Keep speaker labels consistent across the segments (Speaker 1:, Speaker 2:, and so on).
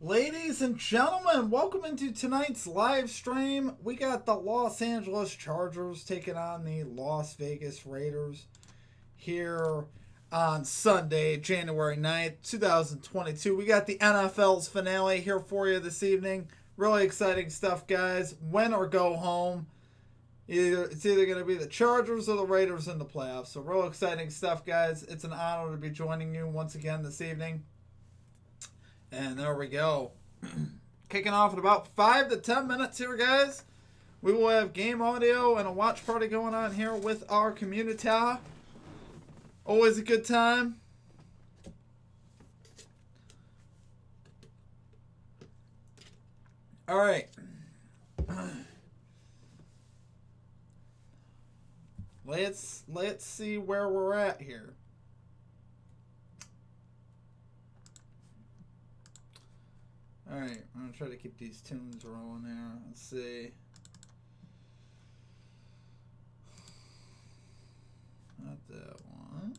Speaker 1: Ladies and gentlemen, welcome into tonight's live stream. We got the Los Angeles Chargers taking on the Las Vegas Raiders here on Sunday, January 9th, 2022. We got the NFL's finale here for you this evening. Really exciting stuff, guys. Win or go home. It's either going to be the Chargers or the Raiders in the playoffs. So real exciting stuff, guys. It's an honor to be joining you once again this evening. And there we go. Kicking off in about 5 to 10 minutes here, guys. We will have game audio and a watch party going on here with our community. Always a good time. All right. Let's see where we're at here. Alright, I'm going to try to keep these tunes rolling here. Let's see. Not that one.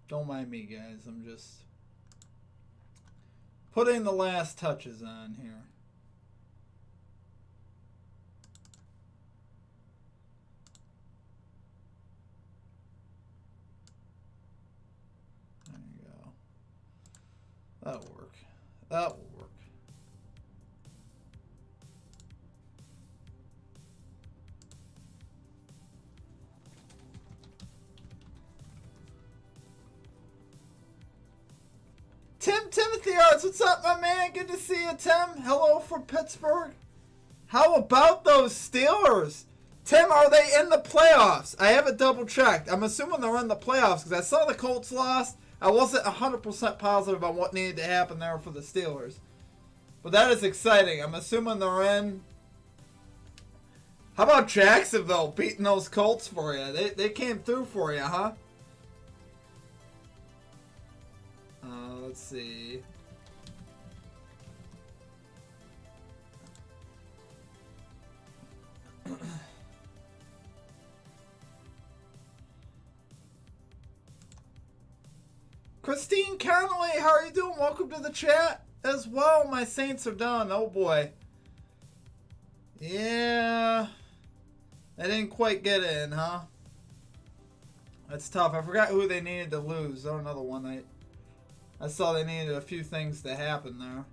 Speaker 1: Don't mind me, guys. I'm just putting the last touches on here. That'll work. That will work. Timothy Arts, what's up, my man? Good to see you, Tim. Hello from Pittsburgh. How about those Steelers? Tim, are they in the playoffs? I haven't double checked. I'm assuming they're in the playoffs because I saw the Colts lost. I wasn't 100% positive on what needed to happen there for the Steelers. But that is exciting. I'm assuming they're in. How about Jacksonville beating those Colts for you? They came through for you, huh? Let's see. Christine Connolly, how are you doing? Welcome to the chat as well. My Saints are done. Oh boy. Yeah. They didn't quite get in, huh? That's tough. I forgot who they needed to lose. Oh, another one. I saw they needed a few things to happen there.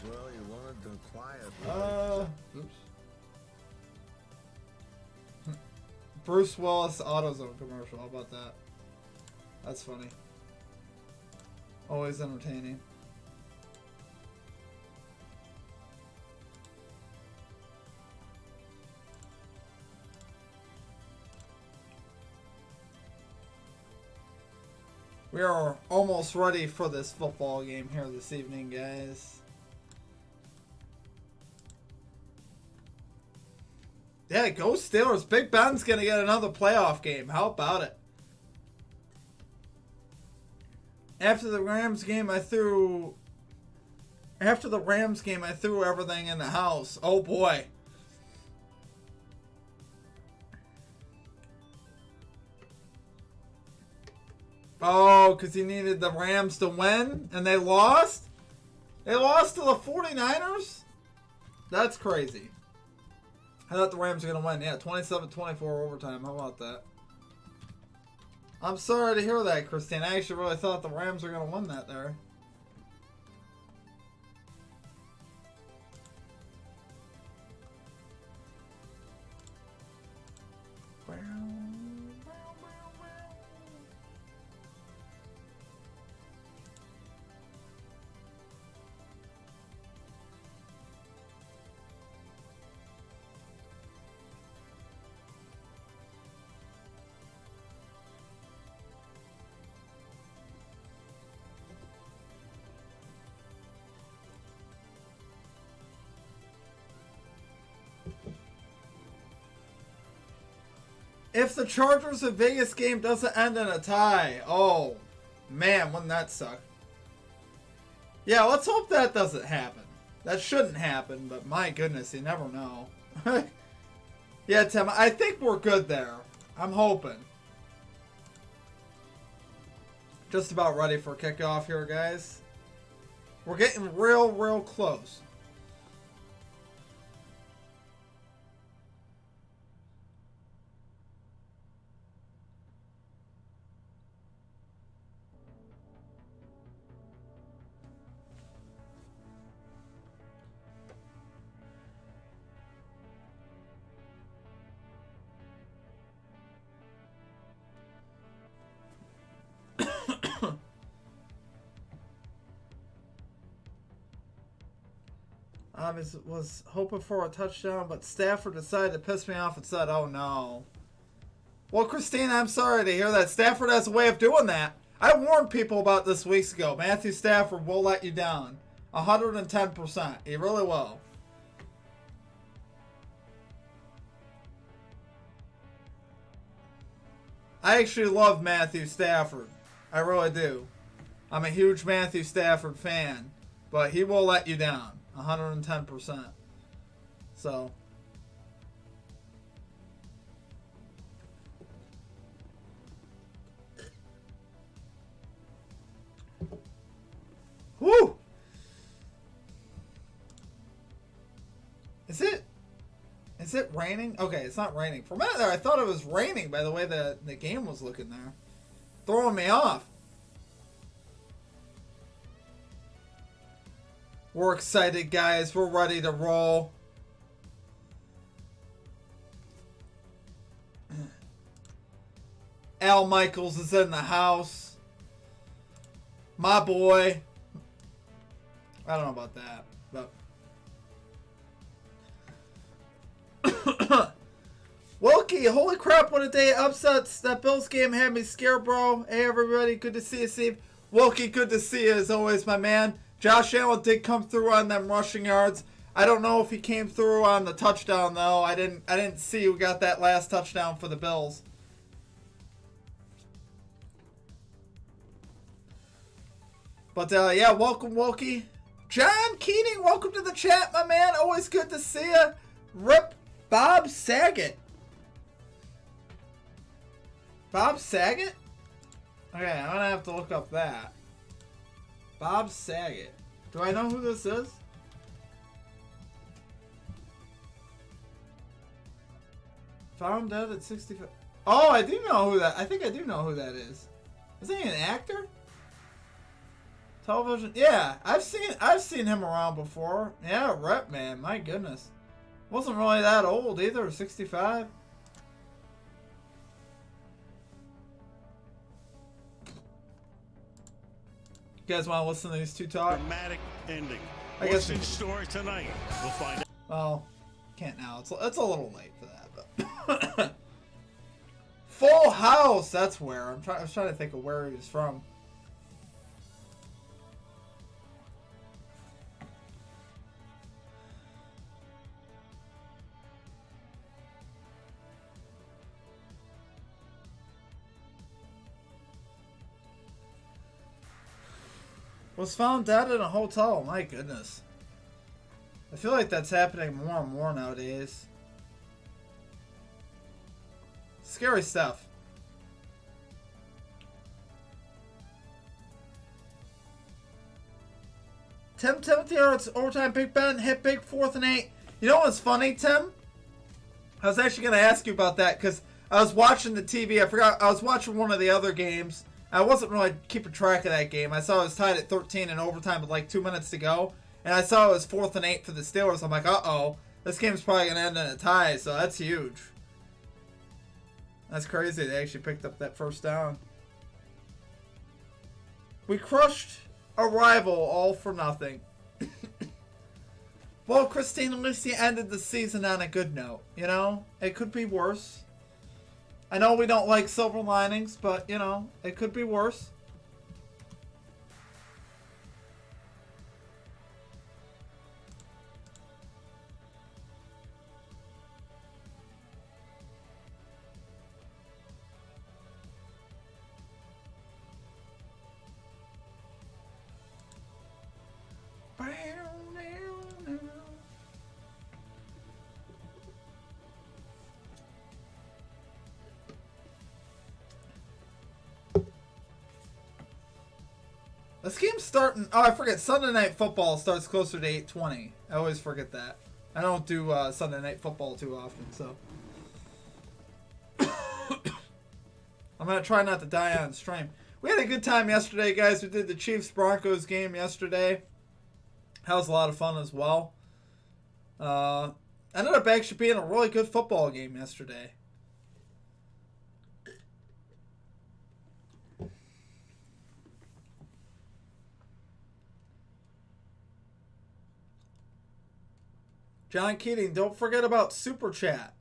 Speaker 2: Well, you wanted the quiet.
Speaker 1: Oops. Bruce Willis AutoZone commercial. How about that? That's funny. Always entertaining. We are almost ready for this football game here this evening, guys. Yeah, go Steelers. Big Ben's going to get another playoff game. How about it? After the Rams game, I threw everything in the house. Oh, boy. Oh, because he needed the Rams to win, and they lost? They lost to the 49ers? That's crazy. I thought the Rams were going to win. Yeah, 27-24 overtime. How about that? I'm sorry to hear that, Christine. I actually really thought the Rams were going to win that there. If the Chargers of Vegas game doesn't end in a tie, oh man, wouldn't that suck? Yeah, let's hope that doesn't happen. That shouldn't happen, but my goodness, you never know. Yeah, Tim, I think we're good there. I'm hoping. Just about ready for kickoff here, guys. We're getting real close. I was hoping for a touchdown, but Stafford decided to piss me off and said, oh no. Well, Christine, I'm sorry to hear that. Stafford has a way of doing that. I warned people about this weeks ago. Matthew Stafford will let you down. 110%. He really will. I actually love Matthew Stafford. I really do. I'm a huge Matthew Stafford fan. But he will let you down. 110%. So. Woo! Is it raining? Okay, it's not raining. For a minute there, I thought it was raining by the way the game was looking there. Throwing me off. We're excited, guys. We're ready to roll. Al Michaels is in the house. My boy. I don't know about that, but Wilkie, holy crap, what a day. Upsets. That Bills game had me scared, bro. Hey, everybody. Good to see you, Steve. Wilkie, good to see you as always, my man. Josh Allen did come through on them rushing yards. I don't know if he came through on the touchdown, though. I didn't see who got that last touchdown for the Bills. But, yeah, welcome, Wilkie. John Keating, welcome to the chat, my man. Always good to see you. Rip Bob Saget. Bob Saget? Okay, I'm going to have to look up that. Bob Saget. Do I know who this is? Found dead at 65. Oh, I do know who that. I think I do know who that is. Isn't he an actor? Television. Yeah, I've seen him around before. Yeah, Rep Man. My goodness. Wasn't really that old either. 65. You guys want to listen to these two talk?
Speaker 3: Dramatic ending.
Speaker 1: I guess
Speaker 3: What's in store tonight? We'll find out.
Speaker 1: Well, can't now. It's a little late for that, but Full House. That's where I was trying to think of where he was from. Was found dead in a hotel. My goodness. I feel like that's happening more and more nowadays. Scary stuff. Timothy Arts overtime. Big Ben hit big 4th and 8. You know what's funny, Tim? I was actually going to ask you about that because I was watching the TV. I forgot. I was watching one of the other games. I wasn't really keeping track of that game. I saw it was tied at 13 in overtime with like 2 minutes to go. And I saw it was 4th and 8 for the Steelers. I'm like, uh-oh. This game's probably going to end in a tie, so that's huge. That's crazy. They actually picked up that first down. We crushed a rival all for nothing. Well, Christine, at least you ended the season on a good note. You know? It could be worse. I know we don't like silver linings, but, you know, it could be worse. This game's starting. Oh, I forget. Sunday Night Football starts closer to 8:20. I always forget that. I don't do Sunday Night Football too often, so. I'm going to try not to die on stream. We had a good time yesterday, guys. We did the Chiefs-Broncos game yesterday. That was a lot of fun as well. Ended up actually being a really good football game yesterday. John Keating, don't forget about Super Chat.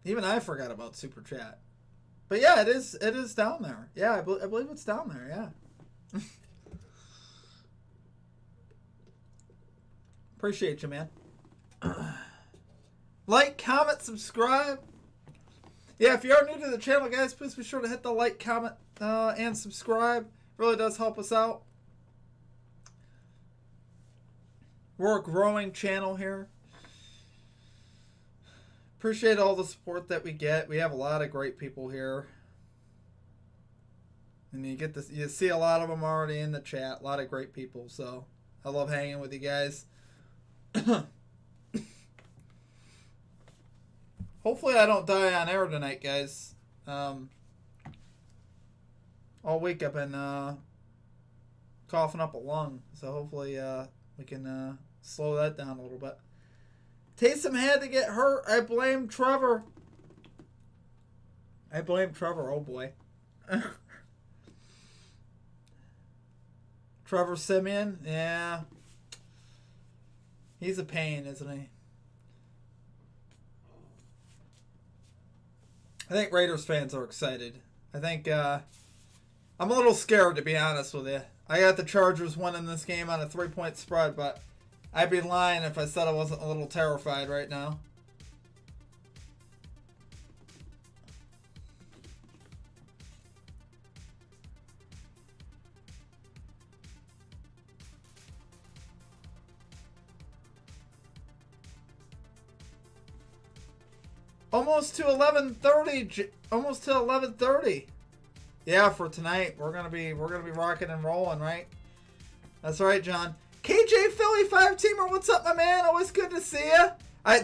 Speaker 1: Even I forgot about Super Chat. But yeah, it is down there. Yeah, I believe it's down there, yeah. Appreciate you, man. Like, comment, subscribe. Yeah, if you are new to the channel, guys, please be sure to hit the like, comment, and subscribe. Really does help us out. We're a growing channel here. Appreciate all the support that we get. We have a lot of great people here. And you see a lot of them already in the chat. A lot of great people. So I love hanging with you guys. Hopefully I don't die on air tonight, guys. All week I've been coughing up a lung. So hopefully we can slow that down a little bit. Taysom had to get hurt. I blame Trevor. Oh boy. Trevor Simeon, yeah. He's a pain, isn't he? I think Raiders fans are excited. I think I'm a little scared, to be honest with you. I got the Chargers winning this game on a 3-point spread, but I'd be lying if I said I wasn't a little terrified right now. Almost to 11:30. Almost to 11:30. Yeah, for tonight we're gonna be rocking and rolling, right? That's right, John. KJ Philly 5-teamer, what's up, my man? Always good to see you.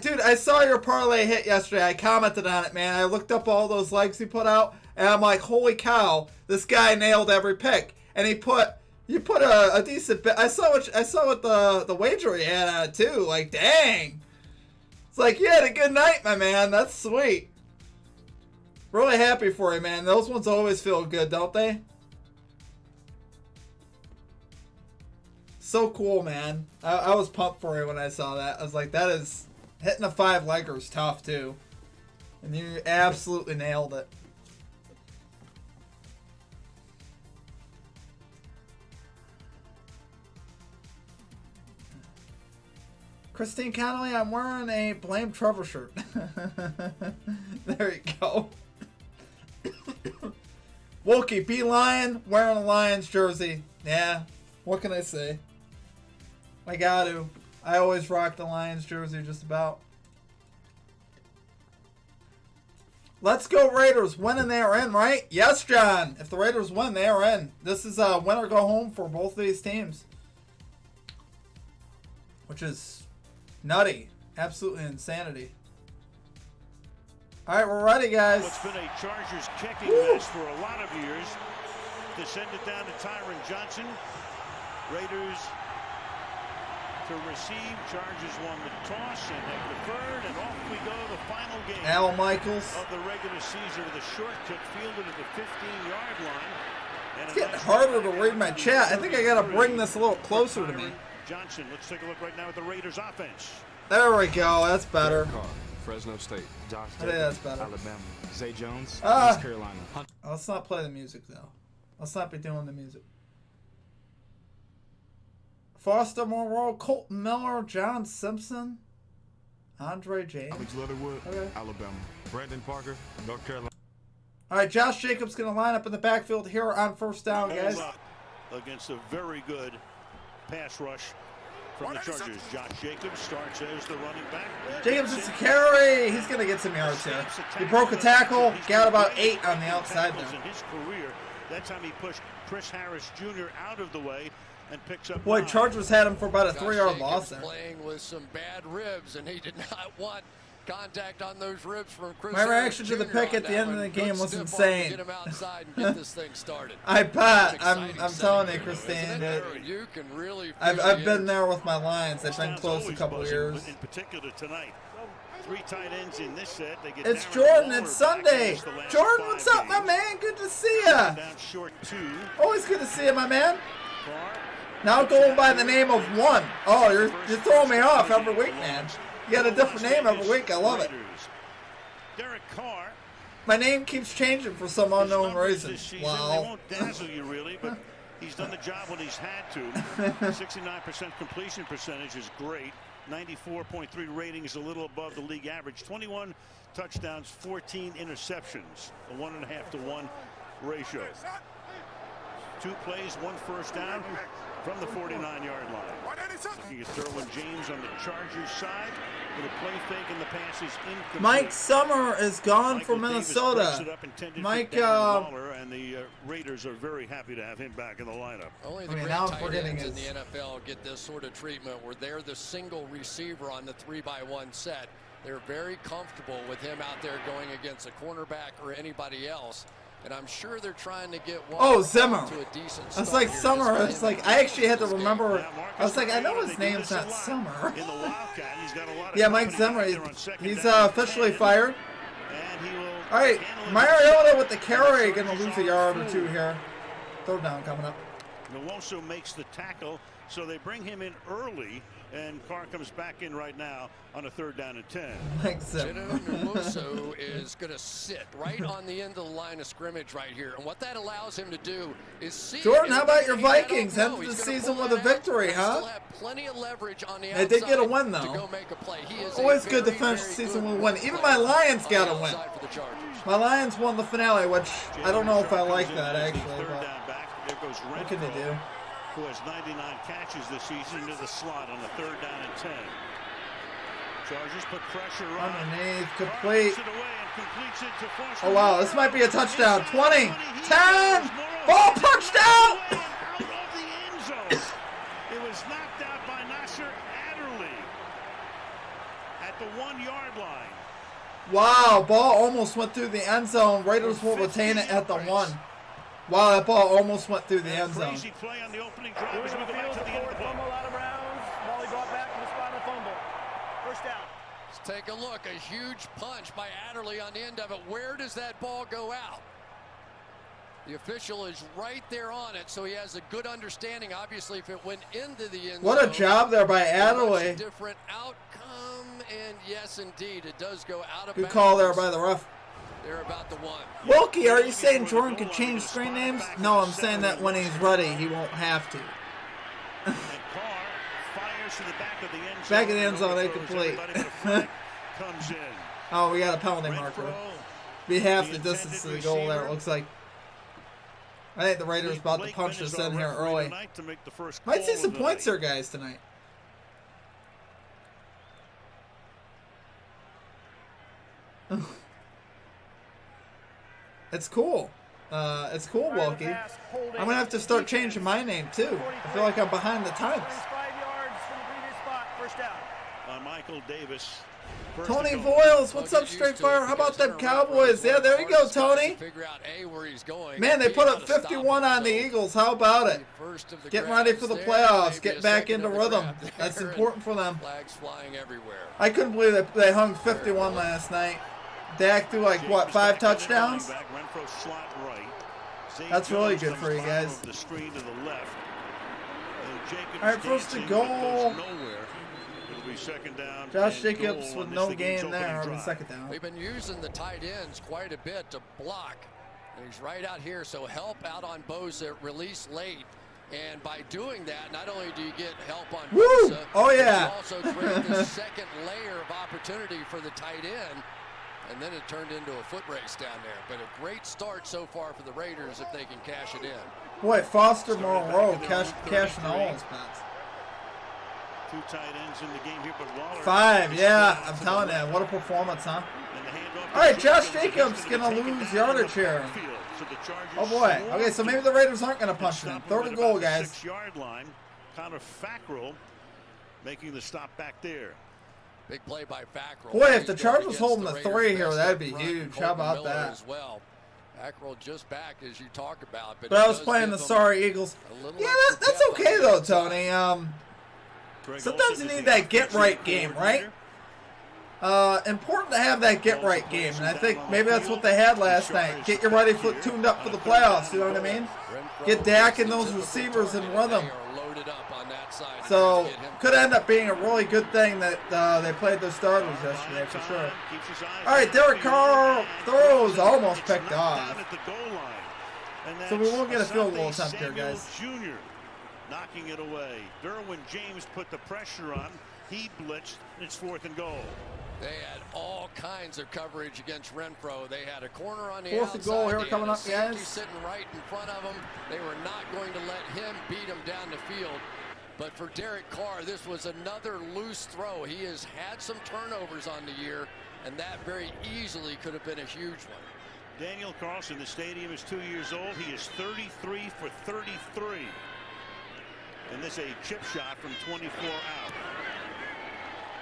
Speaker 1: Dude, I saw your parlay hit yesterday. I commented on it, man. I looked up all those legs he put out, and I'm like, holy cow, this guy nailed every pick. And you put a decent bit. I saw what the wager he had on it too. Like, dang. It's like, you had a good night, my man. That's sweet. Really happy for you, man. Those ones always feel good, don't they? So cool, man. I was pumped for you when I saw that. I was like, that is... Hitting a 5-legger is tough, too. And you absolutely nailed it. Christine Connolly, I'm wearing a Blame Trevor shirt. There you go. Wookie, B Lion, wearing a Lions jersey. Yeah, what can I say? I got to. I always rock the Lions jersey just about. Let's go Raiders. Winning, they are in, right? Yes, John. If the Raiders win, they are in. This is a win or go home for both of these teams. Which is nutty. Absolutely insanity. All right, we're ready, guys.
Speaker 3: What's been a Chargers kicking match for a lot of years. To send it down to Tyron Johnson. Raiders to receive. Chargers won the toss and have deferred, and off we go. The final game
Speaker 1: Al Michaels
Speaker 3: of the regular season with a short kick fielded at the 15-yard line. And
Speaker 1: it's getting harder to read my chat. I think I got to bring this a little closer to me.
Speaker 3: Johnson, let's take a look right now at the Raiders offense.
Speaker 1: There we go. That's better.
Speaker 4: Fresno State. Josh
Speaker 1: I think that's better.
Speaker 4: Alabama. Zay Jones,
Speaker 1: Ah.
Speaker 4: East Carolina.
Speaker 1: Let's not play the music, though. Let's not be doing the music. Foster Moreau, Colton Miller, John Simpson, Andre James.
Speaker 4: Alex Leatherwood,
Speaker 1: Okay.
Speaker 4: Alabama. Brandon Parker, North Carolina.
Speaker 1: All right, Josh Jacobs going to line up in the backfield here on first down, guys.
Speaker 3: Hold up against a very good pass rush from the Chargers. Josh Jacobs starts as the running back.
Speaker 1: Jacobs is a carry. He's going to get some yards here. He broke a tackle, got about 8 on the outside there.
Speaker 3: In his career, that time he pushed Chris Harris Jr. out of the way and picks up.
Speaker 1: Boy,
Speaker 3: 9.
Speaker 1: Chargers had him for about a 3-yard loss there.
Speaker 5: Playing with some bad ribs, and he did not want contact on those ribs from Chris.
Speaker 1: My reaction to the pick at the end of the game was insane.
Speaker 5: Get him outside and get this thing started.
Speaker 1: I bet. I'm telling you, Christine,
Speaker 5: you can really.
Speaker 1: I've been there with my Lions. I've been close a couple of years.
Speaker 3: In particular tonight. 3 tight ends in this set. They get
Speaker 1: It's
Speaker 3: Darren
Speaker 1: Jordan.
Speaker 3: Waller
Speaker 1: It's Sunday.
Speaker 3: back in the last
Speaker 1: Jordan,
Speaker 3: 5
Speaker 1: what's up, my
Speaker 3: games.
Speaker 1: man? Good to see ya.
Speaker 3: Down short 2.
Speaker 1: Always good to see you, my man.
Speaker 3: Carr.
Speaker 1: Now going by the name of one. Oh, you're throwing me off every week, man. You got a different name every week. I love it.
Speaker 3: Derek Carr.
Speaker 1: My name keeps changing for some unknown reason.
Speaker 3: They
Speaker 1: Wow.
Speaker 3: won't dazzle you really, but he's done the job when he's had to. 69% completion percentage is great. 94.3 rating is a little above the league average. 21 touchdowns, 14 interceptions. A 1.5 to 1 ratio. 2 plays, 1 first down from the 49-yard line. Looking at Derwin James on the Chargers side. With a play fake and the pass is incomplete.
Speaker 1: Mike Summer is gone for
Speaker 3: Michael Davis
Speaker 1: Minnesota.
Speaker 3: breaks it up, intended for
Speaker 1: Mike,
Speaker 3: Darren Waller, and the Raiders are very happy to have him back in the lineup.
Speaker 5: Only the
Speaker 1: I mean,
Speaker 5: great
Speaker 1: now I'm
Speaker 5: tight
Speaker 1: forgetting
Speaker 5: ends in
Speaker 1: his-
Speaker 5: the NFL get this sort of treatment where they're the single receiver on the 3-by-1 set. They're very comfortable with him out there going against a cornerback or anybody else. And I'm sure they're trying to get one
Speaker 1: Oh, Zimmer.
Speaker 5: to a decent
Speaker 1: That's
Speaker 5: start
Speaker 1: like
Speaker 5: here,
Speaker 1: Summer.
Speaker 5: just
Speaker 1: It's
Speaker 5: playing
Speaker 1: like I actually had to
Speaker 5: this game.
Speaker 1: remember.
Speaker 3: Now, Marcus
Speaker 1: I was like, I know
Speaker 3: Mariota,
Speaker 1: his
Speaker 3: they do
Speaker 1: name's
Speaker 3: this a
Speaker 1: not
Speaker 3: lot.
Speaker 1: Summer.
Speaker 3: In the Wildcat, he's got a lot of
Speaker 1: Yeah, Mike
Speaker 3: company
Speaker 1: Zimmer.
Speaker 3: back there on second
Speaker 1: He's
Speaker 3: down.
Speaker 1: officially fired.
Speaker 3: And he will
Speaker 1: All right,
Speaker 3: handle it.
Speaker 1: Mariota with the carry, gonna lose a yard or 2 here. Third down coming up.
Speaker 3: Nwosu makes the tackle, so they bring him in early, and Carr comes back in right now on a 3rd down and 10.
Speaker 1: Mike Zimmer.
Speaker 5: Geno Nwosu is going to sit right on the end of the line of scrimmage right here. And what that allows him to do is see.
Speaker 1: Jordan, how about your
Speaker 5: anything I don't
Speaker 1: Vikings?
Speaker 5: know.
Speaker 1: Ended the
Speaker 5: He's gonna
Speaker 1: season
Speaker 5: pull
Speaker 1: with a
Speaker 5: that out.
Speaker 1: victory,
Speaker 5: They
Speaker 1: huh?
Speaker 5: Still have plenty of leverage on the
Speaker 1: They
Speaker 5: outside
Speaker 1: did get a win,
Speaker 5: to
Speaker 1: though.
Speaker 5: go make a play. He is
Speaker 1: Always
Speaker 5: a
Speaker 1: good to
Speaker 5: very,
Speaker 1: finish
Speaker 5: very
Speaker 1: the season
Speaker 5: good
Speaker 1: with a win.
Speaker 5: player
Speaker 1: Even my Lions
Speaker 5: on
Speaker 1: got
Speaker 5: the
Speaker 1: a win.
Speaker 5: outside for the Chargers.
Speaker 1: My Lions won the finale, which I don't know if I like
Speaker 3: Comes in
Speaker 1: that
Speaker 3: as the
Speaker 1: actually.
Speaker 3: 3rd
Speaker 1: But
Speaker 3: down back. There goes
Speaker 1: what can they
Speaker 3: Renfro,
Speaker 1: do?
Speaker 3: who has 99 catches this season, into the slot on the 3rd down and 10. Chargers put pressure on.
Speaker 1: Underneath,
Speaker 3: Carr
Speaker 1: complete.
Speaker 3: takes it away and completes it to Foster.
Speaker 1: Oh wow, this might be a touchdown. 20, 10,
Speaker 3: Ball
Speaker 1: ball touchdown!
Speaker 3: Out of the end zone. It was knocked out by Nasser Adderley at the 1-yard line.
Speaker 1: Wow, ball almost went through the end zone. Raiders will retain it at the 1. Wow, that ball almost went through the end zone.
Speaker 3: Crazy play on the opening drive as we go back to the end of the ball.
Speaker 6: Out of bounds. Molly brought back to the spot of the fumble. First down.
Speaker 5: Let's take a look. A huge punch by Adderley on the end of it. Where does that ball go out? The official is right there on it, so he has a good understanding. Obviously, if it went into the end
Speaker 1: What a
Speaker 5: zone,
Speaker 1: job there by
Speaker 5: a much
Speaker 1: Adderley.
Speaker 5: different outcome, and yes, indeed, it does go out of
Speaker 1: Good
Speaker 5: bounds.
Speaker 1: call there by the ref.
Speaker 5: They're about the 1.
Speaker 1: Wilkie, are you saying Jordan could change screen names? No, I'm saying that when he's ready, he won't have to.
Speaker 3: And Carr fires to the back of the end zone.
Speaker 1: Back of the end zone,
Speaker 3: Overthrows
Speaker 1: incomplete.
Speaker 3: everybody, but a flag comes in.
Speaker 1: Oh, we got a penalty marker.
Speaker 3: Renfro,
Speaker 1: Be half
Speaker 3: the
Speaker 1: the distance to the
Speaker 3: intended
Speaker 1: goal there, it
Speaker 3: receiver.
Speaker 1: looks like. I think the Raiders about to
Speaker 3: Blake
Speaker 1: punch
Speaker 3: Wynn is
Speaker 1: this
Speaker 3: our
Speaker 1: in here
Speaker 3: referee
Speaker 1: early.
Speaker 3: tonight to make the first
Speaker 1: Might
Speaker 3: call
Speaker 1: see
Speaker 3: of
Speaker 1: some
Speaker 3: the
Speaker 1: points
Speaker 3: night.
Speaker 1: here, guys, tonight. It's cool. It's cool, Wilkie. I'm going to have to start changing my name, too. I feel like I'm behind the times.
Speaker 6: 5 yards from the previous spot. First down.
Speaker 3: Michael Davis. First
Speaker 1: Tony
Speaker 3: and goal.
Speaker 1: Voiles, what's
Speaker 5: Well,
Speaker 1: up,
Speaker 5: get used
Speaker 1: Straight
Speaker 5: to
Speaker 1: Fire?
Speaker 5: it
Speaker 1: How about
Speaker 5: because
Speaker 1: them
Speaker 5: they're right
Speaker 1: Cowboys? Yeah, there you go,
Speaker 5: hardest guys to
Speaker 1: Tony.
Speaker 5: figure out A, where he's going,
Speaker 1: Man, they
Speaker 5: B,
Speaker 1: put
Speaker 5: how
Speaker 1: up
Speaker 5: to stop
Speaker 1: 51
Speaker 5: him.
Speaker 1: on the
Speaker 5: So,
Speaker 1: Eagles. How about it?
Speaker 5: first of the
Speaker 1: Getting ready for the
Speaker 5: grabs there,
Speaker 1: playoffs.
Speaker 5: maybe
Speaker 1: Get
Speaker 5: a
Speaker 1: back
Speaker 5: second
Speaker 1: into
Speaker 5: of the
Speaker 1: rhythm.
Speaker 5: grab
Speaker 1: That's
Speaker 5: there, and
Speaker 1: important for them.
Speaker 5: Flags flying everywhere.
Speaker 1: I couldn't believe that they hung 51 last night. Dak threw like, what, 5 touchdowns?
Speaker 3: Back, Renfro slot right. Zay
Speaker 1: That's really
Speaker 3: Jones
Speaker 1: good for
Speaker 3: comes
Speaker 1: you
Speaker 3: bottom
Speaker 1: guys.
Speaker 3: of the screen to the left. And Jacobs
Speaker 1: All right, first and
Speaker 3: dancing, but
Speaker 1: goal.
Speaker 3: goes nowhere. It'll be second down.
Speaker 1: Josh
Speaker 3: and
Speaker 1: Jacobs
Speaker 3: goal
Speaker 1: with
Speaker 3: on
Speaker 1: no
Speaker 3: this game's
Speaker 1: gain there
Speaker 3: opening
Speaker 1: on the
Speaker 3: drive.
Speaker 1: second down.
Speaker 5: We've been using the tight ends quite a bit to block. And he's right out here, so help out on Bosa, release late. And by doing that, not only do you get help on
Speaker 1: Woo!
Speaker 5: Bosa,
Speaker 1: Oh,
Speaker 5: but
Speaker 1: yeah.
Speaker 5: you also create the second layer of opportunity for the tight end. And then it turned into a foot race down there. But a great start so far for the Raiders if they can cash it in.
Speaker 1: Boy, Foster Moreau cashing all his bets.
Speaker 3: Two tight ends in the game here, but Waller.
Speaker 1: 5, yeah. I'm telling you, what a performance, huh? All right, Josh Jacobs going to lose yardage here. Oh, boy. Okay, so maybe the Raiders aren't going to punch him. Third and goal, guys.
Speaker 3: 6-yard line. Connor Fackrell making the stop back there.
Speaker 5: Big play by Fackrell.
Speaker 1: Boy, if the Chargers holding the 3 here, that'd be huge. How about that?
Speaker 5: As well. Fackrell just back as you talk about.
Speaker 1: But I was playing the sorry Eagles. Yeah, that's okay, though, Tony. Sometimes you need that get-right game, right? Important to have that get-right game, and I think maybe that's what they had last night. Get your right foot tuned up for the playoffs, you know what I mean? Get Dak and those receivers and run them. So, could end up being a really good thing that they played their starters yesterday, for sure. All right, Derek Carr throws almost picked off. So we won't get a field goal attempt here, guys.
Speaker 3: Jr. knocking it away. Derwin James put the pressure on. He blitzed. It's 4th and goal.
Speaker 5: They had all kinds of coverage against Renfro. They had a corner on the
Speaker 1: 4th
Speaker 5: outside.
Speaker 1: and goal here coming up, guys.
Speaker 5: Sitting right in front of them. They were not going to let him beat him down the field. But for Derek Carr, this was another loose throw. He has had some turnovers on the year, and that very easily could have been a huge one.
Speaker 3: Daniel Carlson, the stadium is 2 years old. He is 33 for 33. And this a chip shot from 24 out.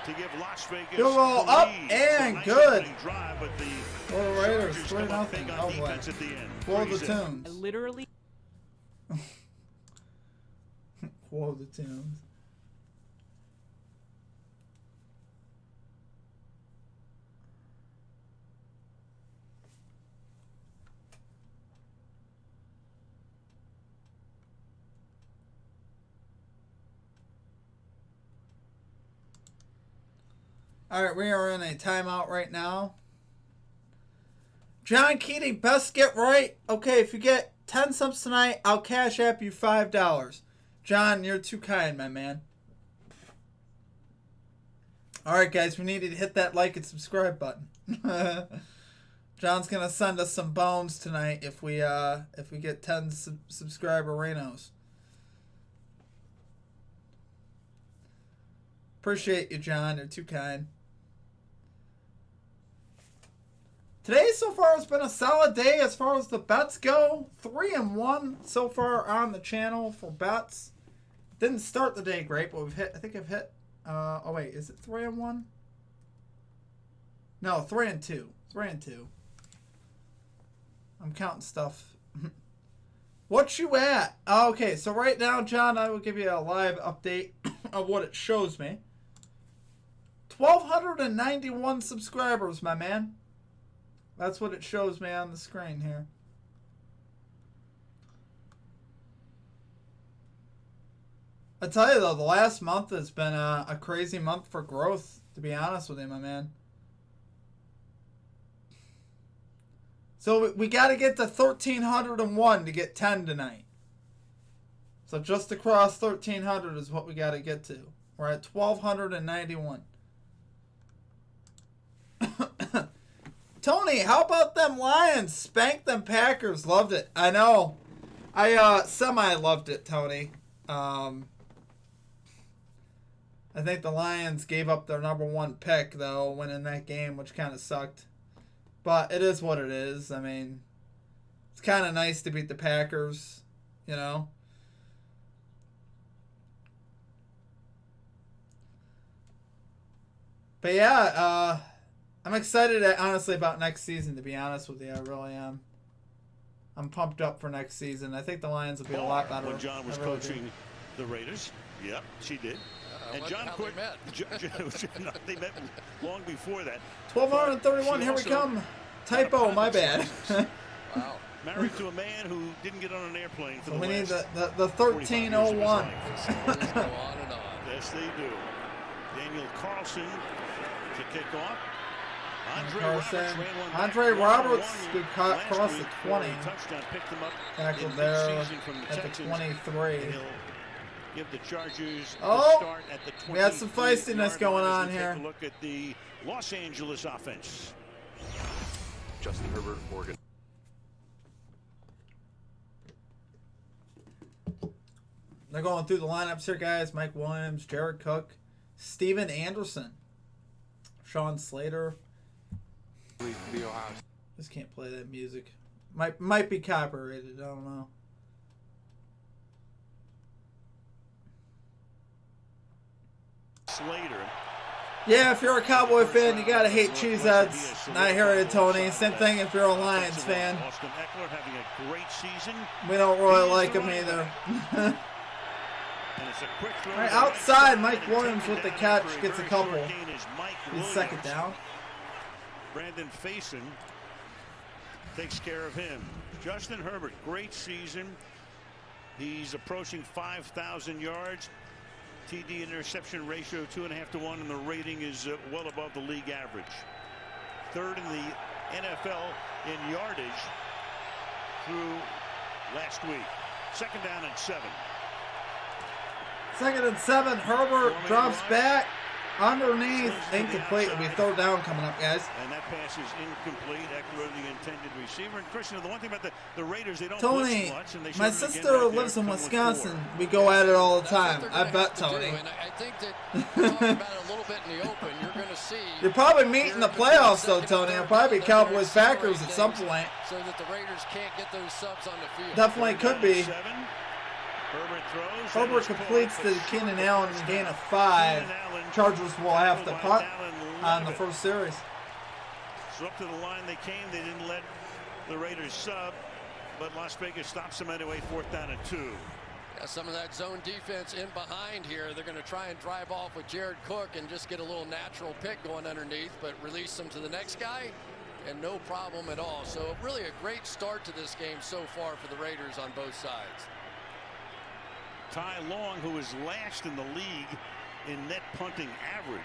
Speaker 3: To give Las Vegas
Speaker 1: field goal up and
Speaker 3: nice
Speaker 1: good.
Speaker 3: Drive, but the
Speaker 1: Raiders 3-0.
Speaker 3: Oh boy.
Speaker 1: Quote the tunes.
Speaker 7: Literally.
Speaker 1: Quote the tunes. All right, we are in a timeout right now. John Keating, best get right. Okay, if you get 10 subs tonight, I'll cash app you $5. John, you're too kind, my man. All right, guys, we need to hit that like and subscribe button. John's gonna send us some bones tonight if we get 10 subscriber Renos. Appreciate you, John. You're too kind. Today so far has been a solid day as far as the bets go. 3-1 so far on the channel for bets. Didn't start the day great, but we've hit. I think I've hit. Oh wait, is it 3-1? No, 3-2. 3-2. I'm counting stuff. What you at? Okay, so right now, John, I will give you a live update of what it shows me. 1,291 subscribers, my man. That's what it shows me on the screen here. I tell you though, the last month has been a crazy month for growth, to be honest with you, my man. So we got to get to 1,301 to get 10 tonight. So just across 1,300 is what we got to get to. We're at 1,291. Tony, how about them Lions? Spanked them Packers. Loved it. I know. I semi-loved it, Tony. I think the Lions gave up their #1 pick, though, winning that game, which kind of sucked. But it is what it is. I mean, it's kind of nice to beat the Packers, you know. But yeah, I'm excited, honestly, about next season, to be honest with you. I really am. I'm pumped up for next season. I think the Lions will be a lot better.
Speaker 3: When John was coaching the Raiders. Yep, she did. And John quit. They met long before that.
Speaker 1: 1,231, here we come. Typo, my bad.
Speaker 3: Wow. Married to a man who didn't get on an airplane for
Speaker 1: So
Speaker 3: the
Speaker 1: we need
Speaker 3: last
Speaker 1: the 1301.
Speaker 3: Yes, they do. Daniel Carlson to kick off.
Speaker 1: Andre Roberts, good cut across the 20.
Speaker 3: Touchdown, picked him up.
Speaker 1: Tackled there at the 23.
Speaker 3: Give the Chargers
Speaker 1: Oh,
Speaker 3: the start at the
Speaker 1: we had some feistiness going on here.
Speaker 3: Take a look at the Los Angeles offense.
Speaker 4: Justin Herbert, Oregon.
Speaker 1: They're going through the lineups here, guys. Mike Williams, Jared Cook, Steven Anderson. Sean Slater.
Speaker 4: The Ohio.
Speaker 1: Just can't play that music. Might be copyrighted. I don't know.
Speaker 3: Slater.
Speaker 1: Yeah, if you're a Cowboy fan, you gotta hate Cheeseheads. Not here at Tony. Same thing if you're a Lions fan.
Speaker 3: Austin Eckler having a great season.
Speaker 1: We don't really like him either.
Speaker 3: And it's a quick throw.
Speaker 1: All right, outside, Mike Williams with the catch gets a couple. He's second down.
Speaker 3: Brandon Faison takes care of him. Justin Herbert, great season. He's approaching 5,000 yards. TD interception ratio 2.5 to 1, and the rating is well above the league average. Third in the NFL in yardage through last week. Second down and 7.
Speaker 1: Second and 7. Herbert drops back. Underneath. Incomplete. It'll be third down coming up, guys.
Speaker 3: And that pass is incomplete. Eckler, the intended receiver. And Christian, the one thing about the Raiders, they don't
Speaker 1: Tony,
Speaker 3: blitz much. And they
Speaker 1: my
Speaker 3: showed it again
Speaker 1: sister
Speaker 3: right
Speaker 1: lives
Speaker 3: there,
Speaker 1: in
Speaker 3: coming with
Speaker 1: Wisconsin.
Speaker 3: 4.
Speaker 1: We go at it all the
Speaker 5: That's what
Speaker 1: time.
Speaker 5: they're
Speaker 1: I
Speaker 5: gonna
Speaker 1: bet,
Speaker 5: have to
Speaker 1: Tony.
Speaker 5: do, and I think that talking about it a little bit in the open, you're going to see.
Speaker 1: You're probably meeting the playoffs, though, Tony. It'll probably be Cowboys Packers at some point.
Speaker 5: So that the Raiders can't get those subs on the field.
Speaker 1: Definitely could be.
Speaker 3: 7. Herbert throws.
Speaker 1: Herbert completes the Keenan Allen gain of 5. Chargers will have to punt on the first series.
Speaker 3: So up to the line they came. They didn't let the Raiders sub, but Las Vegas stops them anyway. 4th down and 2.
Speaker 5: Yeah, some of that zone defense in behind here. They're going to try and drive off with Jared Cook and just get a little natural pick going underneath, but release them to the next guy, and no problem at all. So really a great start to this game so far for the Raiders on both sides.
Speaker 3: Ty Long, who is last in the league in net punting average.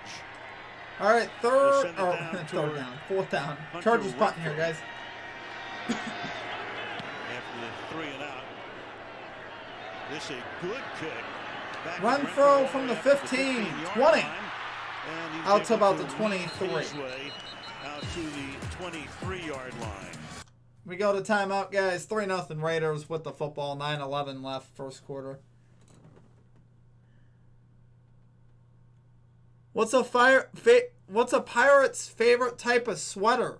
Speaker 1: All right,
Speaker 3: They'll send it
Speaker 1: third
Speaker 3: down
Speaker 1: down, 4th down.
Speaker 3: Hunter
Speaker 1: Chargers punting here,
Speaker 3: Renfrow.
Speaker 1: guys.
Speaker 3: After the 3 and out. This is a good kick. Back
Speaker 1: Run
Speaker 3: to
Speaker 1: throw
Speaker 3: Renfrow
Speaker 1: from the
Speaker 3: at the
Speaker 1: 15,
Speaker 3: 15-yard
Speaker 1: 20.
Speaker 3: line, and he's
Speaker 1: Out to
Speaker 3: able
Speaker 1: about the
Speaker 3: weave
Speaker 1: 23.
Speaker 3: his way out to the 23-yard line.
Speaker 1: We go to timeout, guys. 3-0 Raiders with the football. 9:11 left, first quarter. What's a pirate's favorite type of sweater?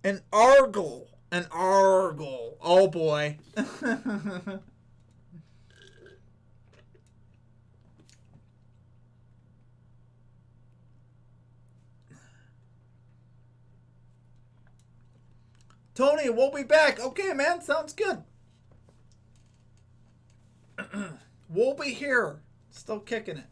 Speaker 1: An argle. An argle. Oh boy. Tony, we'll be back. Okay, man. Sounds good. We'll be here. Still kicking it.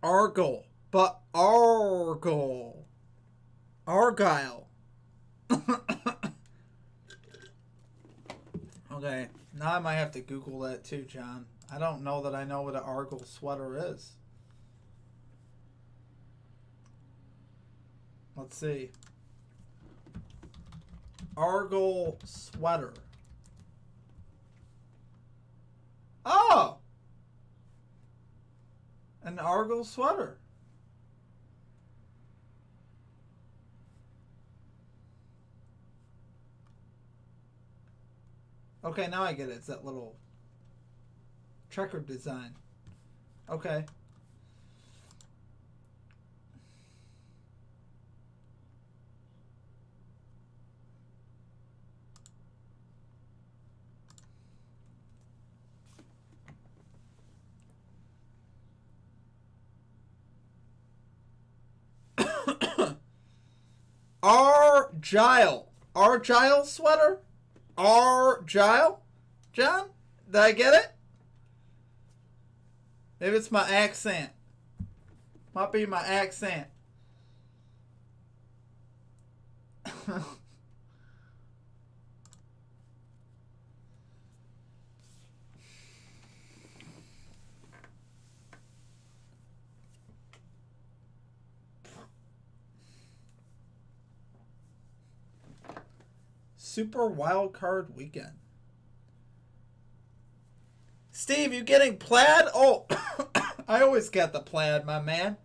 Speaker 1: Argyle, but Argyle. Argyle. Okay, now I might have to Google that too, John. I don't know that I know what an Argyle sweater is. Let's see. Argyle sweater. Oh! An Argyle sweater. Okay, now I get it. It's that little checkered design. Okay. Argyle sweater? Argyle? John? Did I get it? Maybe it's my accent. Might be my accent. Super Wild Card Weekend. Steve, you getting plaid? Oh, I always get the plaid, my man.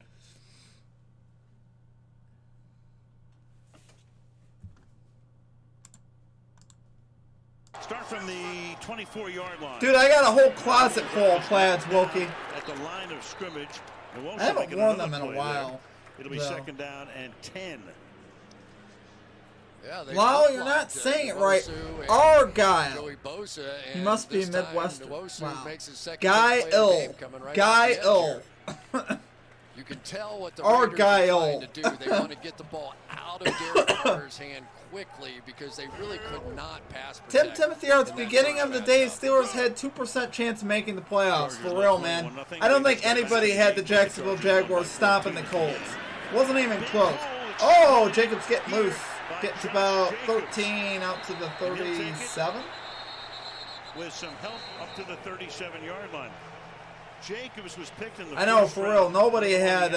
Speaker 3: Start from the 24-yard line.
Speaker 1: Dude, I got a whole closet full of plaids, Wilkie.
Speaker 3: At the line of scrimmage.
Speaker 1: I haven't worn them in a while.
Speaker 3: It'll be second down and 10.
Speaker 5: Yeah,
Speaker 1: Lyle, you're not saying it right. Argyle. He must be Midwestern. Wow. Guy Ill. Guy Ill.
Speaker 5: You can tell what the Raiders are trying to do. They want to get the ball out of Derek Carter's hand quickly because they really could not pass protect.
Speaker 1: Timothy Arts, beginning of the day, Steelers had 2% chance of making the playoffs. For real, man. I don't think anybody had the Jacksonville Jaguars stopping the Colts. Wasn't even close. Oh, Jacobs getting loose. Gets about 13 out to the 37.
Speaker 3: With some help up to the 37-yard line. Jacobs was picked in the
Speaker 1: I know, for real. Nobody had.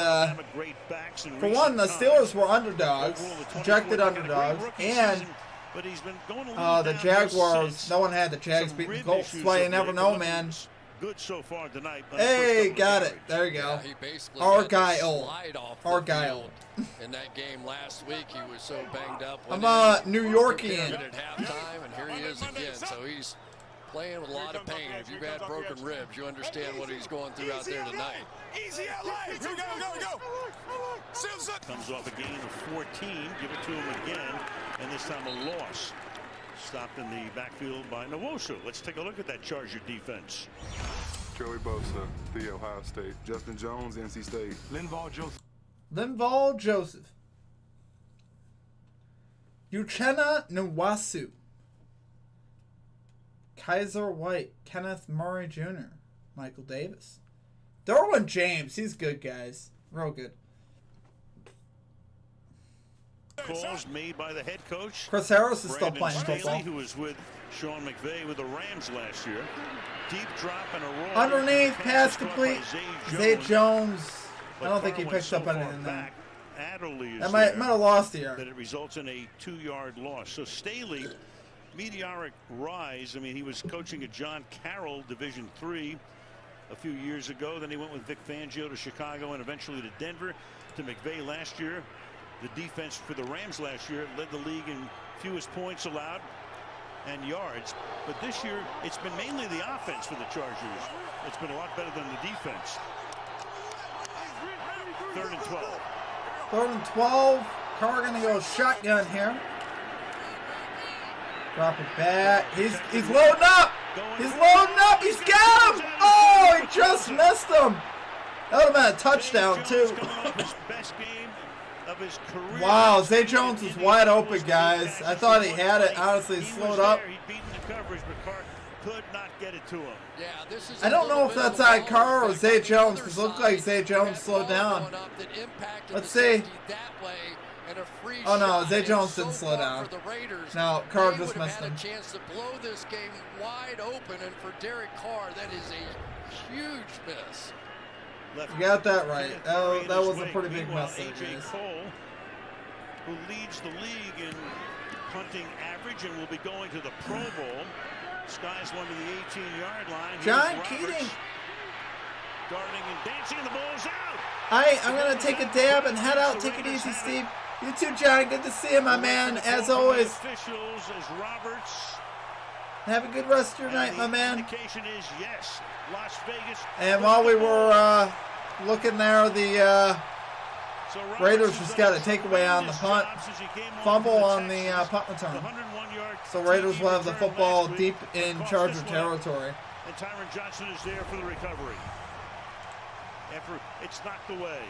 Speaker 1: For one, the Steelers were underdogs, projected underdogs, and the Jaguars. No one had the Jags beating the Colts. That's why you never know, man.
Speaker 3: Good so far tonight.
Speaker 1: Hey, got it. There you go.
Speaker 5: Yeah,
Speaker 1: Argyle.
Speaker 5: Argyle. In that game last week, he was so banged up.
Speaker 1: I'm a New Yorkian.
Speaker 5: At halftime, and here he is again. So he's playing with a lot of pain. If you've had broken ribs, you understand what he's going through out there tonight.
Speaker 7: Easy LA. Here we go.
Speaker 3: Comes off a gain of 14. Give it to him again, and this time a loss. Stopped in the backfield by Nwosu. Let's take a look at that Charger defense.
Speaker 8: Joey Bosa, the Ohio State. Justin Jones, NC State.
Speaker 1: Linval Joseph. Uchenna Nwasu. Kaiser White. Kenneth Murray Jr. Michael Davis. Derwin James. He's good, guys. Real good.
Speaker 3: Calls made by the head coach.
Speaker 1: Chris Harris is still
Speaker 3: Brandon
Speaker 1: playing
Speaker 3: Staley,
Speaker 1: football.
Speaker 3: who was with Sean McVay with the Rams last year. Deep drop and a roll.
Speaker 1: Underneath, pass complete. Zay Jones. I don't think he picked up anything there. That might have lost the yard.
Speaker 3: That it results in a 2-yard loss. So Staley, meteoric rise. I mean, he was coaching at John Carroll, Division III, a few years ago. Then he went with Vic Fangio to Chicago and eventually to Denver, to McVay last year. The defense for the Rams last year led the league in fewest points allowed and yards. But this year, it's been mainly the offense for the Chargers. It's been a lot better than the defense. 3rd and 12.
Speaker 1: 3rd and 12. Carr gonna go shotgun here. Drop it back. He's loading up. He's loading up. He's got him. Oh, he just missed him. That would have been a touchdown too.
Speaker 3: His career.
Speaker 1: Wow, Zay Jones was wide open, guys. I thought he had it. Honestly, he slowed up.
Speaker 3: He'd beaten the coverage, but Carr could not get it to him.
Speaker 5: Yeah, this is
Speaker 1: I don't know if that's on Carr or Zay Jones, because it looked like Zay Jones slowed down. Let's see. Oh no, Zay Jones didn't slow down. No, Carr just missed him.
Speaker 5: A chance to blow this game wide open, and for Derek Carr, that is a huge miss.
Speaker 1: You got that right. That was a pretty big miss there,
Speaker 3: A.J. Cole, who leads the league in punting average and will be going to the Pro Bowl. Skies one to the 18-yard line.
Speaker 1: John Keating.
Speaker 3: Darting and dancing, and the ball's out.
Speaker 1: I'm going to take a dab and head out. Take it easy, Steve. You too, John. Good to see you, my man. As always.
Speaker 3: Officials as Roberts.
Speaker 1: Have a good rest of your night, my man.
Speaker 3: Indication is yes. Las Vegas.
Speaker 1: And while we were looking there, the Raiders just got a takeaway on the punt. Fumble on the punt return. So Raiders will have the football deep in Charger territory.
Speaker 3: And Tyron Johnson is there for the recovery. After it's knocked away.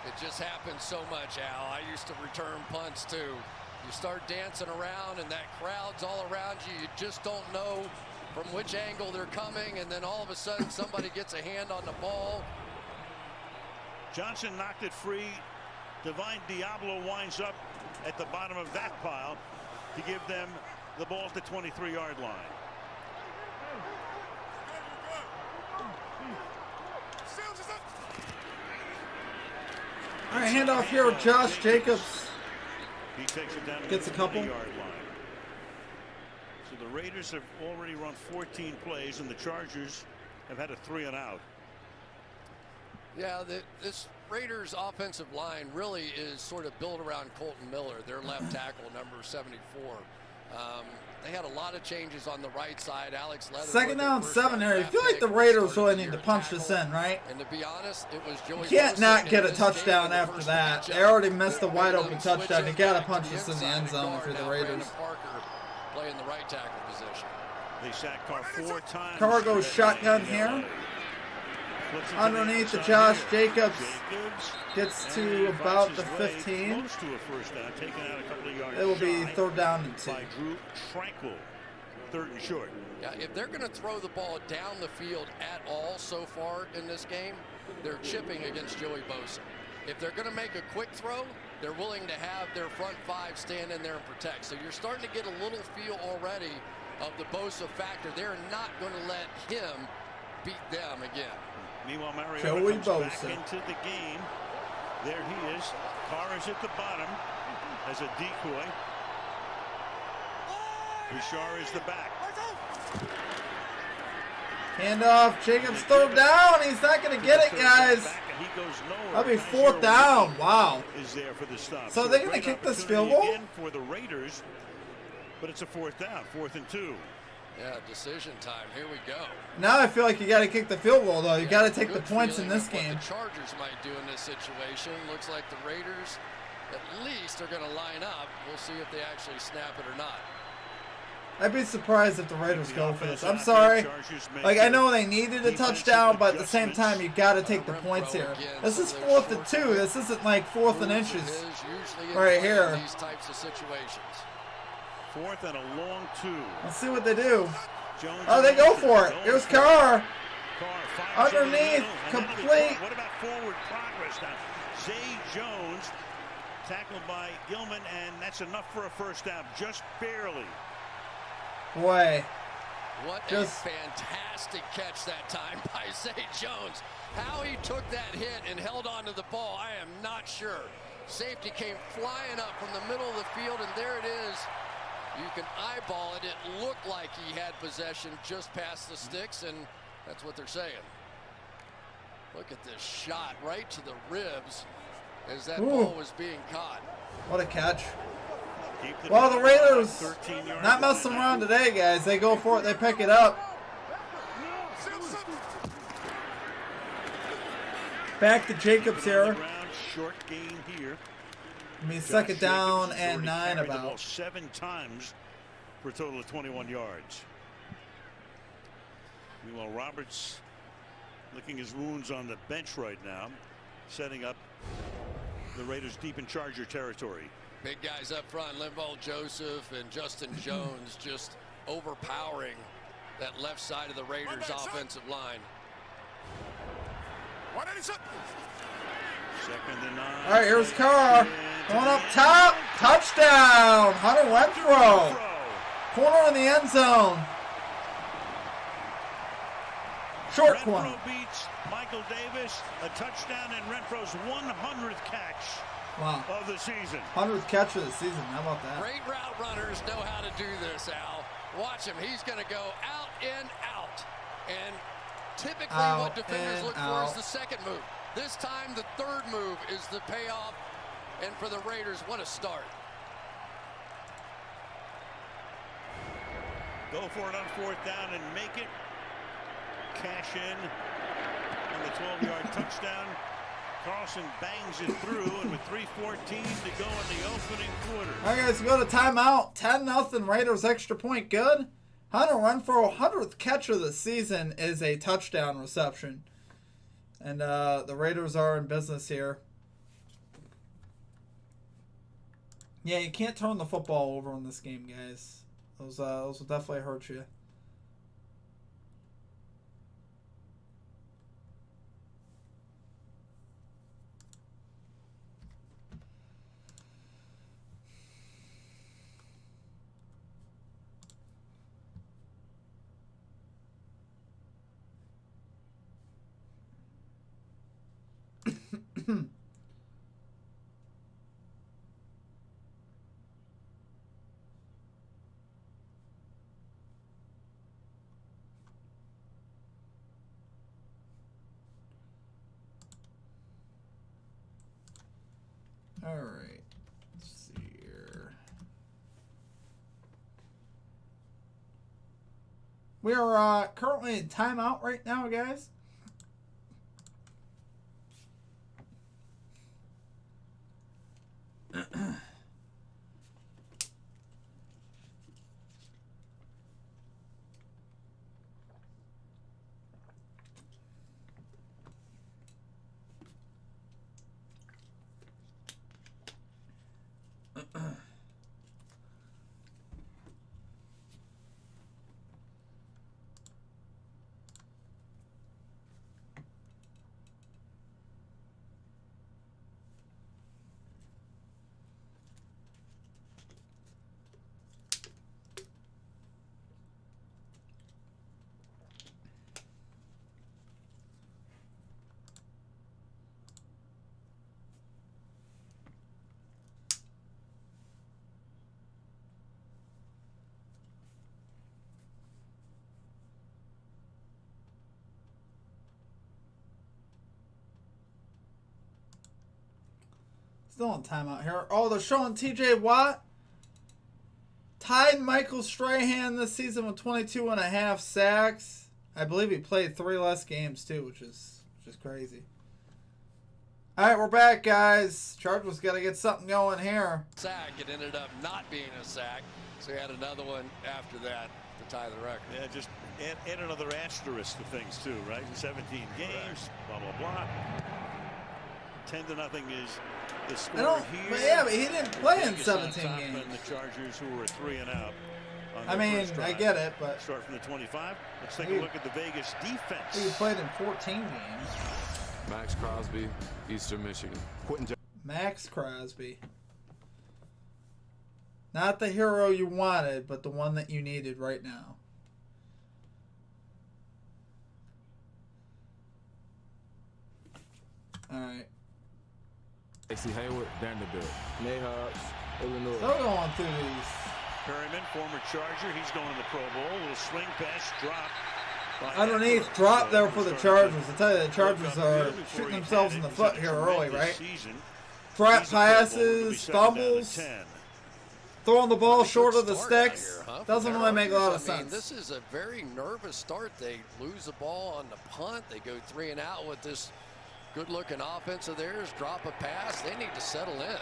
Speaker 5: It just happens so much, Al. I used to return punts too. You start dancing around and that crowd's all around you. You just don't know from which angle they're coming, and then all of a sudden somebody gets a hand on the ball.
Speaker 3: Johnson knocked it free. Divine Diablo winds up at the bottom of that pile to give them the ball at the 23-yard line.
Speaker 1: All right, handoff here with Josh Jacobs.
Speaker 3: He takes it down to
Speaker 1: Gets a couple.
Speaker 3: the 20-yard line. the Raiders have already run 14 plays, and the Chargers have had a 3-and-out.
Speaker 5: Yeah, this Raiders offensive line really is sort of built around Colton Miller, their left tackle, number 74. They had a lot of changes on the right side. Alex Leatherwood.
Speaker 1: Second down, 7 here. You feel like the Raiders really need to punch this in, right?
Speaker 5: And to be honest, it was Joey.
Speaker 1: You can't not get a touchdown after that. They already missed a wide open touchdown. You got to punch this in the end zone if you're the Raiders.
Speaker 5: Parker playing the right tackle position.
Speaker 3: They sacked Carr 4 times.
Speaker 1: Carr goes shotgun here. Underneath the Josh Jacobs. Gets to about the 15.
Speaker 3: Close to a first down, taken out a couple of yards.
Speaker 1: It will be 3rd down and 2.
Speaker 3: By Drew Tranquil, 3rd and short.
Speaker 5: Yeah, if they're going to throw the ball down the field at all so far in this game, they're chipping against Joey Bosa. If they're going to make a quick throw, they're willing to have their front 5 stand in there and protect. So you're starting to get a little feel already of the Bosa factor. They're not going to let him beat them again.
Speaker 3: Meanwhile, Mariota
Speaker 1: Joey
Speaker 3: comes
Speaker 1: Bosa
Speaker 3: back into the game. There he is. Carr is at the bottom as a decoy. Bouchard is the back.
Speaker 1: Handoff. Jacobs 3rd down. He's not going to get it, guys. That'll be 4th down. Wow.
Speaker 3: Is there for the stop.
Speaker 1: So they're going to kick this field goal?
Speaker 3: Again for the Raiders, but it's a 4th down, 4th and 2.
Speaker 5: Yeah, decision time. Here we go.
Speaker 1: Now I feel like you got to kick the field goal, though. You got to take the
Speaker 5: Good
Speaker 1: points in
Speaker 5: feeling
Speaker 1: this
Speaker 5: of what
Speaker 1: game.
Speaker 5: the Chargers might do in this situation. Looks like the Raiders at least are going to line up. We'll see if they actually snap it or not.
Speaker 1: I'd be surprised if the Raiders go for this. I'm sorry. Like, I know they needed a touchdown, but at the same time, you got to take the points here. This is 4th and 2. This isn't like 4th and inches right here.
Speaker 5: These types of situations.
Speaker 3: 4th and a long 2.
Speaker 1: Let's see what they do.
Speaker 3: Jones
Speaker 1: Oh, they go for it. Here's Carr.
Speaker 3: Carr
Speaker 1: Underneath, complete.
Speaker 3: What about forward progress now? Zay Jones tackled by Gilman, and that's enough for a first down, just barely.
Speaker 1: Boy.
Speaker 5: What a fantastic catch that time by Zay Jones. How he took that hit and held on to the ball, I am not sure. Safety came flying up from the middle of the field, and there it is. You can eyeball it. It looked like he had possession just past the sticks, and that's what they're saying. Look at this shot right to the ribs as that ball was being caught.
Speaker 1: What a catch. Well, the Raiders not messing around today, guys. They go for it. They pick it up. Back to Jacobs here.
Speaker 3: Short gain here.
Speaker 1: I mean, 2nd down and 9
Speaker 3: about. The ball
Speaker 1: about.
Speaker 3: 7 times for a total of 21 yards. Meanwhile, Roberts licking his wounds on the bench right now, setting up the Raiders deep in Charger territory.
Speaker 5: Big guys up front, Linval Joseph and Justin Jones just overpowering that left side of the Raiders offensive line.
Speaker 3: 2nd and 9.
Speaker 1: All right, here's Carr. Going up top. Touchdown. Hunter Renfrow. Corner in the end zone. Short corner.
Speaker 3: Renfrow beats Michael Davis. A touchdown and Renfrow's 100th catch of the season.
Speaker 1: 100th catch of the season. How about that?
Speaker 5: Great route runners know how to do this, Al. Watch him. He's going to go out and out. And typically what defenders look for is the second move. This time the 3rd move is the payoff. And for the Raiders, what a start.
Speaker 3: Go for it on 4th down and make it. Cash in on the 12-yard touchdown. Carlson bangs it through, and with 3:14 to go in the opening quarter.
Speaker 1: All right, guys, we go to timeout. 10-0 Raiders extra point. Good. Hunter Renfrow, 100th catch of the season is a touchdown reception. And the Raiders are in business here. Yeah, you can't turn the football over in this game, guys. Those will definitely hurt you. All right. Let's see here. We are currently in timeout right now, guys. Still on timeout here. Oh, they're showing TJ Watt tied Michael Strahan this season with 22.5 sacks. I believe he played 3 less games too, which is crazy. All right, we're back, guys. Chargers got to get something going here.
Speaker 5: Sack. It ended up not being a sack, so he had another one after that to tie the record.
Speaker 3: Yeah, just add another asterisk to things too, right? 17 games, blah blah blah. 10-0 is the score here.
Speaker 1: But he didn't play in 17 games.
Speaker 3: And the Chargers, who were 3 and out.
Speaker 1: I mean, I get it, but
Speaker 3: start from the 25. Let's take a look at the Vegas defense.
Speaker 1: He played in 14 games.
Speaker 4: Max Crosby, Eastern Michigan.
Speaker 1: Max Crosby. Not the hero you wanted, but the one that you needed right now. All right.
Speaker 4: Casey Hayward, Vanderbilt. Mayhaws, Illinois.
Speaker 1: Still going through these.
Speaker 3: Perryman, former Charger, he's going to the Pro Bowl. A little swing pass, drop.
Speaker 1: Underneath, drop there for the Chargers. I tell you, the Chargers are shooting themselves in the foot here early, right? Drop passes, fumbles, throwing the ball short of the sticks. Doesn't really make a lot of sense.
Speaker 5: This is a very nervous start. They lose the ball on the punt. They go 3 and out with this good-looking offense of theirs. Drop a pass. They need to settle in.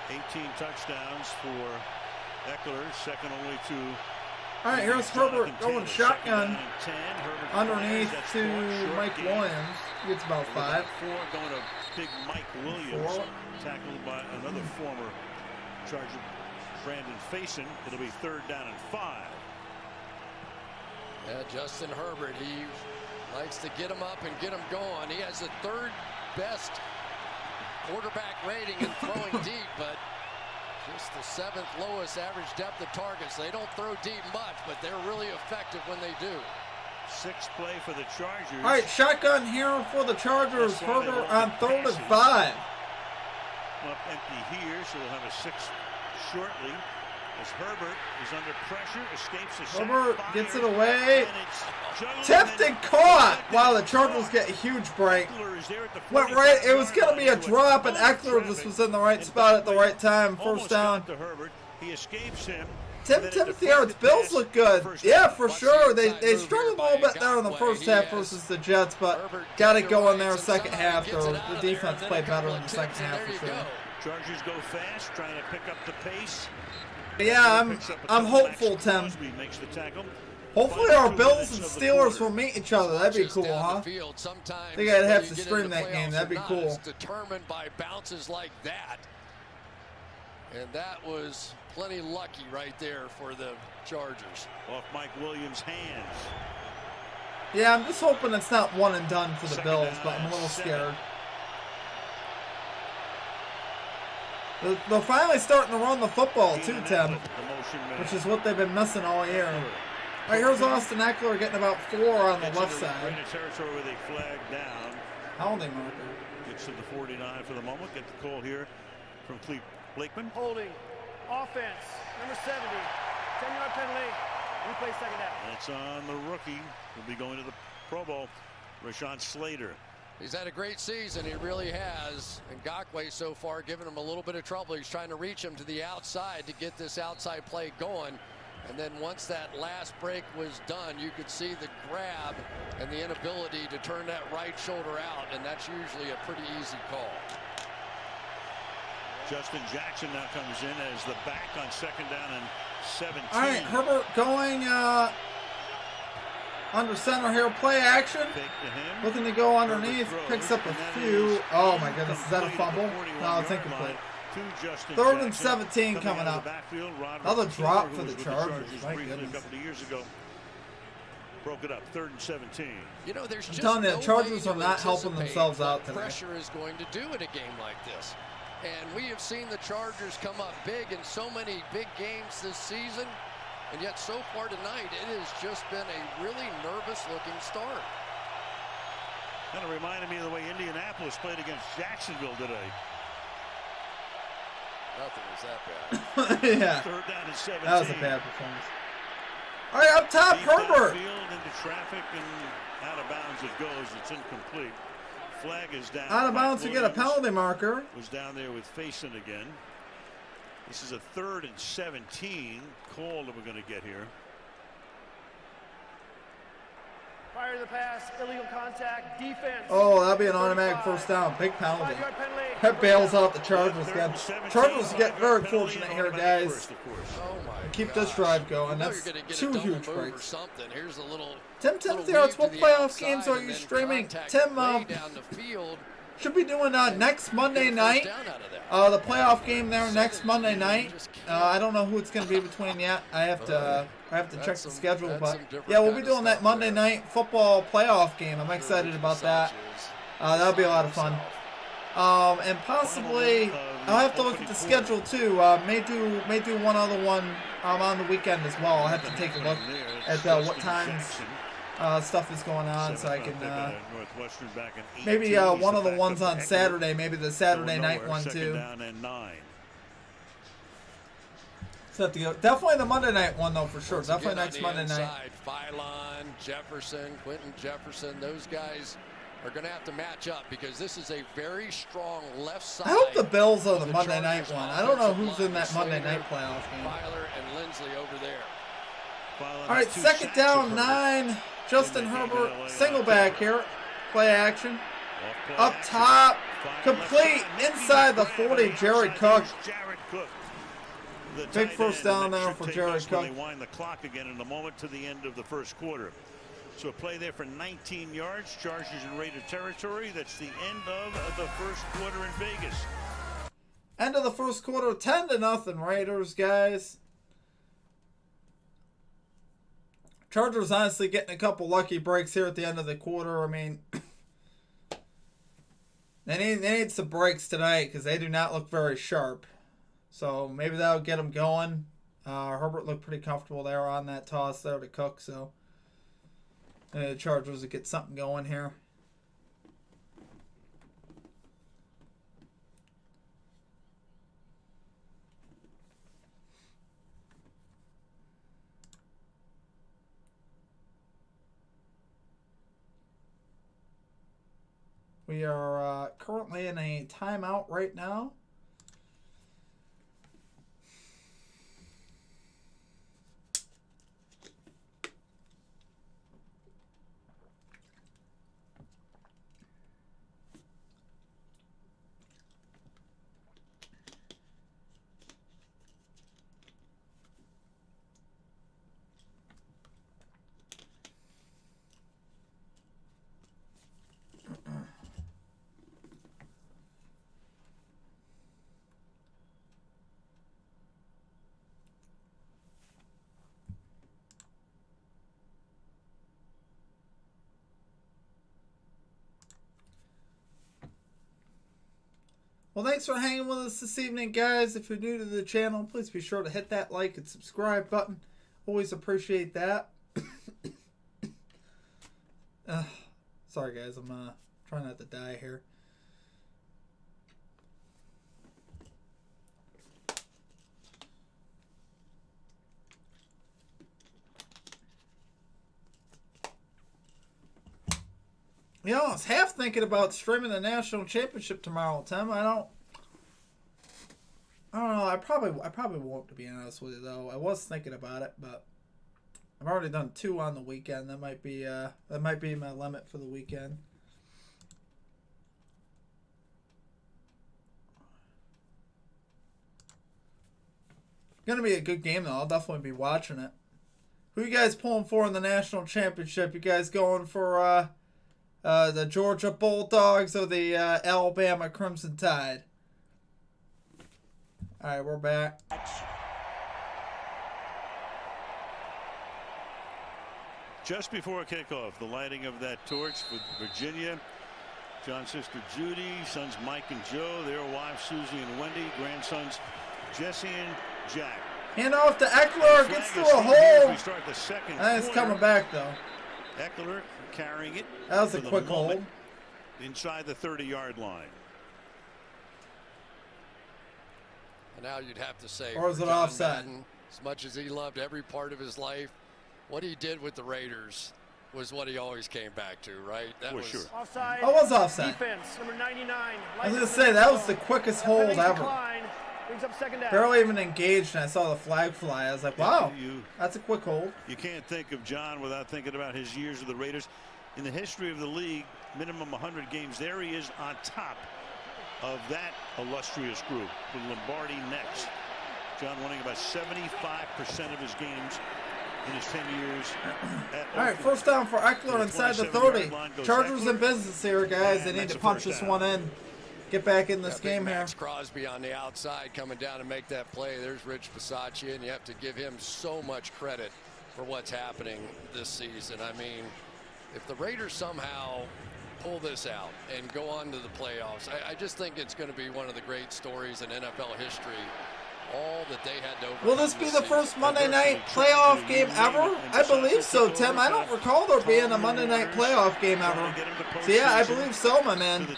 Speaker 3: 18 touchdowns for Eckler, second only to.
Speaker 1: All right, here's Herbert going shotgun underneath to Mike Williams. Gets about 5.
Speaker 3: 4 going to big Mike Williams, tackled by another former Charger, Brandon Faison. It'll be 3rd down and 5.
Speaker 5: Yeah, Justin Herbert, he likes to get him up and get him going. He has the 3rd best quarterback rating in throwing deep, but just the 7th lowest average depth of targets. They don't throw deep much, but they're really effective when they do.
Speaker 3: 6th play for the Chargers.
Speaker 1: All right, shotgun here for the Chargers. Herbert on 3rd and 5.
Speaker 3: Up empty here, so we'll have a 6th shortly. As Herbert is under pressure, escapes the sack.
Speaker 1: Herbert gets it away. Tipped and caught. Wow, the Chargers get a huge break. Went right. It was going to be a drop, and Eckler just was in the right spot at the right time. 1st down.
Speaker 3: He escapes him.
Speaker 1: Timothy Harris, Bills look good. Yeah, for sure. They struggled a little bit there in the first half versus the Jets, but got it going there 2nd half. The defense played better in the 2nd half for sure.
Speaker 3: Chargers go fast, trying to pick up the pace.
Speaker 1: Yeah, I'm hopeful, Tim. Hopefully our Bills and Steelers will meet each other. That'd be cool, huh? I think I'd have to stream that game. That'd be cool.
Speaker 5: Determined by bounces like that. And that was plenty lucky right there for the Chargers.
Speaker 3: Off Mike Williams' hands.
Speaker 1: Yeah, I'm just hoping it's not one and done for the Bills, but I'm a little scared. They're finally starting to run the football too, Tim, which is what they've been missing all year. All right, here's Austin Eckler getting about 4 on the left side.
Speaker 3: Territory where they flag down.
Speaker 1: Holding marker.
Speaker 3: Gets to the 49 for the moment. Get the call here from Cleve Blakeman.
Speaker 6: Holding. Offense. Number 70. 10-yard penalty. Replay 2nd half.
Speaker 3: That's on the rookie. Will be going to the Pro Bowl. Rashawn Slater.
Speaker 5: He's had a great season. He really has. And Ngakoue so far giving him a little bit of trouble. He's trying to reach him to the outside to get this outside play going. And then once that last break was done, you could see the grab and the inability to turn that right shoulder out. And that's usually a pretty easy call.
Speaker 3: Justin Jackson now comes in as the back on 2nd down and 17.
Speaker 1: All right, Herbert going under center here, play action. Looking to go underneath, picks up a few. Oh my goodness, is that a fumble? No, it's incomplete. 3rd and 17 coming up. Another drop for the Chargers. My goodness.
Speaker 3: A couple of years ago. Broke it up, 3rd and 17.
Speaker 5: You know, there's just
Speaker 1: telling you, the
Speaker 5: no
Speaker 1: Chargers
Speaker 5: way
Speaker 1: are
Speaker 5: to
Speaker 1: not helping
Speaker 5: anticipate
Speaker 1: themselves
Speaker 5: what
Speaker 1: out today.
Speaker 5: Pressure is going to do in a game like this. And we have seen the Chargers come up big in so many big games this season. And yet so far tonight, it has just been a really nervous-looking start.
Speaker 3: Kind of reminded me of the way Indianapolis played against Jacksonville today.
Speaker 5: Nothing was that bad.
Speaker 1: Yeah.
Speaker 3: 3rd down and 17.
Speaker 1: That was a bad performance. All right, up top, Herbert.
Speaker 3: Field into traffic and out of bounds it goes. It's incomplete. Flag is down.
Speaker 1: Out of bounds to get a penalty marker.
Speaker 3: Was down there with Faison again. This is a 3rd and 17 call that we're going to get here.
Speaker 6: Prior to the pass, illegal contact, defense.
Speaker 1: Oh, that'll be an automatic 1st down. Big penalty.
Speaker 6: 5-yard penalty.
Speaker 1: That bails out the Chargers. Chargers get very fortunate here, guys.
Speaker 5: Oh my
Speaker 1: Keep this drive going.
Speaker 5: You know
Speaker 1: That's
Speaker 5: you're gonna get a
Speaker 1: 2
Speaker 5: double
Speaker 1: huge
Speaker 5: move or
Speaker 1: breaks.
Speaker 5: something. Here's a little
Speaker 1: Tim
Speaker 5: little
Speaker 1: Timothy, what
Speaker 5: weave to the
Speaker 1: playoff
Speaker 5: outside
Speaker 1: games are
Speaker 5: and
Speaker 1: you
Speaker 5: then
Speaker 1: streaming?
Speaker 5: contact
Speaker 1: Tim,
Speaker 5: way down the field.
Speaker 1: should be doing next Monday
Speaker 5: Get a first
Speaker 1: night.
Speaker 5: down out of that.
Speaker 1: The playoff game there next Monday night. I don't know who it's going to be between yet. I have to check the schedule, but yeah, we'll be doing that Monday night football playoff game. I'm excited about that. That'll be a lot of fun. And possibly I'll have to look at the schedule too. May do one other one on the weekend as well. I'll have to take a look at what times stuff is going on, so I can maybe one of the ones on Saturday, maybe the Saturday night one too. So have to go. Definitely the Monday night one though for sure.
Speaker 5: Once
Speaker 1: Definitely
Speaker 5: again,
Speaker 1: next
Speaker 5: on
Speaker 1: Monday
Speaker 5: the
Speaker 1: night.
Speaker 5: inside, Phylon, Jefferson, Quentin Jefferson, those guys are going to have to match up because this is a very strong left side.
Speaker 1: I hope the Bills are the
Speaker 5: of
Speaker 1: Monday night
Speaker 5: Chargers
Speaker 1: one. I don't know
Speaker 5: offensive
Speaker 1: who's in that
Speaker 5: line.
Speaker 1: Monday night
Speaker 5: Slater,
Speaker 1: playoff game.
Speaker 5: Filer and Lindsley over there.
Speaker 1: All right, 2nd down, 9. Justin Herbert, single back here. Play action. Up top, complete inside the 40. Jared Cook. Big 1st down there for Jared Cook.
Speaker 3: They wind the clock again in a moment to the end of the 1st quarter. So a play there for 19 yards. Chargers in Raider territory. That's the end of the 1st quarter in Vegas.
Speaker 1: End of the 1st quarter, 10-0 Raiders, guys. Chargers honestly getting a couple lucky breaks here at the end of the quarter. I mean, they need some breaks tonight because they do not look very sharp. So maybe that'll get them going. Herbert looked pretty comfortable there on that toss there to Cook. So the Chargers will get something going here. We are currently in a timeout right now. Well, thanks for hanging with us this evening, guys. If you're new to the channel, please be sure to hit that like and subscribe button. Always appreciate that. Sorry, guys. I'm trying not to die here. You know, I was half thinking about streaming the national championship tomorrow, Tim. I don't know. I probably won't, to be honest with you, though. I was thinking about it, but I've already done 2 on the weekend. That might be my limit for the weekend. Gonna be a good game, though. I'll definitely be watching it. Who you guys pulling for in the national championship? You guys going for the Georgia Bulldogs or the Alabama Crimson Tide? All right, we're back.
Speaker 3: Just before kickoff, the lighting of that torch with Virginia. John's sister Judy, sons Mike and Joe, their wives Susie and Wendy, grandsons Jesse and Jack.
Speaker 1: Hand off to Eckler, gets through a hole.
Speaker 3: We start the second
Speaker 1: I think it's
Speaker 3: quarter.
Speaker 1: coming back, though.
Speaker 3: Eckler carrying it.
Speaker 1: That was a
Speaker 3: for the
Speaker 1: quick
Speaker 3: moment
Speaker 1: hold.
Speaker 3: inside the 30-yard line.
Speaker 5: And now you'd have to say,
Speaker 1: Or is
Speaker 5: for
Speaker 1: it
Speaker 5: John
Speaker 1: offside?
Speaker 5: Madden, as much as he loved every part of his life, what he did with the Raiders was what he always came back to, right? That was
Speaker 3: sure.
Speaker 6: Offside.
Speaker 1: That was offside.
Speaker 6: Defense, number 99.
Speaker 1: I was going to say, that was the quickest hold
Speaker 6: Penalty
Speaker 1: ever.
Speaker 6: decline. Brings up second down.
Speaker 1: Barely even engaged, and I saw the flag fly. I was like, wow, that's a quick hold.
Speaker 3: You can't think of John without thinking about his years with the Raiders. In the history of the league, minimum 100 games. There he is on top of that illustrious group with Lombardi next. John winning about 75% of his games in his 10 years at
Speaker 1: All right, first down for Eckler inside the 30. Chargers in business here, guys. They need to punch this one in. Get back in this game here.
Speaker 5: Max Crosby on the outside coming down to make that play. There's Rich Bisaccia, and you have to give him so much credit for what's happening this season. I mean, if the Raiders somehow pull this out and go on to the playoffs, I just think it's going to be one of the great stories in NFL history. All that they had to overcome.
Speaker 1: Will this be the first Monday night playoff game ever? I believe so, Tim. I don't recall there being a Monday night playoff game ever. So yeah, I believe so, my man.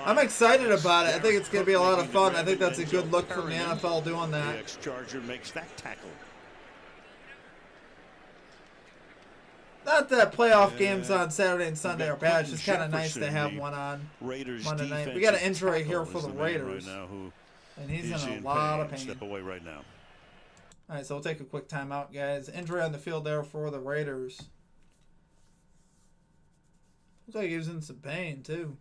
Speaker 1: I'm excited about it. I think it's going to be a lot of fun. I think that's a good look from the NFL doing
Speaker 3: The
Speaker 1: that.
Speaker 3: ex-Charger makes that tackle.
Speaker 1: Not that playoff games on Saturday and Sunday are bad. It's just kind of nice to have one on
Speaker 3: Raiders
Speaker 1: Monday night. We got an injury here for the Raiders.
Speaker 3: Right now who
Speaker 1: And he's
Speaker 3: is
Speaker 1: in a lot of pain.
Speaker 3: Step away right now.
Speaker 1: All right, so we'll take a quick timeout, guys. Injury on the field there for the Raiders. Looks like he was in some pain, too.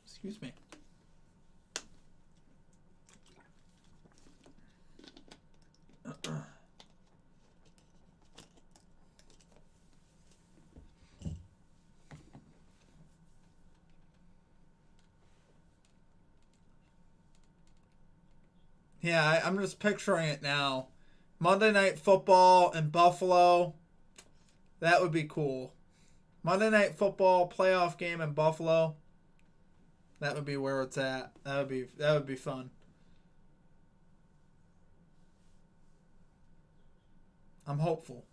Speaker 1: Excuse me. Yeah, I'm just picturing it now. Monday Night Football in Buffalo. That would be cool. Monday Night Football playoff game in Buffalo. That would be where it's at. That would be fun. I'm hopeful.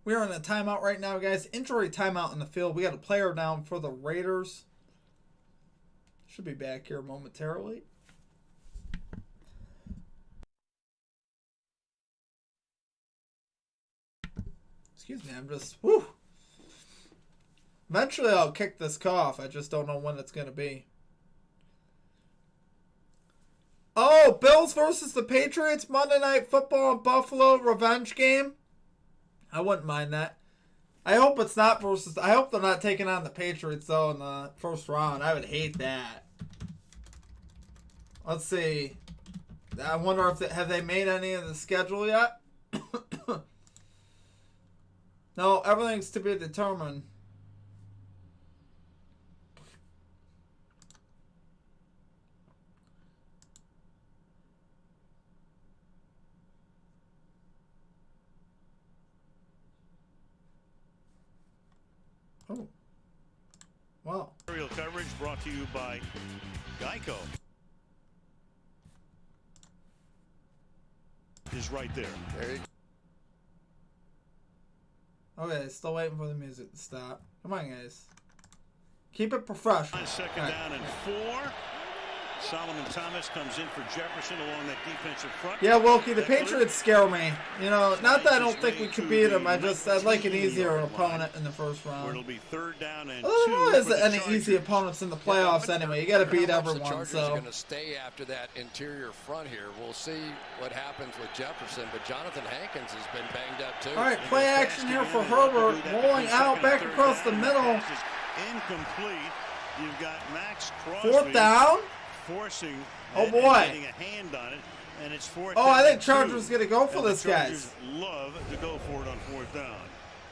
Speaker 1: We are in a timeout right now, guys. Injury timeout in the field. We got a player down for the Raiders. Should be back here momentarily. Excuse me, I'm just... Whew. Eventually I'll kick this cough. I just don't know when it's going to be. Oh, Bills versus the Patriots. Monday Night Football in Buffalo. Revenge game. I wouldn't mind that. I hope it's not versus... I hope they're not taking on the Patriots, though, in the first round. I would hate that. Let's see. I wonder if have they made any of the schedule yet? No, everything's to be determined. Wow.
Speaker 3: Aerial coverage brought to you by Geico. Is right there.
Speaker 5: There you
Speaker 1: Okay, still waiting for the music to stop. Come on, guys. Keep it professional.
Speaker 3: Second down and 4. Solomon Thomas comes in for Jefferson along that defensive front.
Speaker 1: Yeah, Wilkie, the Patriots scare me. You know, not that I don't think we could beat them. I'd like an easier opponent in the first
Speaker 3: Where
Speaker 1: round.
Speaker 3: it'll be 3rd down and 2.
Speaker 1: Well, there
Speaker 3: for the
Speaker 1: isn't any
Speaker 3: Chargers.
Speaker 1: easy opponents in the playoffs anyway. You got to beat
Speaker 5: The
Speaker 1: everyone.
Speaker 5: Chargers are
Speaker 1: So
Speaker 5: going to stay after that interior front here. We'll see what happens with Jefferson, but Jonathan Hankins has been banged up too.
Speaker 1: all right, play action here for Herbert, rolling out back across the middle.
Speaker 3: Incomplete. You've got Max Crosby
Speaker 1: 4th down.
Speaker 3: forcing.
Speaker 1: Oh,
Speaker 3: and
Speaker 1: boy.
Speaker 3: getting a hand on it, and it's 4th
Speaker 1: Oh,
Speaker 3: down
Speaker 1: I think
Speaker 3: and
Speaker 1: Chargers
Speaker 3: 2.
Speaker 1: gonna go for
Speaker 3: And the
Speaker 1: this, guys.
Speaker 3: Chargers love to go for it on 4th down.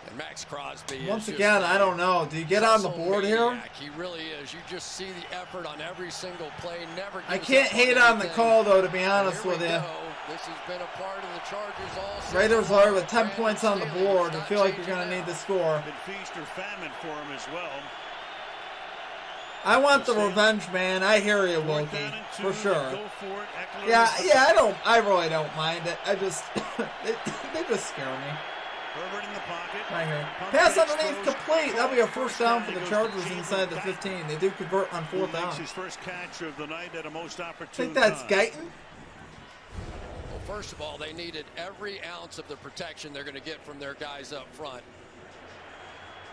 Speaker 5: And Max Crosby is
Speaker 1: Once
Speaker 5: just
Speaker 1: again, I don't know. Do you get on the board here?
Speaker 5: maniac. He really is. You just see the effort on every single play. Never.
Speaker 1: I
Speaker 5: gives
Speaker 1: can't
Speaker 5: up
Speaker 1: hate on the
Speaker 5: anything.
Speaker 1: call, though, to be
Speaker 5: And
Speaker 1: honest
Speaker 5: here
Speaker 1: with
Speaker 5: we
Speaker 1: you.
Speaker 5: go. This has been a part of the Chargers all season.
Speaker 1: Raiders are with 10
Speaker 5: Brandon
Speaker 1: points on the
Speaker 5: Staley
Speaker 1: board.
Speaker 5: is
Speaker 1: I
Speaker 5: not
Speaker 1: feel like you're
Speaker 5: changing
Speaker 1: going to
Speaker 5: that.
Speaker 1: need to score.
Speaker 3: Been feast or famine for him as well.
Speaker 1: I want the revenge, man. I hear you,
Speaker 3: 4th
Speaker 1: Wilkie,
Speaker 3: down and 2.
Speaker 1: for sure.
Speaker 3: Go for it. Eckler
Speaker 1: Yeah, I really don't mind it. I just, they just scare me.
Speaker 3: Herbert in the pocket.
Speaker 1: Right here.
Speaker 3: Pump
Speaker 1: Pass
Speaker 3: fakes,
Speaker 1: underneath
Speaker 3: throws.
Speaker 1: complete. That'll be a first down for
Speaker 3: He
Speaker 1: the
Speaker 3: goes
Speaker 1: Chargers
Speaker 3: to
Speaker 1: inside the
Speaker 3: back,
Speaker 1: 15. They do convert on
Speaker 3: who
Speaker 1: 4th
Speaker 3: makes
Speaker 1: down.
Speaker 3: his first catch of the night at a most
Speaker 1: I
Speaker 3: opportune
Speaker 1: think that's
Speaker 3: time.
Speaker 1: Guyton.
Speaker 5: Well, first of all, they needed every ounce of the protection they're going to get from their guys up front,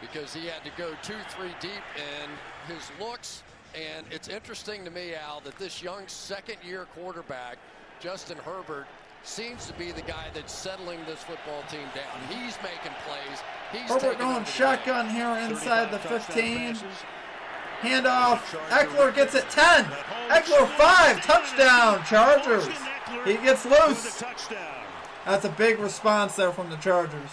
Speaker 5: because he had to go 2-3 deep in his looks. And it's interesting to me, Al, that this young second-year quarterback, Justin Herbert, seems to be the guy that's settling this football team down. He's making plays. He's
Speaker 1: Herbert
Speaker 5: taking
Speaker 1: going
Speaker 5: over the
Speaker 1: shotgun here inside the
Speaker 3: 35 touchdown
Speaker 1: 15.
Speaker 3: passes.
Speaker 1: Handoff. Eckler gets it 10. Eckler 5. Touchdown, Chargers. He gets
Speaker 3: With
Speaker 1: loose.
Speaker 3: a touchdown.
Speaker 1: That's a big response there from the Chargers.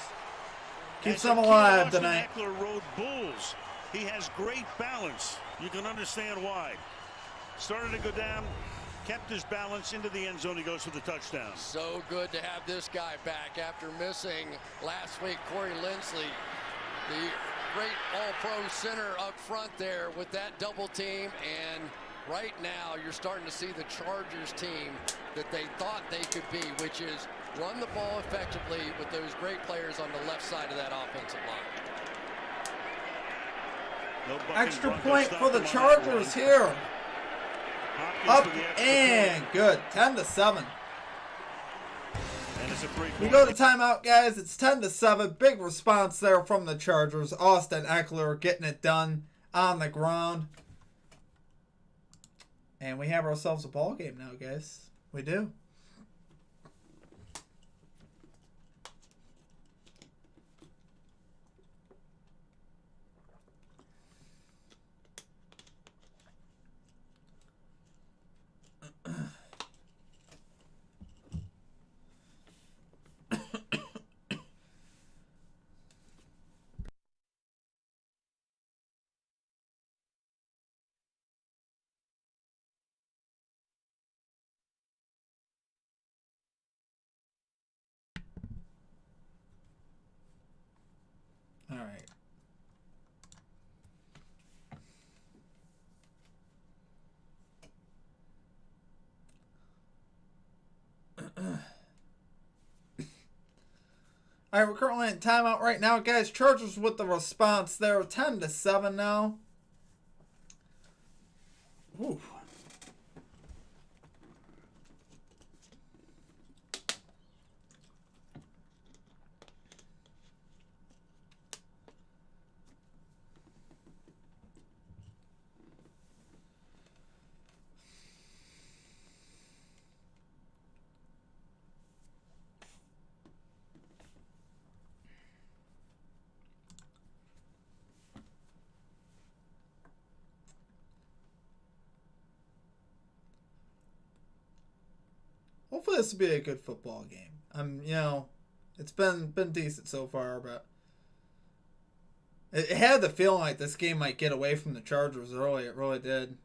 Speaker 1: Keeps
Speaker 3: As
Speaker 1: them
Speaker 3: a kid,
Speaker 1: alive
Speaker 3: Austin
Speaker 1: tonight.
Speaker 3: Eckler rode bulls. He has great balance. You can understand why. Started to go down, kept his balance into the end zone. He goes for the touchdown.
Speaker 5: So good to have this guy back after missing last week. Corey Linsley, the great all-pro center up front there with that double team. And right now you're starting to see the Chargers team that they thought they could be, which is run the ball effectively with those great players on the left side of that offensive line.
Speaker 3: No bucking
Speaker 1: Extra
Speaker 3: Broncos
Speaker 1: point
Speaker 3: stop
Speaker 1: for the
Speaker 3: them on that
Speaker 1: Chargers
Speaker 3: one.
Speaker 1: here.
Speaker 3: Hopkins
Speaker 1: Up
Speaker 3: for the extra
Speaker 1: and
Speaker 3: point.
Speaker 1: good. 10-7.
Speaker 3: And it's a 3-point.
Speaker 1: We go to timeout, guys. It's 10-7. Big response there from the Chargers. Austin Eckler getting it done on the ground. And we have ourselves a ball game now, guys. We do. All right. All right, we're currently in timeout right now, guys. Chargers with the response there, 10-7 now. Ooh. Hopefully this will be a good football game. You know, it's been decent so far, but it had the feeling like this game might get away from the Chargers early. It really did.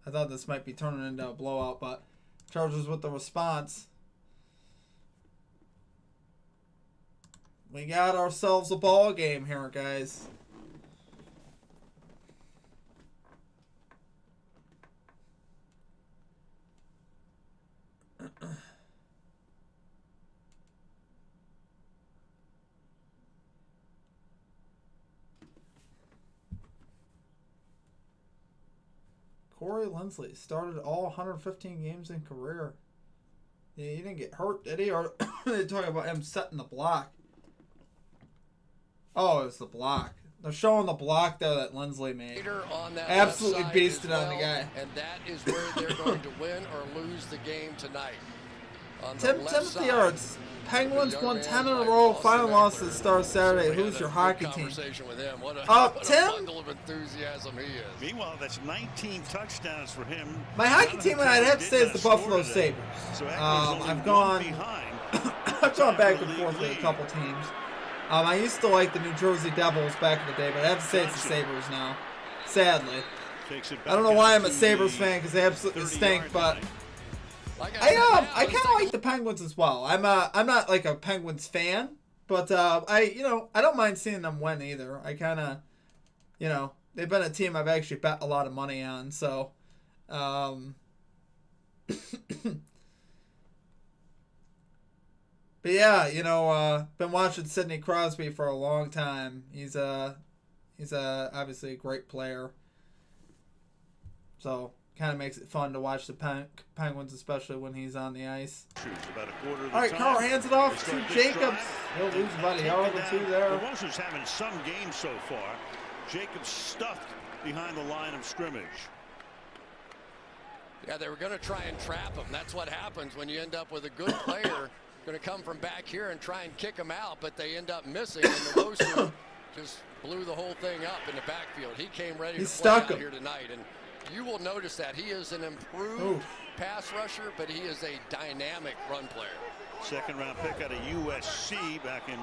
Speaker 1: I thought this might be turning into a blowout, but Chargers with the response. We got ourselves a ball game here, guys. Corey Linsley started all 115 games in career. Yeah, he didn't get hurt, did he? Or they're talking about him setting the block. Oh, it was the block. They're showing the block, though, that Linsley made.
Speaker 5: On that
Speaker 1: Absolutely beasted on the guy.
Speaker 5: And that is where they're going to win or lose the game tonight. On the
Speaker 1: Timothy Yards. Penguins won 10 in a row. Final loss to the Stars Saturday. Who's your hockey team?
Speaker 5: What a
Speaker 1: Tim?
Speaker 5: bundle of enthusiasm he is.
Speaker 3: Meanwhile, that's 19 touchdowns for him.
Speaker 1: My hockey team, I'd have to say, is the Buffalo Sabres. I've gone back and forth with a couple teams. I used to like the New Jersey Devils back in the day, but I have to say it's the Sabres now. Sadly. I don't know why I'm a Sabres fan, because they absolutely stink, but I kind of like the Penguins as well. I'm not like a Penguins fan, but I don't mind seeing them win either. I kind of, they've been a team I've actually bet a lot of money on, so but yeah, been watching Sidney Crosby for a long time. He's obviously a great player. So kind of makes it fun to watch the Penguins, especially when he's on the ice. All right, Carl hands it off to Jacobs. He'll lose about a yard or two there.
Speaker 3: The Rosa's having some games so far. Jacobs stuffed behind the line of scrimmage.
Speaker 5: Yeah, they were going to try and trap him. That's what happens when you end up with a good player going to come from back here and try and kick him out, but they end up missing, and the Rosa just blew the whole thing up in the backfield. He came ready to play out here tonight, and you will notice that he is an improved pass rusher, but he is a dynamic run player.
Speaker 3: Second-round pick out of USC back in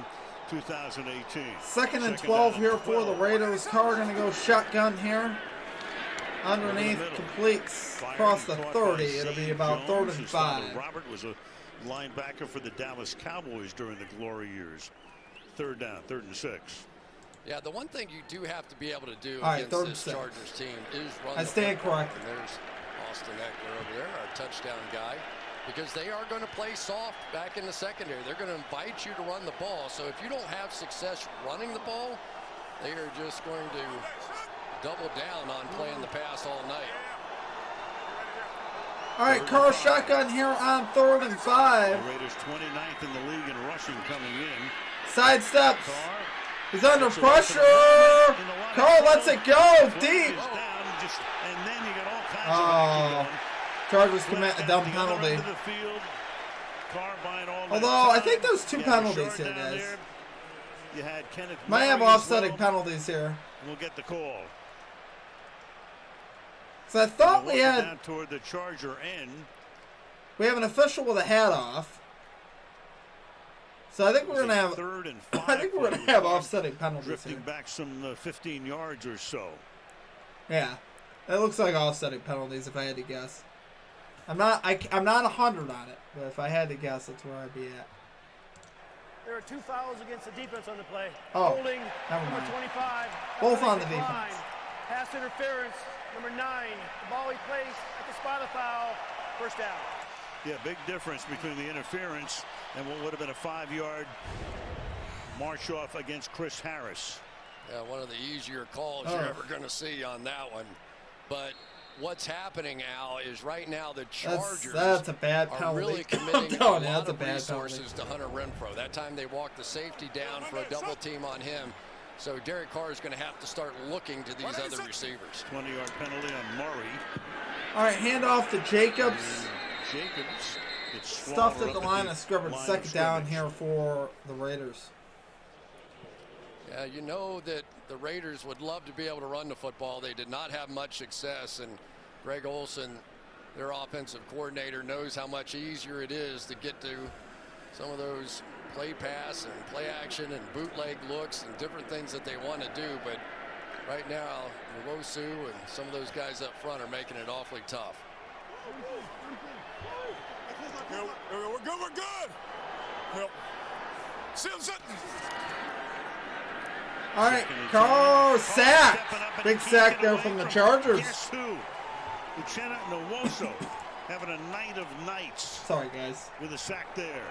Speaker 3: 2018.
Speaker 1: Second and 12 here for the Raiders. Carr going to go shotgun here. Underneath, completes across the 30. It'll be about 3rd and 5.
Speaker 3: Robert was a linebacker for the Dallas Cowboys during the glory years. 3rd down, 3rd and 6.
Speaker 5: Yeah, the one thing you do have to be able to do
Speaker 1: against
Speaker 5: this Chargers team is run.
Speaker 1: I stand corrected.
Speaker 5: And there's Austin Eckler over there, our touchdown guy, because they are going to play soft back in the secondary. They're going to invite you to run the ball. So if you don't have success running the ball, they are just going to double down on playing the pass all night.
Speaker 1: All right, Carr shotgun here on 3rd and 5.
Speaker 3: The Raiders 29th in the league in rushing coming in.
Speaker 1: Sidesteps. He's under pressure. Carr lets it go deep. Oh, Chargers commit a dumb penalty. Although I think there's 2 penalties here, guys. Might have offsetting penalties here.
Speaker 3: We'll get the call.
Speaker 1: So I thought we had
Speaker 3: toward the Charger end.
Speaker 1: We have an official with a hat off. So I think we're gonna have
Speaker 3: 3rd and 5.
Speaker 1: I think we're gonna have offsetting penalties
Speaker 3: drifting
Speaker 1: here.
Speaker 3: Back some 15 yards or so.
Speaker 1: Yeah, it looks like offsetting penalties if I had to guess. I'm not 100 on it, but if I had to guess, that's where I'd be at.
Speaker 6: There are 2 fouls against the defense on the play.
Speaker 1: Oh,
Speaker 6: holding
Speaker 1: never
Speaker 6: number
Speaker 1: mind.
Speaker 6: 25.
Speaker 1: Both on the
Speaker 6: line.
Speaker 1: defense.
Speaker 6: Pass interference, number 9. The ball he placed at the spot of foul. First down.
Speaker 3: Yeah, big difference between the interference and what would have been a 5-yard march off against Chris Harris.
Speaker 5: Yeah, one of the easier calls you're ever going to see on that one. But what's happening, Al, is right now the Chargers
Speaker 1: that's a bad penalty.
Speaker 5: are really committing a
Speaker 1: Oh,
Speaker 5: lot of resources to Hunter Renfrow. That time they walked the safety down for a double team on him. So Derek Carr is going to have to start looking to these other receivers.
Speaker 3: 20-yard penalty on Murray.
Speaker 1: All right, handoff to Jacobs.
Speaker 3: Jacobs gets
Speaker 1: Stuffed at the line of scrimmage. Second down here for the Raiders.
Speaker 5: Yeah, you know that the Raiders would love to be able to run the football. They did not have much success, and Greg Olson, their offensive coordinator, knows how much easier it is to get to some of those play pass and play action and bootleg looks and different things that they want to do. But right now, Nwosu and some of those guys up front are making it awfully tough.
Speaker 7: We're good. We're good. Well,
Speaker 1: all right, Carr sack. Big sack there from the Chargers.
Speaker 3: Guess who? Uchenna Nwosu having a night of nights.
Speaker 1: Sorry, guys.
Speaker 3: With a sack there.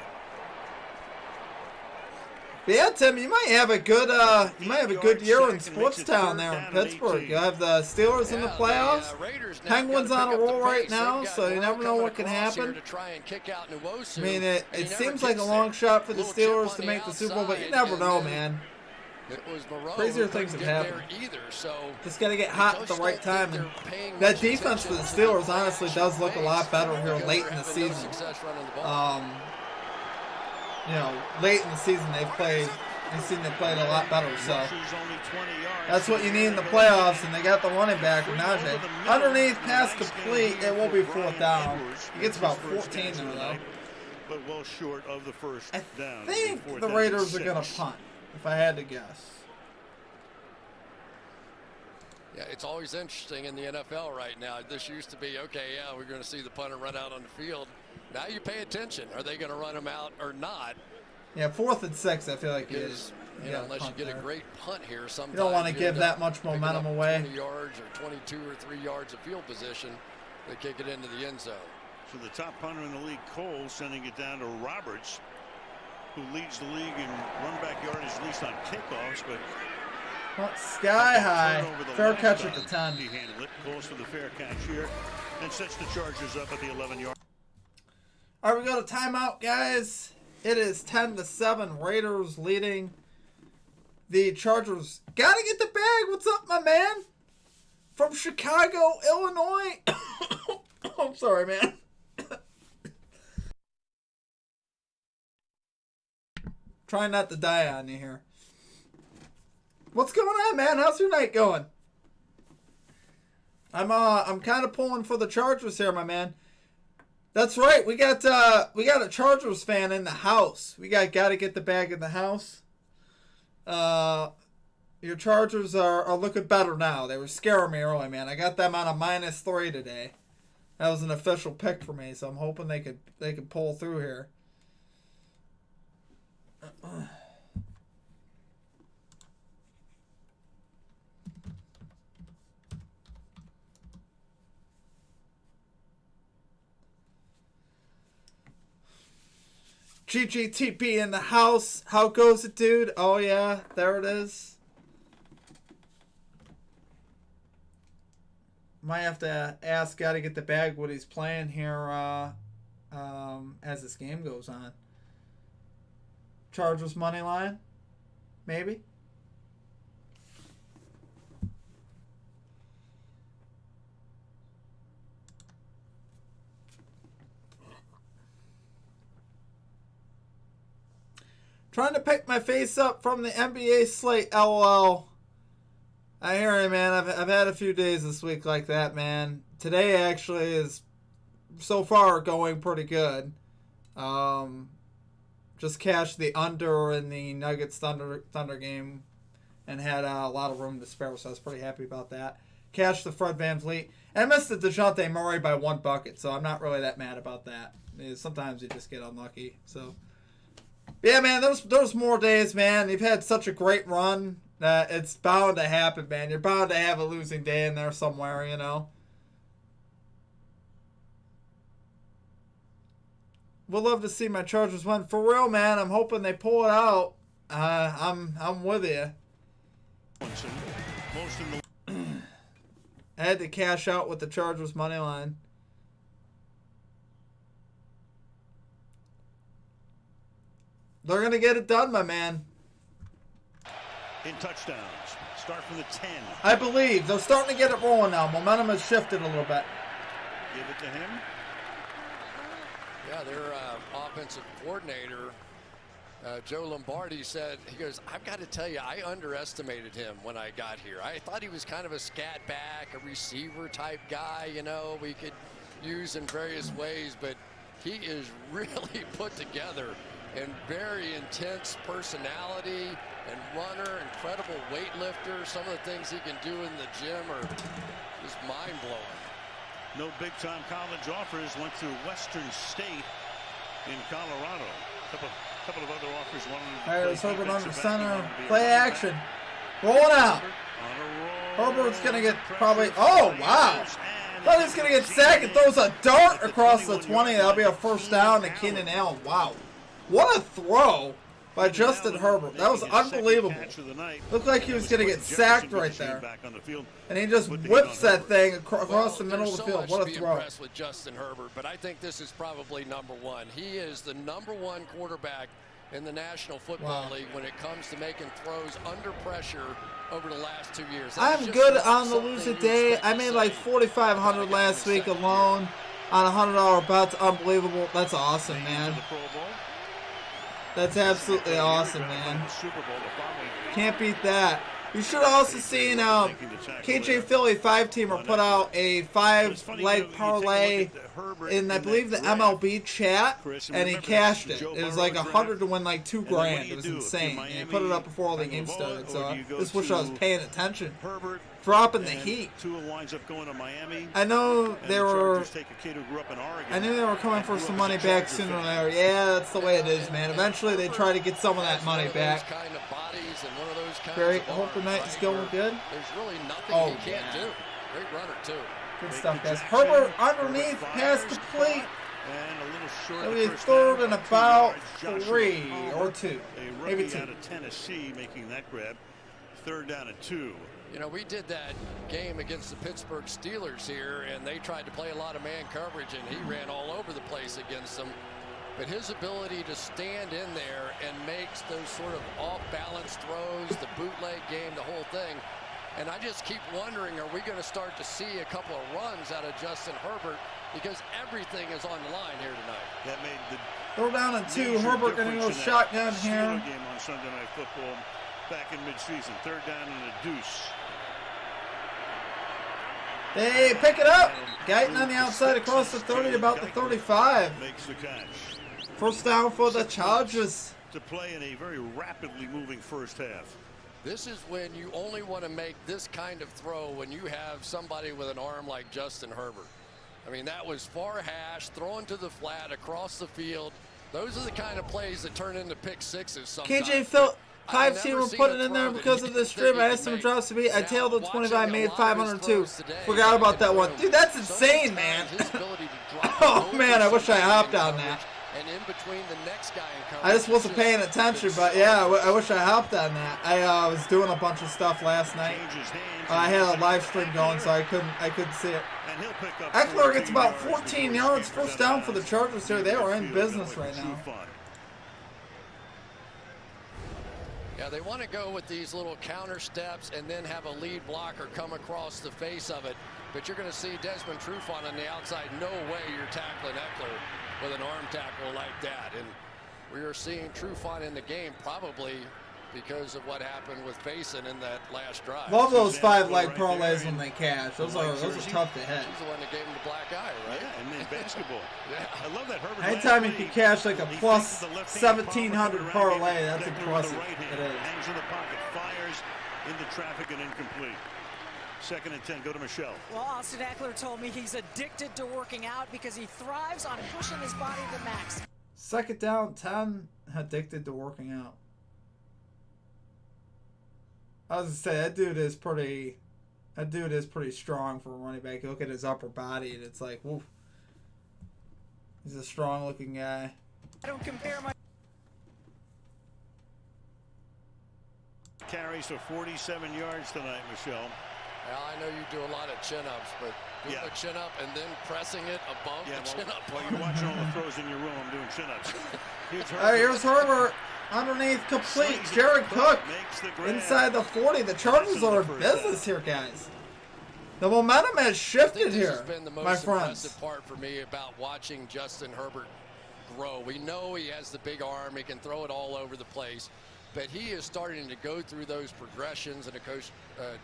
Speaker 1: But yeah, Tim, you might have a good year in sports town there in Pittsburgh. You have the Steelers in the playoffs. Penguins on a roll right now, so you never know what can happen. I mean, it seems like a long shot for the Steelers to make the Super Bowl, but you never know, man. Crazier things have happened. Just got to get hot at the right time. And that defense for the Steelers honestly does look a lot better here late in the season. You know, late in the season they played a lot better. So that's what you need in the playoffs, and they got the running back with Najee. Underneath, pass complete. It will be 4th down. He gets about 14 there though.
Speaker 3: But well short of the first down.
Speaker 1: I think the Raiders are gonna punt, if I had to guess.
Speaker 5: Yeah, it's always interesting in the NFL right now. This used to be, okay, yeah, we're going to see the punter run out on the field. Now you pay attention. Are they going to run them out or not?
Speaker 1: Yeah, 4th and 6, I feel like
Speaker 5: is. You know, unless you get a great punt here, sometimes
Speaker 1: you don't want to give that much momentum away.
Speaker 5: 20 yards or 22 or 3 yards of field position, they kick it into the end zone.
Speaker 3: So the top punter in the league, Cole, sending it down to Roberts, who leads the league in run back yardage, at least on kickoffs, but
Speaker 1: sky high. Fair catch at the 10.
Speaker 3: He handled it. Calls for the fair catch here and sets the Chargers up at the 11-yard.
Speaker 1: All right, we got a timeout, guys. It is 10-7. Raiders leading the Chargers. Gotta get the bag. What's up, my man? From Chicago, Illinois. I'm sorry, man. Trying not to die on you here. What's going on, man? How's your night going? I'm kind of pulling for the Chargers here, my man. That's right. We got a Chargers fan in the house. We got to get the bag in the house. Your Chargers are looking better now. They were scaring me early, man. I got them on a -3 today. That was an official pick for me, so I'm hoping they could pull through here. GGTP in the house. How goes it, dude? Oh, yeah. There it is. Might have to ask Gotta Get the Bag what he's playing here as this game goes on. Chargers money line? Maybe? Trying to pick my face up from the NBA slate, LOL. I hear you, man. I've had a few days this week like that, man. Today actually is so far going pretty good. Just cashed the under in the Nuggets Thunder game and had a lot of room to spare, so I was pretty happy about that. Cashed the Fred VanVleet. And I missed the DeJounte Murray by 1 bucket, so I'm not really that mad about that. Sometimes you just get unlucky, so... Yeah, man, there's more days, man. You've had such a great run that it's bound to happen, man. You're bound to have a losing day in there somewhere, you know. Would love to see my Chargers win. For real, man. I'm hoping they pull it out. I'm with you. I had to cash out with the Chargers money line. They're going to get it done, my man.
Speaker 3: In touchdowns. Start from the 10.
Speaker 1: I believe. They're starting to get it rolling now. Momentum has shifted a little bit.
Speaker 3: Give it to him.
Speaker 5: Yeah, their offensive coordinator, Joe Lombardi, said, he goes, I've got to tell you, I underestimated him when I got here. I thought he was kind of a scat back, a receiver type guy, you know, we could use in various ways, but he is really put together. And very intense personality and runner, incredible weightlifter. Some of the things he can do in the gym are just mind-blowing.
Speaker 3: No big-time college offers. Went through Western State in Colorado. Couple of other offers.
Speaker 1: All right, let's Herbert under center. Play action. Rolling out. Herbert's going to get probably... Oh, wow. Thought he was going to get sacked and throws a dart across the 20. That'll be a first down to Keenan Allen. Wow. What a throw. by Justin Herbert. That was unbelievable. Looked like he was going to get sacked right there. And he just whips that thing across the middle of the field. What a throw.
Speaker 5: I'm impressed with Justin Herbert, but I think this is probably number one. He is the number one quarterback in the National Football League when it comes to making throws under pressure over the last 2 years.
Speaker 1: I'm good on the loser day. I made like $4,500 last week alone on a $100 bet. Unbelievable. That's awesome, man. That's absolutely awesome, man. Can't beat that. You should have also seen KJ Philly 5-teamer put out a 5-leg parlay in, I believe, the MLB chat, and he cashed it. It was like 100 to win like $2,000. It was insane. And he put it up before all the games started. So I just wish I was paying attention. Dropping the heat. I know they were. I knew they were coming for some money back sooner or later. Yeah, that's the way it is, man. Eventually, they try to get some of that money back. Great. I hope the night is going good.
Speaker 5: There's really nothing he can't do. Great runner too.
Speaker 1: Good stuff, guys. Herbert underneath, pass complete. It'll be third and about 3 or 2, maybe 2.
Speaker 3: Out of Tennessee making that grab. Third down and 2.
Speaker 5: You know, we did that game against the Pittsburgh Steelers here, and they tried to play a lot of man coverage, and he ran all over the place against them. But his ability to stand in there and makes those sort of off-balance throws, the bootleg game, the whole thing. And I just keep wondering, are we going to start to see a couple of runs out of Justin Herbert, because everything is on the line here tonight.
Speaker 3: That made the
Speaker 1: throw down and 2. Herbert going to go shotgun here.
Speaker 3: Game on Sunday Night Football back in midseason. Third down and a deuce.
Speaker 1: They pick it up. Guyton on the outside across the 30 to about the 35.
Speaker 3: Makes the catch.
Speaker 1: First down for the Chargers.
Speaker 3: To play in a very rapidly moving first half.
Speaker 5: This is when you only want to make this kind of throw when you have somebody with an arm like Justin Herbert. I mean, that was far hash, thrown to the flat, across the field. Those are the kind of plays that turn into pick sixes sometimes.
Speaker 1: KJ Phil 5-teamer put it in there because of the strip. I asked him to drop to me. I tailed the 25, made 502. Forgot about that one. Dude, that's insane, man. Oh, man, I wish I hopped on that.
Speaker 5: And in between the next guy in
Speaker 1: I just wasn't paying attention, but yeah, I wish I hopped on that. I was doing a bunch of stuff last night. I had a live stream going, so I couldn't see it. Eckler gets about 14 yards, first down for the Chargers here. They are in business right now.
Speaker 5: Yeah, they want to go with these little counter steps and then have a lead blocker come across the face of it. But you're going to see Desmond Trufant on the outside. No way you're tackling Eckler with an arm tackle like that. And we are seeing Trufant in the game probably because of what happened with Faison in that last drive.
Speaker 1: Love those 5-leg parlays when they cash. Those are tough to hit.
Speaker 5: He's the one that gave him the black eye, right?
Speaker 3: Yeah, and then basketball.
Speaker 5: Yeah.
Speaker 3: I love that Herbert.
Speaker 1: Anytime you can cash like a plus 1,700 parlay, that's impressive. It is.
Speaker 3: Hangs in the pocket, fires into traffic and incomplete. Second and 10, go to Michelle.
Speaker 9: Well, Austin Eckler told me he's addicted to working out because he thrives on pushing his body to the max.
Speaker 1: Second down, 10, addicted to working out. I was gonna say that dude is pretty strong for a running back. You look at his upper body and it's like, woof. He's a strong looking guy.
Speaker 9: I don't compare my
Speaker 3: carries for 47 yards tonight, Michelle.
Speaker 5: Well, I know you do a lot of chin-ups, but doing a chin-up and then pressing it above the chin-up.
Speaker 3: While you're watching all the throws in your room, I'm doing chin-ups.
Speaker 1: Here's Herbert. Underneath complete. Jared Cook inside the 40. The Chargers are in business here, guys. The momentum has shifted here,
Speaker 5: my friends. This has been the most impressive part for me about watching Justin Herbert grow. We know he has the big arm. He can throw it all over the place. But he is starting to go through those progressions, and of course,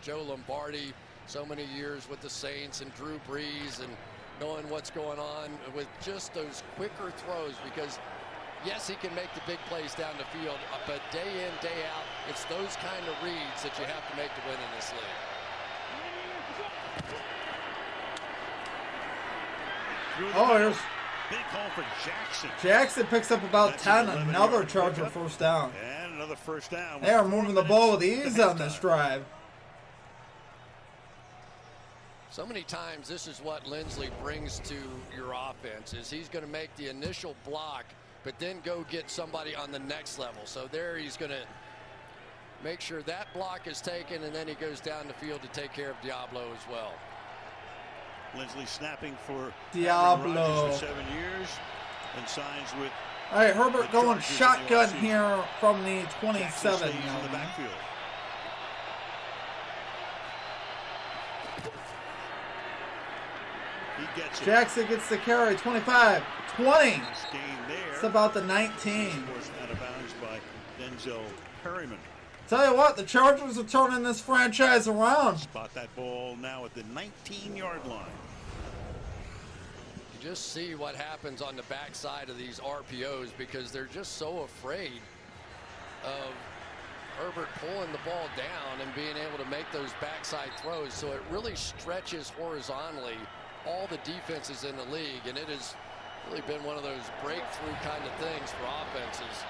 Speaker 5: Joe Lombardi, so many years with the Saints, and Drew Brees, and knowing what's going on with just those quicker throws, because yes, he can make the big plays down the field, but day in, day out, it's those kind of reads that you have to make to win in this league.
Speaker 1: Oh, here's
Speaker 3: big call for Jackson.
Speaker 1: Jackson picks up about 10, another Charger first down.
Speaker 3: And another first down.
Speaker 1: They are moving the ball with ease on this drive.
Speaker 5: So many times this is what Lindsley brings to your offense, is he's going to make the initial block but then go get somebody on the next level. So there he's going to make sure that block is taken, and then he goes down the field to take care of Diablo as well.
Speaker 3: Lindsley snapping for
Speaker 1: Diablo
Speaker 3: for 7 years and signs with.
Speaker 1: All right, Herbert going shotgun here from the 27
Speaker 3: in the backfield. He gets it.
Speaker 1: Jackson gets the carry. 25, 20. It's about the 19.
Speaker 3: Out of bounds by Denzel Perryman.
Speaker 1: Tell you what, the Chargers are turning this franchise around.
Speaker 3: Spot that ball now at the 19-yard line.
Speaker 5: You just see what happens on the backside of these RPOs because they're just so afraid of Herbert pulling the ball down and being able to make those backside throws. So it really stretches horizontally all the defenses in the league, and it has really been one of those breakthrough kind of things for offenses,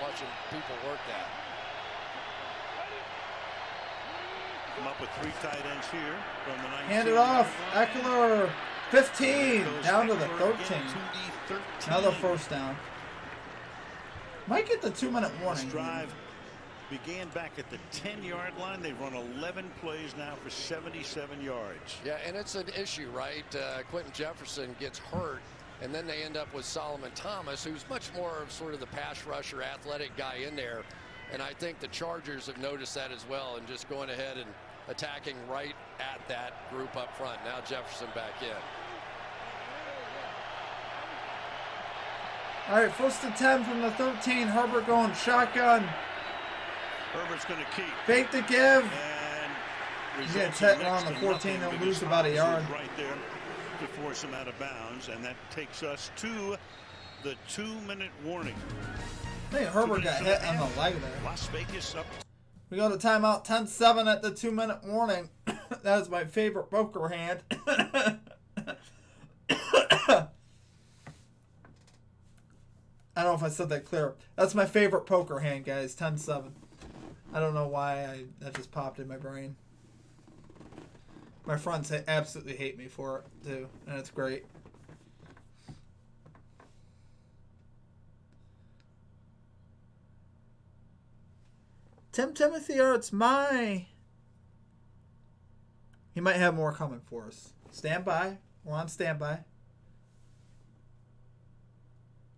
Speaker 5: watching people work that.
Speaker 3: Come up with 3 tight ends here from the 19.
Speaker 1: Hand it off. Eckler, 15, down to the 13. Another first down. Might get the 2-minute warning.
Speaker 3: This drive began back at the 10-yard line. They've run 11 plays now for 77 yards.
Speaker 5: Yeah, and it's an issue, right? Quentin Jefferson gets hurt, and then they end up with Solomon Thomas, who's much more of sort of the pass rusher, athletic guy in there. And I think the Chargers have noticed that as well and just going ahead and attacking right at that group up front. Now Jefferson back in.
Speaker 1: All right, first and 10 from the 13. Herbert going shotgun.
Speaker 3: Herbert's going to keep.
Speaker 1: Fake the give.
Speaker 3: And
Speaker 1: he gets hit on the 14. They'll lose about a yard.
Speaker 3: Right there to force him out of bounds. And that takes us to the 2-minute warning.
Speaker 1: I think Herbert got hit on the leg there.
Speaker 3: Las Vegas up.
Speaker 1: We go to timeout, 10-7 at the 2-minute warning. That is my favorite poker hand. I don't know if I said that clear. That's my favorite poker hand, guys. 10-7. I don't know why that just popped in my brain. My friends absolutely hate me for it, too. And it's great. Tim Timothy Arts, my. He might have more coming for us. Stand by. We're on standby.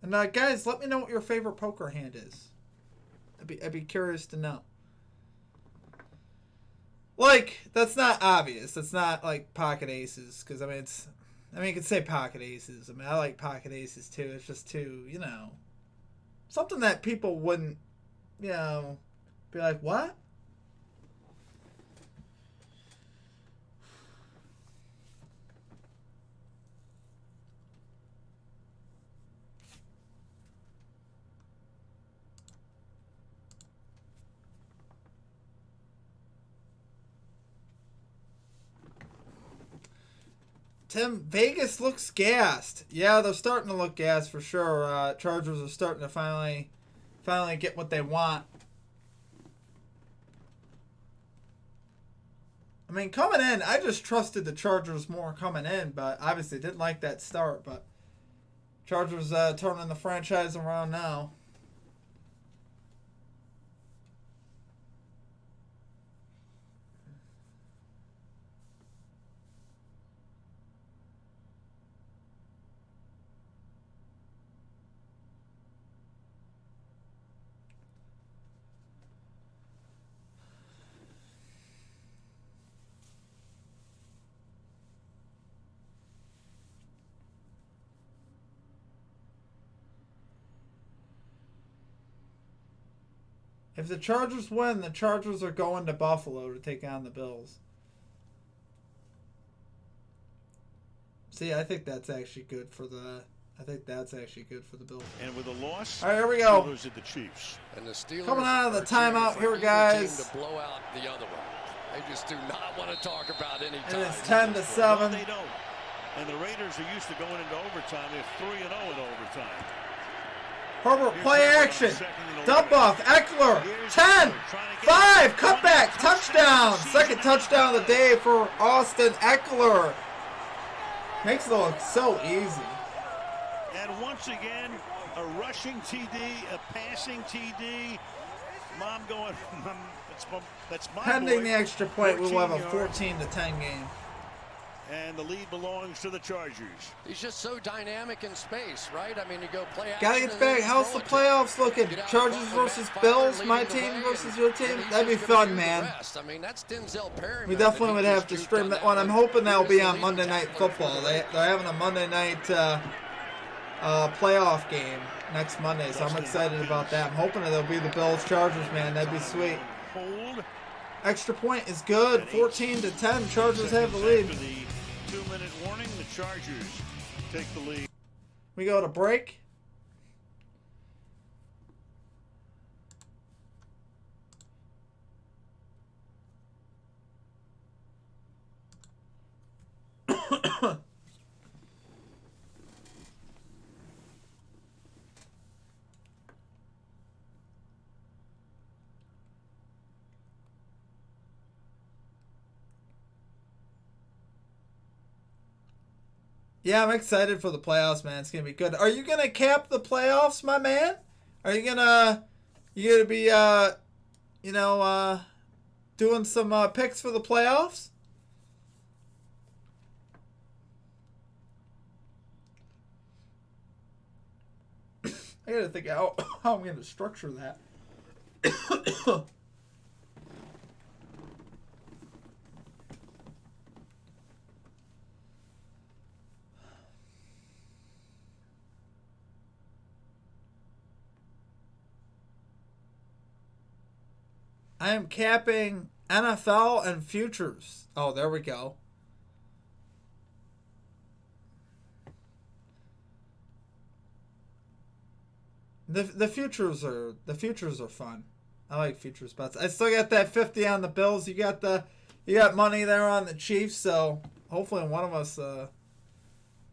Speaker 1: And guys, let me know what your favorite poker hand is. I'd be curious to know. Like, that's not obvious. That's not like pocket aces, because you could say pocket aces. I mean, I like pocket aces too. It's just too, something that people wouldn't, be like, what? Tim, Vegas looks gassed. Yeah, they're starting to look gassed for sure. Chargers are starting to finally get what they want. I mean, coming in, I just trusted the Chargers more coming in, but obviously didn't like that start. But Chargers turning the franchise around now. If the Chargers win, the Chargers are going to Buffalo to take on the Bills. See, I think that's actually good for the. Bills.
Speaker 3: And with a loss,
Speaker 1: all right, here we go.
Speaker 3: Steelers at the Chiefs.
Speaker 5: And the Steelers
Speaker 1: coming out of the timeout here, guys.
Speaker 5: To blow out the other one. They just do not want to talk about any time.
Speaker 1: And it's 10-7.
Speaker 3: Well, they don't. And the Raiders are used to going into overtime. They're 3-0 in overtime.
Speaker 1: Herbert, play action. Dump off. Eckler. 10, 5, cutback, touchdown. Second touchdown of the day for Austin Eckler. Makes it look so easy.
Speaker 3: And once again, A rushing TD, a passing TD. Mom going, that's my
Speaker 1: Pending
Speaker 3: boy.
Speaker 1: the extra point, we will have a
Speaker 3: 14
Speaker 1: 14-10 game.
Speaker 3: And the lead belongs to the Chargers.
Speaker 5: He's just so dynamic in space, right? I mean, you go play
Speaker 1: Gotta
Speaker 5: action
Speaker 1: get
Speaker 5: and
Speaker 1: back.
Speaker 5: then
Speaker 1: How's
Speaker 5: throw
Speaker 1: the
Speaker 5: it to
Speaker 1: playoffs looking?
Speaker 5: Get out
Speaker 1: Chargers
Speaker 5: front,
Speaker 1: versus
Speaker 5: backfire,
Speaker 1: Bills,
Speaker 5: leading
Speaker 1: my
Speaker 5: the
Speaker 1: team
Speaker 5: way,
Speaker 1: versus
Speaker 5: and
Speaker 1: your team.
Speaker 5: then he's
Speaker 1: That'd be
Speaker 5: just gonna
Speaker 1: fun,
Speaker 5: do the
Speaker 1: man.
Speaker 5: rest. I mean, that's Denzel Perryman.
Speaker 1: We definitely
Speaker 5: that
Speaker 1: would
Speaker 5: he
Speaker 1: have
Speaker 5: just
Speaker 1: to
Speaker 5: juked
Speaker 1: stream
Speaker 5: on
Speaker 1: that one. I'm
Speaker 5: one.
Speaker 1: hoping that'll
Speaker 5: Here's
Speaker 1: be
Speaker 5: the
Speaker 1: on
Speaker 5: leading
Speaker 1: Monday Night
Speaker 5: tackler for
Speaker 1: Football.
Speaker 5: the
Speaker 1: They're having a Monday night playoff game next Monday, so I'm excited about that. I'm hoping it'll be the Bills Chargers, man. That'd be sweet.
Speaker 3: Hold.
Speaker 1: Extra point is good. 14-10. Chargers have the lead.
Speaker 3: After the 2-minute warning, the Chargers take the lead.
Speaker 1: We go to break. Yeah, I'm excited for the playoffs, man. It's gonna be good. Are you gonna cap the playoffs, my man? Are you gonna be doing some picks for the playoffs? I gotta think how I'm gonna structure that. I am capping NFL and futures. Oh, there we go. The futures are fun. I like futures bets. I still got that 50 on the Bills. You got money there on the Chiefs, so hopefully one of us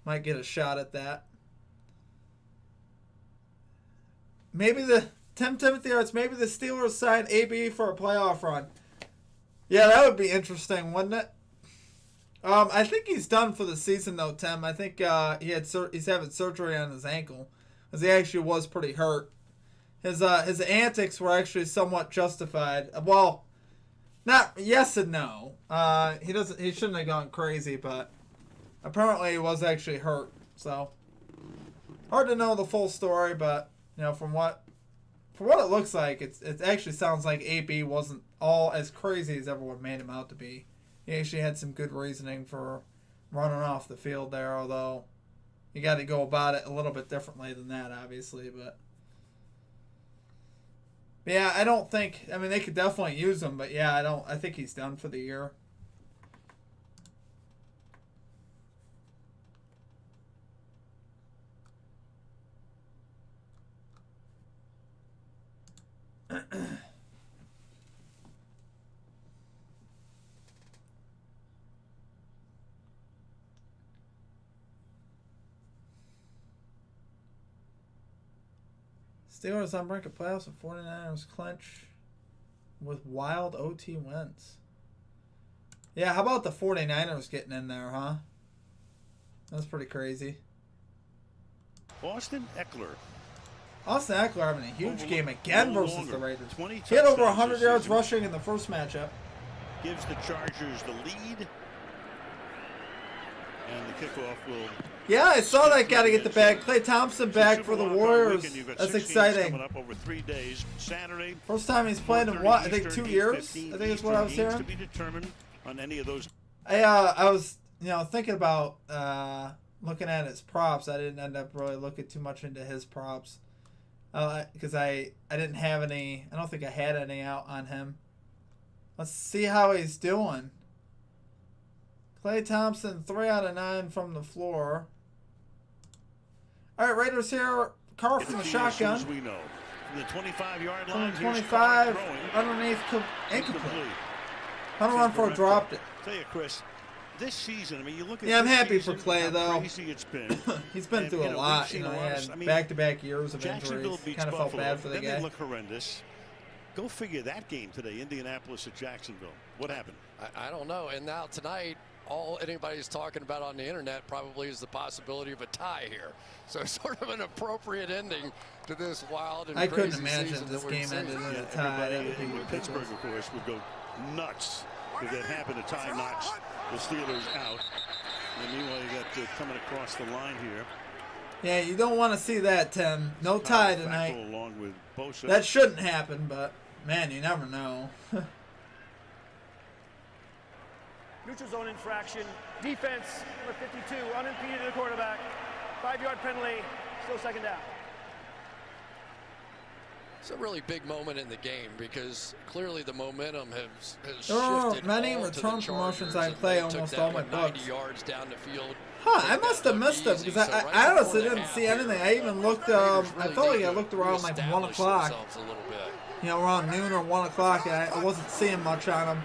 Speaker 1: might get a shot at that. Maybe Timothy Arts, maybe the Steelers sign AB for a playoff run. Yeah, that would be interesting, wouldn't it? I think he's done for the season though, Tim. I think he's having surgery on his ankle, because he actually was pretty hurt. His antics were actually somewhat justified. Well, not yes and no. He shouldn't have gone crazy, but apparently he was actually hurt. So hard to know the full story, but from what it looks like, it actually sounds like AB wasn't all as crazy as everyone made him out to be. He actually had some good reasoning for running off the field there, although you got to go about it a little bit differently than that, obviously. But yeah, I don't think. I mean, they could definitely use him, but yeah, I think he's done for the year. Steelers on brink of playoffs and 49ers clinch with wild OT wins. Yeah, how about the 49ers getting in there, huh? That's pretty crazy.
Speaker 3: Austin Eckler
Speaker 1: having a huge game again versus the Raiders. He
Speaker 3: had
Speaker 1: over 100 yards rushing in the first matchup.
Speaker 3: Gives the Chargers the lead. And the kickoff will...
Speaker 1: Yeah, I saw that guy to get the bag. Klay Thompson back for the Warriors. That's exciting.
Speaker 3: Coming up over 3 days. Saturday.
Speaker 1: First time he's played in what? I think 2 years. I think is what I was hearing.
Speaker 3: To be determined on any of those.
Speaker 1: I was thinking about looking at his props. I didn't end up really looking too much into his props because I didn't have any. I don't think I had any out on him. Let's see how he's doing. Klay Thompson, 3 out of 9 from the floor. All right, Raiders here. Carr from the shotgun.
Speaker 3: We know. From the 25-yard
Speaker 1: From
Speaker 3: line.
Speaker 1: 25, underneath, incomplete. 101 for a dropped it.
Speaker 3: Tell you, Chris, this season, I mean, you look at.
Speaker 1: Yeah, I'm
Speaker 3: this
Speaker 1: happy
Speaker 3: season,
Speaker 1: for Klay though.
Speaker 3: Crazy it's been.
Speaker 1: He's been through a lot. He had back-to-back years of injuries. Kind of felt bad for the guy.
Speaker 3: They look horrendous. Go figure that game today, Indianapolis at Jacksonville. What happened?
Speaker 5: I don't know. And now tonight, all anybody's talking about on the internet probably is the possibility of a tie here. So sort of an appropriate ending to this wild and
Speaker 1: I couldn't
Speaker 5: crazy
Speaker 1: imagine
Speaker 5: season
Speaker 1: this
Speaker 5: that we're
Speaker 1: game
Speaker 5: seeing.
Speaker 1: ended in a tie. That would be
Speaker 3: Everybody in Pittsburgh,
Speaker 1: ridiculous.
Speaker 3: of course, would go nuts if that happened. A tie knocks the Steelers out. And meanwhile, you got coming across the line here.
Speaker 1: Yeah, you don't want to see that, Tim. No tie tonight.
Speaker 3: Along with Bosa.
Speaker 1: That shouldn't happen, but man, you never know.
Speaker 6: Neutral zone infraction. Defense, number 52, unimpeded to the quarterback. 5-yard penalty, still second down.
Speaker 5: It's a really big moment in the game because clearly the momentum has
Speaker 1: There are
Speaker 5: shifted
Speaker 1: many
Speaker 5: all to
Speaker 1: return
Speaker 5: the
Speaker 1: promotions
Speaker 5: Chargers,
Speaker 1: I
Speaker 5: and
Speaker 1: play
Speaker 5: they took
Speaker 1: almost
Speaker 5: that
Speaker 1: all my
Speaker 5: one 90
Speaker 1: books.
Speaker 5: yards down the field.
Speaker 1: Huh, I
Speaker 5: Made
Speaker 1: must
Speaker 5: that
Speaker 1: have missed
Speaker 5: look
Speaker 1: them
Speaker 5: easy.
Speaker 1: because
Speaker 5: So
Speaker 1: I
Speaker 5: right
Speaker 1: honestly
Speaker 5: before the
Speaker 1: didn't see
Speaker 5: half
Speaker 1: anything.
Speaker 5: here,
Speaker 1: I even looked,
Speaker 5: Raiders
Speaker 1: I
Speaker 5: really
Speaker 1: felt like
Speaker 5: need
Speaker 1: I
Speaker 5: to
Speaker 1: looked around like 1
Speaker 5: reestablish
Speaker 1: o'clock.
Speaker 5: themselves a little bit.
Speaker 1: You know, around noon or 1 o'clock, and I wasn't seeing much on them.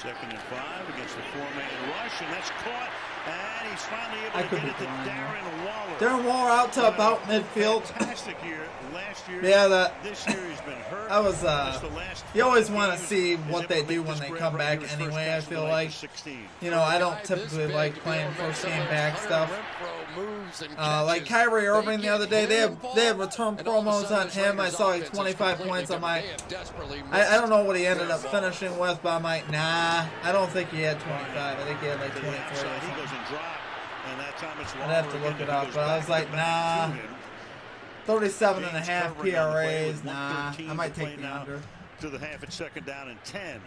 Speaker 3: 2nd and 5 against the 4-man rush, and that's caught. And he's finally able
Speaker 1: I
Speaker 3: to
Speaker 1: could
Speaker 3: get
Speaker 1: be
Speaker 3: it to
Speaker 1: blind,
Speaker 3: Darren Waller.
Speaker 1: Darren Waller out to about midfield.
Speaker 3: Fantastic year last year.
Speaker 1: Yeah, that.
Speaker 3: This year he's been hurt.
Speaker 1: I was.
Speaker 3: Just the last
Speaker 1: You always
Speaker 3: 5
Speaker 1: want to
Speaker 3: games,
Speaker 1: see
Speaker 3: he's
Speaker 1: what
Speaker 3: able
Speaker 1: they
Speaker 3: to
Speaker 1: do
Speaker 3: make
Speaker 1: when
Speaker 3: this
Speaker 1: they
Speaker 3: grab
Speaker 1: come
Speaker 3: right
Speaker 1: back
Speaker 3: here, his first
Speaker 1: anyway. I
Speaker 3: catch of the
Speaker 1: feel
Speaker 3: night
Speaker 1: like.
Speaker 3: to 16.
Speaker 1: You know, I don't
Speaker 5: Guy this
Speaker 1: typically
Speaker 5: big,
Speaker 1: like
Speaker 5: you
Speaker 1: playing
Speaker 5: know,
Speaker 1: first
Speaker 5: makes
Speaker 1: game
Speaker 5: some
Speaker 1: back
Speaker 5: of those
Speaker 1: stuff.
Speaker 5: Renfro moves and
Speaker 1: Like
Speaker 5: catches.
Speaker 1: Kyrie Irving
Speaker 5: They
Speaker 1: the other
Speaker 5: get
Speaker 1: day, they
Speaker 5: him
Speaker 1: had
Speaker 5: involved,
Speaker 1: return
Speaker 5: and all of a
Speaker 1: promos
Speaker 5: sudden
Speaker 1: on
Speaker 5: this
Speaker 1: him. I
Speaker 5: Raiders
Speaker 1: saw like
Speaker 5: offense is
Speaker 1: 25
Speaker 5: completely
Speaker 1: points. I'm like,
Speaker 5: different. They have desperately
Speaker 1: I don't know what he ended up
Speaker 5: missed
Speaker 1: finishing with, but I'm like, nah, I don't think he had 25. I think he had like
Speaker 3: To
Speaker 1: 23
Speaker 3: the
Speaker 1: or
Speaker 3: outside, he
Speaker 1: something.
Speaker 3: goes and drop, and that time it's
Speaker 1: I'd have to
Speaker 3: Waller
Speaker 1: look
Speaker 3: again,
Speaker 1: it
Speaker 3: and he
Speaker 1: up,
Speaker 3: goes
Speaker 1: but I
Speaker 3: back
Speaker 1: was like,
Speaker 3: and back
Speaker 1: nah.
Speaker 3: to him.
Speaker 1: 37 and a
Speaker 3: James
Speaker 1: half
Speaker 3: covering on the play
Speaker 1: PRAs,
Speaker 3: with
Speaker 1: nah.
Speaker 3: 1:13
Speaker 1: I might
Speaker 3: to play
Speaker 1: take the
Speaker 3: now
Speaker 1: under.
Speaker 3: To the half at 2nd down and 10.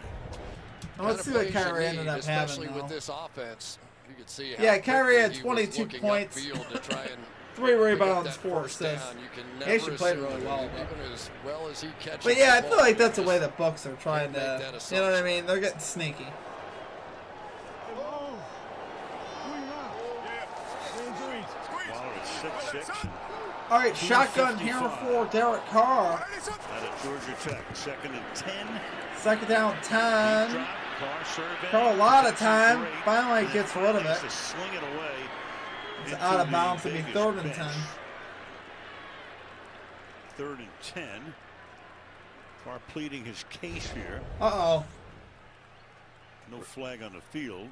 Speaker 1: Let's see what Kyrie ended up having,
Speaker 5: especially with
Speaker 1: though.
Speaker 5: this offense. You can see how
Speaker 1: Yeah, Kyrie had
Speaker 5: quickly he was
Speaker 1: 22
Speaker 5: looking
Speaker 1: points.
Speaker 5: upfield to try and
Speaker 1: 3
Speaker 5: pick up
Speaker 1: rebounds,
Speaker 5: that
Speaker 1: 4
Speaker 5: first
Speaker 1: assists.
Speaker 5: down. You can
Speaker 1: He
Speaker 5: never
Speaker 1: actually played
Speaker 5: assume
Speaker 1: really well, but-
Speaker 5: even as well as he catches
Speaker 1: But yeah,
Speaker 5: the
Speaker 1: I feel
Speaker 5: ball,
Speaker 1: like that's the
Speaker 5: you
Speaker 1: way
Speaker 5: just
Speaker 1: the Bucks are trying
Speaker 5: can't make
Speaker 1: to,
Speaker 5: that
Speaker 1: you know what I
Speaker 5: assumption.
Speaker 1: mean? They're getting sneaky.
Speaker 3: Waller at 6'6".
Speaker 1: All right, shotgun here
Speaker 3: 255.
Speaker 1: for Derek Carr.
Speaker 3: Out of Georgia Tech, 2nd and 10.
Speaker 1: Second down,
Speaker 3: Deep
Speaker 1: 10.
Speaker 3: drop, Carr survey.
Speaker 1: Carr a lot of
Speaker 3: Takes
Speaker 1: time.
Speaker 3: a break,
Speaker 1: Finally
Speaker 3: and
Speaker 1: gets
Speaker 3: then
Speaker 1: rid of
Speaker 3: manages
Speaker 1: it.
Speaker 3: to sling it away.
Speaker 1: It's
Speaker 3: into
Speaker 1: out of
Speaker 3: the
Speaker 1: bounds to be
Speaker 3: Vegas
Speaker 1: 3rd and
Speaker 3: bench.
Speaker 1: 10.
Speaker 3: 3rd and 10. Carr pleading his case here.
Speaker 1: Uh-oh.
Speaker 3: No flag on the field.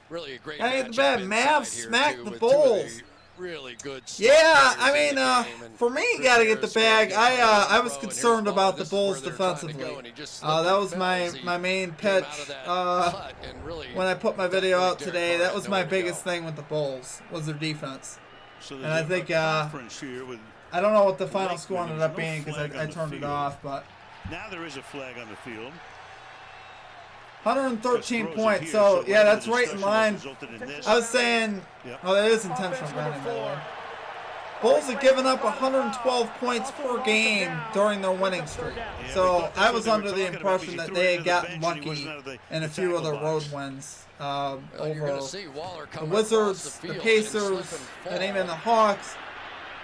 Speaker 5: Really a great
Speaker 1: Hey, the
Speaker 5: matchup
Speaker 1: bad
Speaker 5: inside
Speaker 1: Mavs
Speaker 5: here,
Speaker 1: smacked
Speaker 5: too,
Speaker 1: the
Speaker 5: with two of
Speaker 1: Bulls.
Speaker 5: Really good.
Speaker 1: Yeah,
Speaker 5: star
Speaker 1: I
Speaker 5: players in
Speaker 1: mean,
Speaker 5: the game, and
Speaker 1: for me, you
Speaker 5: Chris
Speaker 1: got to get the
Speaker 5: Harris
Speaker 1: bag.
Speaker 5: gets right
Speaker 1: I
Speaker 5: in
Speaker 1: was
Speaker 5: the row, and
Speaker 1: concerned
Speaker 5: here's the
Speaker 1: about
Speaker 5: ball.
Speaker 1: the
Speaker 5: This is
Speaker 1: Bulls
Speaker 5: where they're trying to go,
Speaker 1: defensively.
Speaker 5: and he just
Speaker 1: That
Speaker 5: slipped
Speaker 1: was
Speaker 5: and
Speaker 1: my
Speaker 5: fell as he
Speaker 1: my main
Speaker 5: came
Speaker 1: pitch
Speaker 5: out of that cut and really
Speaker 1: when I put my video out
Speaker 5: Derek
Speaker 1: today.
Speaker 5: Carr
Speaker 1: That
Speaker 5: had
Speaker 1: was my
Speaker 5: nowhere to
Speaker 1: biggest
Speaker 5: go.
Speaker 1: thing with the Bulls was their defense.
Speaker 3: So
Speaker 1: And I think
Speaker 3: conference here with
Speaker 1: I don't know what the final
Speaker 3: Lakeman.
Speaker 1: score ended
Speaker 3: There's
Speaker 1: up
Speaker 3: no
Speaker 1: being because
Speaker 3: flag
Speaker 1: I
Speaker 3: on the
Speaker 1: turned it
Speaker 3: field.
Speaker 1: off, but
Speaker 3: now there is a flag on the field.
Speaker 1: 113
Speaker 3: Just throws it
Speaker 1: points.
Speaker 3: here,
Speaker 1: So yeah,
Speaker 3: whatever
Speaker 1: that's
Speaker 3: the
Speaker 1: right in
Speaker 3: discussion
Speaker 1: line.
Speaker 3: resulted in this.
Speaker 1: I was saying,
Speaker 3: Yep.
Speaker 1: oh, that is intentional grounding, by the way. Bulls have given up 112 points per game during their winning streak.
Speaker 3: Yeah,
Speaker 1: So
Speaker 3: we thought that's
Speaker 1: I
Speaker 3: what
Speaker 1: was
Speaker 3: they were
Speaker 1: under the
Speaker 3: talking about,
Speaker 1: impression
Speaker 3: because
Speaker 1: that
Speaker 3: he
Speaker 1: they
Speaker 3: threw it
Speaker 1: had
Speaker 3: to the
Speaker 1: gotten
Speaker 3: bench and he
Speaker 1: lucky
Speaker 3: wasn't out of the
Speaker 1: in a few
Speaker 3: tackle
Speaker 1: other road
Speaker 3: box.
Speaker 1: wins
Speaker 5: Well, you're
Speaker 1: over
Speaker 5: gonna see Waller
Speaker 1: the
Speaker 5: coming
Speaker 1: Wizards,
Speaker 5: across
Speaker 1: the
Speaker 5: field and
Speaker 1: Pacers,
Speaker 5: slip
Speaker 1: and
Speaker 5: fall.
Speaker 1: even the Hawks.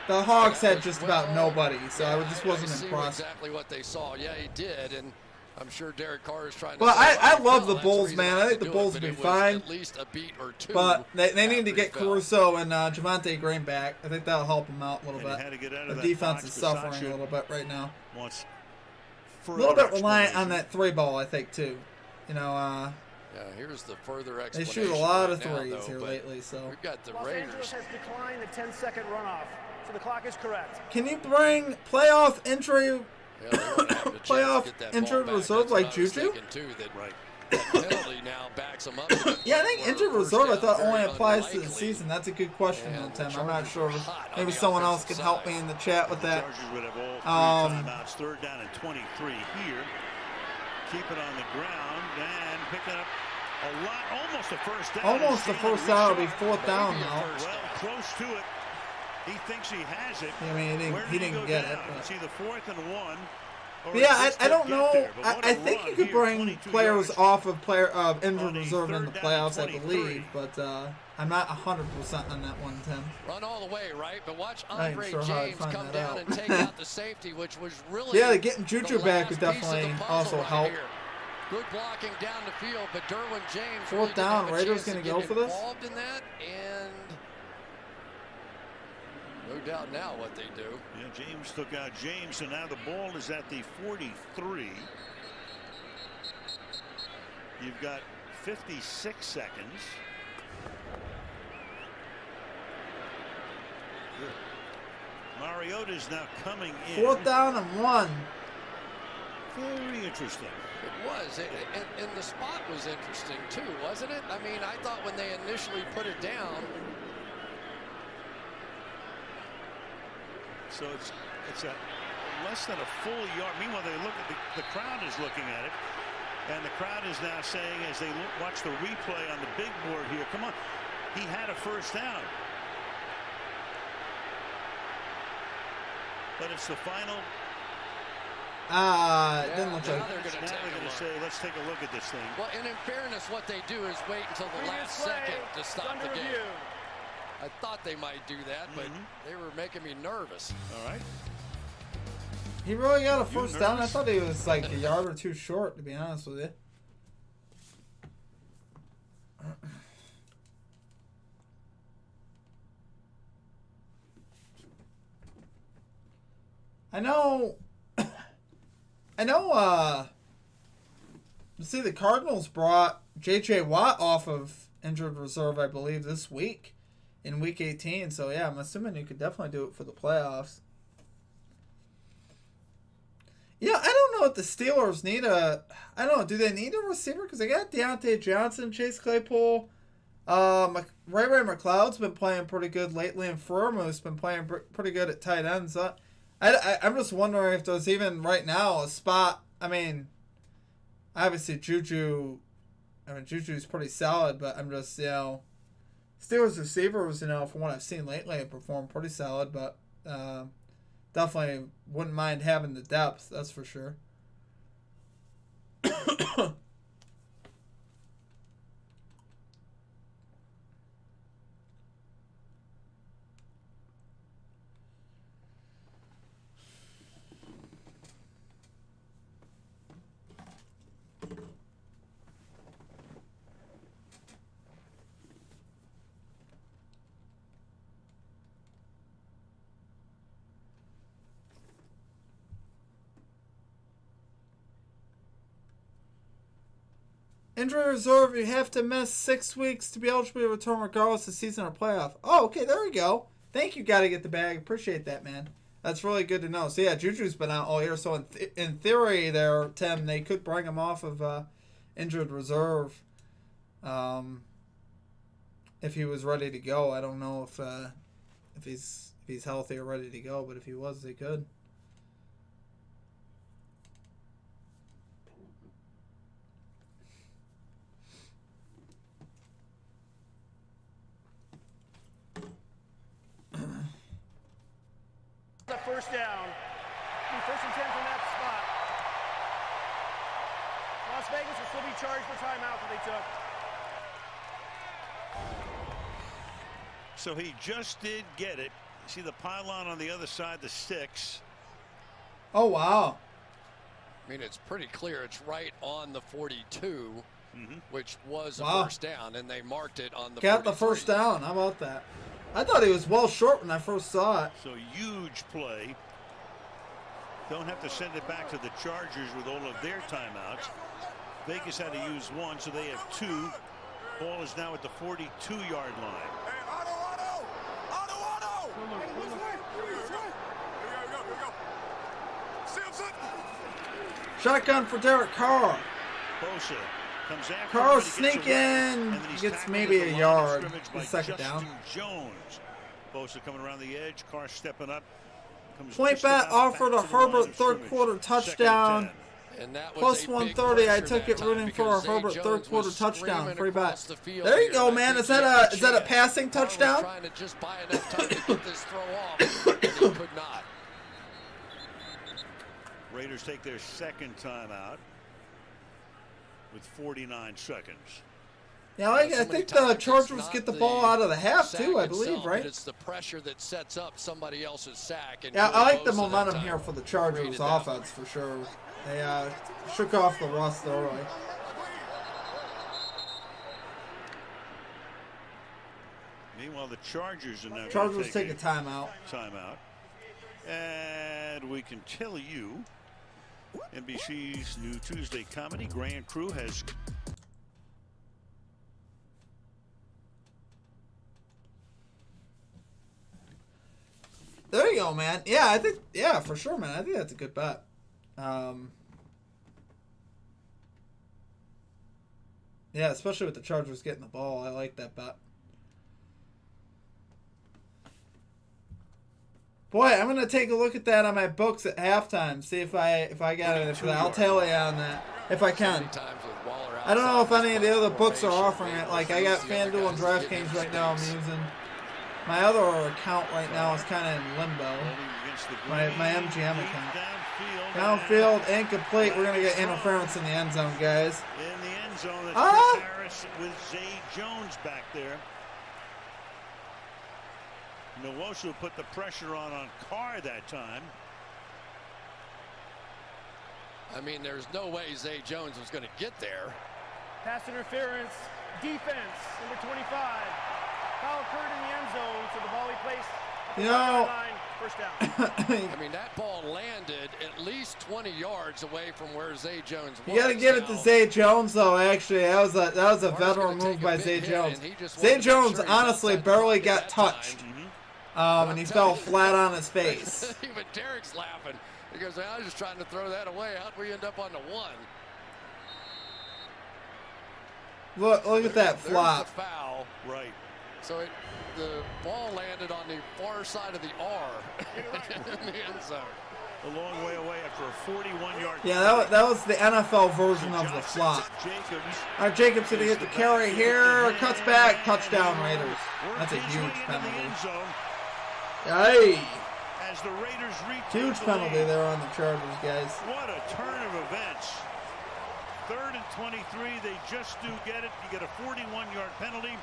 Speaker 1: The Hawks had just about
Speaker 5: Well,
Speaker 1: nobody, so I just wasn't
Speaker 5: I see
Speaker 1: impressed.
Speaker 5: exactly what they saw. Yeah, he did, and I'm sure Derek Carr is trying to.
Speaker 1: Well,
Speaker 5: say,
Speaker 1: I
Speaker 5: "Oh,
Speaker 1: love
Speaker 5: no,
Speaker 1: the
Speaker 5: that's
Speaker 1: Bulls,
Speaker 5: reason
Speaker 1: man.
Speaker 5: not
Speaker 1: I
Speaker 5: to
Speaker 1: think the
Speaker 5: do it,"
Speaker 1: Bulls
Speaker 5: but
Speaker 1: will be
Speaker 5: it was
Speaker 1: fine.
Speaker 5: At least a beat or two.
Speaker 1: But they need to
Speaker 5: after
Speaker 1: get
Speaker 5: he fell.
Speaker 1: Caruso and Javonte Green back. I think that'll help them out a little
Speaker 3: And he
Speaker 1: bit.
Speaker 3: had to get out of
Speaker 1: The
Speaker 3: that
Speaker 1: defense
Speaker 3: box.
Speaker 1: is suffering
Speaker 3: Versace
Speaker 1: a little bit right now.
Speaker 3: wants
Speaker 1: A little bit
Speaker 3: further
Speaker 1: reliant on
Speaker 3: explanation.
Speaker 1: that 3 ball, I think, too. You know,
Speaker 5: Yeah, here's the further
Speaker 1: they
Speaker 5: explanation.
Speaker 1: shoot a lot of
Speaker 5: right now,
Speaker 1: threes
Speaker 5: though,
Speaker 1: here
Speaker 5: but
Speaker 1: lately, so.
Speaker 5: We've got the
Speaker 6: Los
Speaker 5: Raiders.
Speaker 6: Angeles has declined the 10-second runoff, so the clock is correct.
Speaker 1: Can you bring playoff injury
Speaker 5: Yeah, they wouldn't have a chance to
Speaker 1: playoff
Speaker 5: get that ball
Speaker 1: injured
Speaker 5: back.
Speaker 1: reserve
Speaker 5: That's what
Speaker 1: like
Speaker 5: I was
Speaker 1: Juju?
Speaker 5: thinking, too, that
Speaker 3: Right.
Speaker 5: that penalty now backs them up. to the
Speaker 1: Yeah, I
Speaker 5: point
Speaker 1: think
Speaker 5: where
Speaker 1: injured
Speaker 5: first
Speaker 1: reserve I
Speaker 5: down
Speaker 1: thought
Speaker 5: very
Speaker 1: only applies to the
Speaker 5: unlikely.
Speaker 1: season. That's a good question,
Speaker 5: And
Speaker 1: though,
Speaker 5: the
Speaker 1: Tim. I'm not
Speaker 5: Chargers
Speaker 1: sure.
Speaker 5: were hot on
Speaker 1: Maybe
Speaker 5: the
Speaker 1: someone else
Speaker 5: offensive
Speaker 1: can help
Speaker 5: side.
Speaker 1: me in the chat with that.
Speaker 3: Chargers would have all 3
Speaker 1: Um,
Speaker 3: timeouts. 3rd down and 23 here. Keep it on the ground and picking up a lot, almost a first down.
Speaker 1: Almost the
Speaker 3: Stealing
Speaker 1: first down will be
Speaker 3: Richard.
Speaker 1: 4th down
Speaker 5: Maybe a
Speaker 1: now.
Speaker 5: first
Speaker 3: Well, close to it. He thinks he has it.
Speaker 1: I mean,
Speaker 3: Where
Speaker 1: he
Speaker 3: did
Speaker 1: didn't
Speaker 3: go
Speaker 1: get
Speaker 3: down?
Speaker 1: it. But.
Speaker 3: It's either 4th and 1. or
Speaker 1: But yeah,
Speaker 3: he just
Speaker 1: I don't
Speaker 3: couldn't
Speaker 1: know.
Speaker 3: get there. But what a
Speaker 1: I think you
Speaker 3: run
Speaker 1: could
Speaker 3: here,
Speaker 1: bring
Speaker 3: 22
Speaker 1: players
Speaker 3: yards
Speaker 1: off of injured
Speaker 3: on a
Speaker 1: reserve in the
Speaker 3: 3rd down and
Speaker 1: playoffs, I
Speaker 3: 23.
Speaker 1: believe. But I'm not 100% on that one, Tim.
Speaker 5: Run all the way, right? But watch
Speaker 1: I ain't
Speaker 5: Andre
Speaker 1: sure how I'd
Speaker 5: James
Speaker 1: find
Speaker 5: come
Speaker 1: that
Speaker 5: down
Speaker 1: out.
Speaker 5: and take out the safety, which was really
Speaker 1: Yeah, getting
Speaker 5: the
Speaker 1: Juju back would
Speaker 5: last piece of the
Speaker 1: definitely
Speaker 5: puzzle
Speaker 1: also
Speaker 5: right
Speaker 1: help.
Speaker 5: here. Good blocking down the field, but Derwin James
Speaker 1: 4th
Speaker 5: really didn't
Speaker 1: down,
Speaker 5: have a
Speaker 1: Raiders
Speaker 5: chance to
Speaker 1: gonna
Speaker 5: get
Speaker 1: go for this?
Speaker 5: involved in that, and no doubt now what they do.
Speaker 3: Yeah, James took out James, and now the ball is at the 43. You've got 56 seconds. Mariota's now coming in.
Speaker 1: 4th down and 1.
Speaker 3: Very interesting.
Speaker 5: It was. And the spot was interesting, too, wasn't it? I mean, I thought when they initially put it down.
Speaker 3: So it's a less than a full yard. Meanwhile, they look at the crowd is looking at it. And the crowd is now saying, as they watch the replay on the big board here, come on, he had a first down. But it's the final.
Speaker 1: It didn't look like.
Speaker 3: Now they're going to say, let's take a look at this thing.
Speaker 5: Well, and in fairness, what they do is wait until the last second to stop the game. I thought they might do that, but they were making me nervous.
Speaker 3: All right.
Speaker 1: He really got a first down. I thought he was like a yard or two short, to be honest with you. See, the Cardinals brought J.J. Watt off of injured reserve, I believe, this week in Week 18. So, yeah, I'm assuming you could definitely do it for the playoffs. Yeah, I don't know if the Steelers need I don't know, do they need a receiver? Because they got Deontay Johnson, Chase Claypool. Ray McLeod's been playing pretty good lately, and Freiermuth's been playing pretty good at tight ends. So I'm just wondering if there's even right now a spot. I mean, obviously Juju's pretty solid, but I'm just, Steelers receivers, from what I've seen lately, have performed pretty solid, but definitely wouldn't mind having the depth, that's for sure. Injury reserve, you have to miss 6 weeks to be eligible to return regardless of season or playoff. Oh, okay, there we go. Thank you, Gotta Get the Bag. Appreciate that, man. That's really good to know. So, yeah, Juju's been out all year. So, in theory there, Tim, they could bring him off of injured reserve if he was ready to go. I don't know if he's healthy or ready to go, but if he was, they could.
Speaker 6: The first down. First and 10 from that spot. Las Vegas will still be charged for timeout that they took.
Speaker 3: So he just did get it. See the pylon on the other side, the sticks.
Speaker 1: Oh, wow.
Speaker 5: I mean, it's pretty clear it's right on the 42, which was a
Speaker 1: Wow.
Speaker 5: first down, and they marked it on the
Speaker 1: Got
Speaker 5: 43.
Speaker 1: the first down. How about that? I thought he was well short when I first saw it.
Speaker 3: So huge play. Don't have to send it back to the Chargers with all of their timeouts. Vegas had to use one, so they have two. Ball is now at the 42-yard line.
Speaker 1: Shotgun for Derek Carr.
Speaker 3: Bosa comes after
Speaker 1: Carr
Speaker 3: him, and he gets
Speaker 1: sneaking.
Speaker 3: and then he's
Speaker 1: Gets
Speaker 3: tackled
Speaker 1: maybe
Speaker 3: at the
Speaker 1: a
Speaker 3: line of
Speaker 1: yard.
Speaker 3: scrimmage by
Speaker 1: The second
Speaker 3: Justin
Speaker 1: down.
Speaker 3: Jones. Bosa coming around the edge. Carr stepping up. Comes
Speaker 1: Point
Speaker 3: just
Speaker 1: bet
Speaker 3: about
Speaker 1: offered
Speaker 3: back
Speaker 1: a
Speaker 3: to the line
Speaker 1: Herbert
Speaker 3: of
Speaker 1: third
Speaker 3: scrimmage.
Speaker 1: quarter
Speaker 3: Second
Speaker 1: touchdown.
Speaker 3: and 10.
Speaker 5: And that was
Speaker 1: Plus
Speaker 5: a big
Speaker 1: 130. I
Speaker 5: pressure
Speaker 1: took
Speaker 5: that
Speaker 1: it
Speaker 5: time
Speaker 1: rooting for a
Speaker 5: because Zay
Speaker 1: Herbert
Speaker 5: Jones
Speaker 1: third quarter
Speaker 5: was
Speaker 1: touchdown.
Speaker 5: screaming
Speaker 1: Free bet.
Speaker 5: across the field
Speaker 1: There you
Speaker 5: here,
Speaker 1: go,
Speaker 5: and I
Speaker 1: man.
Speaker 5: think
Speaker 1: Is
Speaker 5: he had
Speaker 1: that a
Speaker 5: chance.
Speaker 1: passing
Speaker 5: Carr was
Speaker 1: touchdown?
Speaker 5: trying to just buy enough time to get this throw off, and he could not.
Speaker 3: Raiders take their second timeout with 49 seconds.
Speaker 1: Yeah,
Speaker 5: So
Speaker 1: I
Speaker 5: many
Speaker 1: think the
Speaker 5: times it's
Speaker 1: Chargers
Speaker 5: not
Speaker 1: get the ball out of the half
Speaker 5: sack
Speaker 1: too, I
Speaker 5: itself,
Speaker 1: believe,
Speaker 5: but
Speaker 1: right?
Speaker 5: it's the pressure that sets up somebody else's sack. And
Speaker 1: Yeah,
Speaker 5: Joey
Speaker 1: I like the
Speaker 5: Bosa that
Speaker 1: momentum
Speaker 5: time
Speaker 1: here for the Chargers
Speaker 5: created that.
Speaker 1: offense for sure. They shook off the rust thoroughly.
Speaker 3: Meanwhile, the Chargers are now
Speaker 1: Chargers
Speaker 3: take
Speaker 1: take a timeout.
Speaker 3: Timeout. And we can tell you, NBC's new Tuesday comedy, Grand Crew, has
Speaker 1: though, man. Yeah, I think. Yeah, for sure, man. I think that's a good bet. Yeah, especially with the Chargers getting the ball, I like that bet. Boy, I'm gonna take a look at that on my books at halftime. See if I got it. I'll tell you on that if I can. I don't know if any of the other books are offering it. Like I got FanDuel and DraftKings right now. I'm using my other account right now is kind of in limbo. My MGM account. Downfield, incomplete. We're gonna get interference in the end zone, guys.
Speaker 3: In the end zone, that's Chris Harris with Zay Jones back there. Nwosu put the pressure on Carr that time.
Speaker 5: I mean, there's no way Zay Jones was going to get there.
Speaker 6: Pass interference, defense, number 25. Foul occurred in the end zone, so the ball he placed at the line, first down.
Speaker 5: I mean, that ball landed at least 20 yards away from where Zay Jones was.
Speaker 1: You got to give it to Zay Jones, though. Actually, that was a veteran move by Zay Jones. Zay Jones honestly barely got touched. And he fell flat on his face.
Speaker 5: Even Derek's laughing. He goes, I was just trying to throw that away. How'd we end up on the 1?
Speaker 1: Look at that flop.
Speaker 5: There's the foul.
Speaker 3: Right.
Speaker 5: So the ball landed on the far side of the R in the end zone.
Speaker 3: A long way away after a 41-yard.
Speaker 1: Yeah, that was the NFL version of the flop. All right, Jacobs going to get the carry here. Cuts back. Touchdown, Raiders. That's a huge penalty. Hey.
Speaker 3: As the Raiders
Speaker 1: huge penalty there on the Chargers, guys.
Speaker 3: What a turn of events. 3rd and 23. They just do get it. You get a 41-yard penalty.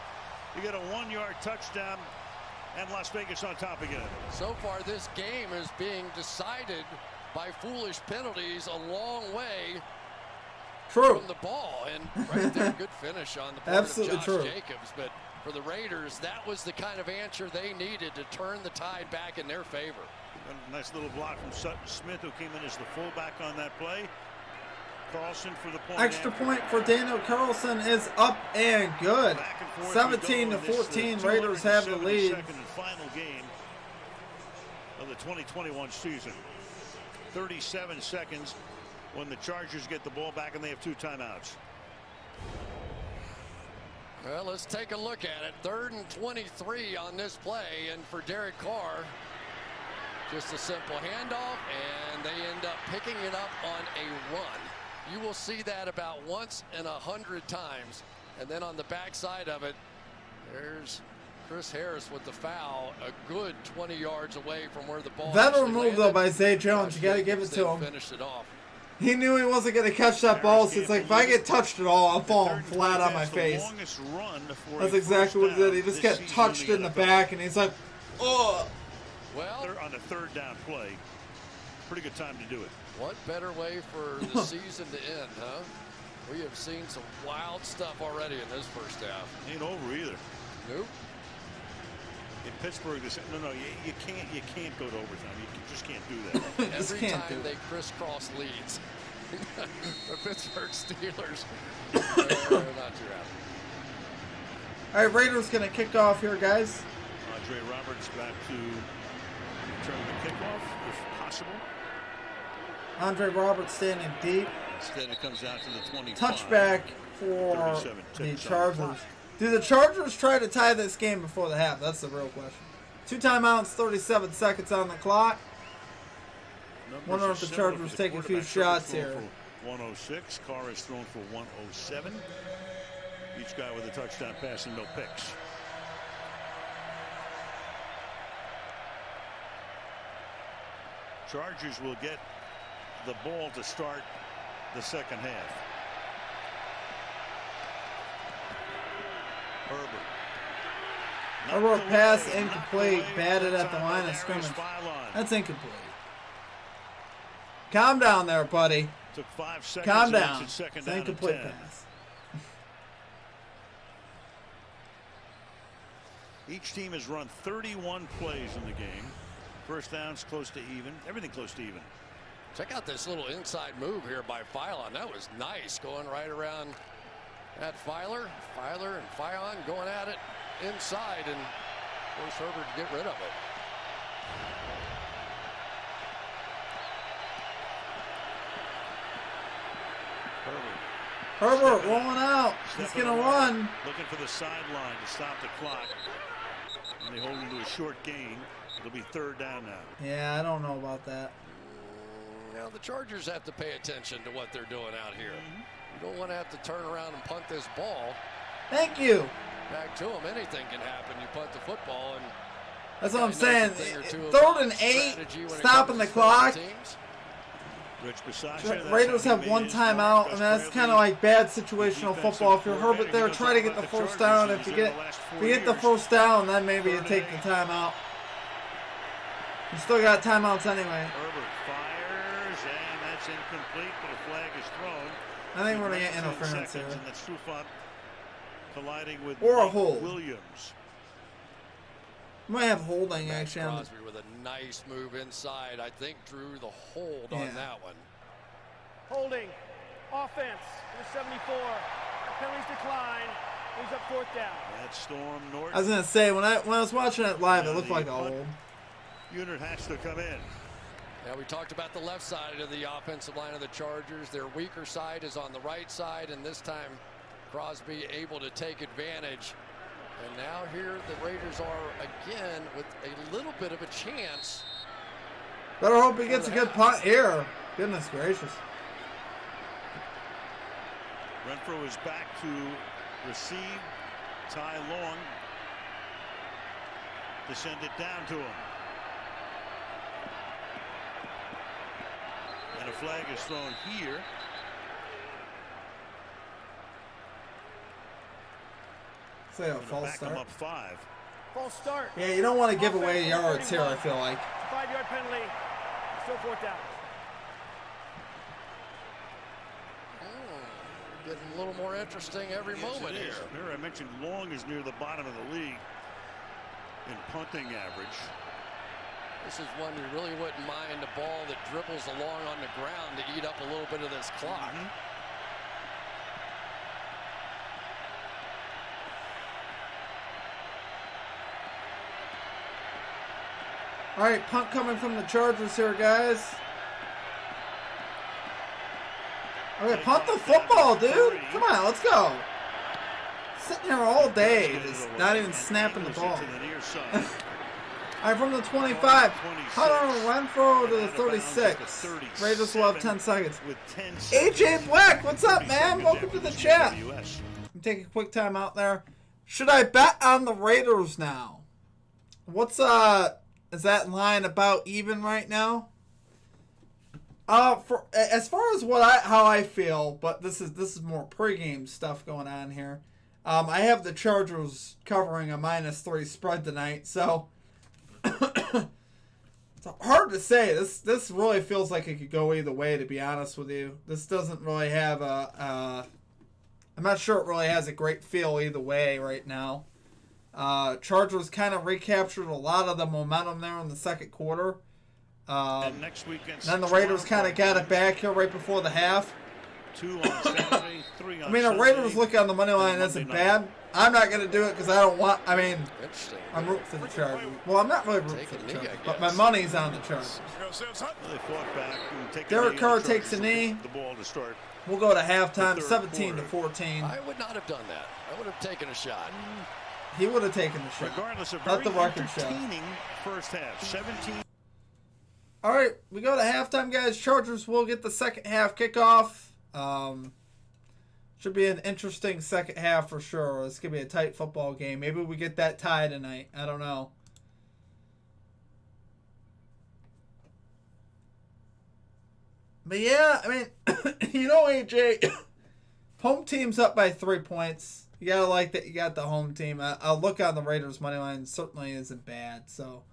Speaker 3: You get a 1-yard touchdown. And Las Vegas on top again.
Speaker 5: So far, this game is being decided by foolish penalties a long way from the ball. And right there, good finish on the part
Speaker 1: Absolutely
Speaker 5: of Josh Jacobs. But for the Raiders, that was the kind of answer they needed to turn the tide back in their favor.
Speaker 3: A nice little block from Sutton Smith, who came in as the fullback on that play. Carlson for the point.
Speaker 1: Extra point for Daniel Carlson is up and good. 17-14, Raiders have the lead.
Speaker 3: Second and final game of the 2021 season. 37 seconds when the Chargers get the ball back and they have 2 timeouts.
Speaker 5: Well, let's take a look at it. 3rd and 23 on this play, and for Derek Carr, just a simple handoff, and they end up picking it up on a run. You will see that about once in 100 times. And then on the backside of it, there's Chris Harris with the foul, a good 20 yards away from where the ball
Speaker 1: veteran move, though, by Zay Jones. You got to give it to him.
Speaker 5: Finished it off.
Speaker 1: He knew he wasn't going to catch that ball, so it's like, if I get touched at all, I'm falling flat on my face. That's exactly what he did. He just got touched in the back, and he's like, oh.
Speaker 5: Well,
Speaker 3: on the 3rd down play. Pretty good time to do it.
Speaker 5: What better way for the season to end, huh? We have seen some wild stuff already in this first half.
Speaker 3: Ain't over either.
Speaker 5: Nope.
Speaker 3: In Pittsburgh, you can't go to overtime. You just can't do that.
Speaker 5: Every time they crisscross leads, the Pittsburgh Steelers are not too happy.
Speaker 1: All right, Raiders going to kick off here, guys.
Speaker 3: Andre Roberts back to return the kickoff, if possible.
Speaker 1: Andre Roberts standing deep.
Speaker 3: Instead, it comes out to the 25.
Speaker 1: Touchback for the Chargers. Do the Chargers try to tie this game before the half? That's the real question. 2 timeouts, 37 seconds on the clock. Wonder if the Chargers take a few shots here.
Speaker 3: 106. Carr is thrown for 107. Each guy with a touchdown pass and no picks. Chargers will get the ball to start the second half.
Speaker 1: Herbert pass incomplete, batted at the line of scrimmage. That's incomplete. Calm down there, buddy.
Speaker 3: Took 5 seconds.
Speaker 1: Calm down.
Speaker 3: It's
Speaker 1: It's an incomplete pass.
Speaker 3: Each team has run 31 plays in the game. First downs close to even. Everything close to even.
Speaker 5: Check out this little inside move here by Philon. That was nice, going right around at Filer. Filer and Philon going at it inside, and force Herbert to get rid of it.
Speaker 1: Herbert rolling out. He's going to run.
Speaker 3: Looking for the sideline to stop the clock. And they hold him to a short gain. It'll be 3rd down now.
Speaker 1: Yeah, I don't know about that.
Speaker 5: Now the Chargers have to pay attention to what they're doing out here. You don't want to have to turn around and punt this ball.
Speaker 1: Thank you.
Speaker 5: Back to them. Anything can happen. You punt the football, and
Speaker 1: that's what I'm saying. 3rd and 8, stopping the clock. Raiders have 1 timeout, and that's kind of like bad situational football. If you're Herbert there, try to get the 1st down. If you get the 1st down, then maybe you take the timeout. You still got timeouts anyway.
Speaker 3: Herbert fires, and that's incomplete, but a flag is thrown.
Speaker 1: I think we're going to get interference here.
Speaker 3: And that's Trufant colliding with
Speaker 1: or a hold.
Speaker 3: Williams.
Speaker 1: Might have holding actually.
Speaker 5: Crosby with a nice move inside. I think drew the hold on that one.
Speaker 6: Holding. Offense. Number 74. Penalties decline. Moves up 4th down.
Speaker 3: That's Storm Norton.
Speaker 1: I was gonna say when I was watching it live, it looked like a hold.
Speaker 3: Unit has to come in.
Speaker 5: Now we talked about the left side of the offensive line of the Chargers. Their weaker side is on the right side, and this time Crosby able to take advantage. And now here the Raiders are again with a little bit of a chance.
Speaker 1: Better hope he gets a good punt here. Goodness gracious.
Speaker 3: Renfro is back to receive. Ty Long to send it down to him. And a flag is thrown here.
Speaker 1: Say a false
Speaker 3: back
Speaker 1: start.
Speaker 3: them up 5.
Speaker 6: False start.
Speaker 1: Yeah, you don't want to give away yards here, I feel like.
Speaker 6: 5-yard penalty. Still 4th down.
Speaker 5: Getting a little more interesting every moment here.
Speaker 3: Remember, I mentioned Long is near the bottom of the league in punting average.
Speaker 5: This is one you really wouldn't mind, a ball that dribbles along on the ground to eat up a little bit of this clock.
Speaker 1: All right, punt coming from the Chargers here, guys. Okay, punt the football, dude. Come on, let's go. Sitting here all day, just not even snapping the ball. All right, from the 25, Hunter Renfro to the 36. Raiders will have 10 seconds. AJ Black, what's up, man? Welcome to the chat. I'm taking a quick time out there. Should I bet on the Raiders now? What's is that line about even right now? For as far as how I feel, but this is more pregame stuff going on here. I have the Chargers covering a -3 spread tonight, so it's hard to say. This really feels like it could go either way, to be honest with you. This doesn't really have I'm not sure it really has a great feel either way right now. Chargers kind of recaptured a lot of the momentum there in the second quarter.
Speaker 3: And next weekend,
Speaker 1: then the Raiders kind of got it back here right before the half.
Speaker 3: 2 on Saturday, 3 on
Speaker 1: I mean, the Raiders
Speaker 3: Sunday,
Speaker 1: look on the money line isn't bad. I'm not going to do it because I don't want. I mean,
Speaker 5: Interesting.
Speaker 1: I'm rooting for the Chargers. Well, I'm not really rooting for the Chargers, but my money's on the Chargers.
Speaker 3: They fought back and take
Speaker 1: Derek Carr takes a knee.
Speaker 3: The ball to start.
Speaker 1: We'll go to halftime, 17-14.
Speaker 5: I would not have done that. I would have taken a shot.
Speaker 1: He would have taken the shot.
Speaker 3: Regardless of
Speaker 1: Let the
Speaker 3: very
Speaker 1: record show.
Speaker 3: entertaining first half. 17.
Speaker 1: All right, we go to halftime, guys. Chargers will get the second half kickoff. Should be an interesting second half for sure. It's going to be a tight football game. Maybe we get that tie tonight. I don't know. But yeah, I mean, you know, AJ, home team's up by 3 points. You got to like that you got the home team. I'll look on the Raiders' money line. Certainly isn't bad. So,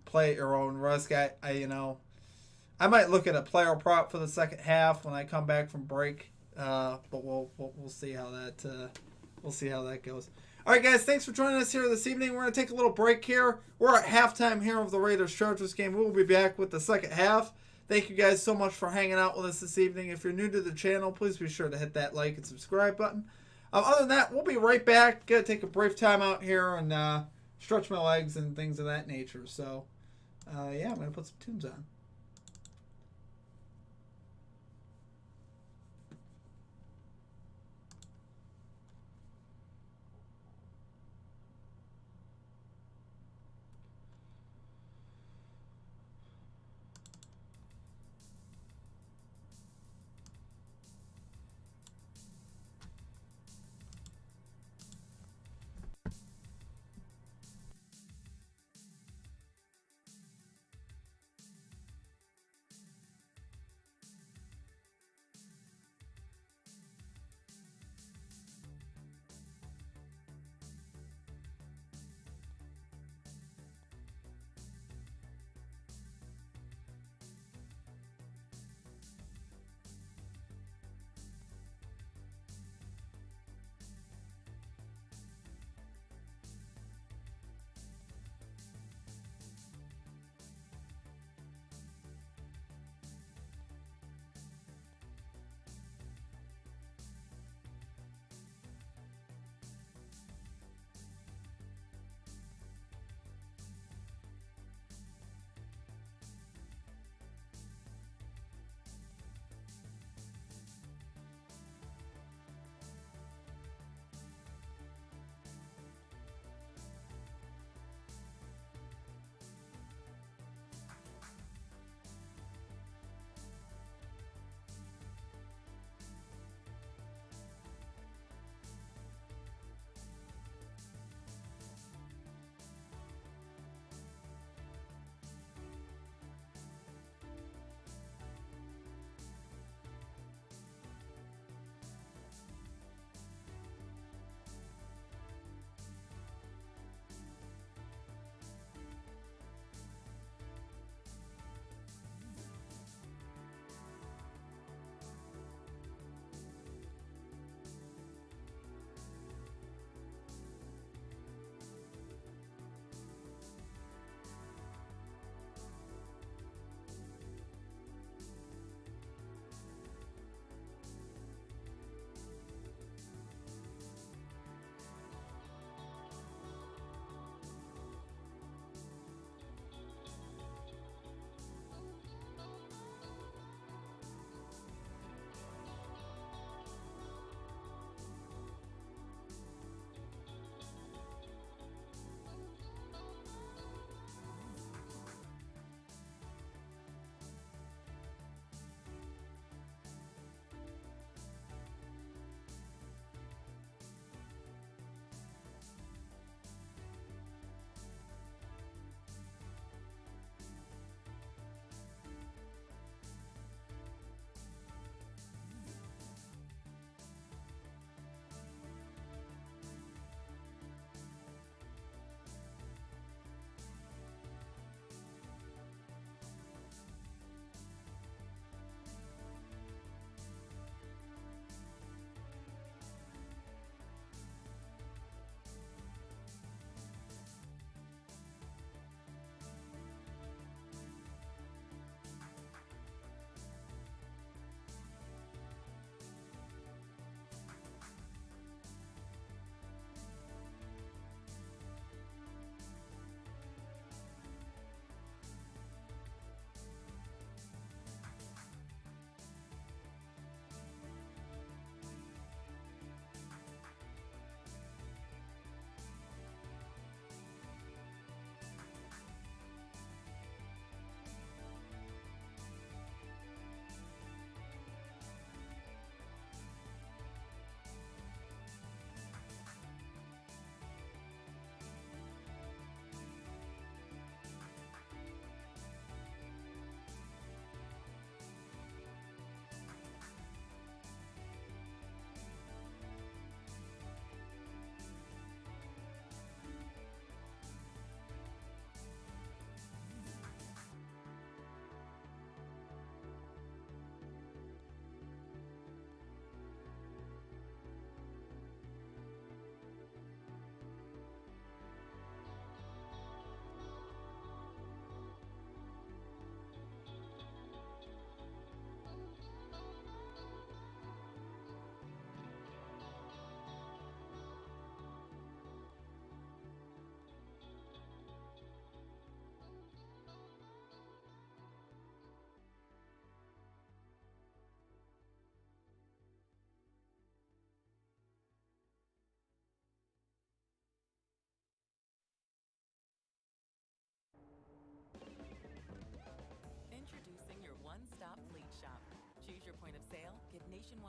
Speaker 1: play at your own risk. I might look at a player prop for the second half when I come back from break, but we'll see how that goes. All right, guys, thanks for joining us here this evening. We're gonna take a little break here. We're at halftime here of the Raiders Chargers game. We will be back with the second half. Thank you guys so much for hanging out with us this evening. If you're new to the channel, please be sure to hit that like and subscribe button. Other than that, we'll be right back. Gotta take a brief time out here and stretch my legs and things of that nature. So, yeah, I'm gonna put some tunes on.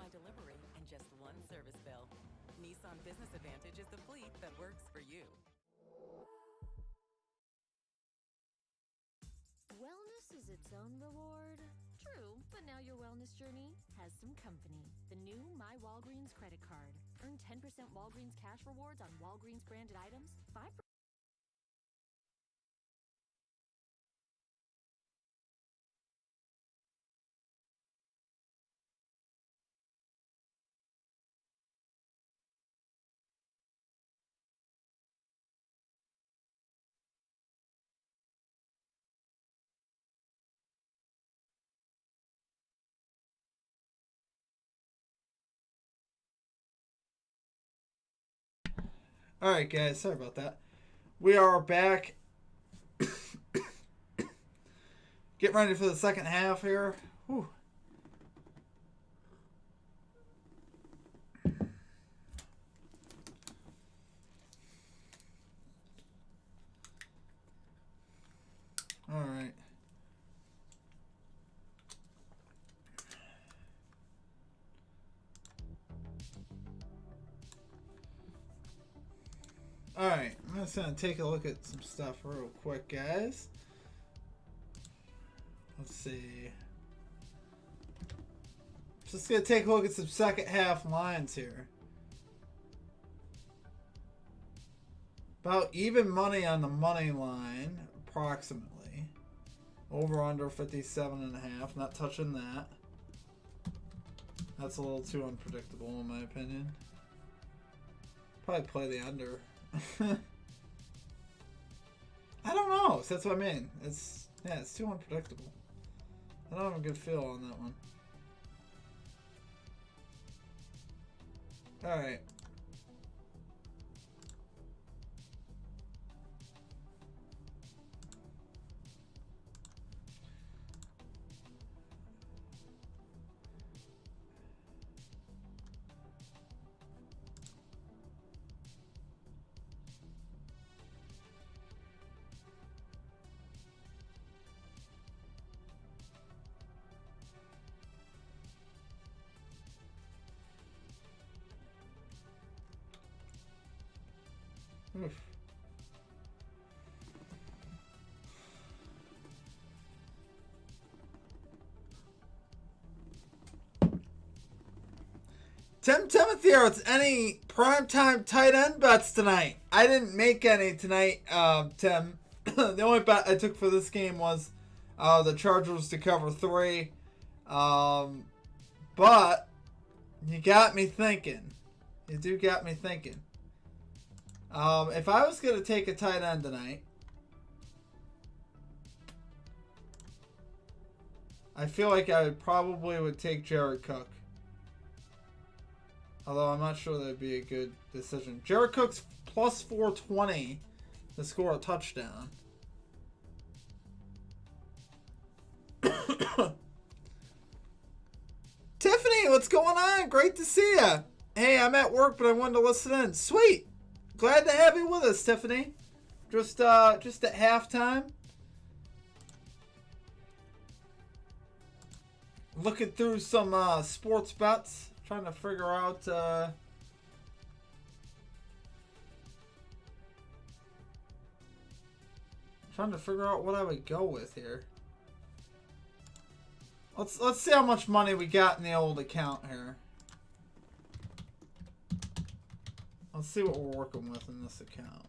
Speaker 10: delivery and just one service bill. Nissan Business Advantage is the fleet that works for you.
Speaker 11: Wellness is its own reward. True, but now your wellness journey has some company. The new My Walgreens credit card. Earn 10% Walgreens cash rewards on Walgreens branded items, 5%.
Speaker 1: Alright guys, sorry about that. We are back. Getting ready for the second half here. Whew. Alright. Alright, I'm just going to take a look at some stuff real quick, guys. Let's see. Just going to take a look at some second half lines here. About even money on the money line, approximately. Over under 57.5, not touching that. That's a little too unpredictable in my opinion. Probably play the under. I don't know. So that's what I mean. It's too unpredictable. I don't have a good feel on that one. All right. Oof. Timothy, it's any primetime tight end bets tonight? I didn't make any tonight, Tim. The only bet I took for this game was the Chargers to cover 3. But you got me thinking. You do got me thinking. If I was going to take a tight end tonight, I feel like I probably would take Jared Cook. Although I'm not sure that'd be a good decision. Jared Cook's plus 420 to score a touchdown. Tiffany, what's going on? Great to see you. Hey, I'm at work, but I wanted to listen in. Sweet. Glad to have you with us, Tiffany. Just at halftime. Looking through some sports bets. Trying to figure out what I would go with here. Let's see how much money we got in the old account here. Let's see what we're working with in this account.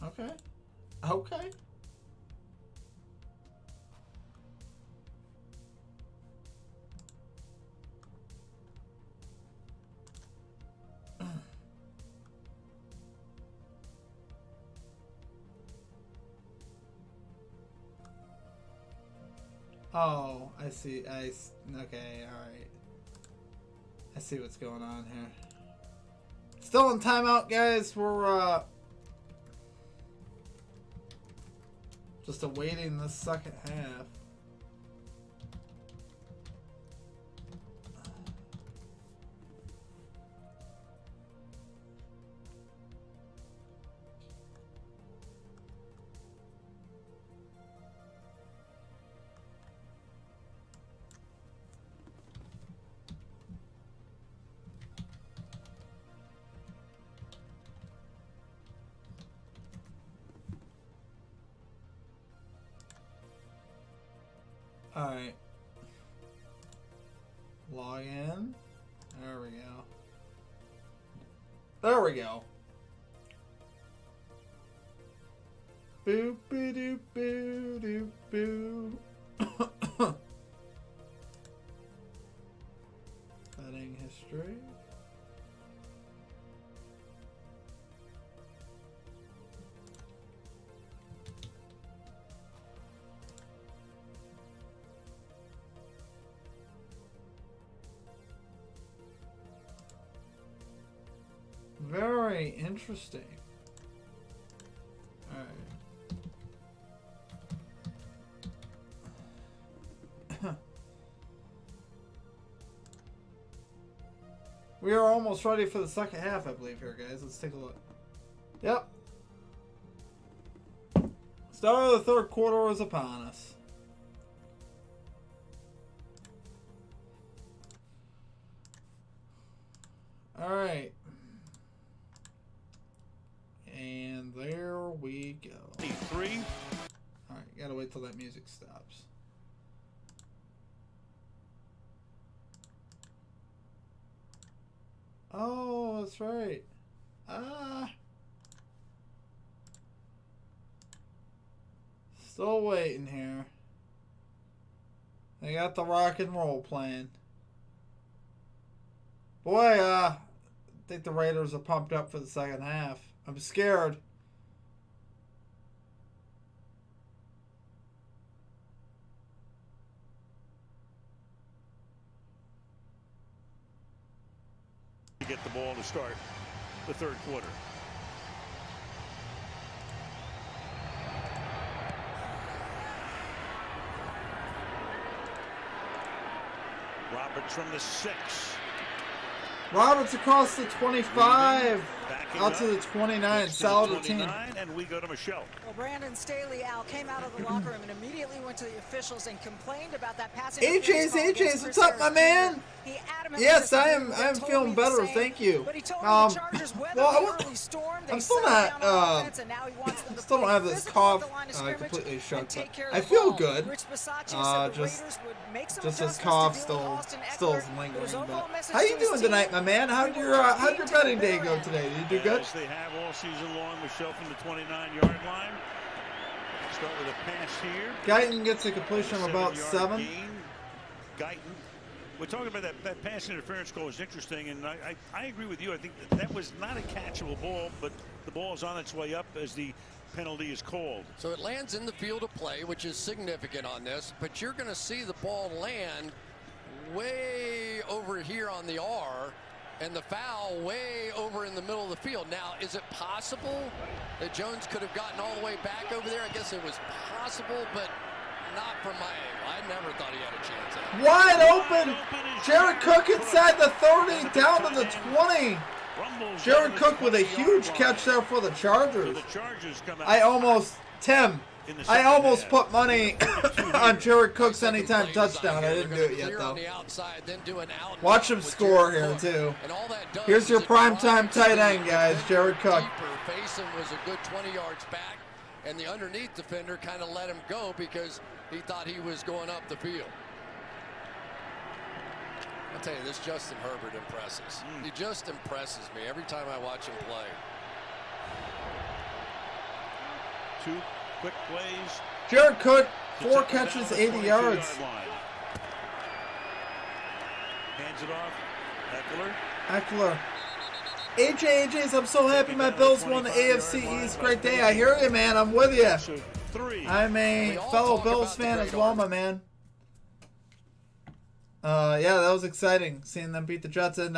Speaker 1: Okay. Okay. Oh, I see. Okay, alright. I see what's going on here. Still in timeout, guys. We're just awaiting the second half. Alright. Log in. There we go. There we go. Boop doop boo doop boo. Betting history. Very interesting. Alright. We are almost ready for the second half, I believe, here, guys. Let's take a look. Yep. Start of the third quarter is upon us. Alright. And there we go.
Speaker 3: 3.
Speaker 1: Alright, gotta wait till that music stops. Oh, that's right. Still waiting here. They got the rock and roll playing. Boy, I think the Raiders are pumped up for the second half. I'm scared.
Speaker 3: To get the ball to start the third quarter. Roberts from the 6.
Speaker 1: Roberts across the 25. Out to the 29. Solid routine.
Speaker 3: And we go to Michelle.
Speaker 9: Well, Brandon Staley, Al, came out of the locker room and immediately went to the officials and complained about that passing.
Speaker 1: AJ's, what's up, my man? Yes, I am feeling better, thank you.
Speaker 9: But he told me the Chargers
Speaker 1: well,
Speaker 9: early storm.
Speaker 1: I'm still not, still don't have this cough completely shut, but I feel good. Just this cough still is lingering. But how you doing tonight, my man? How'd your betting day go today? Did you do good?
Speaker 3: As they have all season long, Michelle from the 29-yard line. Start with a pass here.
Speaker 1: Guyton gets a completion of about 7.
Speaker 3: Guyton. We're talking about that pass interference call is interesting, and I agree with you. I think that was not a catchable ball, but the ball is on its way up as the penalty is called.
Speaker 5: So it lands in the field of play, which is significant on this, but you're going to see the ball land way over here on the R, and the foul way over in the middle of the field. Now, is it possible that Jones could have gotten all the way back over there? I guess it was possible, but not from my angle. I never thought he had a chance at it.
Speaker 1: Wide open! Jared Cook inside the 30, down to the 20. Jared Cook with a huge catch there for the Chargers. I almost put money on Jared Cook's anytime touchdown. I didn't do it yet, though. Watch him score here, too. Here's your primetime tight end, guys, Jared Cook.
Speaker 5: Faison was a good 20 yards back, and the underneath defender kind of let him go because he thought he was going up the field. I'll tell you, this Justin Herbert impresses. He just impresses me every time I watch him play.
Speaker 3: 2 quick plays.
Speaker 1: Jared Cook, 4 catches, 80 yards.
Speaker 3: Hands it off.
Speaker 1: Eckler. AJ's, I'm so happy my Bills won the AFC East. Great day. I hear you, man. I'm with you. I'm a fellow Bills fan as well, my man. Yeah, that was exciting seeing them beat the Jets, and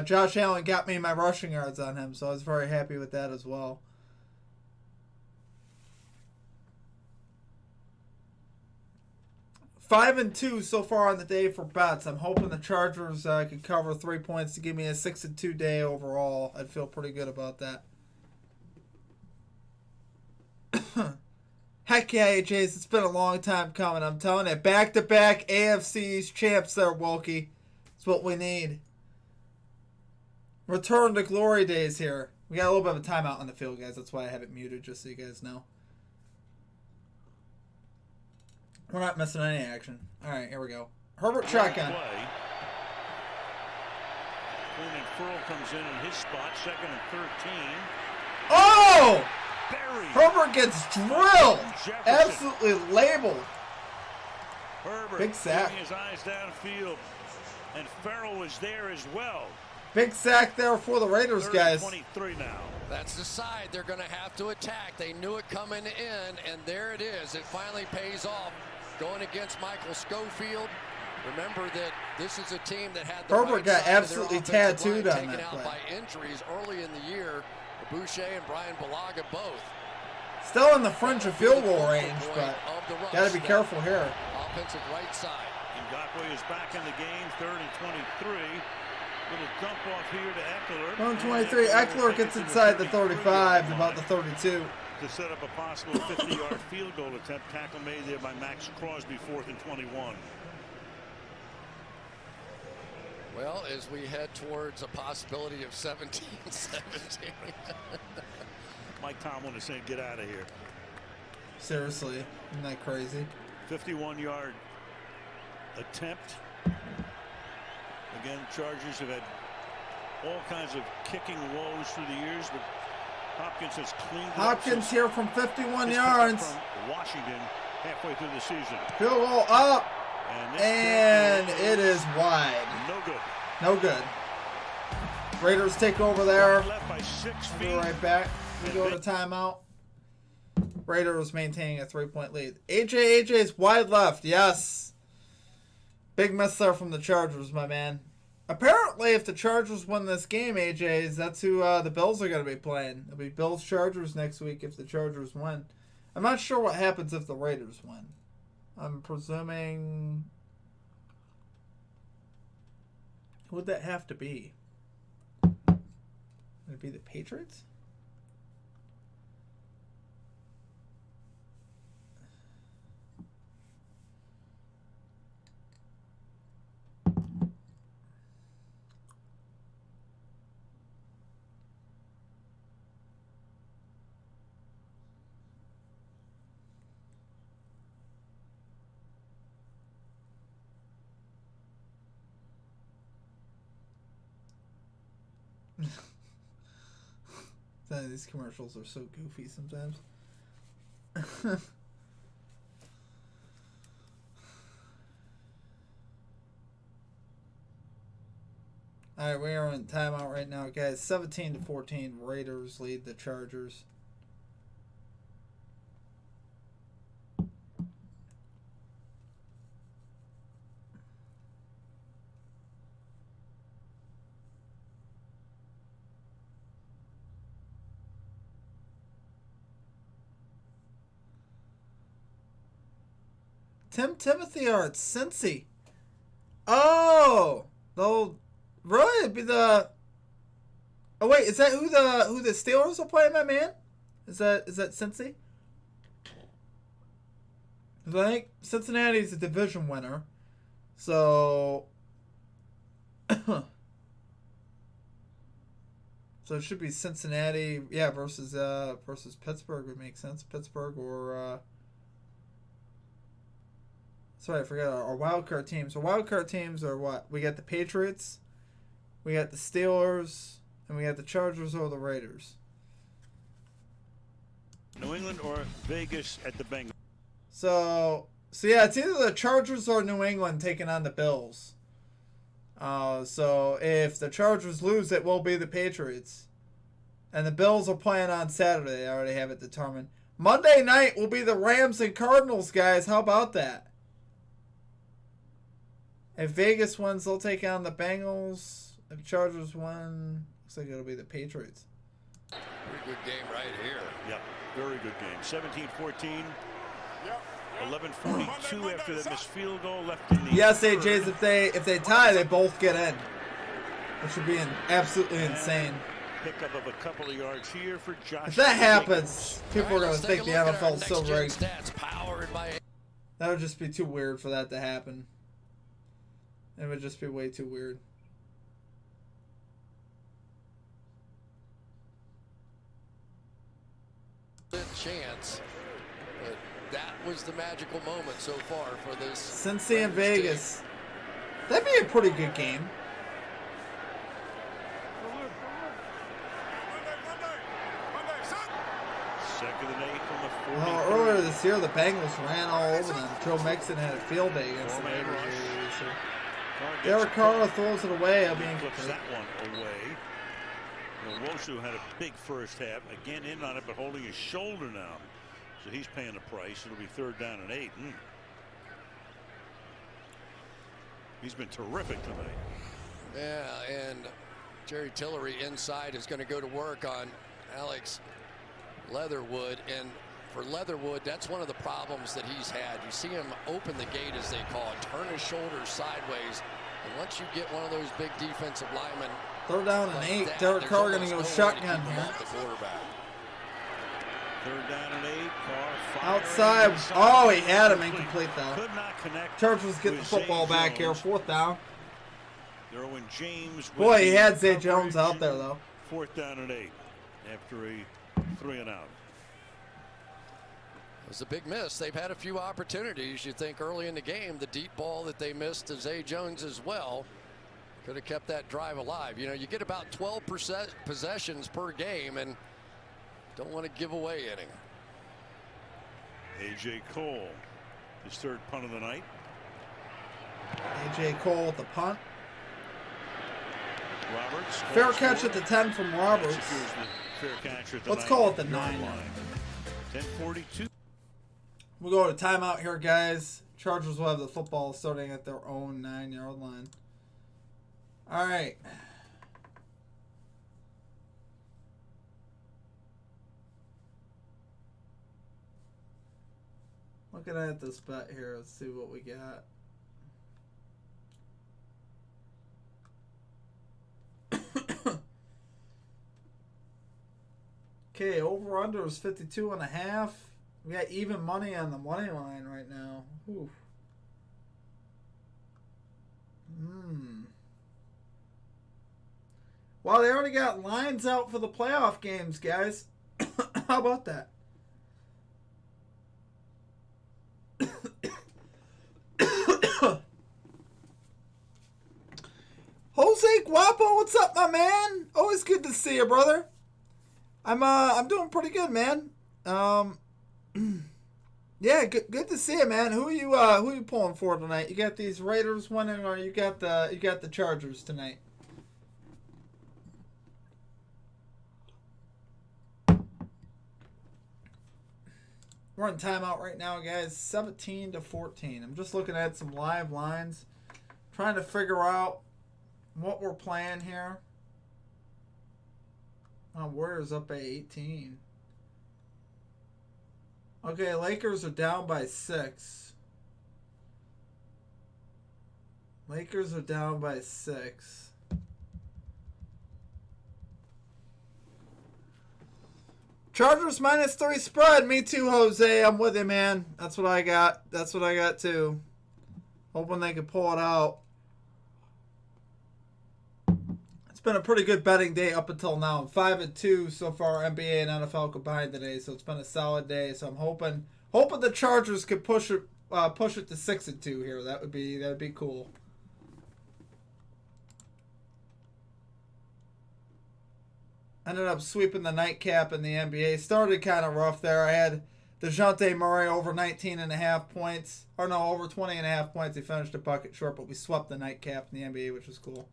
Speaker 1: Josh Allen got me my rushing yards on him, so I was very happy with that as well. Five and 2 so far on the day for bets. I'm hoping the Chargers could cover 3 points to give me a 6-2 day overall. I'd feel pretty good about that. Heck yeah, AJ's. It's been a long time coming. I'm telling you. Back-to-back AFC's champs there, Wilkie. It's what we need. Return to glory days here. We got a little bit of a timeout on the field, guys. That's why I have it muted, just so you guys know. We're not missing any action. All right, here we go. Herbert shotgun.
Speaker 3: Coonan Furl comes in his spot, 2nd and 13.
Speaker 1: Oh!
Speaker 3: Buried.
Speaker 1: Herbert gets drilled.
Speaker 3: Jefferson.
Speaker 1: Absolutely labeled.
Speaker 3: Herbert
Speaker 1: Big sack.
Speaker 3: keeping his eyes downfield. And Farrell was there as well.
Speaker 1: Big sack there for the Raiders, guys.
Speaker 3: 23 now.
Speaker 5: That's the side they're going to have to attack. They knew it coming in, and there it is. It finally pays off going against Michael Schofield. Remember that this is a team that had the
Speaker 1: Herbert
Speaker 5: right
Speaker 1: got
Speaker 5: side of their
Speaker 1: absolutely
Speaker 5: offensive
Speaker 1: tattooed
Speaker 5: line
Speaker 1: on
Speaker 5: taken
Speaker 1: that
Speaker 5: out
Speaker 1: play.
Speaker 5: by injuries early in the year. Boucher and Brian Balaga both.
Speaker 1: Still in the fringe of field goal range, but got to be careful here.
Speaker 5: Offensive right side.
Speaker 3: Ngakoue is back in the game, 3rd and 23. Little dump off here to Eckler.
Speaker 1: 123. Eckler gets inside the 35, about the 32.
Speaker 3: To set up a possible 50-yard field goal attempt. Tackle made there by Max Crosby, 4th and 21.
Speaker 5: Well, as we head towards a possibility of 17-17.
Speaker 3: Mike Tomlin is saying, get out of here.
Speaker 1: Seriously, isn't that crazy?
Speaker 3: 51-yard attempt. Again, Chargers have had all kinds of kicking woes through the years, but Hopkins has cleaned it
Speaker 1: Hopkins
Speaker 3: up
Speaker 1: here from 51
Speaker 3: his
Speaker 1: yards.
Speaker 3: From Washington halfway through the season.
Speaker 1: Field goal up.
Speaker 3: And
Speaker 1: it is wide.
Speaker 3: No good.
Speaker 1: No good. Raiders take over there.
Speaker 3: Left by 6 feet.
Speaker 1: Be right back. We go to timeout. Raiders maintaining a 3-point lead. AJ's wide left. Yes. Big miss there from the Chargers, my man. Apparently, if the Chargers win this game, AJ's, that's who the Bills are going to be playing. It'll be Bills-Chargers next week if the Chargers win. I'm not sure what happens if the Raiders win. I'm presuming... Who would that have to be? Would it be the Patriots? These commercials are so goofy sometimes. Alright, we are in timeout right now, guys. 17-14, Raiders lead the Chargers. Timothy or it's Cincy. Oh, they'll really be the. Oh wait, is that who the Steelers will play, my man? Is that Cincy? I think Cincinnati's a division winner, so so it should be Cincinnati, yeah, versus Pittsburgh would make sense. Pittsburgh or. Sorry, I forgot our wildcard teams. Our wildcard teams are what? We got the Patriots, we got the Steelers, and we got the Chargers or the Raiders.
Speaker 3: New England or Vegas at the Bengals.
Speaker 1: So yeah, it's either the Chargers or New England taking on the Bills. So if the Chargers lose, it will be the Patriots. And the Bills are playing on Saturday. I already have it determined. Monday night will be the Rams and Cardinals, guys. How about that? If Vegas wins, they'll take on the Bengals. If Chargers win, looks like it'll be the Patriots.
Speaker 5: Pretty good game right here.
Speaker 3: Yep, very good game. 17-14. 11:42 after that missed field goal left in the.
Speaker 1: Yes, AJ's. If they tie, they both get in, which would be absolutely insane.
Speaker 3: Pickup of a couple of yards here for Josh.
Speaker 1: If that happens, people are going to think the NFL's so rigged.
Speaker 5: That
Speaker 1: That would just be too weird for that to happen. It would just be way too weird.
Speaker 5: Chance, but that was the magical moment so far for this.
Speaker 1: Cincy and Vegas. That'd be a pretty good game.
Speaker 3: Second and 8 from the 40.
Speaker 1: Well, earlier this year, the Bengals ran all over them. Joe Mixon had a field day against the Raiders. Derek Carr throws it away. I'll be
Speaker 3: Flips that one away. Wosu had a big first half. Again in on it, but holding his shoulder now. So he's paying the price. It'll be 3rd down and 8. He's been terrific tonight.
Speaker 5: Yeah, and Jerry Tillery inside is going to go to work on Alex Leatherwood. And for Leatherwood, that's one of the problems that he's had. You see him open the gate, as they call it, turn his shoulders sideways. And once you get one of those big defensive linemen,
Speaker 1: 3rd down and 8. Derek Carr going to go shotgun here.
Speaker 5: The quarterback.
Speaker 3: 3rd down and 8. Carr
Speaker 1: Outside. Oh, he had him incomplete though.
Speaker 3: Could not connect.
Speaker 1: Chargers get the football back here. 4th down.
Speaker 3: Throwing James.
Speaker 1: Boy, he had Zay Jones out there though.
Speaker 3: 4th down and 8 after a 3 and out.
Speaker 5: It was a big miss. They've had a few opportunities. You think early in the game, the deep ball that they missed to Zay Jones as well could have kept that drive alive. You know, you get about 12 possessions per game and don't want to give away any.
Speaker 3: A.J. Cole, his 3rd punt of the night.
Speaker 1: A.J. Cole with the punt.
Speaker 3: Roberts.
Speaker 1: Fair catch at the 10 from Roberts.
Speaker 3: Fair catch at the
Speaker 1: Let's call it the 9.
Speaker 3: 10:42.
Speaker 1: We'll go to timeout here, guys. Chargers will have the football starting at their own 9-yard line. All right. Looking at this bet here, let's see what we got. Okay, over-under is 52.5. We got even money on the money line right now. Ooh. Well, they already got lines out for the playoff games, guys. How about that? Jose Guapo, what's up, my man? Always good to see you, brother. I'm doing pretty good, man. Yeah, good to see you, man. Who you pulling for tonight? You got these Raiders winning, or you got the Chargers tonight? We're in timeout right now, guys. 17-14. I'm just looking at some live lines, trying to figure out what we're playing here. Warriors up by 18. Okay, Lakers are down by 6. Lakers are down by 6. Chargers -3 spread. Me too, Jose. I'm with you, man. That's what I got. That's what I got too. Hoping they can pull it out. It's been a pretty good betting day up until now. I'm 5-2 so far, NBA and NFL combined today, so it's been a solid day. So I'm hoping the Chargers could push it to 6-2 here. That would be cool. Ended up sweeping the nightcap in the NBA. Started kind of rough there. I had DeJounte Murray over 19.5 points. Or no, over 20.5 points. He finished a bucket short, but we swept the nightcap in the NBA, which was cool.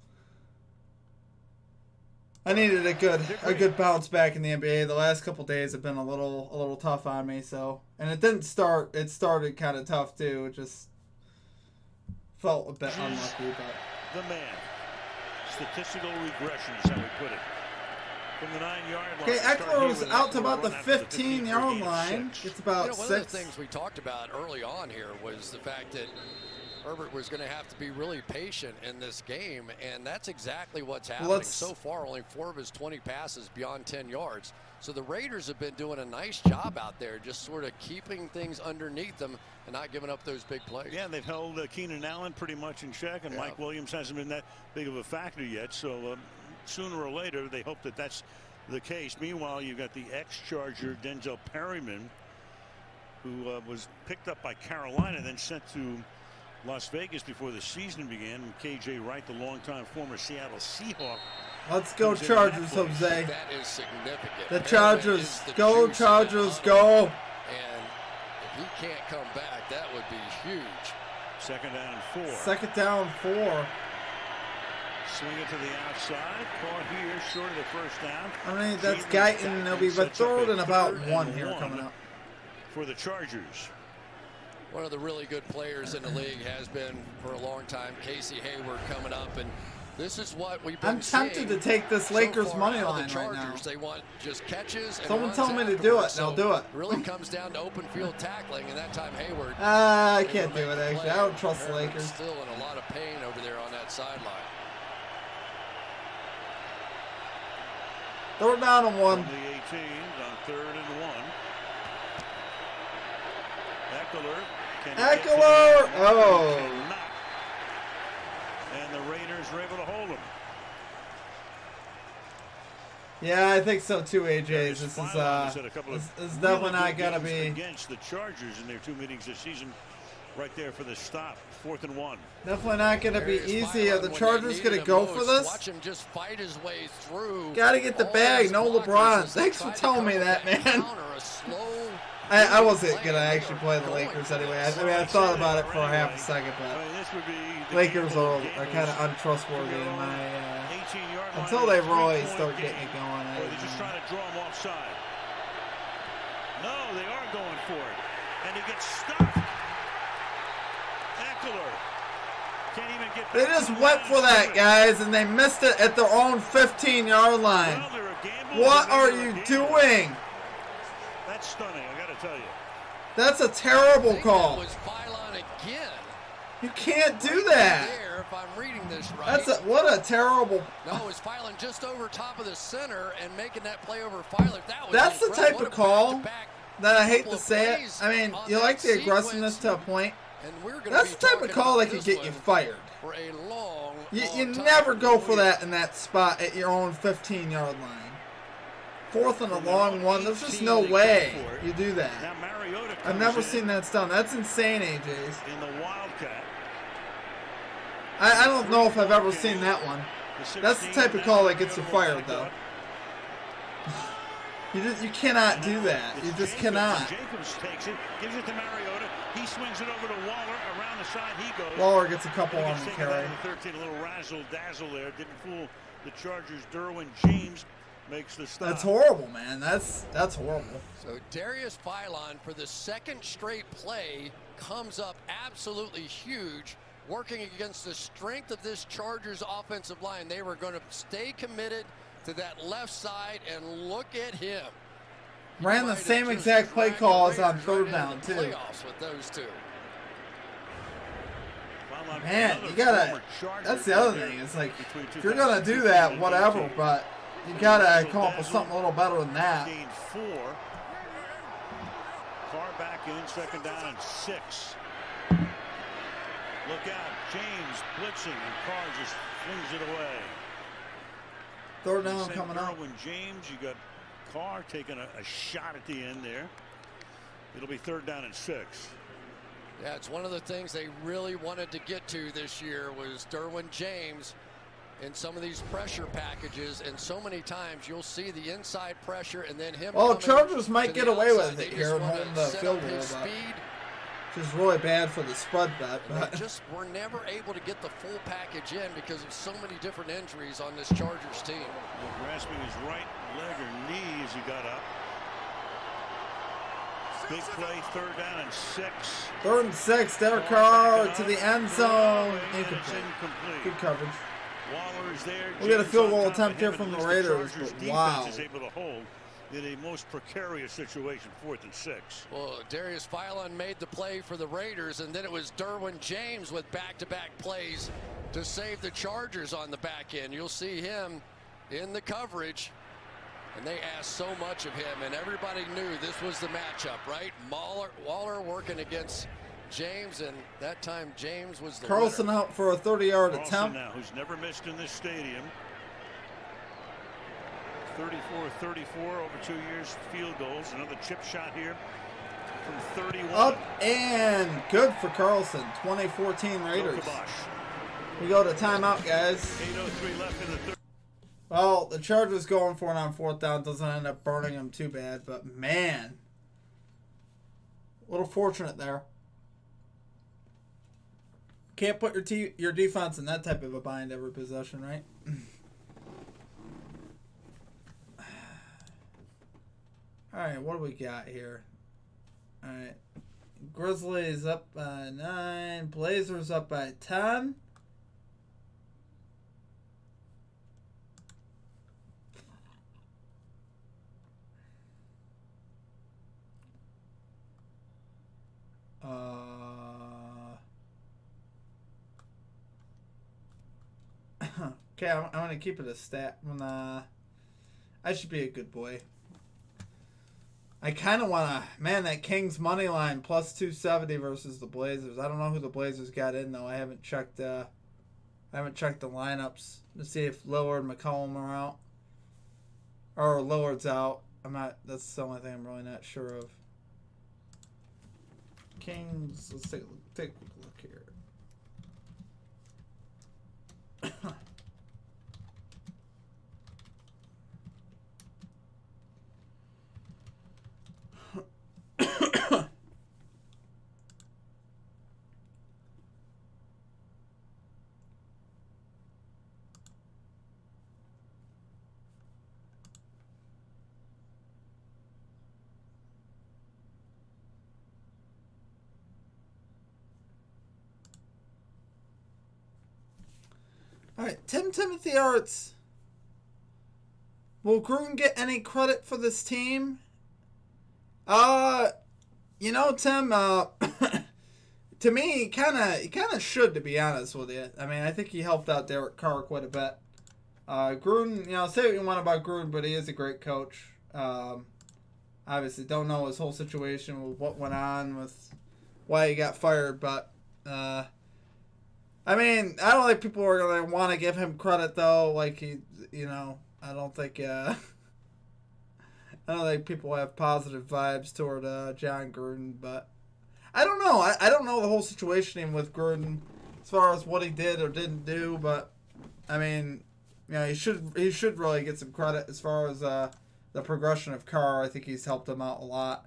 Speaker 1: I needed a good bounce back in the NBA. The last couple days have been a little tough on me. So, and it didn't start. It started kind of tough too. It just felt a bit unlucky. But
Speaker 3: the man, statistical regression is how we put it. From the 9-yard line.
Speaker 1: Okay, Eckler was out to about the 15-yard line. It's about 6.
Speaker 5: One of the things we talked about early on here was the fact that Herbert was going to have to be really patient in this game, and that's exactly what's happening. So far, only 4 of his 20 passes beyond 10 yards. So the Raiders have been doing a nice job out there, just sort of keeping things underneath them and not giving up those big plays.
Speaker 3: Yeah, they've held Keenan Allen pretty much in check, and Mike Williams hasn't been that big of a factor yet. So sooner or later, they hope that that's the case. Meanwhile, you've got the ex-Charger Denzel Perryman, who was picked up by Carolina, then sent to Las Vegas before the season began. And KJ Wright, the longtime former Seattle Seahawk.
Speaker 1: Let's go Chargers, Jose.
Speaker 5: That is significant.
Speaker 1: The Chargers. Go Chargers, go.
Speaker 5: And if he can't come back, that would be huge.
Speaker 3: Second down and 4.
Speaker 1: Second down 4.
Speaker 3: Swing it to the outside. Caught here, short of the first down.
Speaker 1: I mean, that's Guyton. They'll be third and about 1 here coming up.
Speaker 3: For the Chargers.
Speaker 5: One of the really good players in the league has been for a long time. Casey Hayward coming up, and this is what we've been
Speaker 1: tempted to take this Lakers money line right now.
Speaker 5: They want just catches.
Speaker 1: Someone tell me to do it, and I'll do it.
Speaker 5: Really comes down to open field tackling, and that time Hayward.
Speaker 1: I can't do it, actually. I don't trust the Lakers.
Speaker 5: Still in a lot of pain over there on that sideline.
Speaker 1: Throw it down on 1.
Speaker 3: The 18 on 3rd and 1.
Speaker 1: Eckler! Oh.
Speaker 3: And the Raiders were able to hold him.
Speaker 1: Yeah, I think so too, AJ. This is definitely not gonna be
Speaker 3: against the Chargers in their 2 meetings this season. Right there for the stop. 4th and 1.
Speaker 1: Definitely not gonna be easy. Are the Chargers gonna go for this?
Speaker 5: Watch him just fight his way through.
Speaker 1: Gotta get the bag. No LeBron. Thanks for telling me that, man. I wasn't gonna actually play the Lakers anyway. I mean, I thought about it for a half a second, but Lakers are kind of untrustworthy in my. Until they really start getting it going.
Speaker 3: They're just trying to draw him offside. No, they are going for it, and he gets stuck. Eckler can't even get.
Speaker 1: They just went for that, guys, and they missed it at their own 15-yard line. What are you doing?
Speaker 3: That's stunning, I gotta tell you.
Speaker 1: That's a terrible call.
Speaker 5: That was Phylon again.
Speaker 1: You can't do that.
Speaker 5: There, if I'm reading this right.
Speaker 1: What a terrible.
Speaker 5: No, it was Phylon just over top of the center and making that play over Phylon.
Speaker 1: That's the type of call that I hate to say it. I mean, you like the aggressiveness to a point. That's the type of call that could get you fired.
Speaker 5: For a long,
Speaker 1: you never go for that in that spot at your own 15-yard line. 4th and a long one. There's just no way you do that. I've never seen that done. That's insane, AJ's.
Speaker 3: In the Wildcat.
Speaker 1: I don't know if I've ever seen that one. That's the type of call that gets you fired, though. You cannot do that. You just cannot.
Speaker 3: Jacobs takes it, gives it to Mariota. He swings it over to Waller. Around the side he goes.
Speaker 1: Waller gets a couple on the carry.
Speaker 3: 13, a little razzle-dazzle there. Didn't fool the Chargers. Derwin James makes the stop.
Speaker 1: That's horrible, man. That's horrible.
Speaker 5: So Darius Phylon for the 2nd straight play comes up absolutely huge, working against the strength of this Chargers offensive line. They were going to stay committed to that left side, and look at him.
Speaker 1: Ran the same exact play calls on 3rd down, too.
Speaker 5: Playoffs with those two.
Speaker 1: Man, you gotta. That's the other thing. It's like, if you're gonna do that, whatever, but you gotta come up with something a little better than that.
Speaker 3: 4. Carr back in, 2nd down and 6. Look out, James blitzing, and Carr just flings it away.
Speaker 1: 3rd down coming up.
Speaker 3: When James, you got Carr taking a shot at the end there. It'll be 3rd down and 6.
Speaker 5: Yeah, it's one of the things they really wanted to get to this year was Derwin James in some of these pressure packages, and so many times you'll see the inside pressure and then him.
Speaker 1: Well, Chargers might get away with it here and hold the field goal, which is really bad for the spread bet.
Speaker 5: But they just were never able to get the full package in because of so many different injuries on this Chargers team.
Speaker 3: Grasping his right leg or knee as he got up. Big play, 3rd down and 6.
Speaker 1: 3rd and 6, Derek Carr to the end zone. Incomplete. Good coverage.
Speaker 3: Waller's there.
Speaker 1: We got a field goal attempt here from the Raiders, but wow.
Speaker 3: Is able to hold in a most precarious situation, 4th and 6.
Speaker 5: Well, Darius Phylon made the play for the Raiders, and then it was Derwin James with back-to-back plays to save the Chargers on the back end. You'll see him in the coverage, and they asked so much of him, and everybody knew this was the matchup, right? Waller working against James, and that time James was the
Speaker 1: Carlson
Speaker 5: winner.
Speaker 1: out for a 30-yard attempt.
Speaker 3: Now, who's never missed in this stadium. 34-34 over 2 years, field goals. Another chip shot here from 31.
Speaker 1: Up and good for Carlson. 2014 Raiders. We go to timeout, guys.
Speaker 3: 8:03 left in the third.
Speaker 1: Well, the Chargers going for it on 4th down doesn't end up burning them too bad, but man, a little fortunate there. Can't put your defense in that type of a bind every possession, right? All right, what do we got here? All right, Grizzlies up by 9, Blazers up by 10. Okay, I'm going to keep it a stat. I should be a good boy. I kind of want to... Man, that Kings money line plus 270 versus the Blazers. I don't know who the Blazers got in, though. I haven't checked the lineups to see if Lillard and McCollum are out. Or Lillard's out. That's the only thing I'm really not sure of. Kings, let's take a quick look here. All right, Timothy Arts. Will Gruden get any credit for this team? You know, Tim, to me, he kind of should, to be honest with you. I mean, I think he helped out Derek Carr quite a bit. Gruden, you know, say what you want about Gruden, but he is a great coach. Obviously, don't know his whole situation with what went on with why he got fired, but I mean, I don't think people are going to want to give him credit, though. Like, he, you know, I don't think people have positive vibes toward John Gruden, but I don't know. I don't know the whole situation with Gruden as far as what he did or didn't do, but I mean, you know, he should really get some credit as far as the progression of Carr. I think he's helped him out a lot.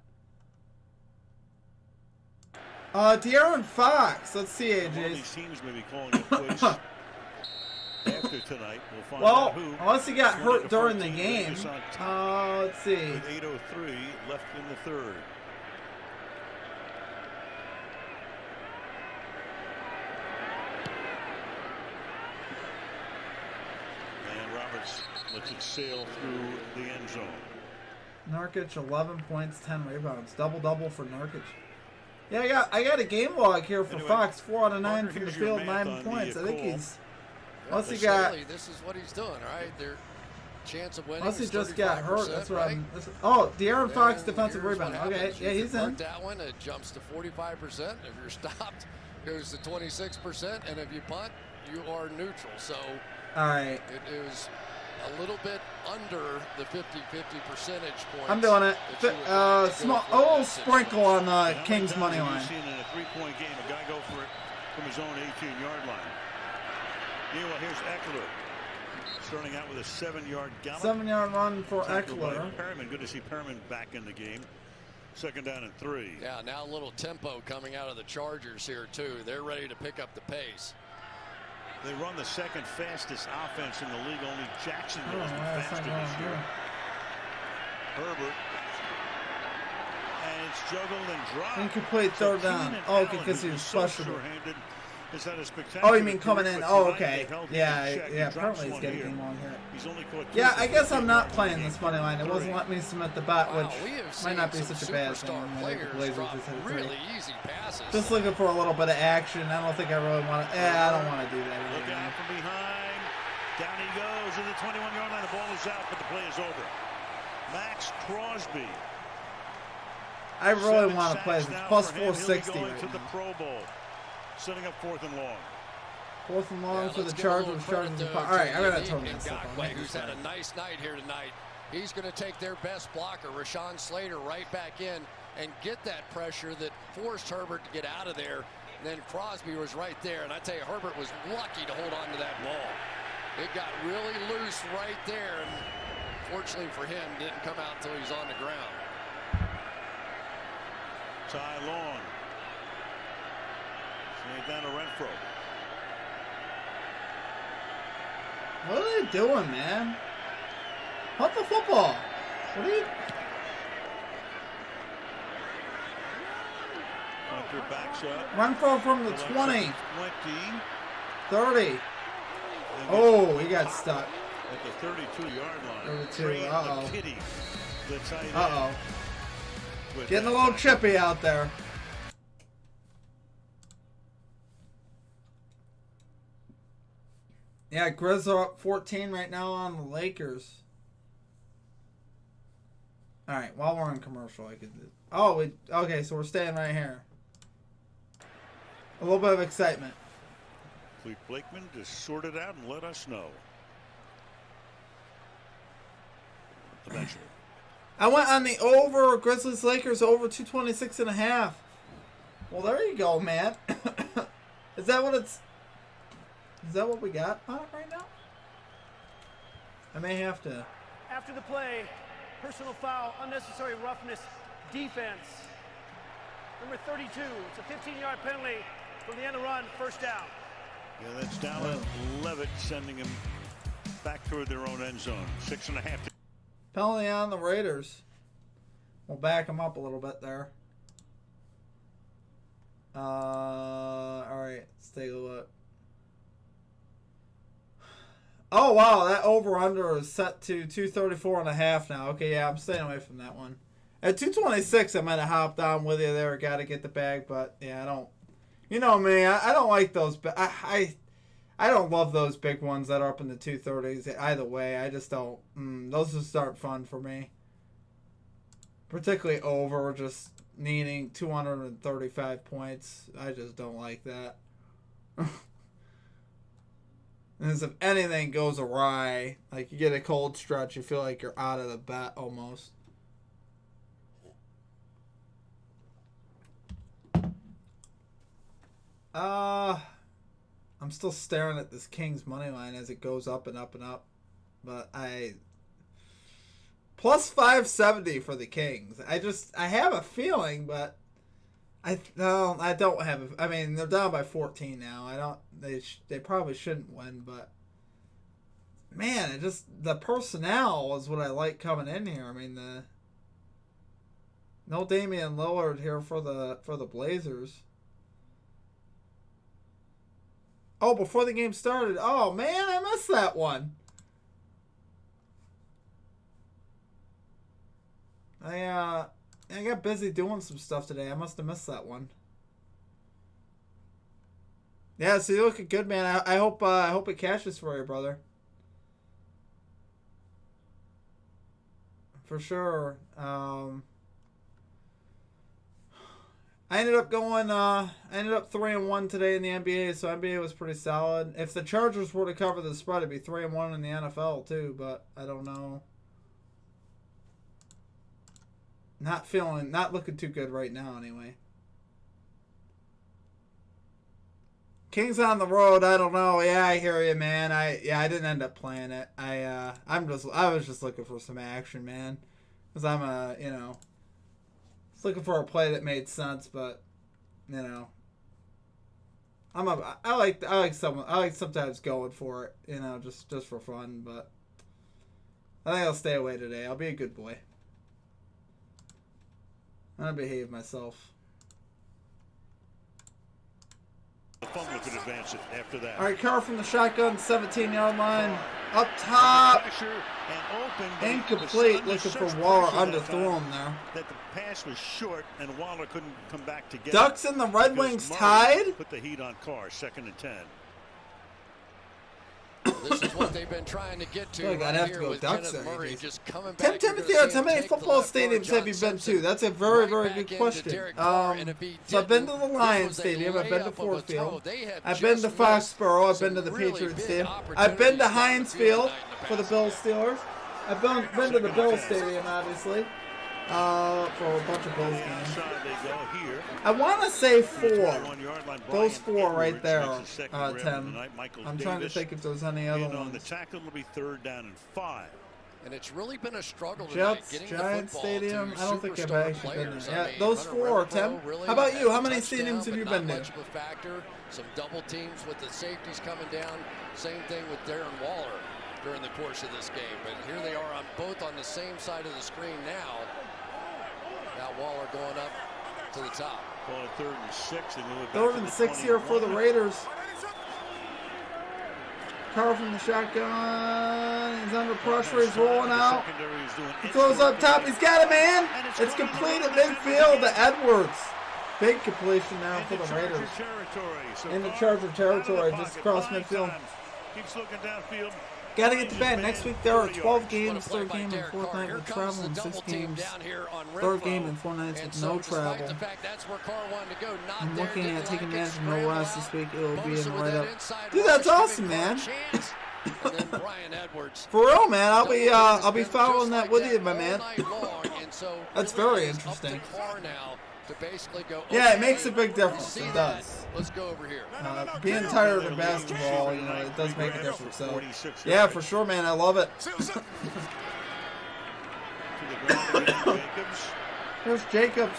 Speaker 1: De'Aaron Fox. Let's see, AJ.
Speaker 3: One of these teams may be calling it quits after tonight. We'll find out who.
Speaker 1: Unless he got hurt during the game. Let's see.
Speaker 3: With 8:03 left in the third. And Roberts lets it sail through the end zone.
Speaker 1: Nurkic, 11 points, 10 rebounds. Double-double for Nurkic. Yeah, I got a game log here for Fox. 4 out of 9 from the field, 9 points. I think he's... Unless he got...
Speaker 5: This is what he's doing, right? Their chance of winning.
Speaker 1: Unless he just got hurt. That's what I'm... Oh, De'Aaron Fox, defensive rebound. Okay, yeah, he's in.
Speaker 5: That one, it jumps to 45%. If you're stopped, goes to 26%. And if you punt, you are neutral. So...
Speaker 1: All right.
Speaker 5: It was a little bit under the 50-50 percentage points.
Speaker 1: I'm doing it. Small sprinkle on the Kings money line.
Speaker 3: Seen in a 3-point game, a guy go for it from his own 18-yard line. Meanwhile, here's Eckler starting out with a 7-yard gallop.
Speaker 1: 7-yard run for Eckler.
Speaker 3: Perriman, good to see Perriman back in the game. 2nd down and 3.
Speaker 5: Yeah, now a little tempo coming out of the Chargers here too. They're ready to pick up the pace.
Speaker 3: They run the second fastest offense in the league. Only Jacksonville has been faster this year. Herbert. And it's juggled and dropped.
Speaker 1: Incomplete 3rd down. Oh, because he was questionable.
Speaker 3: So
Speaker 1: oh, you mean coming in? Oh, okay. Yeah, apparently he's getting game long here. Yeah, I guess I'm not playing this money line. It wasn't letting me submit the bet, which might not be such a bad thing.
Speaker 5: Really easy passes.
Speaker 1: Just looking for a little bit of action. I don't think I really want to. I don't want to do that.
Speaker 3: Look out from behind. Down he goes to the 21-yard line. The ball is out, but the play is over. Max Crosby.
Speaker 1: I really want to play this. Plus 460 right
Speaker 3: to the Pro Bowl. Setting up 4th and long.
Speaker 1: 4th and long for the Chargers. All right, I got to turn this up.
Speaker 5: Who's had a nice night here tonight. He's going to take their best blocker, Rashawn Slater, right back in and get that pressure that forced Herbert to get out of there. And then Crosby was right there. And I tell you, Herbert was lucky to hold on to that ball. It got really loose right there. And fortunately for him, didn't come out until he was on the ground.
Speaker 3: Ty Long. Send it down to Renfro.
Speaker 1: What are they doing, man? Punt the football. What are you...
Speaker 3: Hunter backs up.
Speaker 1: Renfro from the 20. 30. Oh, he got stuck.
Speaker 3: At the 32-yard line.
Speaker 1: 32. Uh-oh.
Speaker 3: McKitty, the tight end.
Speaker 1: Uh-oh. Getting a little chippy out there. Yeah, Grizz are up 14 right now on the Lakers. All right, while we're on commercial, I could do... Oh, okay, so we're staying right here. A little bit of excitement.
Speaker 3: Clete Blakeman to sort it out and let us know. Eventually.
Speaker 1: I went on the over, Grizzlies Lakers over 226.5. Well, there you go, man. Is that what it's... Is that what we got on it right now? I may have to...
Speaker 6: After the play, personal foul, unnecessary roughness, defense. Number 32, it's a 15-yard penalty from the end of run, first down.
Speaker 3: Yeah, that's Dallin Levitt sending him back toward their own end zone. 6.5.
Speaker 1: Penalty on the Raiders. We'll back them up a little bit there. All right, let's take a look. Oh, wow, that over-under is set to 234.5 now. Okay, yeah, I'm staying away from that one. At 226, I might have hopped on with you there. Got to get the bag, but, yeah, I don't... You know me, I don't like those... I don't love those big ones that are up in the 230s. Either way, I just don't... those just aren't fun for me. Particularly over, just needing 235 points. I just don't like that. As if anything goes awry, like you get a cold stretch, you feel like you're out of the bet almost. I'm still staring at this Kings money line as it goes up and up and up. But plus 570 for the Kings. I have a feeling, but I don't have. I mean, they're down by 14 now. They probably shouldn't win, but man, the personnel is what I like coming in here. I mean, no Damian Lillard here for the Blazers. Oh, before the game started. Oh man, I missed that one. I got busy doing some stuff today. I must have missed that one. Yeah, so you're looking good, man. I hope it cashes for you, brother. For sure. I ended up 3-1 today in the NBA, so NBA was pretty solid. If the Chargers were to cover the spread, it'd be 3-1 in the NFL too, but I don't know. Not looking too good right now anyway. Kings on the road, I don't know. Yeah, I hear you, man. I didn't end up playing it. I was just looking for some action, man. Cuz I'm looking for a play that made sense, but I like sometimes going for it, just for fun, but I think I'll stay away today. I'll be a good boy. I'll behave myself.
Speaker 3: Could advance it after that.
Speaker 1: All right, Carr from the shotgun, 17-yard line, up top, incomplete. Looking for Waller, underthrew him there.
Speaker 3: That the pass was short and Waller couldn't come back to get
Speaker 1: Ducks and the Red Wings tied.
Speaker 3: Put the heat on Carr, 2nd and 10.
Speaker 5: This is what they've been trying to get to.
Speaker 1: I'd have to go Ducks there.
Speaker 5: Murray just coming back.
Speaker 1: Timothy, how many football stadiums have you been to? That's a very, very good question. So I've been to the Lions Stadium. I've been to Ford Field. I've been to Foxborough. I've been to the Patriots Stadium. I've been to Heinz Field for the Bills Steelers. I've been to the Bills Stadium, obviously. For a bunch of Bills games. I want to say 4. Those 4 right there, Tim. I'm trying to think if there's any other ones.
Speaker 3: The tackle will be 3rd down and 5.
Speaker 5: And it's really been a struggle tonight
Speaker 1: Jets,
Speaker 5: getting
Speaker 1: Giants
Speaker 5: the football
Speaker 1: Stadium.
Speaker 5: to
Speaker 1: I don't think I've
Speaker 5: superstar
Speaker 1: actually been
Speaker 5: players.
Speaker 1: there. Yeah,
Speaker 5: I mean,
Speaker 1: those
Speaker 5: Hunter
Speaker 1: 4,
Speaker 5: Renfrow
Speaker 1: Tim.
Speaker 5: really
Speaker 1: How about you?
Speaker 5: had
Speaker 1: How
Speaker 5: the
Speaker 1: many
Speaker 5: touchdown,
Speaker 1: stadiums have you
Speaker 5: but
Speaker 1: been
Speaker 5: not
Speaker 1: to?
Speaker 5: much of a factor. Some double teams with the safeties coming down. Same thing with Darren Waller during the course of this game. But here they are both on the same side of the screen now. Now Waller going up to the top.
Speaker 3: Call it 3rd and 6.
Speaker 1: 3rd and 6 here for the Raiders. Carr from the shotgun. He's under pressure. He's rolling out. He throws up top. He's got it, man. It's complete at midfield to Edwards. Big completion now for the Raiders. In the Charger territory, just across midfield.
Speaker 3: Keeps looking downfield.
Speaker 1: Got to get to bed. Next week there are 12 games, 3rd game and 4th night with travel, and 6 games, 3rd game and 4 nights with no travel. I'm looking at taking advantage of no rest this week. It will be in right up. Dude, that's awesome, man. For real, man. I'll be following that with you, my man. That's very interesting. Yeah, it makes a big difference. It does.
Speaker 5: Let's go over here.
Speaker 1: Being tired of basketball, you know, it does make a difference. So, yeah, for sure, man. I love it. Here's Jacobs.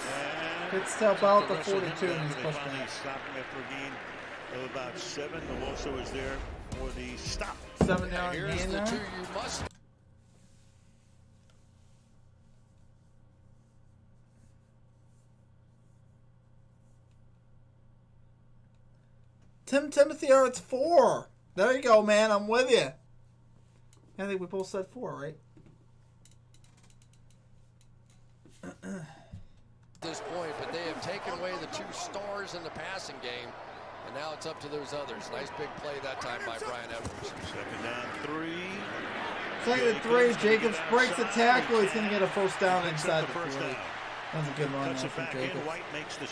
Speaker 1: Gets to help out the 42 and he's pushed back.
Speaker 3: Stopping after a gain of about 7. The also is there for the stop.
Speaker 1: 7-yard gain there. Timothy Arts 4. There you go, man. I'm with you. I think we both said 4, right?
Speaker 5: This point, but they have taken away the 2 stars in the passing game, and now it's up to those others. Nice big play that time by Brian Edwards.
Speaker 3: 2nd down 3.
Speaker 1: 2nd and 3. Jacobs breaks the tackle. He's going to get a 1st down inside the 40. That was a good run there from Jacobs.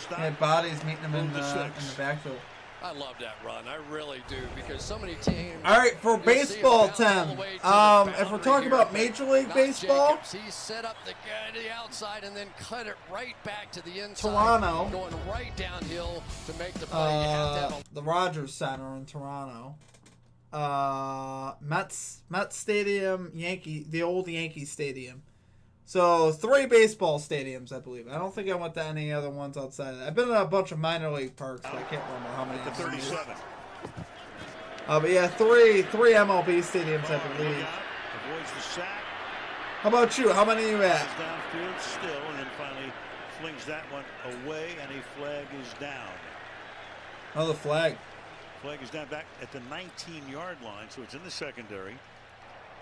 Speaker 1: He had bodies meeting him in the backfield.
Speaker 5: I love that run. I really do, because so many teams.
Speaker 1: All right, for baseball, Tim. If we're talking about Major League Baseball,
Speaker 5: he set up the guy to the outside and then cut it right back to the inside.
Speaker 1: Toronto,
Speaker 5: going right downhill to make the play.
Speaker 1: The Rogers Center in Toronto. Mets Stadium, the old Yankee Stadium. So 3 baseball stadiums, I believe. I don't think I went to any other ones outside of that. I've been in a bunch of minor league parks, but I can't remember how many.
Speaker 3: 37.
Speaker 1: But yeah, three MLB stadiums, I believe.
Speaker 3: Avoids the sack.
Speaker 1: How about you? How many are you at?
Speaker 3: Downfield still, and then finally flings that one away, and a flag is down.
Speaker 1: Oh, the flag.
Speaker 3: Flag is down back at the 19-yard line, so it's in the secondary.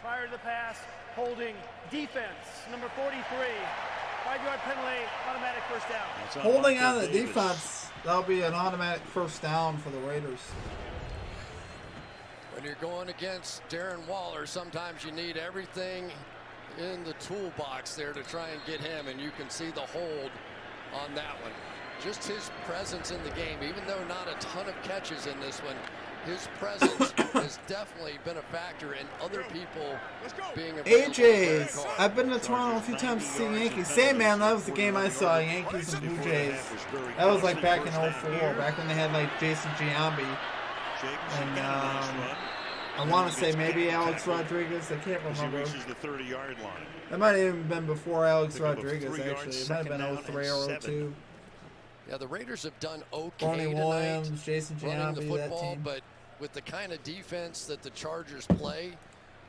Speaker 6: Prior to the pass, holding defense, number 43. 5-yard penalty, automatic 1st down.
Speaker 1: Holding on the defense, that'll be an automatic 1st down for the Raiders.
Speaker 5: When you're going against Darren Waller, sometimes you need everything in the toolbox there to try and get him, and you can see the hold on that one. Just his presence in the game, even though not a ton of catches in this one, his presence has definitely been a factor in other people being available.
Speaker 1: AJ's. I've been to Toronto a few times to see Yankees. Same, man. That was the game I saw, Yankees and Blue Jays. That was like back in 04, back when they had like Jason Giambi. And I want to say maybe Alex Rodriguez. I can't remember. That might have even been before Alex Rodriguez, actually. It might have been 03 or 02.
Speaker 5: Yeah, the Raiders have done okay
Speaker 1: Barney
Speaker 5: tonight
Speaker 1: Williams, Jason
Speaker 5: running the
Speaker 1: Giambi,
Speaker 5: football,
Speaker 1: that
Speaker 5: but with the kind of defense that the Chargers play,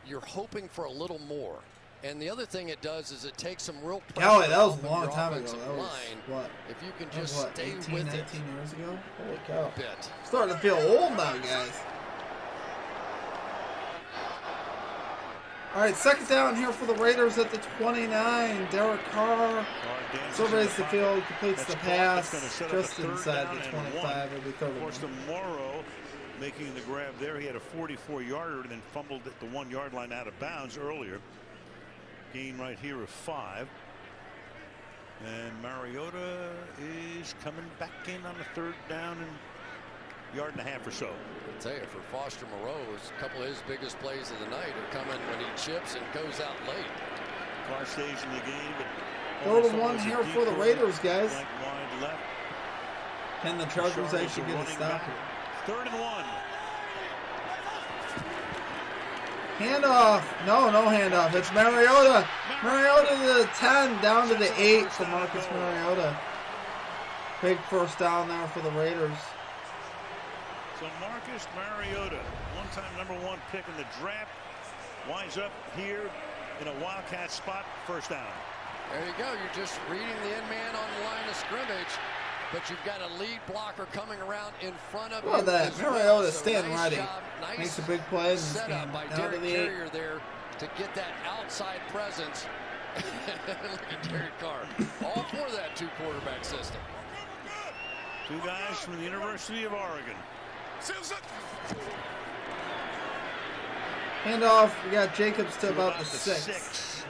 Speaker 5: you're hoping for a little more. And the other thing it does is it takes some real pressure.
Speaker 1: Golly, that was
Speaker 5: off
Speaker 1: a
Speaker 5: of
Speaker 1: long
Speaker 5: your
Speaker 1: time ago.
Speaker 5: offensive
Speaker 1: That was,
Speaker 5: line.
Speaker 1: what?
Speaker 5: If you can
Speaker 1: That was,
Speaker 5: just
Speaker 1: what,
Speaker 5: stay
Speaker 1: 18,
Speaker 5: with
Speaker 1: 19
Speaker 5: it.
Speaker 1: years ago? Holy cow.
Speaker 5: Bit.
Speaker 1: Starting to feel old now, guys. All right, 2nd down here for the Raiders at the 29. Derek Carr surveys the field, completes the pass just inside the 25. It'll be 30.
Speaker 3: Of course, Morrow making the grab there. He had a 44-yarder and then fumbled at the 1-yard line out of bounds earlier. Gain right here of 5. And Mariota is coming back in on the 3rd down and 1.5 yards or so.
Speaker 5: I'll tell you, for Foster Moreau, a couple of his biggest plays of the night are coming when he chips and goes out late.
Speaker 3: Carr stays in the game, but
Speaker 1: Third and 1 here for the Raiders, guys.
Speaker 3: Wide left.
Speaker 1: Can the Chargers actually get a stop here?
Speaker 3: Third and 1.
Speaker 1: Handoff. No handoff. It's Mariota. Mariota to the 10, down to the 8 for Marcus Mariota. Big first down there for the Raiders.
Speaker 3: So Marcus Mariota, one-time #1 pick in the draft, winds up here in a Wildcat spot, first down.
Speaker 5: There you go. You're just reading the end man on the line of scrimmage, but you've got a lead blocker coming around in front of you.
Speaker 1: Look at that.
Speaker 5: as well.
Speaker 1: Mariota
Speaker 5: So
Speaker 1: staying
Speaker 5: nice
Speaker 1: ready.
Speaker 5: job, nice
Speaker 1: Makes a big play in this
Speaker 5: setup
Speaker 1: game.
Speaker 5: by
Speaker 1: Down to
Speaker 5: Derek
Speaker 1: the 8.
Speaker 5: Carrier there to get that outside presence. Look at Derek Carr. All for that two-quarterback system.
Speaker 3: Two guys from the University of Oregon.
Speaker 1: Handoff. We got Jacobs to about the 6.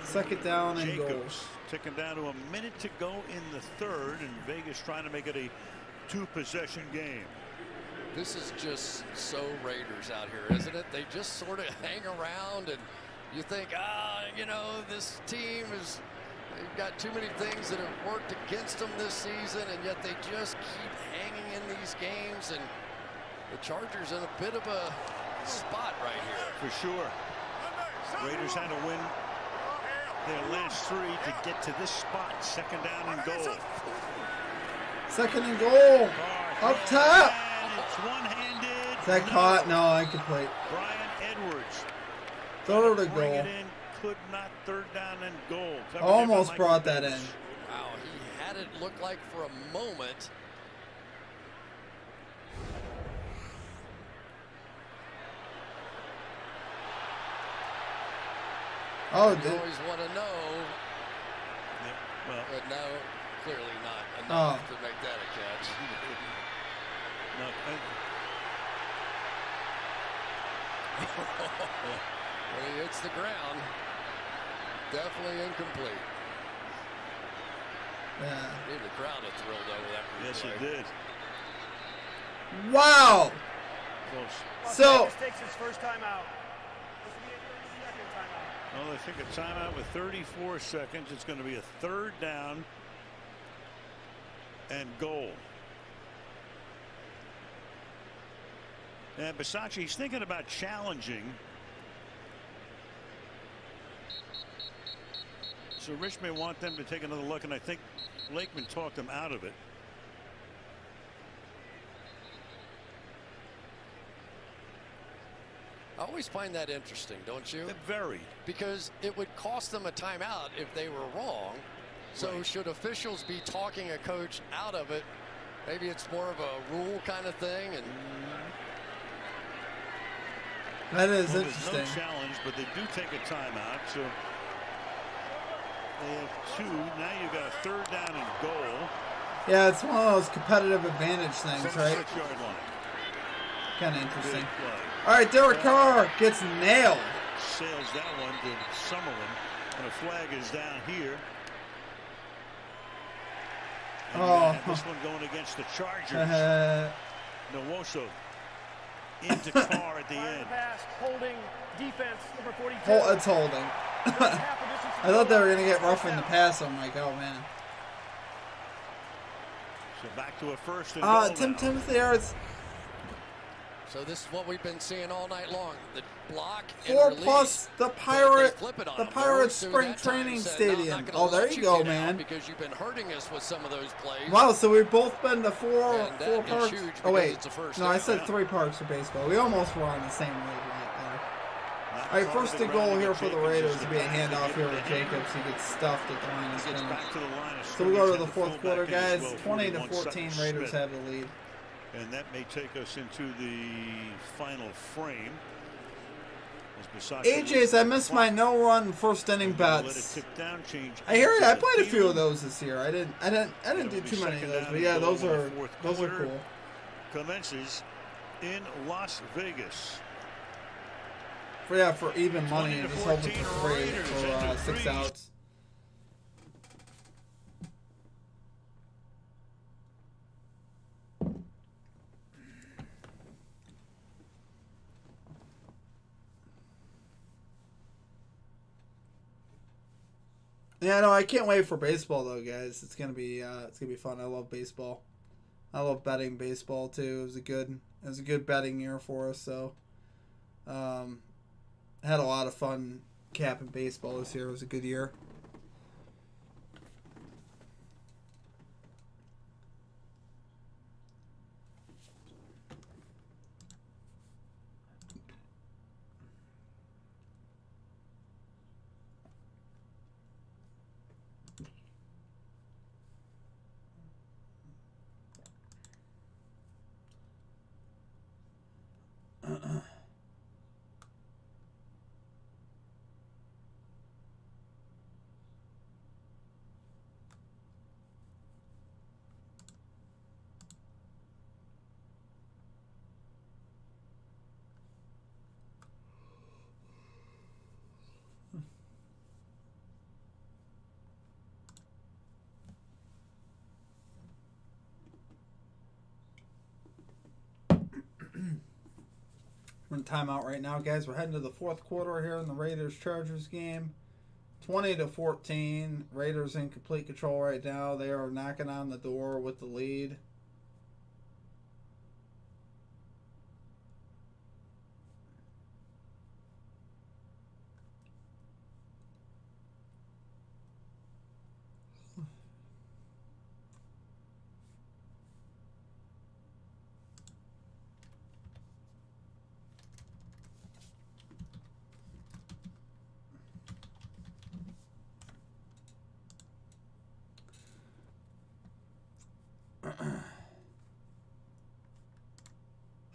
Speaker 1: Second down and goal.
Speaker 3: Jacobs ticking down to a minute to go in the third, and Vegas trying to make it a two-possession game.
Speaker 5: This is just so Raiders out here, isn't it? They just sort of hang around, and you think, you know, this team is, they've got too many things that have worked against them this season, and yet they just keep hanging in these games, and the Chargers in a bit of a spot right here.
Speaker 3: For sure. Raiders had to win their last 3 to get to this spot. Second down and goal.
Speaker 1: Second and goal. Up top.
Speaker 3: And it's one-handed.
Speaker 1: Is that caught? No, incomplete.
Speaker 3: Brian Edwards.
Speaker 1: Third and
Speaker 3: Bring
Speaker 1: goal.
Speaker 3: it in. Could not. Third down and goal. Covered
Speaker 1: Almost
Speaker 3: by
Speaker 1: brought
Speaker 3: Michael
Speaker 1: that in.
Speaker 3: Davis.
Speaker 5: Wow, he had it look like for a moment.
Speaker 1: Oh,
Speaker 5: You always want to know,
Speaker 3: Well,
Speaker 5: but no, clearly not enough to make that a catch.
Speaker 3: no,
Speaker 5: When he hits the ground, definitely incomplete.
Speaker 1: yeah.
Speaker 5: Gave the crowd a thrill though with that replay.
Speaker 3: yes, it did.
Speaker 1: Wow.
Speaker 3: Close.
Speaker 1: So,
Speaker 6: Vegas takes his first time out. This will be a second timeout.
Speaker 3: Well, they think a timeout with 34 seconds. It's going to be a third down and goal. And Bisaccia's thinking about challenging. So Rich may want them to take another look, and I think Lakeman talked them out of it.
Speaker 5: I always find that interesting, don't you?
Speaker 3: Very.
Speaker 5: Because it would cost them a timeout if they were wrong. So
Speaker 3: Right.
Speaker 5: should officials be talking a coach out of it? Maybe it's more of a rule kind of thing. And
Speaker 1: that is
Speaker 3: Well,
Speaker 1: interesting.
Speaker 3: there's no challenge, but they do take a timeout. So they have 2. Now you've got a third down and goal.
Speaker 1: Yeah, it's one of those competitive advantage things,
Speaker 3: From the
Speaker 1: right?
Speaker 3: 6-yard line.
Speaker 1: Kind of
Speaker 3: Big
Speaker 1: interesting.
Speaker 3: play.
Speaker 1: All right, Derek Carr gets nailed.
Speaker 3: Sails that one to Summerlin, and a flag is down here. And this one going against the Chargers. Nwosu into Carr at the
Speaker 6: Fire the
Speaker 3: end.
Speaker 6: pass, holding, defense, number 42.
Speaker 1: It's holding. I thought they were going to get rough in the pass. I'm like, oh, man.
Speaker 3: So back to a first and goal now.
Speaker 1: Timothy Harris.
Speaker 5: so this is what we've been seeing all night long. The block and
Speaker 1: 4
Speaker 5: release,
Speaker 1: plus the
Speaker 5: but they
Speaker 1: Pirate,
Speaker 5: flip it on
Speaker 1: the
Speaker 5: them.
Speaker 1: Pirates
Speaker 5: Through
Speaker 1: spring
Speaker 5: that time
Speaker 1: training
Speaker 5: said, "No, I'm not
Speaker 1: stadium.
Speaker 5: gonna
Speaker 1: Oh, there
Speaker 5: let
Speaker 1: you go,
Speaker 5: get out
Speaker 1: man.
Speaker 5: Because you've been hurting us with some of those plays.
Speaker 1: Wow, so we've both been to four
Speaker 5: And that is
Speaker 1: parks.
Speaker 5: huge
Speaker 1: Oh, wait.
Speaker 5: because it's a first
Speaker 1: No, I
Speaker 5: down.
Speaker 1: said 3 parks for baseball. We almost were on the same wavelength there.
Speaker 3: Not
Speaker 1: All right,
Speaker 3: far
Speaker 1: first
Speaker 3: to
Speaker 1: and
Speaker 3: the
Speaker 1: goal
Speaker 3: ground
Speaker 1: here
Speaker 3: to
Speaker 1: for the
Speaker 3: Jacobs
Speaker 1: Raiders
Speaker 3: as
Speaker 1: to
Speaker 3: the
Speaker 1: be a
Speaker 3: back
Speaker 1: handoff
Speaker 3: to
Speaker 1: here
Speaker 3: get
Speaker 1: with
Speaker 3: to him.
Speaker 1: Jacobs. He gets stuffed at the line of
Speaker 3: Gets
Speaker 1: scrimmage.
Speaker 3: back to the line of
Speaker 1: So we go to
Speaker 3: scrimmage,
Speaker 1: the
Speaker 3: and
Speaker 1: fourth
Speaker 3: fullback
Speaker 1: quarter,
Speaker 3: in
Speaker 1: guys.
Speaker 3: as well,
Speaker 1: 20 to
Speaker 3: 41
Speaker 1: 14,
Speaker 3: Sutton
Speaker 1: Raiders
Speaker 3: Smith.
Speaker 1: have the lead.
Speaker 3: And that may take us into the final frame.
Speaker 1: AJ's, I missed my no-run first inning bets. I hear it. I played a few of those this year. I didn't do too many of those, but yeah, those are cool.
Speaker 3: Commences in Las Vegas.
Speaker 1: For even money, and just hoping for 3 for 6 outs. Yeah, no, I can't wait for baseball though, guys. It's gonna be fun. I love baseball. I love betting baseball too. It was a good betting year for us. So, had a lot of fun capping baseball this year. It was a good year. We're in timeout right now, guys. We're heading to the fourth quarter here in the Raiders-Chargers game. 20-14. Raiders in complete control right now. They are knocking on the door with the lead.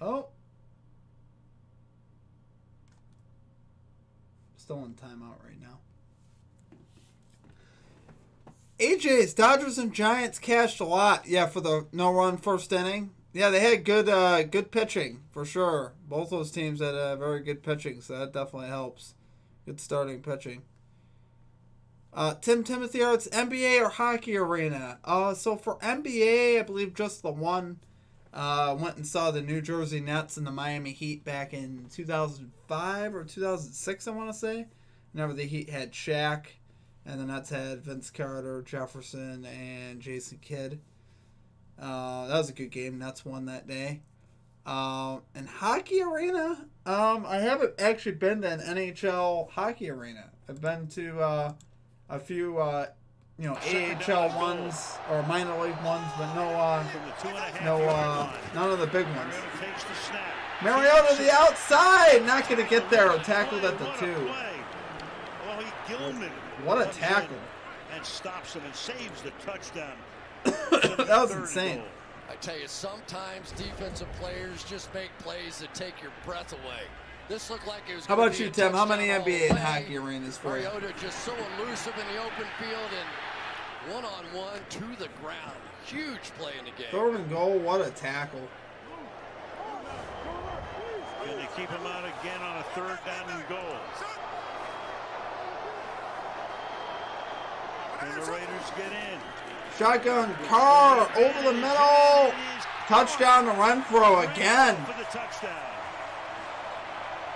Speaker 1: Oh. Still in timeout right now. AJ's Dodgers and Giants cashed a lot. Yeah, for the no-run first inning. Yeah, they had good pitching, for sure. Both those teams had very good pitching, so that definitely helps. Good starting pitching. Timothy Arts, NBA or Hockey Arena? So for NBA, I believe just the one. Went and saw the New Jersey Nets and the Miami Heat back in 2005 or 2006, I want to say. Whenever the Heat had Shaq, and the Nets had Vince Carter, Jefferson, and Jason Kidd. That was a good game. Nets won that day. And Hockey Arena, I haven't actually been to an NHL Hockey Arena. I've been to a few AHL ones or minor league ones, but none of the big ones. Mariota to the outside, not going to get there. Tackled at the 2. What a tackle!
Speaker 3: And stops him and saves the touchdown.
Speaker 1: That was insane.
Speaker 5: I tell you, sometimes defensive players just make plays that take your breath away. This looked like it was.
Speaker 1: How about you, Tim? How many NBA and Hockey Arenas for you?
Speaker 5: Mariota just so elusive in the open field and one-on-one to the ground. Huge play in the game.
Speaker 1: Third and goal. What a tackle!
Speaker 3: Can they keep him out again on a third down and goal? Can the Raiders get in?
Speaker 1: Shotgun, Carr over the middle. Touchdown to Renfro again.
Speaker 3: For the touchdown.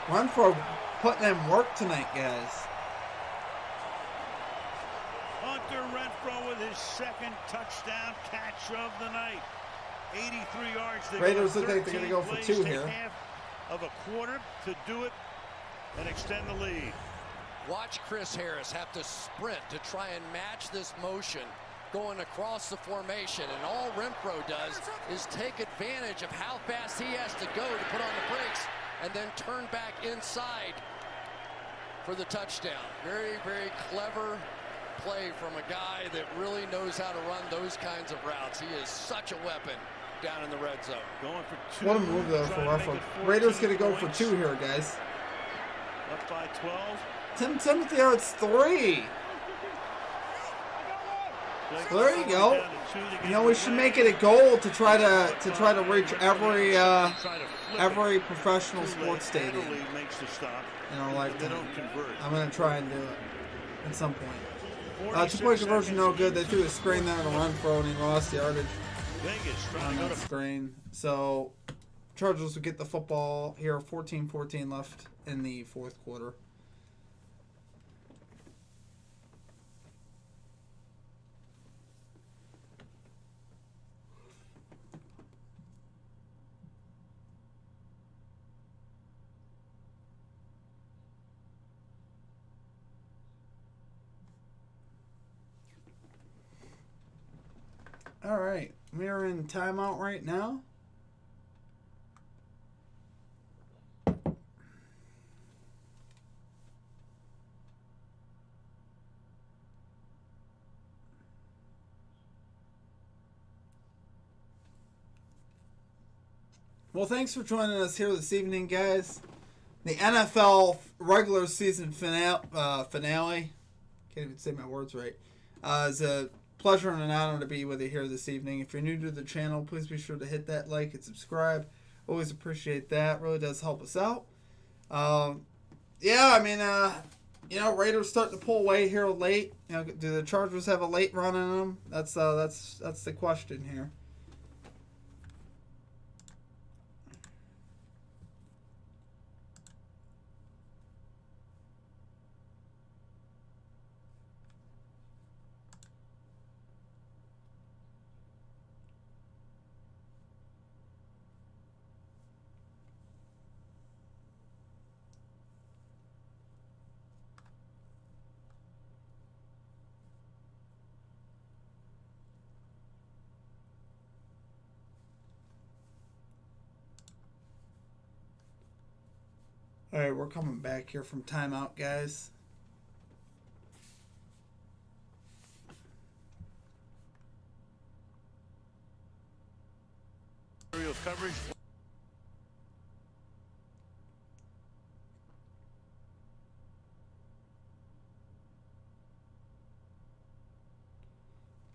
Speaker 1: Renfro putting in work tonight, guys.
Speaker 3: Hunter Renfro with his second touchdown catch of the night. 83 yards.
Speaker 1: Raiders look like they're going to go for 2 here.
Speaker 3: Half of a quarter to do it and extend the lead.
Speaker 5: Watch Chris Harris have to sprint to try and match this motion going across the formation, and all Renfro does is take advantage of how fast he has to go to put on the brakes and then turn back inside for the touchdown. Very, very clever play from a guy that really knows how to run those kinds of routes. He is such a weapon down in the red zone.
Speaker 3: Going for 2.
Speaker 1: What a move though for Renfro. Raiders going to go for 2 here, guys.
Speaker 3: Up by 12.
Speaker 1: Timothy Arts 3. So there you go. You know, we should make it a goal to try to reach every professional sports stadium. You know, like I'm gonna try and do it at some point. 2-point conversion, no good. They threw a screen there to Renfro and he lost the yardage on that screen. So Chargers will get the football here. 14-14 left in the fourth quarter. All right, we're in timeout right now. Well, thanks for joining us here this evening, guys. The NFL regular season finale. Can't even say my words right. It's a pleasure and an honor to be with you here this evening. If you're new to the channel, please be sure to hit that like and subscribe. Always appreciate that. Really does help us out. Yeah, I mean, you know, Raiders starting to pull away here late. You know, do the Chargers have a late run in them? That's the question here. All right, we're coming back here from timeout, guys.
Speaker 3: Coverage.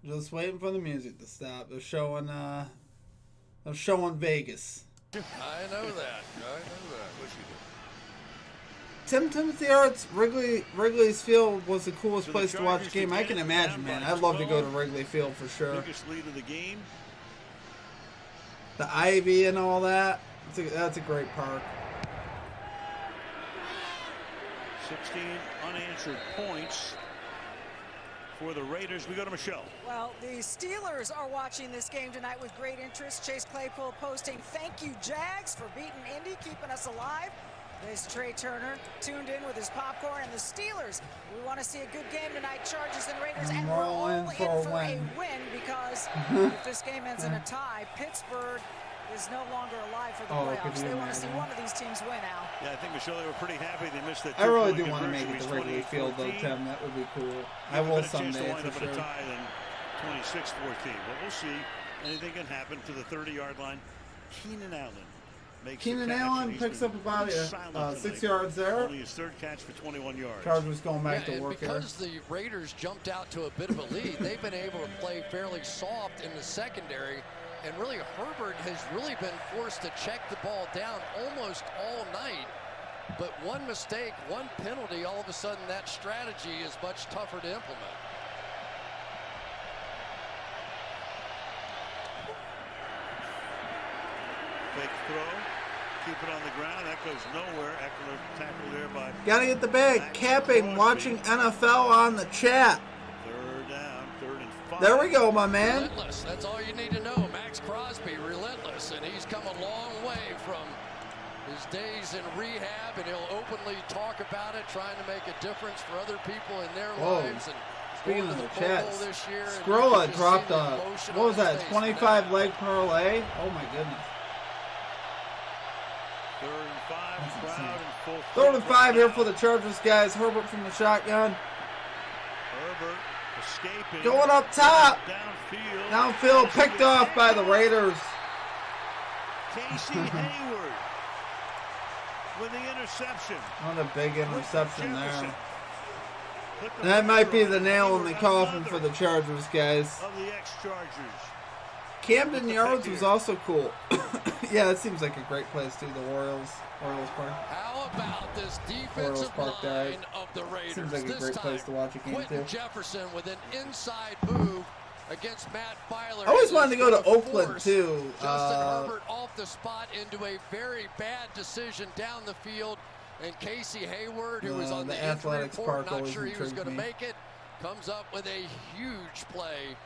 Speaker 1: Just waiting for the music to stop. They're showing Vegas.
Speaker 5: I know that. Wish you did.
Speaker 1: Timothy Arts, Wrigley's Field was the coolest place to watch a game. I can imagine, man. I'd love to go to Wrigley Field for sure.
Speaker 3: Biggest lead of the game.
Speaker 1: The Ivy and all that. That's a great park.
Speaker 3: 16 unanswered points for the Raiders. We go to Michelle.
Speaker 9: Well, the Steelers are watching this game tonight with great interest. Chase Claypool posting, "Thank you, Jags, for beating Indy, keeping us alive." There's Trey Turner tuned in with his popcorn, and the Steelers. We want to see a good game tonight, Chargers and Raiders, and we're all in for a win because if this game ends in a tie, Pittsburgh is no longer alive for the playoffs. They want to see one of these teams win, Al.
Speaker 3: Yeah, I think, Michelle, they were pretty happy they missed that.
Speaker 1: I really do want to make it to Wrigley Field, though, Tim. That would be cool. I will someday, for sure.
Speaker 3: Tie than 26-14, but we'll see. Anything can happen to the 30-yard line. Keenan Allen.
Speaker 1: Keenan Allen picks up about 6 yards there.
Speaker 3: Only his third catch for 21 yards.
Speaker 1: Chargers going back to work
Speaker 5: because the Raiders jumped out to a bit of a lead, they've been able to play fairly soft in the secondary. And really, Herbert has really been forced to check the ball down almost all night. But one mistake, one penalty, all of a sudden that strategy is much tougher to implement.
Speaker 3: Fake throw. Keep it on the ground. That goes nowhere. Eckler tackled there by.
Speaker 1: Gotta get the bag. Capping, watching NFL on the chat.
Speaker 3: Third down, 3rd and 5.
Speaker 1: There we go, my man.
Speaker 5: Relentless. That's all you need to know. Max Crosby, relentless, and he's come a long way from his days in rehab, and he'll openly talk about it, trying to make a difference for other people in their lives. And
Speaker 1: speaking of the chats, Scrolla dropped a, what was that, 25 leg parlay? Oh my goodness.
Speaker 3: 3rd and 5, crowd in full.
Speaker 1: 3rd and 5 here for the Chargers, guys. Herbert from the shotgun.
Speaker 3: Herbert escaping.
Speaker 1: Going up top.
Speaker 3: Downfield.
Speaker 1: Downfield, picked off by the Raiders.
Speaker 3: Casey Hayward with the interception.
Speaker 1: What a big interception there. That might be the nail in the coffin for the Chargers, guys.
Speaker 3: Of the ex-Chargers.
Speaker 1: Camden Yards was also cool. Yeah, it seems like a great place too. The Orioles Park.
Speaker 5: How about this defensive line of the Raiders?
Speaker 1: Seems like a great place to watch a game
Speaker 5: Quentin
Speaker 1: too.
Speaker 5: Jefferson with an inside move against Matt Filer.
Speaker 1: I always wanted to go to Oakland too.
Speaker 5: Justin Herbert off the spot into a very bad decision down the field, and Casey Hayward, who was on the injury report, not sure he was going to make it, comes up with a huge play.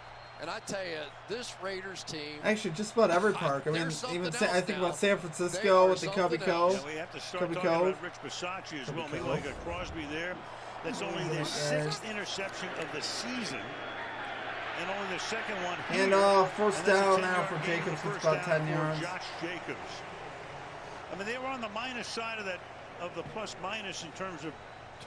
Speaker 5: And I tell you, this Raiders team.
Speaker 1: Actually, just about every park. I mean, even I think about San Francisco with the Cubby Cove.
Speaker 3: Yeah, we have to start talking about Rich Bisaccia as well. Meanwhile, you got Crosby there. That's only their 6th interception of the season. And only the second one
Speaker 1: And
Speaker 3: here.
Speaker 1: first
Speaker 3: And that's a
Speaker 1: down
Speaker 3: 10-yard
Speaker 1: now for
Speaker 3: gain
Speaker 1: Jacobs.
Speaker 3: for
Speaker 1: It's
Speaker 3: first
Speaker 1: about
Speaker 3: down
Speaker 1: 10
Speaker 3: for
Speaker 1: yards.
Speaker 3: Josh Jacobs. I mean, they were on the minus side of the plus minus in terms of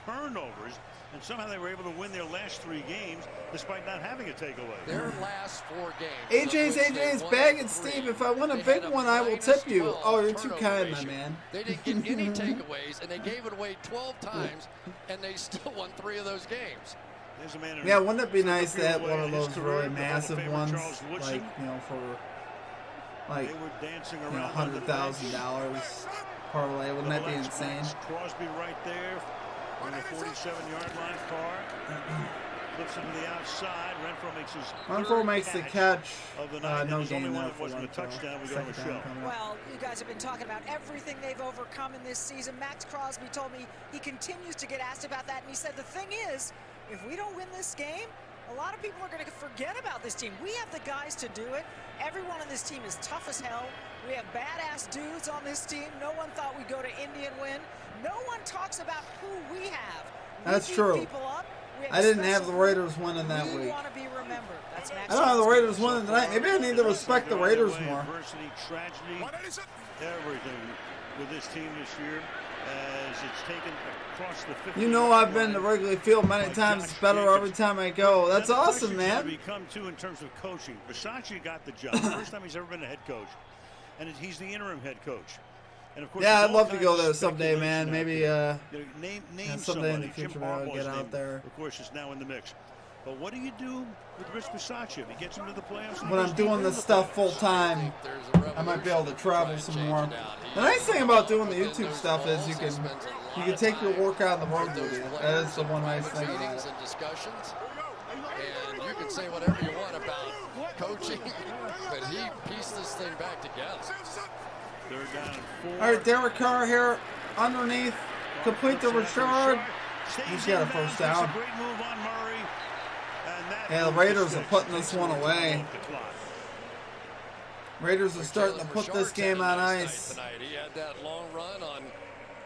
Speaker 3: turnovers, and somehow they were able to win their last 3 games despite not having a takeaway.
Speaker 5: Their last 4 games.
Speaker 1: AJ's bagging Steve. If I win a big one, I will tip you. Oh, you're too kind, my man.
Speaker 5: They didn't get any takeaways, and they gave it away 12 times, and they still won 3 of those games.
Speaker 3: There's a man
Speaker 1: Yeah, wouldn't it be nice to have
Speaker 3: away
Speaker 1: one of
Speaker 3: in his
Speaker 1: those
Speaker 3: career,
Speaker 1: really
Speaker 3: the Hall of
Speaker 1: massive
Speaker 3: Famer
Speaker 1: ones,
Speaker 3: Charles Woodson.
Speaker 1: like, you know, for like,
Speaker 3: They were dancing
Speaker 1: you know,
Speaker 3: around on the bench.
Speaker 1: $100,000 parlay? Wouldn't that be
Speaker 3: Double X
Speaker 1: insane?
Speaker 3: Max Crosby right there on the 47-yard line. Carr flips it to the outside.
Speaker 1: Renfro makes the catch.
Speaker 3: Of the night.
Speaker 1: No
Speaker 3: There's only
Speaker 1: gain
Speaker 3: one
Speaker 1: there
Speaker 3: that
Speaker 1: for
Speaker 3: wasn't a
Speaker 1: Renfro.
Speaker 3: touchdown. We go to
Speaker 1: Second
Speaker 3: Michelle.
Speaker 1: down coming up.
Speaker 9: Well, you guys have been talking about everything they've overcome in this season. Max Crosby told me he continues to get asked about that, and he said the thing is, if we don't win this game, a lot of people are going to forget about this team. We have the guys to do it. Everyone on this team is tough as hell. We have badass dudes on this team. No one thought we'd go to Indy and win. No one talks about who we have. We
Speaker 1: That's
Speaker 9: beat
Speaker 1: true.
Speaker 9: people up. We have
Speaker 1: I didn't have
Speaker 9: special
Speaker 1: the Raiders winning that
Speaker 9: we
Speaker 1: week.
Speaker 9: want to be remembered. That's Max
Speaker 1: I don't have the
Speaker 9: Crosby.
Speaker 1: Raiders winning tonight. Maybe I need to respect the Raiders more.
Speaker 3: Adversity, tragedy, everything with this team this year as it's taken across the 50.
Speaker 1: You know I've been to Wrigley Field many times. It's better every time I go. That's awesome, man.
Speaker 3: Become too in terms of coaching. Versace got the job. First time he's ever been a head coach, and he's the interim head coach. And of course,
Speaker 1: Yeah,
Speaker 3: there's
Speaker 1: I'd
Speaker 3: all
Speaker 1: love to
Speaker 3: kinds
Speaker 1: go
Speaker 3: of
Speaker 1: there someday,
Speaker 3: speculation
Speaker 1: man.
Speaker 3: out
Speaker 1: Maybe
Speaker 3: there. Name
Speaker 1: someday in the
Speaker 3: somebody.
Speaker 1: future
Speaker 3: Jim
Speaker 1: maybe I'll
Speaker 3: Harbaugh's
Speaker 1: get out
Speaker 3: name,
Speaker 1: there.
Speaker 3: of course, is now in the mix. But what do you do with Rich Versace if he gets him to the playoffs?
Speaker 1: When I'm doing this stuff full time, I might be able to travel some more. The nice thing about doing the YouTube stuff is you can take your workout on the road with you. That is the one nice thing about
Speaker 5: Meetings
Speaker 1: it.
Speaker 5: and discussions, and you can say whatever you want about coaching, but he pieced this thing back together.
Speaker 3: Third down and 4.
Speaker 1: All right, Derek Carr here underneath. Complete to Richard. He's got a first down.
Speaker 3: Great move on Murray. And that
Speaker 1: Yeah, the
Speaker 3: move
Speaker 1: Raiders
Speaker 3: is
Speaker 1: are
Speaker 3: fixed.
Speaker 1: putting this one away.
Speaker 3: Off the clock.
Speaker 1: Raiders are starting to put this game on ice.
Speaker 5: Tonight. He had that long run on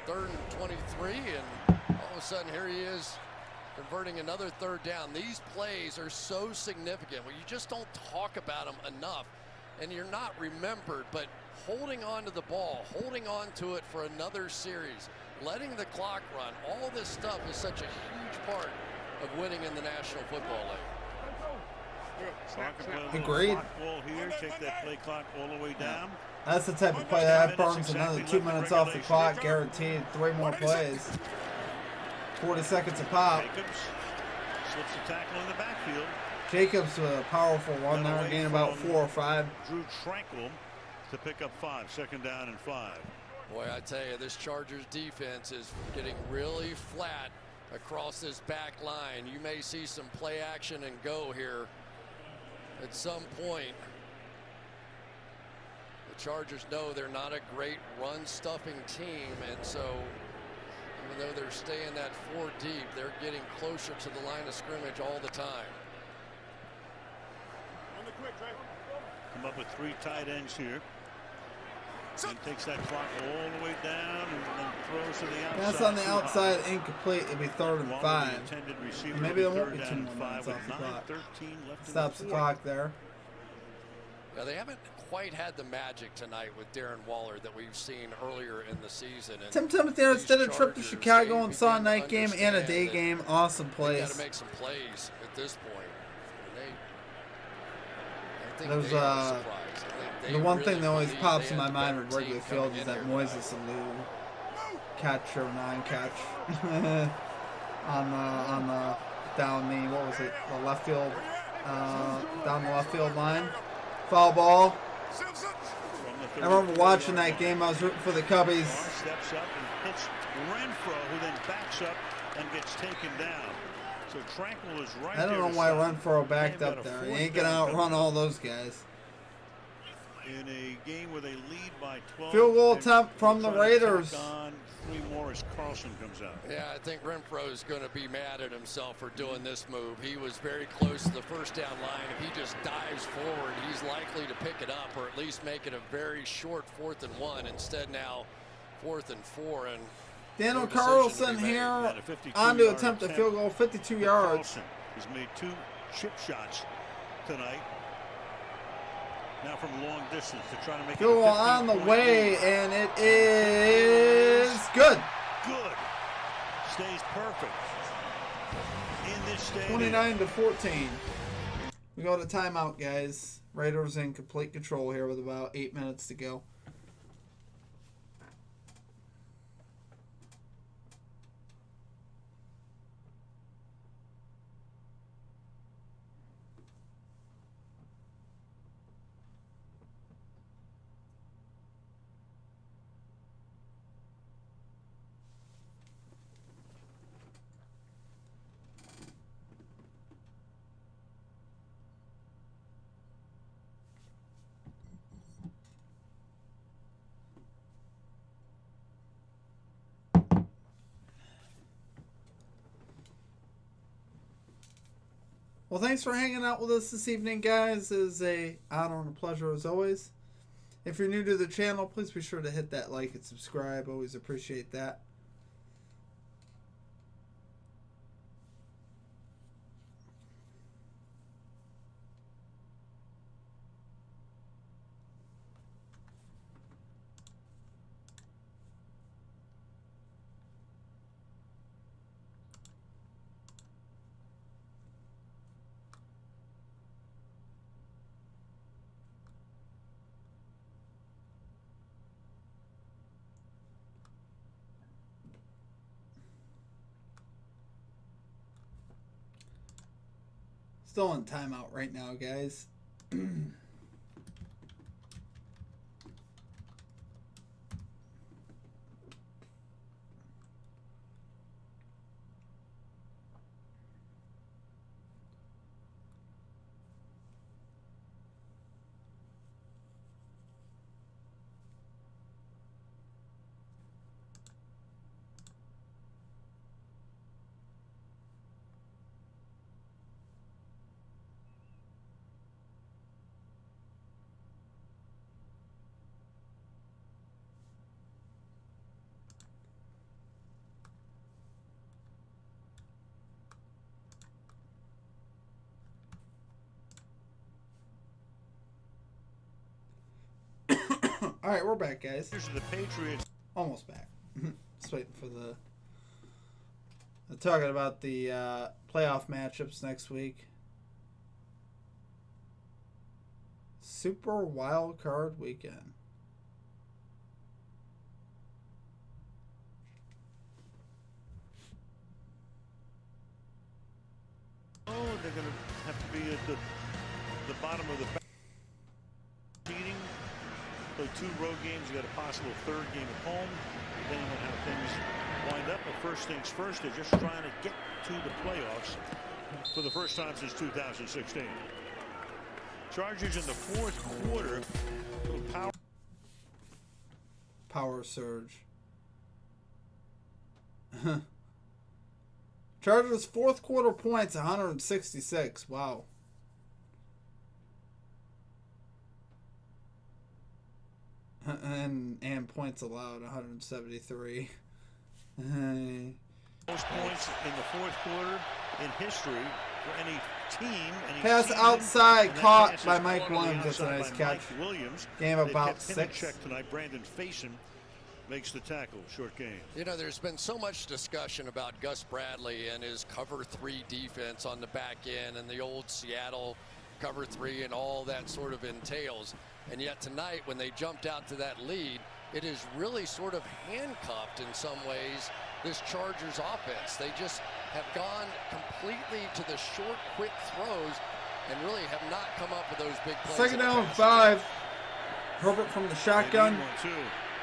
Speaker 5: 3rd and 23, and all of a sudden here he is converting another third down. These plays are so significant. Well, you just don't talk about them enough, and you're not remembered, but holding on to the ball, holding on to it for another series, letting the clock run, all this stuff is such a huge part of winning in the National Football League.
Speaker 1: Agreed.
Speaker 3: Ball here, take that play clock all the way down.
Speaker 1: That's the type of play that burns another 2 minutes off the clock, guaranteed. 3 more plays. 40 seconds a pop.
Speaker 3: Jacobs slips a tackle in the backfield.
Speaker 1: Jacobs with a powerful one there, gain about 4 or 5.
Speaker 3: Drew Tranquil to pick up 5. Second down and 5.
Speaker 5: Boy, I tell you, this Chargers defense is getting really flat across this back line. You may see some play action and go here at some point. The Chargers know they're not a great run-stuffing team, and so even though they're staying that 4 deep, they're getting closer to the line of scrimmage all the time.
Speaker 3: Come up with 3 tight ends here. And takes that clock all the way down and then throws to the outside.
Speaker 1: That's on the outside, incomplete. It'll be 3rd and 5. Maybe there won't be 2 more minutes off the clock. Stops the clock there.
Speaker 5: Now, they haven't quite had the magic tonight with Darren Waller that we've seen earlier in the season. And
Speaker 1: Tim Timothy did a trip to Chicago and saw a night game and a day game. Awesome
Speaker 5: Got
Speaker 1: plays.
Speaker 5: to make some plays at this point. And I think
Speaker 1: There's
Speaker 5: they are surprised. I think
Speaker 1: the one
Speaker 5: they
Speaker 1: thing that
Speaker 5: really
Speaker 1: always
Speaker 5: believe
Speaker 1: pops
Speaker 5: they
Speaker 1: in my
Speaker 5: have the
Speaker 1: mind
Speaker 5: better
Speaker 1: with Wrigley
Speaker 5: team
Speaker 1: Field
Speaker 5: coming
Speaker 1: is
Speaker 5: in
Speaker 1: that
Speaker 5: there.
Speaker 1: Moises Alou catch or non-catch on the down the what was it, the left field down the left field line, foul ball. I remember watching that game. I was rooting for the Cubbies.
Speaker 3: Steps up and hits Renfro, who then backs up and gets taken down. So Tranquil is right
Speaker 1: I don't
Speaker 3: there
Speaker 1: know why
Speaker 3: to stop.
Speaker 1: Renfro backed
Speaker 3: They've got
Speaker 1: up
Speaker 3: a
Speaker 1: there. He
Speaker 3: 4th
Speaker 1: ain't gonna
Speaker 3: down
Speaker 1: outrun all those guys.
Speaker 3: in a game where they lead by 12.
Speaker 1: Field goal
Speaker 3: They
Speaker 1: attempt from the
Speaker 3: try to tack
Speaker 1: Raiders.
Speaker 3: on 3 more as Carlson comes out.
Speaker 5: Yeah, I think Renfro is going to be mad at himself for doing this move. He was very close to the first down line. If he just dives forward, he's likely to pick it up or at least make it a very short 4th and 1. Instead now 4th and 4. And
Speaker 1: Daniel
Speaker 5: no decision
Speaker 1: Carlson
Speaker 5: to be made.
Speaker 1: here
Speaker 3: And a 52
Speaker 1: on to
Speaker 3: yard
Speaker 1: attempt a
Speaker 3: attempt
Speaker 1: field goal, 52 yards.
Speaker 3: Carlson has made 2 chip shots tonight. Now from long distance to try to make
Speaker 1: Field goal on the way, and it is good.
Speaker 3: Good. Stays perfect. In this stage.
Speaker 1: 29-14. We go to timeout, guys. Raiders in complete control here with about 8 minutes to go. Well, thanks for hanging out with us this evening, guys. It is an honor and a pleasure as always. If you're new to the channel, please be sure to hit that like and subscribe. Always appreciate that. Still in timeout right now, guys. All right, we're back, guys.
Speaker 3: Here's the Patriots.
Speaker 1: Almost back. Just waiting for the... talking about the playoff matchups next week. Super Wild Card Weekend.
Speaker 3: Oh, they're going to have to be at the bottom of the beating. Play 2 road games. You got a possible 3rd game at home, depending on how things wind up. But first things first, they're just trying to get to the playoffs for the first time since 2016. Chargers in the 4th quarter.
Speaker 1: Power surge. Chargers 4th quarter points 166. Wow. And points allowed 173.
Speaker 3: Most points in the 4th quarter in history for any team.
Speaker 1: Pass outside caught by Mike Williams. That's a nice catch. Game about 6.
Speaker 3: Check tonight. Brandon Faison makes the tackle. Short game.
Speaker 5: You know, there's been so much discussion about Gus Bradley and his cover 3 defense on the back end and the old Seattle cover 3 and all that sort of entails. And yet tonight, when they jumped out to that lead, it is really sort of handcuffed in some ways this Chargers offense. They just have gone completely to the short, quick throws and really have not come up with those big plays.
Speaker 1: 2nd down 5. Herbert from the shotgun.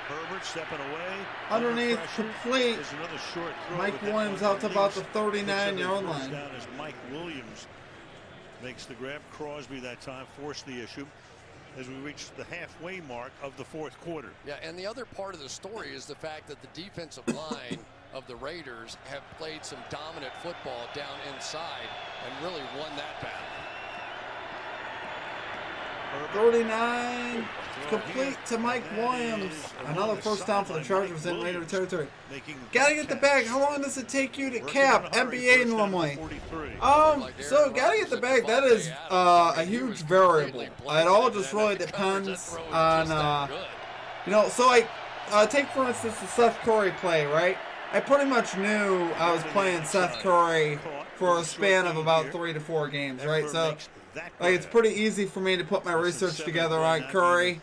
Speaker 3: Herbert stepping away.
Speaker 1: Underneath, complete.
Speaker 3: Another short throw.
Speaker 1: Mike Williams out to about the 39-yard line.
Speaker 3: Down as Mike Williams makes the grab. Crosby that time forced the issue as we reach the halfway mark of the 4th quarter.
Speaker 5: Yeah, and the other part of the story is the fact that the defensive line of the Raiders have played some dominant football down inside and really won that battle.
Speaker 1: 39 complete to Mike Williams. Another first down for the Chargers in Raider territory. Gotta get the bag. How long does it take you to cap NBA normally? So gotta get the bag. That is a huge variable. It all just really depends on, you know, so like, take for instance the Seth Curry play, right? I pretty much knew I was playing Seth Curry for a span of about 3 to 4 games, right? So, like, it's pretty easy for me to put my research together on Curry.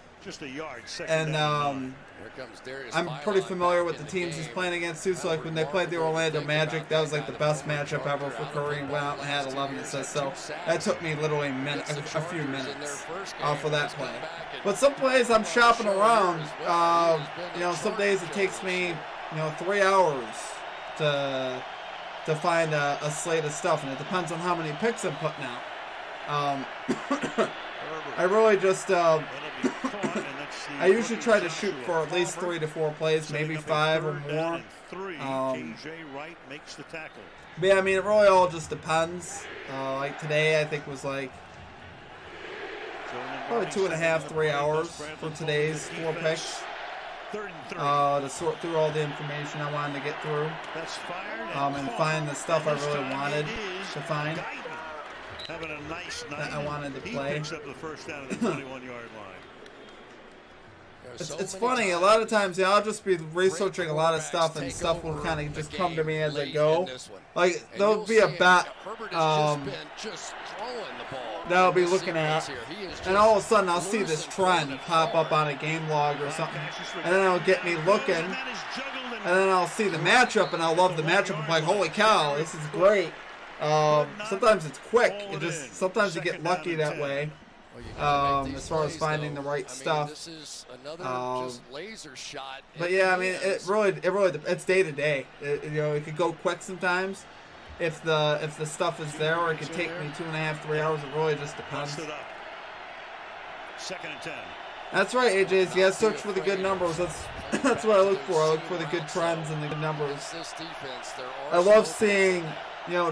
Speaker 1: And I'm pretty familiar with the teams he's playing against too. So like when they played the Orlando Magic, that was like the best matchup ever for Curry, and went out and had 11 assists. So that took me literally a few minutes for that play. But some plays I'm shopping around. You know, some days it takes me 3 hours to find a slate of stuff, and it depends on how many picks I'm putting out. I really just I usually try to shoot for at least 3 to 4 plays, maybe 5 or more. But yeah, I mean, it really all just depends. Like today, I think was like probably 2.5, 3 hours for today's 4 picks. To sort through all the information I wanted to get through, and find the stuff I really wanted to find.
Speaker 3: Having a nice night.
Speaker 1: That I wanted to play.
Speaker 3: He picks up the first down at the 21-yard line.
Speaker 1: It's funny, a lot of times, I'll just be researching a lot of stuff, and stuff will kind of just come to me as I go. Like, there'll be a bet that I'll be looking at, and all of a sudden I'll see this trend pop up on a game log or something, and then it'll get me looking, and then I'll see the matchup, and I'll love the matchup. I'm like, holy cow, this is great. Sometimes it's quick. Sometimes you get lucky that way. As far as finding the right stuff. But yeah, I mean, it really, it's day to day. It could go quick sometimes. If the stuff is there, or it could take me 2.5, 3 hours. It really just depends.
Speaker 3: 2nd and 10.
Speaker 1: That's right, AJ's. You gotta search for the good numbers. That's what I look for. I look for the good trends and the good numbers. I love seeing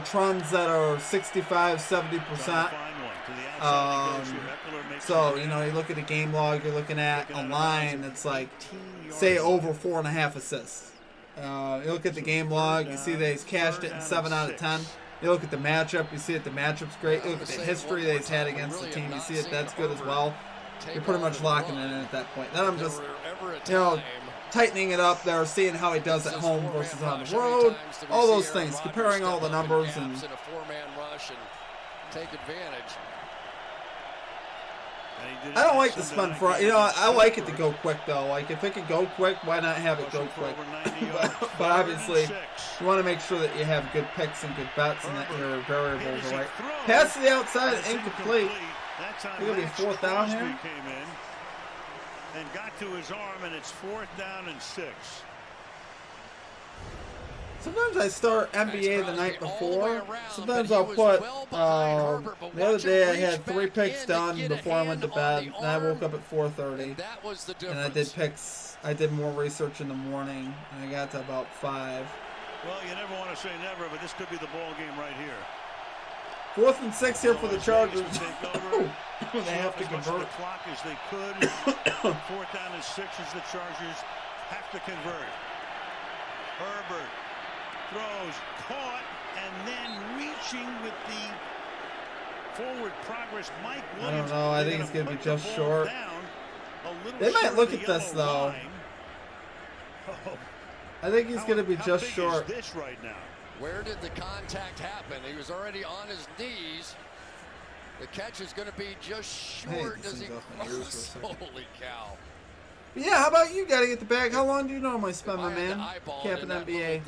Speaker 1: trends that are 65, 70%. So, you look at a game log, you're looking at a line that's like, say, over 4.5 assists. You look at the game log, you see that he's cashed it in 7 out of 10. You look at the matchup, you see that the matchup's great. You look at the history that he's had against the team, you see that that's good as well. You're pretty much locking it in at that point. Then I'm just, tightening it up there, seeing how he does at home versus on the road, all those things, comparing all the numbers. And I don't like to spend for, I like it to go quick though. Like if it could go quick, why not have it go quick? but obviously, you want to make sure that you have good picks and good bets, and that your variables are right. Pass to the outside, incomplete. You're gonna be 4th down here.
Speaker 3: And got to his arm, and it's 4th down and 6.
Speaker 1: Sometimes I start NBA the night before. Sometimes I'll put, the other day I had 3 picks done before I went to bed, and I woke up at 4:30, and I did picks. I did more research in the morning, and I got to about 5.
Speaker 3: Well, you never want to say never, but this could be the ball game right here.
Speaker 1: 4th and 6 here for the Chargers. They have to convert.
Speaker 3: The clock as they could. 4th down and 6 as the Chargers have to convert. Herbert throws, caught, and then reaching with the forward progress. Mike Williams.
Speaker 1: I don't know. I think it's going to be just short. They might look at this though. I think he's going to be just short.
Speaker 5: Where did the contact happen? He was already on his knees. The catch is going to be just short. Does he? Holy cow.
Speaker 1: Yeah, how about you? Got to get the bag. How long do you normally spend, my man? Capping NBA.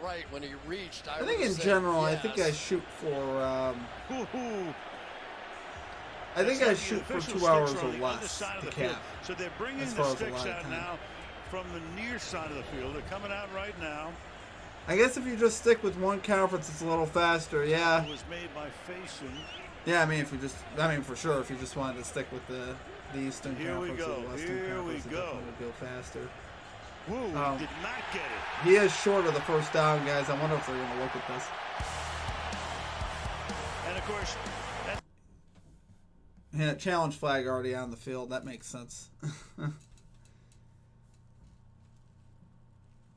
Speaker 5: Right when he reached,
Speaker 1: I think in general, I think I shoot for. I think I shoot for 2 hours or less to cap.
Speaker 3: So they're bringing the sticks out now from the near side of the field. They're coming out right now.
Speaker 1: I guess if you just stick with one conference, it's a little faster. Yeah.
Speaker 3: It was made by Faison.
Speaker 1: Yeah, I mean, if you just, for sure, if you just wanted to stick with the Eastern Conference or the Western Conference, it definitely would go faster.
Speaker 3: Woo, did not get it.
Speaker 1: He is short of the first down, guys. I wonder if they're going to look at this.
Speaker 3: And of course,
Speaker 1: Yeah, challenge flag already on the field. That makes sense.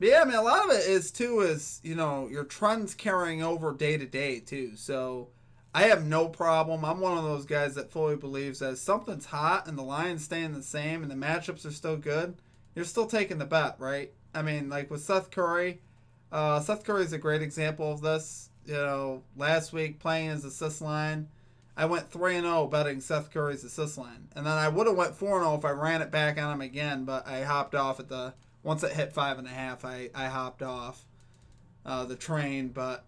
Speaker 1: But yeah, I mean, a lot of it is, too, is, you know, your trends carrying over day to day, too. So I have no problem. I'm one of those guys that fully believes that if something's hot and the line's staying the same and the matchups are still good, you're still taking the bet, right? I mean, like with Seth Curry. Seth Curry is a great example of this. You know, last week playing his assist line, I went 3-0 betting Seth Curry's assist line. And then I would have went 4-0 if I ran it back on him again, but I hopped off at the... Once it hit 5.5, I hopped off the train, but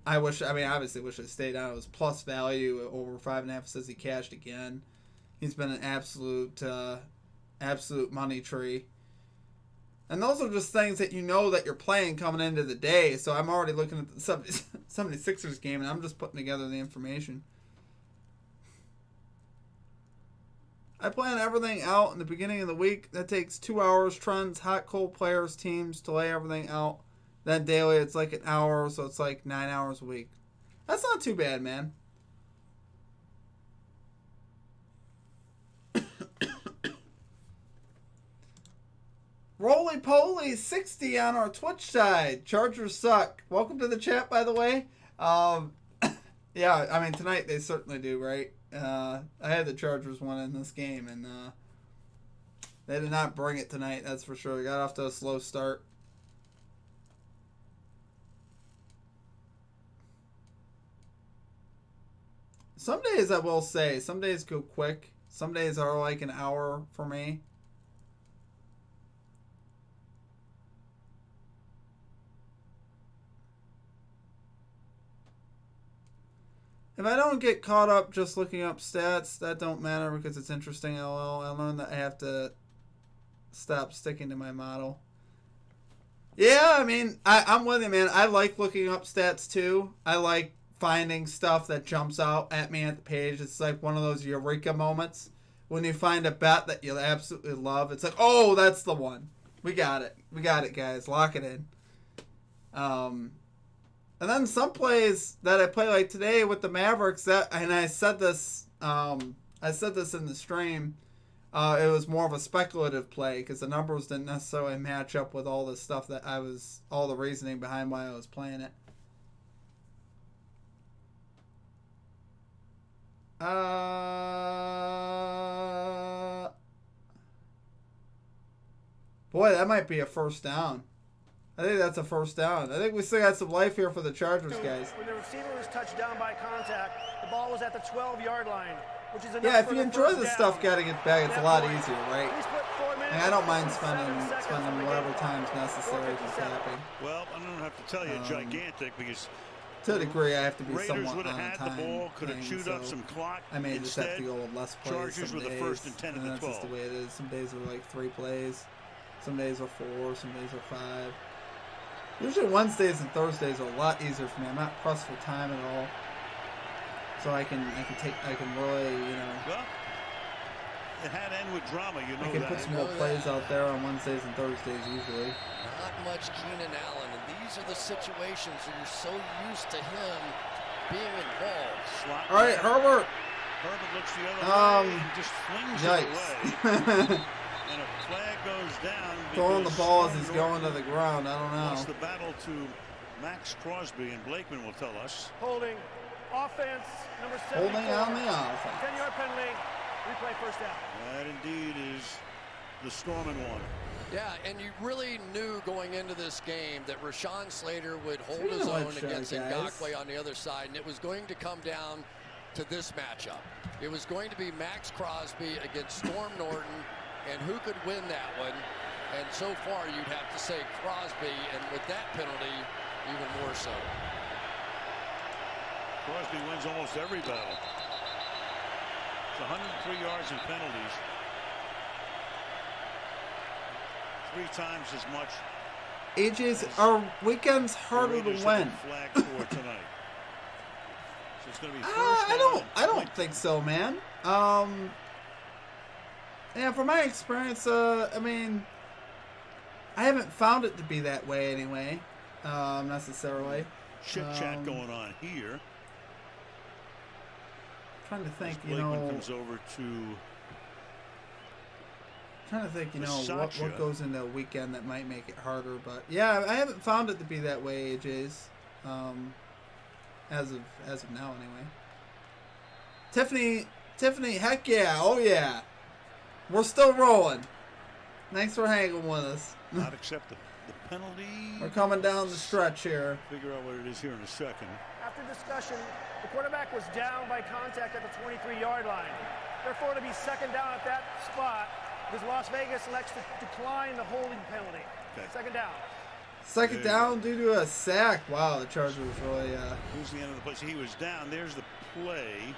Speaker 1: obviously wish I stayed on. It was plus value over 5.5. Says he cashed again. He's been an absolute money tree. And those are just things that you know that you're playing coming into the day. So I'm already looking at the 76ers game, and I'm just putting together the information. I plan everything out in the beginning of the week. That takes 2 hours. Trends, hot, cold players, teams to lay everything out. Then daily, it's like an hour, so it's like 9 hours a week. That's not too bad, man. Roly Poly 60 on our Twitch side. Chargers suck. Welcome to the chat, by the way. Yeah, I mean, tonight they certainly do, right? I had the Chargers win in this game, and they did not bring it tonight, that's for sure. They got off to a slow start. Some days, I will say, some days go quick. Some days are like an hour for me. If I don't get caught up just looking up stats, that don't matter because it's interesting, LOL. I learned that I have to stop sticking to my model. Yeah, I mean, I'm with you, man. I like looking up stats, too. I like finding stuff that jumps out at me at the page. It's like one of those eureka moments. When you find a bet that you absolutely love, it's like, oh, that's the one. We got it. We got it, guys. Lock it in. And then some plays that I play like today with the Mavericks, and I said this in the stream, it was more of a speculative play because the numbers didn't necessarily match up with all the stuff that all the reasoning behind why I was playing it. Boy, that might be a first down. I think that's a first down. I think we still got some life here for the Chargers, guys.
Speaker 6: When the receiver was touched down by contact, the ball was at the 12-yard line, which is enough.
Speaker 1: Yeah, if you enjoy this stuff, gotta get back. It's a lot easier, right? And I don't mind spending whatever time's necessary for tapping.
Speaker 3: Well, I don't have to tell you, gigantic, because
Speaker 1: to a degree, I have to be
Speaker 3: Raiders
Speaker 1: somewhat
Speaker 3: would
Speaker 1: on
Speaker 3: have
Speaker 1: time.
Speaker 3: had the ball, could have chewed up some clock.
Speaker 1: I may just have to go with less plays.
Speaker 3: Chargers
Speaker 1: some
Speaker 3: with
Speaker 1: days,
Speaker 3: the first and 10
Speaker 1: and
Speaker 3: of the
Speaker 1: that's
Speaker 3: 12.
Speaker 1: just the way it is. Some days are like 3 plays. Some days are 4. Some days are 5. Usually Wednesdays and Thursdays are a lot easier for me. I'm not pressed for time at all, so I can really, you know.
Speaker 3: Well, it had to end with drama, you know.
Speaker 1: I can put some more plays out there on Wednesdays and Thursdays usually.
Speaker 5: Not much Keenan Allen, and these are the situations where you're so used to him being involved.
Speaker 1: All right, Herbert.
Speaker 3: Herbert looks the other way and just flings it away. And a flag goes down.
Speaker 1: Throwing the ball as he's going to the ground. I don't know.
Speaker 3: Lost the battle to Max Crosby, and Blakeman will tell us.
Speaker 6: Holding. Offense, number 74.
Speaker 1: Holding on the offense.
Speaker 6: 10-yard penalty. Replay first down.
Speaker 3: That indeed is the storming one.
Speaker 5: Yeah, and you really knew going into this game that Rashawn Slater would hold his own against Ngakoue on the other side, and it was going to come down to this matchup. It was going to be Max Crosby against Storm Norton, and who could win that one? And so far, you'd have to say Crosby, and with that penalty, even more so.
Speaker 3: Crosby wins almost every battle. It's 103 yards in penalties. 3 times as much.
Speaker 1: AJ's our weekends harder to win.
Speaker 3: Flag for tonight. So it's going to be
Speaker 1: I don't think so, man. Yeah, from my experience, I mean, I haven't found it to be that way anyway, necessarily.
Speaker 3: Chit chat going on here.
Speaker 1: Trying to think,
Speaker 3: Blakeman comes over to
Speaker 1: what goes into a weekend that might make it harder. But yeah, I haven't found it to be that way, AJ's. As of now, anyway. Tiffany, heck yeah, oh yeah, we're still rolling. Thanks for hanging with us.
Speaker 3: not accept the penalty.
Speaker 1: We're coming down the stretch here.
Speaker 3: Figure out what it is here in a second.
Speaker 6: After discussion, the quarterback was down by contact at the 23-yard line. Therefore, to be second down at that spot, because Las Vegas elects to decline the holding penalty. Okay. Second down.
Speaker 1: Second down due to a sack. Wow, the Chargers really...
Speaker 3: Who's the end of the play? So he was down. There's the play.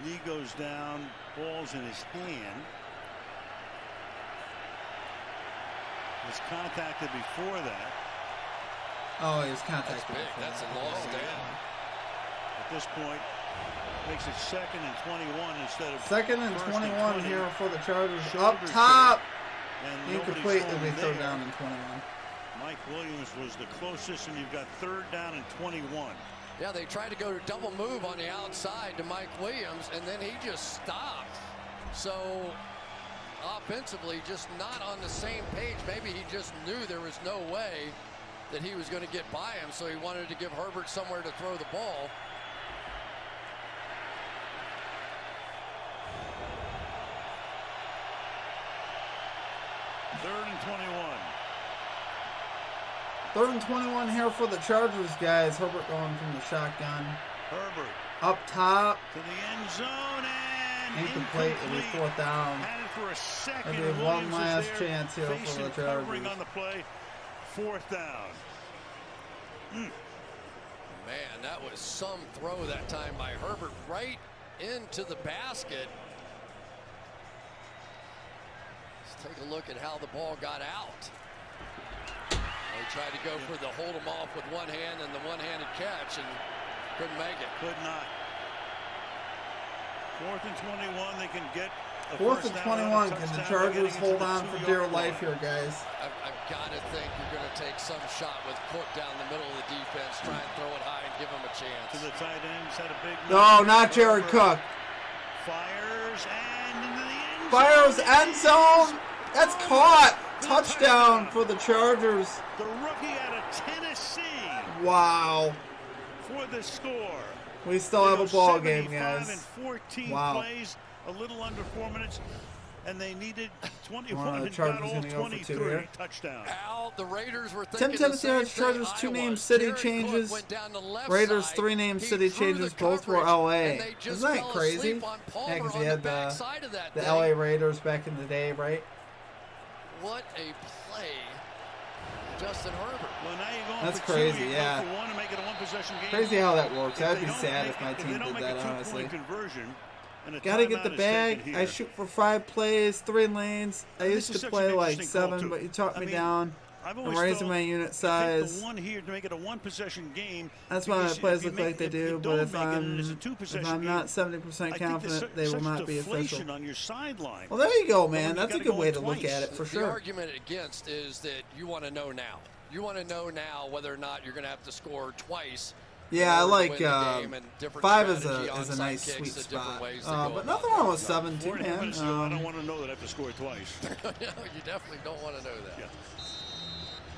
Speaker 3: Lee goes down. Ball's in his hand. Was contacted before that.
Speaker 1: Oh, he was contacted.
Speaker 5: That's big. That's a loss down.
Speaker 3: At this point, makes it 2nd and 21 instead of
Speaker 1: 2nd and 21 here for the Chargers. Up top. Incomplete. It'll be 3rd down and 21.
Speaker 3: Mike Williams was the closest, and you've got 3rd down and 21.
Speaker 5: Yeah, they tried to go double move on the outside to Mike Williams, and then he just stopped. So offensively, just not on the same page. Maybe he just knew there was no way that he was going to get by him, so he wanted to give Herbert somewhere to throw the ball.
Speaker 3: Third and 21.
Speaker 1: 3rd and 21 here for the Chargers, guys. Herbert going from the shotgun.
Speaker 3: Herbert.
Speaker 1: Up top.
Speaker 3: To the end zone and
Speaker 1: incomplete. It'll be 4th down.
Speaker 3: Had it for a second.
Speaker 1: It'll be one last chance here for the Chargers.
Speaker 3: On the play. 4th down.
Speaker 5: Man, that was some throw that time by Herbert right into the basket. Let's take a look at how the ball got out. They tried to go for the hold him off with one hand and the one-handed catch and couldn't make it.
Speaker 3: Could not. 4th and 21. They can get a
Speaker 1: 4th and 21. Can the Chargers hold on for dear life here, guys?
Speaker 5: I've got to think you're going to take some shot with Cook down the middle of the defense, try and throw it high and give him a chance.
Speaker 3: To the tight ends, had a big...
Speaker 1: No, not Jared Cook.
Speaker 3: Fires and into the end zone.
Speaker 1: Fires end zone. That's caught. Touchdown for the Chargers.
Speaker 3: The rookie out of Tennessee.
Speaker 1: Wow.
Speaker 3: For the score.
Speaker 1: We still have a ball game, guys.
Speaker 3: And 14
Speaker 1: wow.
Speaker 3: Plays, a little under 4 minutes, and they needed 21
Speaker 1: the
Speaker 3: and
Speaker 1: Chargers
Speaker 3: got all
Speaker 1: gonna go
Speaker 3: 23
Speaker 1: for 2 here.
Speaker 3: touchdown.
Speaker 5: Al, the Raiders were thinking
Speaker 1: Tennessee has Chargers 2 name city changes. Raiders 3 name city changes. Both were LA. Isn't that crazy? Yeah, because he had the LA Raiders back in the day, right?
Speaker 5: What a play, Justin Herbert.
Speaker 3: Well, now you're going
Speaker 1: that's
Speaker 3: for
Speaker 1: crazy,
Speaker 3: 2,
Speaker 1: yeah.
Speaker 3: for 1 to make it a 1-possession game.
Speaker 1: Crazy how that works. That'd be sad if my team did that, honestly. Gotta get the bag. I shoot for 5 plays, 3 lanes. I used to play like 7, but you talked me down. I'm raising my unit size.
Speaker 3: The one here to make it a 1-possession game.
Speaker 1: That's why my plays look like they do, but if I'm not 70% confident, they will not be official.
Speaker 3: On your sideline.
Speaker 1: Well, there you go, man. That's a good way to look at it, for sure.
Speaker 5: The argument against is that you want to know now. You want to know now whether or not you're going to have to score twice.
Speaker 1: Yeah, I like 5 is a nice sweet spot. But nothing wrong with 7 too, man.
Speaker 3: I don't want to know that I have to score twice.
Speaker 5: No, you definitely don't want to know that.
Speaker 3: Yeah.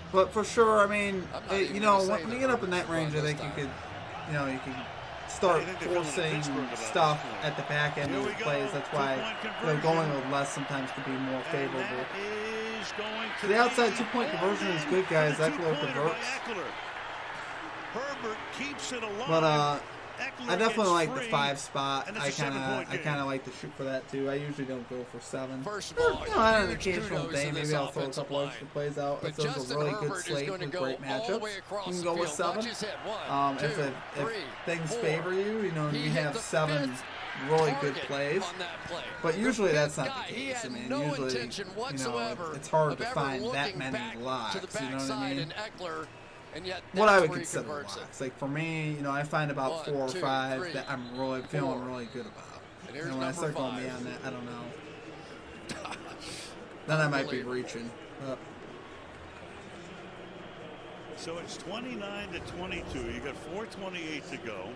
Speaker 1: But for sure, I mean, you know, when you get up in that range, I think you could, you can start forcing stuff at the back end of the plays. That's why going with less sometimes could be more favorable. So the outside 2-point conversion is good, guys. Eckler converts.
Speaker 3: Herbert keeps it alive.
Speaker 1: But I definitely like the 5 spot. I kind of like to shoot for that too. I usually don't go for 7.
Speaker 5: First of all,
Speaker 1: on an occasional day, maybe I'll throw a couple extra plays out. If there's a really good slate with great matchups, you can go with 7. If things favor you, you have 7 really good plays. But usually that's not the case. I mean, usually, it's hard to find that many locks. You know what I mean?
Speaker 5: And yet
Speaker 1: what I would consider locks. Like for me, I find about 4 or 5 that I'm really feeling really good about. And when I start going beyond that, I don't know. Then I might be reaching.
Speaker 3: So it's 29-22. You got 4:28 to go.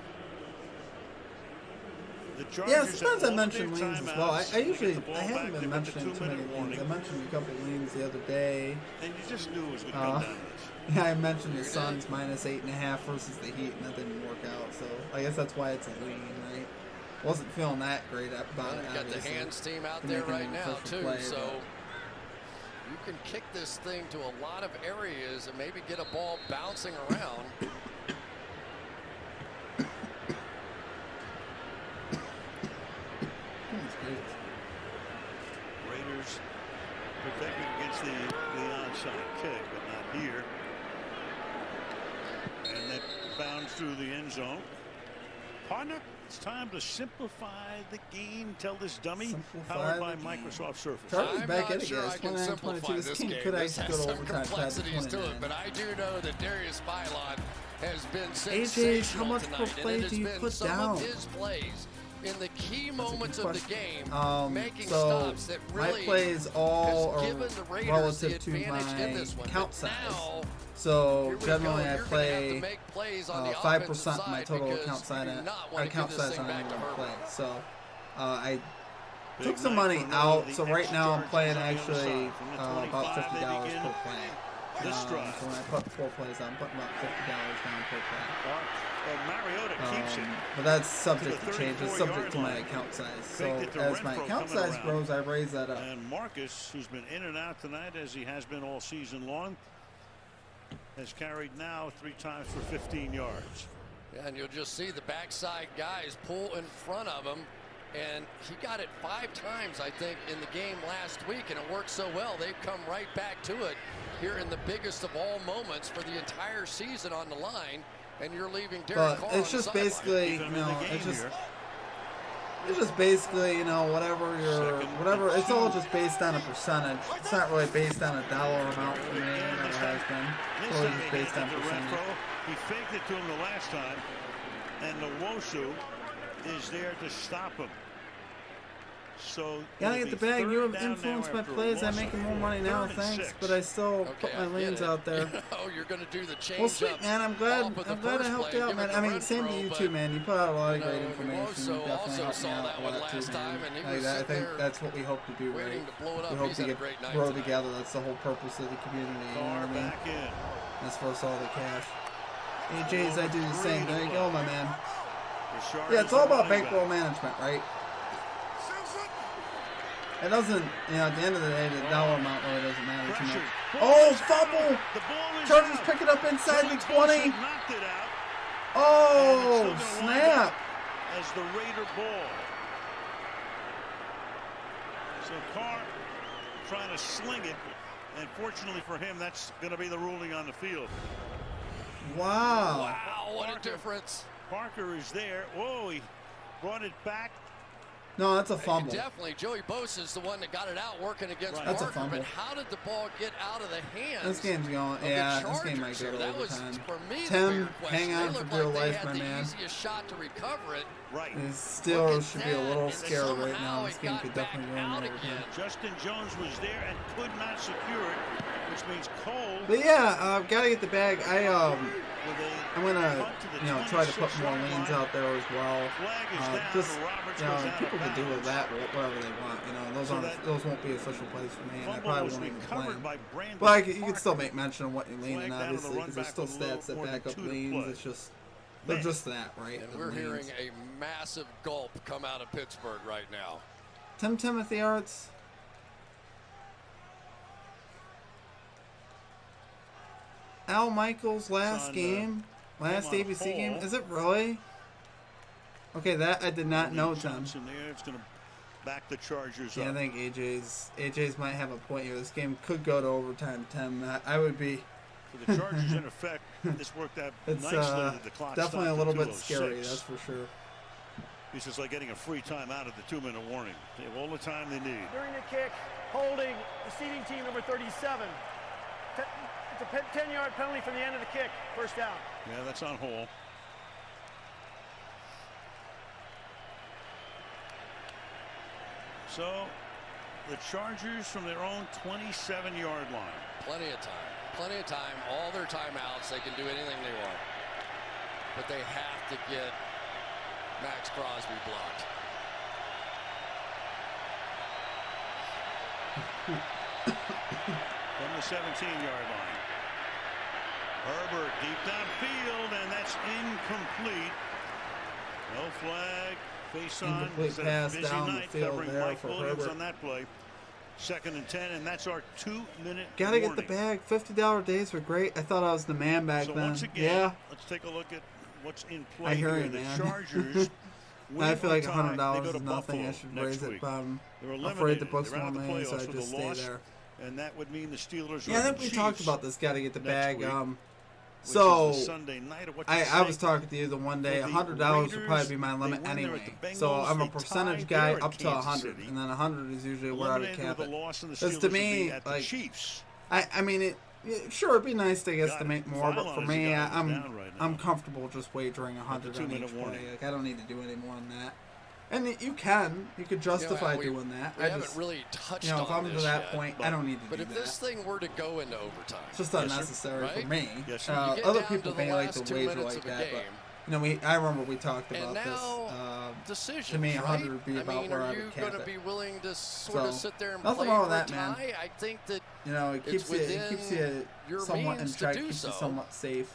Speaker 1: Yeah, sometimes I mention leans as well. I haven't been mentioning too many leans. I mentioned a couple leans the other day.
Speaker 3: And you just knew it was going to come down to this.
Speaker 1: Yeah, I mentioned the Suns minus 8.5 versus the Heat, and that didn't work out. So I guess that's why it's a lean, right? Wasn't feeling that great about it.
Speaker 5: You got the hands team out there right now too, so you can kick this thing to a lot of areas and maybe get a ball bouncing around.
Speaker 3: Raiders protected against the onside kick, but not here. And that bounds through the end zone. Partner, it's time to simplify the game. Tell this dummy. Powered by Microsoft Surface.
Speaker 1: Chargers back in
Speaker 5: Sure, I can simplify this game. This has some complexities to it, but I do know that Darius Philon has been sensational
Speaker 1: how much per
Speaker 5: tonight,
Speaker 1: play
Speaker 5: and it
Speaker 1: do you
Speaker 5: has been
Speaker 1: put
Speaker 5: some
Speaker 1: down?
Speaker 5: of his plays in the key moments of the game, making
Speaker 1: so
Speaker 5: stops that really
Speaker 1: my plays all
Speaker 5: has
Speaker 1: are
Speaker 5: given the Raiders
Speaker 1: relative
Speaker 5: the
Speaker 1: to
Speaker 5: advantage in
Speaker 1: my
Speaker 5: this one.
Speaker 1: count
Speaker 5: But
Speaker 1: size.
Speaker 5: now,
Speaker 1: So generally I
Speaker 5: You're
Speaker 1: play
Speaker 5: gonna have to make plays on the
Speaker 1: 5%
Speaker 5: offensive
Speaker 1: my
Speaker 5: side
Speaker 1: total
Speaker 5: because
Speaker 1: account size
Speaker 5: you do not wanna
Speaker 1: account
Speaker 5: give this
Speaker 1: size
Speaker 5: thing
Speaker 1: on any
Speaker 5: back to
Speaker 1: one
Speaker 5: Herbert.
Speaker 1: play. So I
Speaker 3: Big
Speaker 1: took some
Speaker 3: night
Speaker 1: money
Speaker 3: for another
Speaker 1: out.
Speaker 3: of the
Speaker 1: So right
Speaker 3: extra
Speaker 1: now I'm
Speaker 3: charges
Speaker 1: playing
Speaker 3: on the other
Speaker 1: actually
Speaker 3: side. From the
Speaker 1: about
Speaker 3: 25, they
Speaker 1: $50
Speaker 3: begin
Speaker 1: per play.
Speaker 3: this drive.
Speaker 1: So when I put 4 plays on, I'm putting about $50 down per play.
Speaker 3: Mariota keeps it.
Speaker 1: But that's subject
Speaker 3: to the
Speaker 1: to change. It's
Speaker 3: 34-yard
Speaker 1: subject to my
Speaker 3: line.
Speaker 1: account size. So
Speaker 3: Faked it to
Speaker 1: as my
Speaker 3: Renfro
Speaker 1: account
Speaker 3: coming
Speaker 1: size
Speaker 3: around.
Speaker 1: grows, I raise that up.
Speaker 3: And Marcus, who's been in and out tonight as he has been all season long, has carried now 3 times for 15 yards.
Speaker 5: Yeah, and you'll just see the backside guys pull in front of him, and he got it 5 times, I think, in the game last week, and it worked so well. They've come right back to it here in the biggest of all moments for the entire season on the line, and you're leaving Derek Carr
Speaker 1: But it's
Speaker 5: on
Speaker 1: just
Speaker 5: the sideline.
Speaker 1: basically, it's just basically, whatever it's all just based on a percentage. It's not really based on a dollar amount for me. It never has been. It's always just based on percentage.
Speaker 3: He faked it to him the last time, and Nwosu is there to stop him. So
Speaker 1: Gotta get the bag. You have influenced my plays. I'm making more money now, thanks. But I still put my leans out there.
Speaker 5: You're going to do the change.
Speaker 1: Well, sweet, man. I'm glad I helped you out, man. I mean, same to you too, man. You put out a lot of great information. You definitely helped me out a lot too, man. I think that's what we hope to do, right? We hope to grow together. That's the whole purpose of the community. You know what I mean? That's for us all the cash. AJ's, I do the same. There you go, my man. Yeah, it's all about bankroll management, right? It doesn't, at the end of the day, the dollar amount really doesn't matter too much. Oh, fumble! Chargers pick it up inside the 20. Oh, snap!
Speaker 3: As the Raider ball. So Carr trying to sling it, and fortunately for him, that's going to be the ruling on the field.
Speaker 1: Wow.
Speaker 5: Wow, what a difference.
Speaker 3: Parker is there. Whoa, he brought it back.
Speaker 1: No, that's a fumble.
Speaker 5: Definitely. Joey Bosa is the one that got it out working against Parker.
Speaker 1: That's a fumble.
Speaker 5: But how did the ball get out of the hands?
Speaker 1: This game's going. Yeah, this game might go to overtime.
Speaker 5: Tim,
Speaker 1: hang on for dear life, my man.
Speaker 5: Shot to recover it.
Speaker 3: Right.
Speaker 1: His Steelers should be a little scared right now. This game could definitely go in overtime.
Speaker 3: Justin Jones was there and could not secure it, which means Cole.
Speaker 1: But yeah, gotta get the bag. I'm gonna, try to put more leans out there as well. People can do with that whatever they want. Those won't be official plays for me, and I probably won't even play them. But you can still make mention of what you're leaning, obviously, because there's still stats that back up leans. It's just they're just that, right?
Speaker 5: And we're hearing a massive gulp come out of Pittsburgh right now.
Speaker 1: Timothy Arts. Al Michaels last game, last ABC game. Is it really? Okay, that I did not know, Tim.
Speaker 3: It's going to back the Chargers
Speaker 1: up. I think AJ's might have a point here. This game could go to overtime, Tim. I would be.
Speaker 3: For the Chargers, in effect, this worked out nicely. The clock
Speaker 1: definitely a little bit scary, that's for sure.
Speaker 3: It's just like getting a free time out of the 2-minute warning. They have all the time they need.
Speaker 6: During the kick, holding receiving team number 37. It's a 10-yard penalty from the end of the kick. First down.
Speaker 3: Yeah, that's on Hall. So the Chargers from their own 27-yard line.
Speaker 5: Plenty of time. Plenty of time. All their timeouts. They can do anything they want. But they have to get Max Crosby blocked.
Speaker 3: From the 17-yard line. Herbert deep downfield, and that's incomplete. No flag. Face on.
Speaker 1: Incomplete pass
Speaker 3: busy
Speaker 1: down the
Speaker 3: night
Speaker 1: field
Speaker 3: covering
Speaker 1: there
Speaker 3: Mike
Speaker 1: for
Speaker 3: Williams
Speaker 1: Herbert.
Speaker 3: on that play. 2nd and 10, and that's our 2-minute
Speaker 1: Gotta
Speaker 3: warning.
Speaker 1: get the bag. $50 days were great. I thought I was the man back
Speaker 3: So
Speaker 1: then.
Speaker 3: once again,
Speaker 1: Yeah.
Speaker 3: let's take a look at what's in play
Speaker 1: I hear
Speaker 3: here.
Speaker 1: you,
Speaker 3: The
Speaker 1: man.
Speaker 3: Chargers win
Speaker 1: I feel
Speaker 3: or
Speaker 1: like
Speaker 3: tie,
Speaker 1: $100
Speaker 3: they go to
Speaker 1: is nothing. I
Speaker 3: Buffalo
Speaker 1: should
Speaker 3: next
Speaker 1: raise it,
Speaker 3: week.
Speaker 1: but I'm
Speaker 3: They're
Speaker 1: afraid the
Speaker 3: eliminated.
Speaker 1: books
Speaker 3: They're out
Speaker 1: won't
Speaker 3: of the
Speaker 1: win, so I
Speaker 3: playoffs with
Speaker 1: just
Speaker 3: a
Speaker 1: stay
Speaker 3: loss,
Speaker 1: there.
Speaker 3: and that would mean the Steelers
Speaker 1: Yeah, I
Speaker 3: are
Speaker 1: think
Speaker 3: the
Speaker 1: we
Speaker 3: Chiefs
Speaker 1: talked about this. Got to get the
Speaker 3: next
Speaker 1: bag.
Speaker 3: week,
Speaker 1: So
Speaker 3: which is the Sunday night of what you
Speaker 1: I was
Speaker 3: think.
Speaker 1: talking to you the one day.
Speaker 3: For the
Speaker 1: $100 would probably
Speaker 3: Raiders,
Speaker 1: be my
Speaker 3: they
Speaker 1: limit
Speaker 3: win there
Speaker 1: anyway.
Speaker 3: at the
Speaker 1: So
Speaker 3: Bengals,
Speaker 1: I'm a
Speaker 3: they
Speaker 1: percentage
Speaker 3: tied
Speaker 1: guy
Speaker 3: there
Speaker 1: up
Speaker 3: at
Speaker 1: to
Speaker 3: Kansas
Speaker 1: 100,
Speaker 3: City.
Speaker 1: and then 100 is usually where I would
Speaker 3: Eliminated
Speaker 1: cap
Speaker 3: with
Speaker 1: it.
Speaker 3: a loss, and the
Speaker 1: Because
Speaker 3: Steelers
Speaker 1: to
Speaker 3: would be
Speaker 1: me,
Speaker 3: at the
Speaker 1: like,
Speaker 3: Chiefs.
Speaker 1: I mean, sure, it'd be nice to
Speaker 3: Got
Speaker 1: to
Speaker 3: it.
Speaker 1: make more, but
Speaker 3: File
Speaker 1: for
Speaker 3: on
Speaker 1: me,
Speaker 3: his guy
Speaker 1: I'm
Speaker 3: down right now.
Speaker 1: I'm comfortable just wagering 100 on
Speaker 3: 2-minute
Speaker 1: each play.
Speaker 3: warning.
Speaker 1: Like, I don't need to do any more than that. And you could justify doing that.
Speaker 5: We haven't really touched on
Speaker 1: if I'm
Speaker 5: this
Speaker 1: to that
Speaker 5: yet,
Speaker 1: point, I don't need to
Speaker 5: but
Speaker 1: do
Speaker 5: if
Speaker 1: that.
Speaker 5: this thing were to go into overtime,
Speaker 1: It's just unnecessary for
Speaker 5: right?
Speaker 1: me.
Speaker 3: Yes, sir.
Speaker 5: You get
Speaker 1: Other
Speaker 5: down
Speaker 1: people
Speaker 5: to the
Speaker 1: may like
Speaker 5: last
Speaker 1: to
Speaker 5: 2
Speaker 1: wager
Speaker 5: minutes
Speaker 1: like
Speaker 5: of a
Speaker 1: that,
Speaker 5: game,
Speaker 1: but I remember we talked
Speaker 5: and
Speaker 1: about
Speaker 5: now
Speaker 1: this.
Speaker 5: decisions,
Speaker 1: To me, 100
Speaker 5: right?
Speaker 1: would be
Speaker 5: I
Speaker 1: about
Speaker 5: mean,
Speaker 1: where
Speaker 5: are
Speaker 1: I
Speaker 5: you
Speaker 1: would
Speaker 5: going
Speaker 1: cap
Speaker 5: to be
Speaker 1: it.
Speaker 5: willing to sort of
Speaker 1: So,
Speaker 5: sit there and
Speaker 1: nothing
Speaker 5: play
Speaker 1: wrong
Speaker 5: for
Speaker 1: with
Speaker 5: a
Speaker 1: that, man.
Speaker 5: tie? I think that
Speaker 1: It
Speaker 5: it's
Speaker 1: keeps you
Speaker 5: your
Speaker 1: somewhat in
Speaker 5: means to
Speaker 1: check,
Speaker 5: do
Speaker 1: keeps you
Speaker 5: so.
Speaker 1: somewhat safe.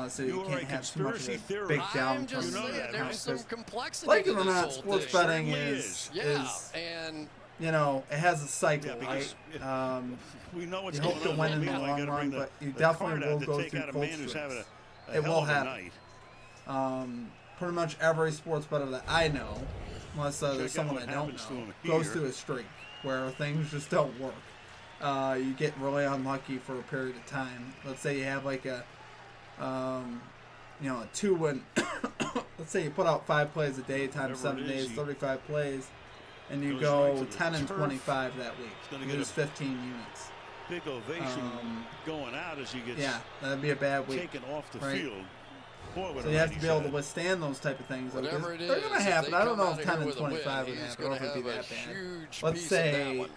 Speaker 1: So you
Speaker 3: You are
Speaker 1: can't
Speaker 3: a
Speaker 1: have too much of
Speaker 3: conspiracy
Speaker 1: a
Speaker 3: theorist.
Speaker 1: big
Speaker 5: I'm
Speaker 1: downturn.
Speaker 5: just
Speaker 3: You know
Speaker 5: saying,
Speaker 3: that,
Speaker 5: there's
Speaker 3: right?
Speaker 5: some complexity
Speaker 1: Like
Speaker 5: to
Speaker 1: it or
Speaker 5: this
Speaker 1: not,
Speaker 5: whole
Speaker 1: sports
Speaker 5: thing.
Speaker 1: betting
Speaker 3: Certainly
Speaker 1: is
Speaker 5: and
Speaker 1: it has a cycle,
Speaker 3: Yeah, because
Speaker 1: right?
Speaker 3: we know what's
Speaker 1: You
Speaker 3: going
Speaker 1: hope to
Speaker 3: on.
Speaker 1: win in the
Speaker 3: Meanwhile,
Speaker 1: long
Speaker 3: gotta
Speaker 1: run,
Speaker 3: bring
Speaker 1: but you
Speaker 3: the
Speaker 1: definitely
Speaker 3: card
Speaker 1: will
Speaker 3: out to
Speaker 1: go
Speaker 3: take
Speaker 1: through
Speaker 3: out a
Speaker 1: cold
Speaker 3: man who's having
Speaker 1: streaks.
Speaker 3: a
Speaker 1: It
Speaker 3: hell
Speaker 1: will
Speaker 3: of a
Speaker 1: happen.
Speaker 3: night.
Speaker 1: Pretty much every sports bettor that I know, unless there's
Speaker 3: Check
Speaker 1: someone
Speaker 3: out
Speaker 1: that
Speaker 3: what
Speaker 1: don't
Speaker 3: happens to
Speaker 1: know,
Speaker 3: him
Speaker 1: goes
Speaker 3: here.
Speaker 1: through a streak where things just don't work. You get really unlucky for a period of time. Let's say you have like a 2-win. Let's say you put out 5 plays a day times
Speaker 3: Whatever
Speaker 1: 7
Speaker 3: it is,
Speaker 1: days, 35 plays, and you
Speaker 3: goes
Speaker 1: go
Speaker 3: right to the
Speaker 1: 10 and
Speaker 3: turf.
Speaker 1: 25 that week.
Speaker 3: gonna
Speaker 1: You
Speaker 3: get
Speaker 1: lose
Speaker 3: a
Speaker 1: 15 units.
Speaker 3: Big ovation going out as he gets
Speaker 1: Yeah, that'd be a bad week.
Speaker 3: taken off the
Speaker 1: right?
Speaker 3: field. Boy, what
Speaker 1: So
Speaker 3: a
Speaker 1: you have
Speaker 3: night
Speaker 1: to
Speaker 3: he's
Speaker 1: be able to
Speaker 3: had.
Speaker 1: withstand those type of things. though,
Speaker 5: whatever
Speaker 1: because
Speaker 5: it
Speaker 1: they're
Speaker 5: is,
Speaker 1: going to
Speaker 5: if
Speaker 1: happen.
Speaker 5: they
Speaker 1: I don't
Speaker 5: come
Speaker 1: know
Speaker 5: out
Speaker 1: if
Speaker 5: of
Speaker 1: 10
Speaker 5: here
Speaker 1: and
Speaker 5: with a win,
Speaker 1: 25 would
Speaker 5: he's
Speaker 1: happen. I
Speaker 5: gonna
Speaker 1: don't think it'd be
Speaker 5: have
Speaker 1: that
Speaker 5: a
Speaker 1: bad.
Speaker 5: huge
Speaker 1: Let's
Speaker 5: piece of
Speaker 1: say
Speaker 5: that one.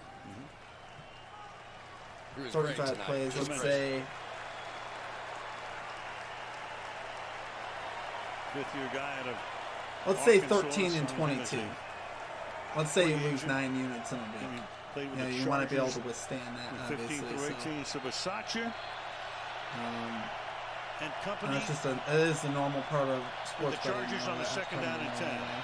Speaker 5: He was great
Speaker 1: 35
Speaker 5: tonight.
Speaker 1: plays. Let's
Speaker 3: Tremendous.
Speaker 1: say
Speaker 3: Fifth-year guy out of
Speaker 1: let's say
Speaker 3: Arkansas,
Speaker 1: 13 and
Speaker 3: Son
Speaker 1: 22.
Speaker 3: Tennessee.
Speaker 1: Let's say you
Speaker 3: Free
Speaker 1: lose
Speaker 3: agent.
Speaker 1: 9 units in a
Speaker 3: He
Speaker 1: week.
Speaker 3: played with
Speaker 1: You know,
Speaker 3: the
Speaker 1: you want to be able
Speaker 3: Chargers
Speaker 1: to withstand that,
Speaker 3: from 15
Speaker 1: obviously.
Speaker 3: through 18.
Speaker 1: So,
Speaker 3: Sabasacha and
Speaker 1: and
Speaker 3: company.
Speaker 1: it's just it is the normal part of sports
Speaker 3: The
Speaker 1: betting.
Speaker 3: Chargers
Speaker 1: you know,
Speaker 3: on the
Speaker 1: that
Speaker 3: second
Speaker 1: comes
Speaker 3: down and
Speaker 1: along
Speaker 3: 10.
Speaker 1: the way.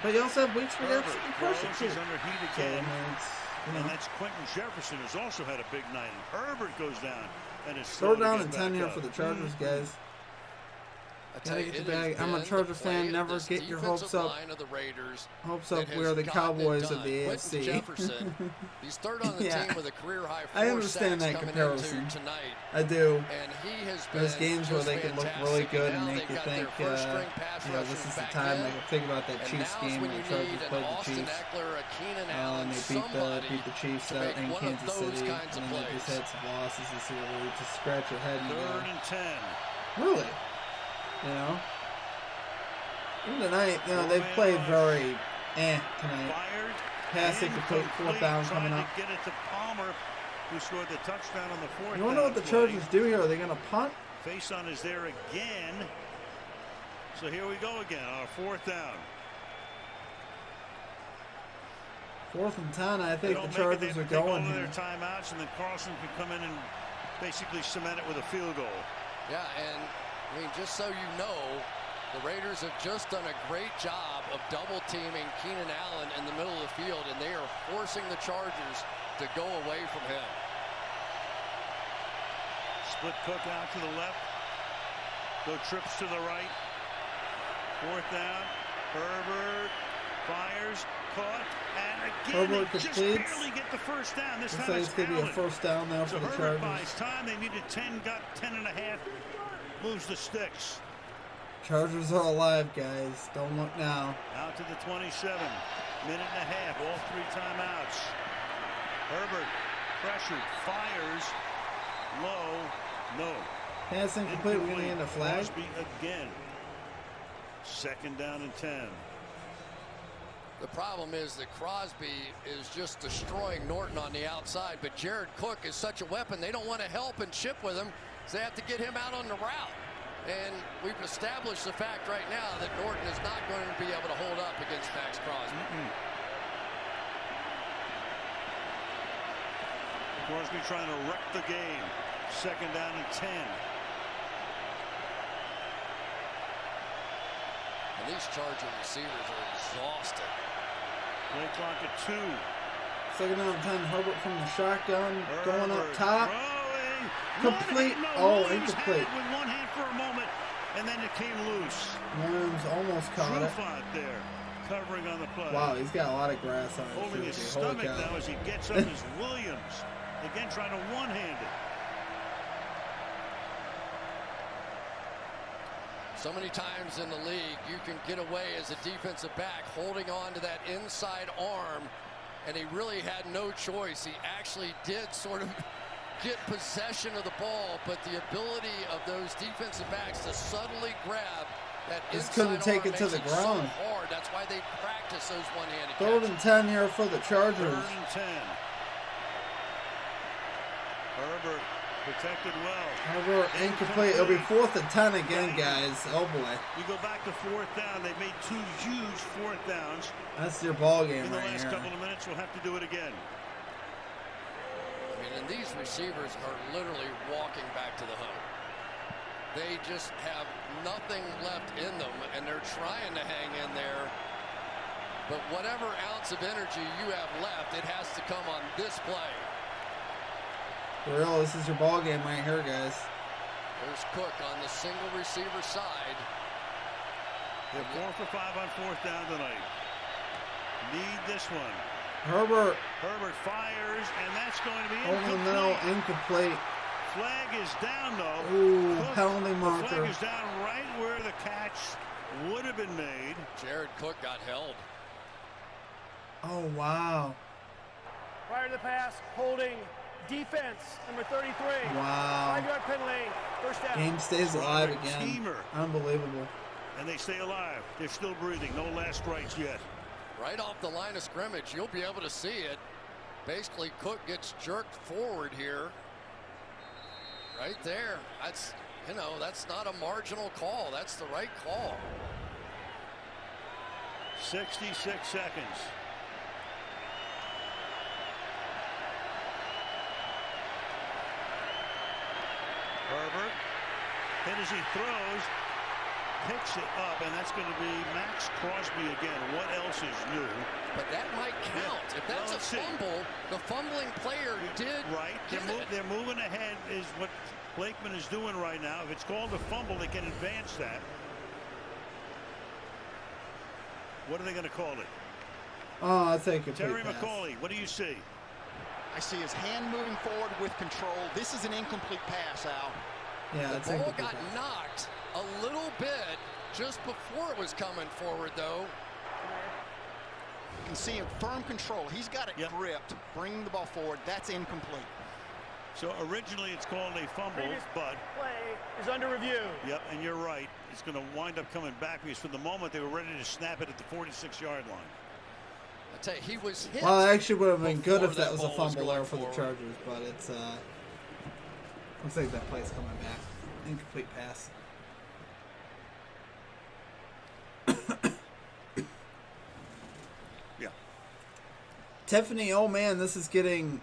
Speaker 1: But you also have weeks where you
Speaker 3: Herbert
Speaker 1: absolutely crush it
Speaker 3: throws,
Speaker 1: too.
Speaker 3: he's under heat
Speaker 1: So, I
Speaker 3: again.
Speaker 1: mean, it's, you know,
Speaker 3: And that's Quentin Jefferson, who's also had a big night. And Herbert goes down and is
Speaker 1: throw
Speaker 3: slow to
Speaker 1: down
Speaker 3: get
Speaker 1: and 10
Speaker 3: back
Speaker 1: here
Speaker 3: up.
Speaker 1: for the Chargers, guys.
Speaker 5: I tell
Speaker 1: Gotta
Speaker 5: you,
Speaker 1: get
Speaker 5: it
Speaker 1: the
Speaker 5: has
Speaker 1: bag. I'm a
Speaker 5: been
Speaker 1: Charger
Speaker 5: the
Speaker 1: fan.
Speaker 5: play of
Speaker 1: Never
Speaker 5: this
Speaker 1: get your
Speaker 5: defensive
Speaker 1: hopes up.
Speaker 5: line of the Raiders
Speaker 1: Hopes
Speaker 5: that
Speaker 1: up.
Speaker 5: has
Speaker 1: We are the
Speaker 5: gotten it
Speaker 1: Cowboys of
Speaker 5: done.
Speaker 1: the
Speaker 5: Quentin
Speaker 1: AFC.
Speaker 5: Jefferson, he's third on the
Speaker 1: Yeah.
Speaker 5: team with a career high 4
Speaker 1: I understand
Speaker 5: sacks
Speaker 1: that
Speaker 5: coming
Speaker 1: comparison.
Speaker 5: into tonight.
Speaker 1: I do.
Speaker 5: And he has been
Speaker 1: There's games where
Speaker 5: just
Speaker 1: they can look
Speaker 5: fantastic.
Speaker 1: really good
Speaker 5: now
Speaker 1: and make
Speaker 5: they've
Speaker 1: you
Speaker 5: got
Speaker 1: think,
Speaker 5: their first-string pass
Speaker 1: you know,
Speaker 5: rushers
Speaker 1: this is the
Speaker 5: back
Speaker 1: time.
Speaker 5: in.
Speaker 1: Like, think about that
Speaker 5: And
Speaker 1: Chiefs
Speaker 5: now's
Speaker 1: game
Speaker 5: when
Speaker 1: when
Speaker 5: you
Speaker 1: the Chargers
Speaker 5: need an
Speaker 1: played the
Speaker 5: Austin
Speaker 1: Chiefs.
Speaker 5: Eckler, a Keenan Allen,
Speaker 1: And they
Speaker 5: somebody
Speaker 1: beat the Chiefs
Speaker 5: to
Speaker 1: out
Speaker 5: make
Speaker 1: in
Speaker 5: one
Speaker 1: Kansas
Speaker 5: of those
Speaker 1: City.
Speaker 5: kinds of
Speaker 1: And then they just
Speaker 5: plays.
Speaker 1: had some losses this year where you just scratch your head and you
Speaker 3: Third
Speaker 1: go,
Speaker 3: and 10.
Speaker 1: really? You know? Even tonight, you know, they've played very tonight.
Speaker 3: Fired.
Speaker 1: Passing complete, fourth down
Speaker 3: Trying
Speaker 1: coming
Speaker 3: to
Speaker 1: up.
Speaker 3: get it to Palmer, who scored the touchdown on the fourth
Speaker 1: You want to know what the
Speaker 3: down play.
Speaker 1: Chargers do here? Are they going to punt?
Speaker 3: Face-on is there again. So here we go again on a fourth down.
Speaker 1: 4th and 10. I
Speaker 3: They
Speaker 1: think
Speaker 3: don't
Speaker 1: the
Speaker 3: make it,
Speaker 1: Chargers
Speaker 3: they
Speaker 1: are
Speaker 3: take
Speaker 1: going
Speaker 3: over
Speaker 1: here.
Speaker 3: their timeouts, and then Carlson can come in and basically cement it with a field goal.
Speaker 5: Yeah, and I mean, just so you know, the Raiders have just done a great job of double teaming Keenan Allen in the middle of the field, and they are forcing the Chargers to go away from him.
Speaker 3: Split Cook out to the left. Go trips to the right. Fourth down. Herbert fires. Caught. And again,
Speaker 1: Herbert
Speaker 3: they just
Speaker 1: completes.
Speaker 3: barely get the first down. This
Speaker 1: Looks
Speaker 3: time
Speaker 1: like
Speaker 3: it's
Speaker 1: it's going to be a
Speaker 3: Allen.
Speaker 1: first down now
Speaker 3: So
Speaker 1: for the
Speaker 3: Herbert
Speaker 1: Chargers.
Speaker 3: buys time. They needed 10, got 10 and a half. Moves the sticks.
Speaker 1: Chargers are alive, guys. Don't look now.
Speaker 3: Out to the 27. Minute and a half. All 3 timeouts. Herbert pressured. Fires. Low. No.
Speaker 1: Passing complete. We're going to get a flag.
Speaker 3: Crosby again. Second down and 10.
Speaker 5: The problem is that Crosby is just destroying Norton on the outside, but Jared Cook is such a weapon. They don't want to help and chip with him, so they have to get him out on the route. And we've established the fact right now that Norton is not going to be able to hold up against Max Crosby.
Speaker 3: Crosby trying to wreck the game. 2nd down and 10.
Speaker 5: And these Charger receivers are exhausted.
Speaker 3: Play clock at 2.
Speaker 1: 2nd down and 10. Herbert from the shotgun. Going up
Speaker 3: Herbert
Speaker 1: top.
Speaker 3: throwing.
Speaker 1: Complete.
Speaker 3: No,
Speaker 1: Oh,
Speaker 3: Williams had
Speaker 1: incomplete.
Speaker 3: it with one hand for a moment, and then it came loose.
Speaker 1: Williams almost caught it.
Speaker 3: Trufant there, covering on the play.
Speaker 1: Wow, he's got a lot of grass on his
Speaker 3: Holding his
Speaker 1: jersey. Holy
Speaker 3: stomach
Speaker 1: cow.
Speaker 3: now as he gets up as Williams. Again, trying to one-hand it.
Speaker 5: So many times in the league, you can get away as a defensive back holding on to that inside arm, and he really had no choice. He actually did sort of get possession of the ball, but the ability of those defensive backs to subtly grab that
Speaker 1: Just
Speaker 5: inside
Speaker 1: couldn't take
Speaker 5: arm
Speaker 1: it to
Speaker 5: makes
Speaker 1: the ground.
Speaker 5: So hard. That's why they practice those one-handed
Speaker 1: 3rd
Speaker 5: catches.
Speaker 1: and 10 here for the Chargers.
Speaker 3: 3rd and 10. Herbert protected well.
Speaker 1: Herbert incomplete. It'll be 4th and 10 again, guys. Oh boy.
Speaker 3: You go back to 4th down. They made 2 huge 4th downs.
Speaker 1: That's your ball game
Speaker 3: In the
Speaker 1: right
Speaker 3: last
Speaker 1: here.
Speaker 3: couple of minutes, we'll have to do it again.
Speaker 5: I mean, and these receivers are literally walking back to the hunt. They just have nothing left in them, and they're trying to hang in there. But whatever ounce of energy you have left, it has to come on this play.
Speaker 1: For real, this is your ball game right here, guys.
Speaker 5: There's Cook on the single receiver side.
Speaker 3: They're 4 for 5 on 4th down tonight. Need this one.
Speaker 1: Herbert
Speaker 3: Herbert fires, and that's going to be
Speaker 1: over the middle, incomplete.
Speaker 3: Flag is down, though.
Speaker 1: Ooh,
Speaker 3: Cook,
Speaker 1: penalty
Speaker 3: the
Speaker 1: marker.
Speaker 3: flag is down right where the catch would have been made.
Speaker 5: Jared Cook got held.
Speaker 1: Oh, wow.
Speaker 6: Prior to the pass, holding defense, number 33.
Speaker 1: Wow.
Speaker 6: 5-yard penalty, 1st down.
Speaker 1: Game stays alive
Speaker 3: Robert
Speaker 1: again.
Speaker 3: Teamer.
Speaker 1: Unbelievable.
Speaker 3: And they stay alive. They're still breathing. No last strikes yet.
Speaker 5: Right off the line of scrimmage, you'll be able to see it. Basically, Cook gets jerked forward here. Right there. That's, you know, that's not a marginal call. That's the right call.
Speaker 3: 66 seconds. Herbert, hit as he throws, picks it up, and that's going to be Max Crosby again. What else is new?
Speaker 5: But that might count. If that's a fumble, the fumbling player did
Speaker 3: right. They're moving ahead is what Blakeman is doing right now. If it's called a fumble, they can advance that. What are they going to call it?
Speaker 1: Oh, I think it.
Speaker 3: Terry McCauley, what do you see?
Speaker 12: I see his hand moving forward with control. This is an incomplete pass, Al.
Speaker 1: Yeah,
Speaker 5: the ball got knocked a little bit just before it was coming forward, though.
Speaker 12: You can see him firm control. He's got it gripped, bringing the ball forward. That's incomplete.
Speaker 3: So originally it's called a fumble, but
Speaker 6: play is under review.
Speaker 3: Yep, and you're right. It's going to wind up coming back because for the moment they were ready to snap it at the 46-yard line.
Speaker 5: I tell you, he was hit.
Speaker 1: Well, it actually would have been good if that was a
Speaker 5: ball was
Speaker 1: fumble there
Speaker 5: going
Speaker 1: for the
Speaker 5: forward.
Speaker 1: Chargers, but it's looks like that play's coming back. Incomplete pass.
Speaker 3: Yeah.
Speaker 1: Tiffany, oh man, this is getting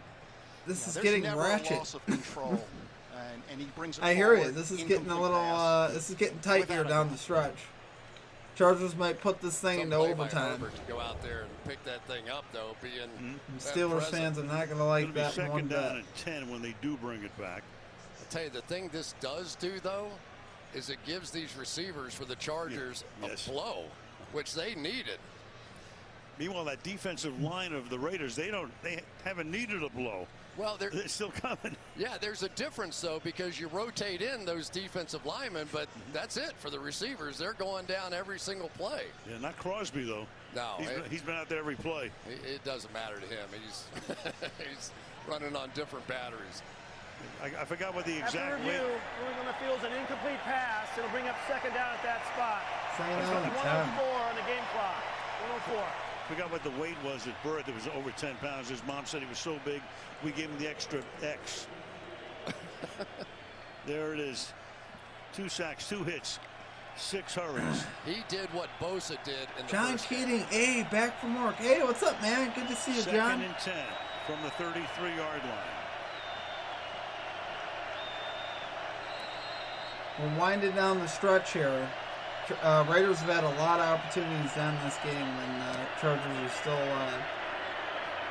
Speaker 1: getting
Speaker 12: never
Speaker 1: ratchet.
Speaker 12: A loss of control, and he brings it
Speaker 1: I hear you.
Speaker 12: forward.
Speaker 1: This is getting a
Speaker 12: Incomplete
Speaker 1: little.
Speaker 12: pass.
Speaker 1: This is getting tight here down the stretch. Chargers might put this thing into
Speaker 5: Play by
Speaker 1: overtime.
Speaker 5: Herbert to go out there and pick that thing up, though, being that
Speaker 1: Steelers
Speaker 5: present.
Speaker 1: fans are not going to like
Speaker 3: It'll be
Speaker 1: that one
Speaker 3: second down
Speaker 1: bit.
Speaker 3: and 10 when they do bring it back.
Speaker 5: I'll tell you, the thing this does do, though, is it gives these receivers for the Chargers a blow, which they needed.
Speaker 3: Meanwhile, that defensive line of the Raiders, they haven't needed a blow.
Speaker 5: Well, they're
Speaker 3: still coming.
Speaker 5: Yeah, there's a difference, though, because you rotate in those defensive linemen, but that's it for the receivers. They're going down every single play.
Speaker 3: Yeah, not Crosby, though.
Speaker 5: No.
Speaker 3: He's been out there every play.
Speaker 5: It doesn't matter to him. He's he's running on different batteries.
Speaker 3: I forgot what the
Speaker 6: After
Speaker 3: exact
Speaker 6: review, ruling on the field's an incomplete pass. It'll bring up second down at that spot.
Speaker 1: Second
Speaker 6: It's
Speaker 1: down and
Speaker 6: 104 on the game clock. 104.
Speaker 3: Forgot what the weight was at birth. It was over 10 pounds. His mom said he was so big, we gave him the extra X. There it is. 2 sacks, 2 hits, 6 hurries.
Speaker 5: He did what Bosa did in the
Speaker 1: John
Speaker 5: first
Speaker 1: Keating, hey, back from work. Hey, what's up, man? Good to see you,
Speaker 3: Second
Speaker 1: John.
Speaker 3: and 10 from the 33-yard line.
Speaker 1: We're winding down the stretch here. Raiders have had a lot of opportunities down this game, and Chargers are still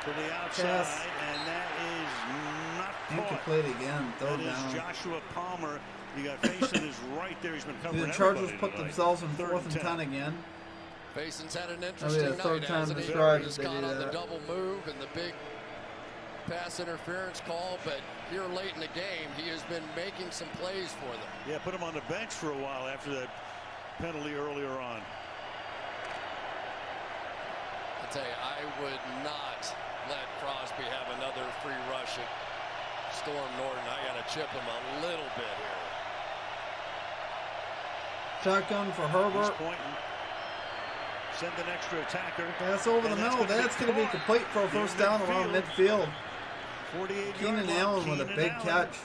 Speaker 3: to the outside, and that is not
Speaker 1: incomplete again. Third
Speaker 3: down.
Speaker 1: That is
Speaker 3: Joshua Palmer. You got Faison is right there. He's been covering.
Speaker 1: The Chargers put
Speaker 3: tonight.
Speaker 1: themselves in 4th and 10 again.
Speaker 5: Faison's had an interesting night.
Speaker 1: Third time
Speaker 5: Hasn't
Speaker 1: this
Speaker 5: he?
Speaker 1: drive
Speaker 5: He's
Speaker 1: they
Speaker 5: caught
Speaker 1: did
Speaker 5: on the
Speaker 1: that.
Speaker 5: double move and the big pass interference call, but here late in the game, he has been making some plays for them.
Speaker 3: Yeah, put him on the bench for a while after that penalty earlier on.
Speaker 5: I tell you, I would not let Crosby have another free rush at Storm Norton. I got to chip him a little bit here.
Speaker 1: Shotgun for Herbert.
Speaker 3: Send an extra attacker.
Speaker 1: Pass over the middle. That's going to be complete for a first down around midfield. Keenan Allen with a big catch.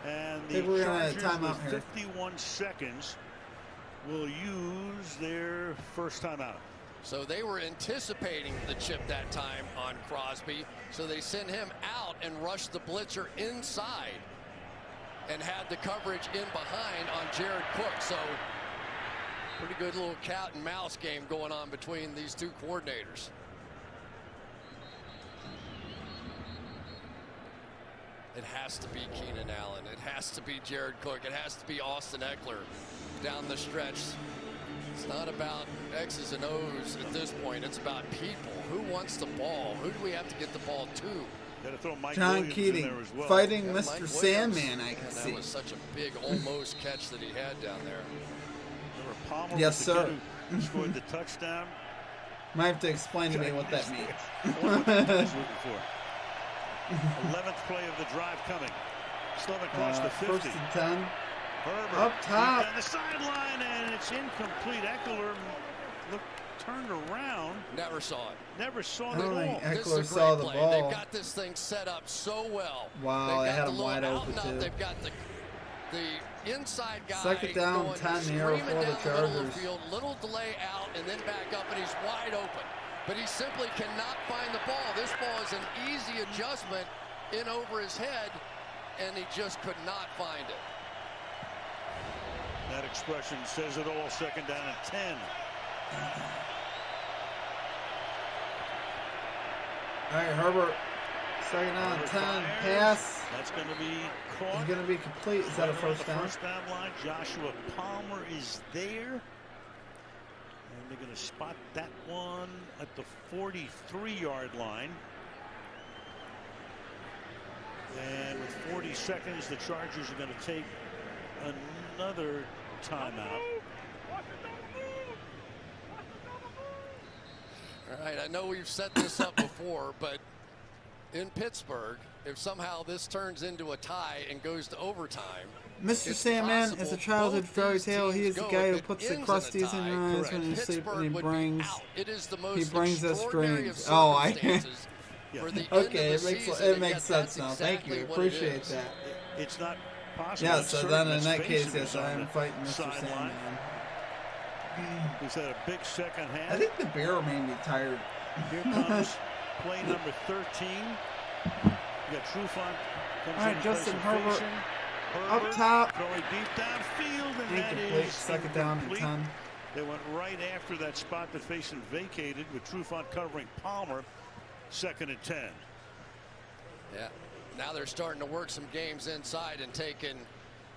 Speaker 3: And
Speaker 1: I think we're going to have timeout here.
Speaker 3: 51 seconds will use their first timeout.
Speaker 5: So they were anticipating the chip that time on Crosby. So they sent him out and rushed the blitzer inside and had the coverage in behind on Jared Cook. So pretty good little cat and mouse game going on between these two coordinators. It has to be Keenan Allen. It has to be Jared Cook. It has to be Austin Eckler down the stretch. It's not about X's and O's at this point. It's about people. Who wants the ball? Who do we have to get the ball to?
Speaker 1: John Keating fighting Mr. Sandman, I can see.
Speaker 5: That was such a big almost catch that he had down there.
Speaker 3: Palmer
Speaker 1: yes, sir.
Speaker 3: Who scored the touchdown.
Speaker 1: Might have to explain to me what that means.
Speaker 3: 11th play of the drive coming. Still across the 50.
Speaker 1: 1st and 10.
Speaker 3: Herbert
Speaker 1: up top.
Speaker 3: Down the sideline, and it's incomplete. Eckler turned around.
Speaker 5: Never saw it.
Speaker 3: Never saw
Speaker 1: I
Speaker 3: the
Speaker 1: don't
Speaker 3: ball.
Speaker 1: think
Speaker 5: This is
Speaker 1: Eckler
Speaker 5: a
Speaker 1: saw
Speaker 5: great
Speaker 1: the
Speaker 5: play.
Speaker 1: ball.
Speaker 5: They've got this thing set up so well.
Speaker 1: Wow, they
Speaker 5: They've got
Speaker 1: had
Speaker 5: the
Speaker 1: him
Speaker 5: little
Speaker 1: wide
Speaker 5: out
Speaker 1: open
Speaker 5: and out.
Speaker 1: too.
Speaker 5: They've got the inside guy.
Speaker 1: Second down,
Speaker 5: going
Speaker 1: 10 here
Speaker 5: screaming
Speaker 1: for the
Speaker 5: down the middle of
Speaker 1: Chargers.
Speaker 5: the field, little delay out, and then back up, and he's wide open. But he simply cannot find the ball. This ball is an easy adjustment in over his head, and he just could not find it.
Speaker 3: That expression says it all. Second down and 10.
Speaker 1: All right, Herbert. Second down, 10. Pass.
Speaker 3: That's going to be caught.
Speaker 1: He's going to be complete. Is that a first down?
Speaker 3: First down line. Joshua Palmer is there. And they're going to spot that one at the 43-yard line. And with 40 seconds, the Chargers are going to take another timeout.
Speaker 5: All right, I know we've set this up before, but in Pittsburgh, if somehow this turns into a tie and goes to overtime,
Speaker 1: Mr.
Speaker 5: it's
Speaker 1: Sandman
Speaker 5: possible
Speaker 1: is a childhood
Speaker 5: both
Speaker 1: fairy
Speaker 5: these
Speaker 1: tale. He
Speaker 5: teams
Speaker 1: is the
Speaker 5: go.
Speaker 1: guy
Speaker 5: If
Speaker 1: who
Speaker 5: it
Speaker 1: puts the
Speaker 5: ends in a
Speaker 1: crusties in
Speaker 5: tie,
Speaker 1: your eyes
Speaker 5: correct,
Speaker 1: when you sleep,
Speaker 5: Pittsburgh
Speaker 1: and he
Speaker 5: would be
Speaker 1: brings
Speaker 5: out. It is the most
Speaker 1: us
Speaker 5: extraordinary of
Speaker 1: dreams. Oh, I.
Speaker 5: circumstances for the end
Speaker 1: Okay,
Speaker 5: of the
Speaker 1: it makes
Speaker 5: season,
Speaker 1: it
Speaker 5: and
Speaker 1: makes
Speaker 5: yet
Speaker 1: sense
Speaker 5: that's
Speaker 1: now.
Speaker 5: exactly
Speaker 1: Thank you,
Speaker 5: what it
Speaker 1: appreciate
Speaker 5: is.
Speaker 1: that.
Speaker 3: It's not possible.
Speaker 1: Yeah,
Speaker 3: It's
Speaker 1: so
Speaker 3: certain
Speaker 1: then in
Speaker 3: that
Speaker 1: that case,
Speaker 3: Faison
Speaker 1: yes,
Speaker 3: is
Speaker 1: I
Speaker 3: on
Speaker 1: am
Speaker 3: the
Speaker 1: fighting Mr.
Speaker 3: sideline.
Speaker 1: Sandman.
Speaker 3: Who's had a big second half.
Speaker 1: I think the beer made me tired.
Speaker 3: Here comes play number 13. You got Trufant.
Speaker 1: All right, Justin Herbert up top.
Speaker 3: Throwing deep downfield, and that
Speaker 1: Incomplete.
Speaker 3: is
Speaker 1: Second down and
Speaker 3: incomplete.
Speaker 1: 10.
Speaker 3: They went right after that spot that Faison vacated with Trufant covering Palmer. 2nd and 10.
Speaker 5: Yeah, now they're starting to work some games inside and taking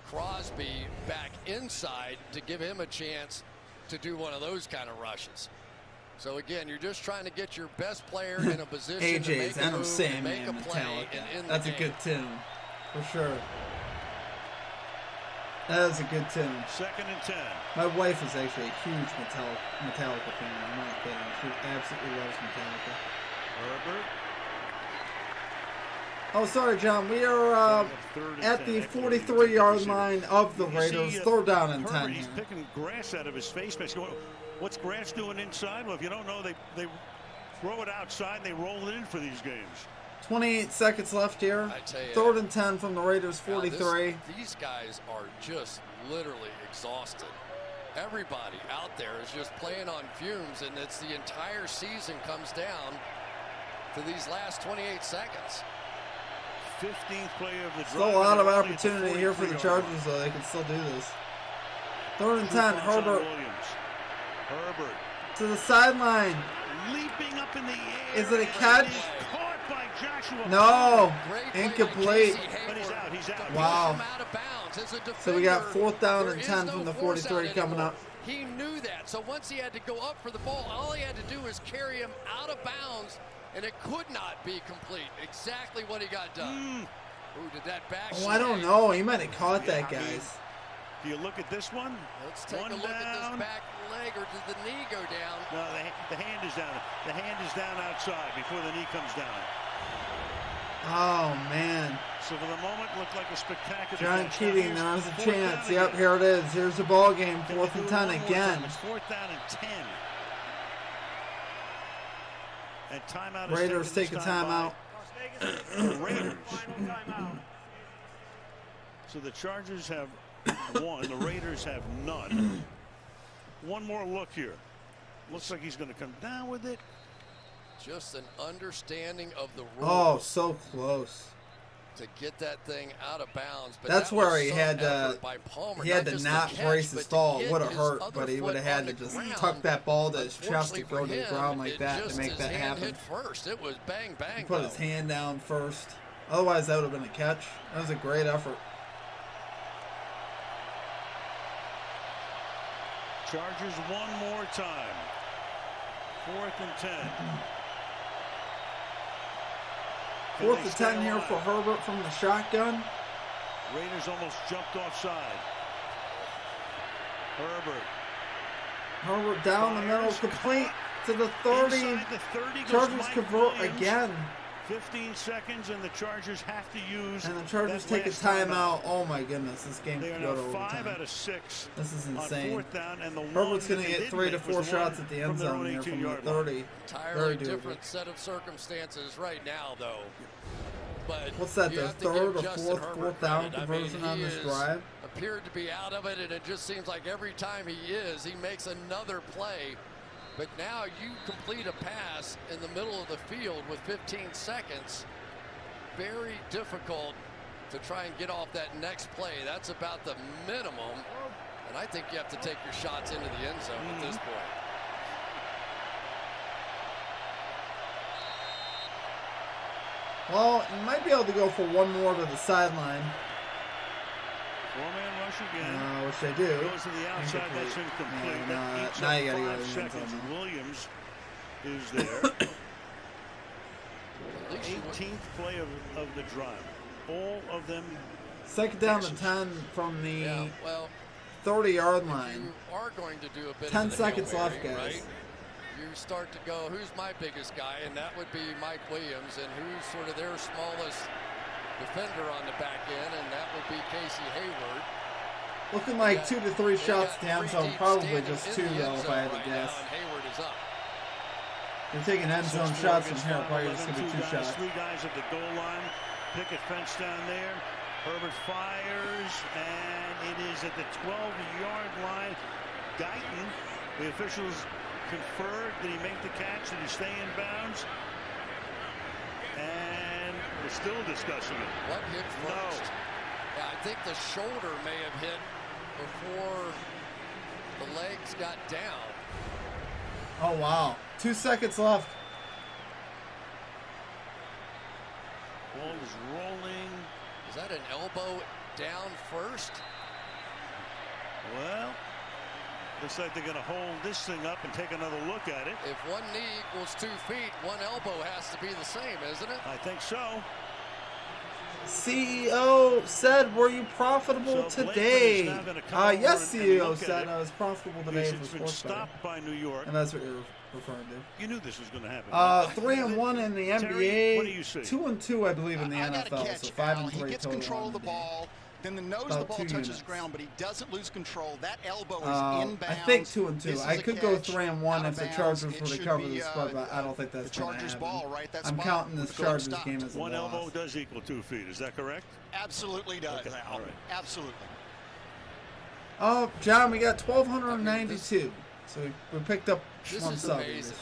Speaker 5: Crosby back inside to give him a chance to do one of those kind of rushes. So again, you're just trying to get your best player in a position to
Speaker 1: AJ's
Speaker 5: make a
Speaker 1: Adam
Speaker 5: move,
Speaker 1: Sandman
Speaker 5: make a play,
Speaker 1: Metallica.
Speaker 5: and in the
Speaker 1: That's a
Speaker 5: game.
Speaker 1: good tune, for sure. That is a good tune.
Speaker 3: 2nd and 10.
Speaker 1: My wife is actually a huge Metallica fan. I'm not kidding. She absolutely loves Metallica.
Speaker 3: Herbert.
Speaker 1: Oh, sorry, John. We are at the 43-yard line of the Raiders. Third down and 10
Speaker 3: Herbert,
Speaker 1: here.
Speaker 3: he's picking grass out of his face mask. What's grass doing inside? Well, if you don't know, they throw it outside and they roll it in for these games.
Speaker 1: 28 seconds left here.
Speaker 5: I tell you,
Speaker 1: Third and 10 from the Raiders 43.
Speaker 5: Now these guys are just literally exhausted. Everybody out there is just playing on fumes, and it's the entire season comes down to these last 28 seconds.
Speaker 3: 15th play of the drive.
Speaker 1: Still a lot of opportunity here for the Chargers, though. They can still do this. 3rd and 10. Herbert
Speaker 3: Herbert
Speaker 1: to the sideline.
Speaker 3: leaping up in the air.
Speaker 1: Is it a catch?
Speaker 3: Caught by Joshua.
Speaker 1: No.
Speaker 5: Great
Speaker 1: Incomplete.
Speaker 3: But he's out. He's out.
Speaker 1: Wow.
Speaker 5: Out of bounds. As a defender,
Speaker 1: So we got 4th down
Speaker 5: there
Speaker 1: and
Speaker 5: is
Speaker 1: 10
Speaker 5: no
Speaker 1: from the
Speaker 5: force
Speaker 1: 43
Speaker 5: out
Speaker 1: coming
Speaker 5: anymore.
Speaker 1: up.
Speaker 5: He knew that. So once he had to go up for the ball, all he had to do was carry him out of bounds, and it could not be complete. Exactly what he got done. Ooh, did that back?
Speaker 1: Oh, I don't know. He might have caught that,
Speaker 3: I mean,
Speaker 1: guys.
Speaker 3: do you look at this one?
Speaker 5: Let's take
Speaker 3: One
Speaker 5: a look at
Speaker 3: down.
Speaker 5: this back leg, or did the knee go down?
Speaker 3: No, the hand is down. The hand is down outside before the knee comes down.
Speaker 1: Oh, man.
Speaker 3: So for the moment, looked like a spectacular
Speaker 1: John
Speaker 3: catch.
Speaker 1: Keating,
Speaker 3: Now
Speaker 1: there's
Speaker 3: here's
Speaker 1: a
Speaker 3: 4th
Speaker 1: chance.
Speaker 3: down
Speaker 1: Yep,
Speaker 3: again.
Speaker 1: here it is. Here's the ball game.
Speaker 3: Can
Speaker 1: 4th
Speaker 3: they
Speaker 1: and
Speaker 3: do it
Speaker 1: 10
Speaker 3: one more
Speaker 1: again.
Speaker 3: time? It's 4th down and 10. And timeout is
Speaker 1: Raiders
Speaker 3: taken
Speaker 1: take a
Speaker 3: this time
Speaker 1: timeout.
Speaker 3: by the Raiders. So the Chargers have one. The Raiders have none. One more look here. Looks like he's going to come down with it.
Speaker 5: Just an understanding of the rules.
Speaker 1: Oh, so close.
Speaker 5: To get that thing out of bounds. But
Speaker 1: That's
Speaker 5: that
Speaker 1: where
Speaker 5: was
Speaker 1: he
Speaker 5: some
Speaker 1: had to.
Speaker 5: effort by Palmer,
Speaker 1: He had to
Speaker 5: just
Speaker 1: not
Speaker 5: the catch,
Speaker 1: brace
Speaker 5: but
Speaker 1: his
Speaker 5: to
Speaker 1: stall. It
Speaker 5: get
Speaker 1: would have
Speaker 5: his
Speaker 1: hurt,
Speaker 5: other
Speaker 1: but he would have
Speaker 5: foot
Speaker 1: had
Speaker 5: on
Speaker 1: to
Speaker 5: the
Speaker 1: just
Speaker 5: ground.
Speaker 1: tuck that ball to his chest to
Speaker 5: Unfortunately
Speaker 1: go to the
Speaker 5: for him,
Speaker 1: ground like
Speaker 5: it
Speaker 1: that to
Speaker 5: just-
Speaker 1: make
Speaker 5: his
Speaker 1: that
Speaker 5: hand
Speaker 1: happen.
Speaker 5: hit first. It was bang bang.
Speaker 1: He put his hand down first. Otherwise, that would have been a catch. That was a great effort.
Speaker 3: Chargers one more time. 4th and 10.
Speaker 1: 4th and 10 here for Herbert from the shotgun.
Speaker 3: Raiders almost jumped offside. Herbert.
Speaker 1: Herbert down the middle, complete to the 30.
Speaker 3: Inside the 30 goes
Speaker 1: Chargers
Speaker 3: Mike
Speaker 1: convert
Speaker 3: Williams.
Speaker 1: again.
Speaker 3: 15 seconds, and the Chargers have to use.
Speaker 1: And the Chargers
Speaker 3: that
Speaker 1: take a
Speaker 3: last
Speaker 1: timeout. Oh my goodness, this game
Speaker 3: They are
Speaker 1: could go
Speaker 3: now
Speaker 1: to
Speaker 3: 5
Speaker 1: overtime.
Speaker 3: out of 6.
Speaker 1: This is
Speaker 3: On
Speaker 1: insane.
Speaker 3: 4th down, and the
Speaker 1: Herbert's
Speaker 3: one
Speaker 1: going to
Speaker 3: that they
Speaker 1: get
Speaker 3: didn't
Speaker 1: 3 to
Speaker 3: make
Speaker 1: 4
Speaker 3: was the one
Speaker 1: shots at the end
Speaker 3: from their
Speaker 1: zone
Speaker 3: own
Speaker 1: here from the
Speaker 3: 18-yard line.
Speaker 1: 30.
Speaker 5: Entirely
Speaker 1: Very doable.
Speaker 5: different set of circumstances right now, though. But
Speaker 1: What's that,
Speaker 5: you
Speaker 1: the
Speaker 5: have to
Speaker 1: 3rd
Speaker 5: give
Speaker 1: or
Speaker 5: Justin
Speaker 1: 4th
Speaker 5: Herbert
Speaker 1: fourth down
Speaker 5: credit. I mean,
Speaker 1: conversion on
Speaker 5: he
Speaker 1: this
Speaker 5: is
Speaker 1: drive?
Speaker 5: appeared to be out of it, and it just seems like every time he is, he makes another play. But now you complete a pass in the middle of the field with 15 seconds. Very difficult to try and get off that next play. That's about the minimum. And I think you have to take your shots into the end zone at this point.
Speaker 1: Well, you might be able to go for one more to the sideline.
Speaker 3: 4-man rush again.
Speaker 1: I wish I do.
Speaker 3: Goes to the outside. That's incomplete.
Speaker 1: Yeah,
Speaker 3: That eats
Speaker 1: now
Speaker 3: up
Speaker 1: you gotta go
Speaker 3: 5
Speaker 1: to the end
Speaker 3: seconds.
Speaker 1: zone.
Speaker 3: Williams is there. 18th play of the drive. All of them.
Speaker 1: 2nd down and 10 from the
Speaker 5: Yeah, well,
Speaker 1: 30-yard line.
Speaker 5: you are going to do a bit
Speaker 1: 10
Speaker 5: of the
Speaker 1: seconds
Speaker 5: Hail
Speaker 1: left,
Speaker 5: Mary,
Speaker 1: guys.
Speaker 5: right? You start to go, who's my biggest guy? And that would be Mike Williams. And who's sort of their smallest defender on the back end? And that would be Casey Hayward.
Speaker 1: Looking like 2 to 3 shots down zone. Probably just 2,
Speaker 5: in the
Speaker 1: though,
Speaker 5: end
Speaker 1: if I had
Speaker 5: zone
Speaker 1: to
Speaker 5: right
Speaker 1: guess.
Speaker 5: now, and Hayward is up.
Speaker 1: They're taking end zone shots from here. Probably just going to be 2 shots.
Speaker 3: 3 guys at the goal line. Picket fence down there. Herbert fires, and it is at the 12-yard line. Guyton, the officials conferred. Did he make the catch? Did he stay in bounds? And we're still discussing it.
Speaker 5: What hit first? Yeah, I think the shoulder may have hit before the legs got down.
Speaker 1: Oh, wow. 2 seconds left.
Speaker 3: Ball is rolling.
Speaker 5: Is that an elbow down first?
Speaker 3: Well, looks like they're going to hold this thing up and take another look at it.
Speaker 5: If one knee equals 2 feet, one elbow has to be the same, isn't it?
Speaker 3: I think so.
Speaker 1: CEO said, were you profitable
Speaker 3: So
Speaker 1: today?
Speaker 3: Blakeman is now gonna come over
Speaker 1: Yes,
Speaker 3: and
Speaker 1: CEO
Speaker 3: look at
Speaker 1: said
Speaker 3: it.
Speaker 1: I was profitable today
Speaker 3: Yes,
Speaker 1: for
Speaker 3: it's been
Speaker 1: sports betting.
Speaker 3: stopped by New York.
Speaker 1: And that's what you're referring to.
Speaker 3: You knew this was going to happen.
Speaker 1: 3-1 in the
Speaker 3: Terry,
Speaker 1: NBA.
Speaker 3: what do you see?
Speaker 1: 2-2, I believe, in the
Speaker 12: I got to
Speaker 1: NFL.
Speaker 12: catch
Speaker 1: So
Speaker 12: it,
Speaker 1: 5
Speaker 12: Al.
Speaker 1: and 3
Speaker 12: He gets
Speaker 1: total
Speaker 12: control
Speaker 1: on
Speaker 12: of the
Speaker 1: day.
Speaker 12: ball. Then the nose
Speaker 1: About
Speaker 12: of the ball
Speaker 1: 2
Speaker 12: touches
Speaker 1: units.
Speaker 12: ground, but he doesn't lose control. That elbow is
Speaker 1: I
Speaker 12: inbounds.
Speaker 1: think 2-2.
Speaker 12: This is
Speaker 1: I
Speaker 12: a
Speaker 1: could go
Speaker 12: catch
Speaker 1: 3-1
Speaker 12: out
Speaker 1: if
Speaker 12: of
Speaker 1: the
Speaker 12: bounds.
Speaker 1: Chargers
Speaker 12: It
Speaker 1: were to
Speaker 12: should
Speaker 1: cover
Speaker 12: be,
Speaker 1: the spread, but I don't think that's
Speaker 12: the
Speaker 1: going to
Speaker 12: Chargers
Speaker 1: happen.
Speaker 12: ball, right? That
Speaker 1: I'm
Speaker 12: spot
Speaker 1: counting
Speaker 12: with
Speaker 1: this
Speaker 12: the goal
Speaker 1: Chargers
Speaker 12: stopped.
Speaker 1: game as a
Speaker 3: One
Speaker 1: loss.
Speaker 3: elbow does equal 2 feet. Is that correct?
Speaker 12: Absolutely does,
Speaker 3: Okay,
Speaker 12: Al.
Speaker 3: all right.
Speaker 12: Absolutely.
Speaker 1: Oh, John, we got 1,292. So we picked up
Speaker 5: This
Speaker 1: one
Speaker 5: is
Speaker 1: sub.
Speaker 5: amazing.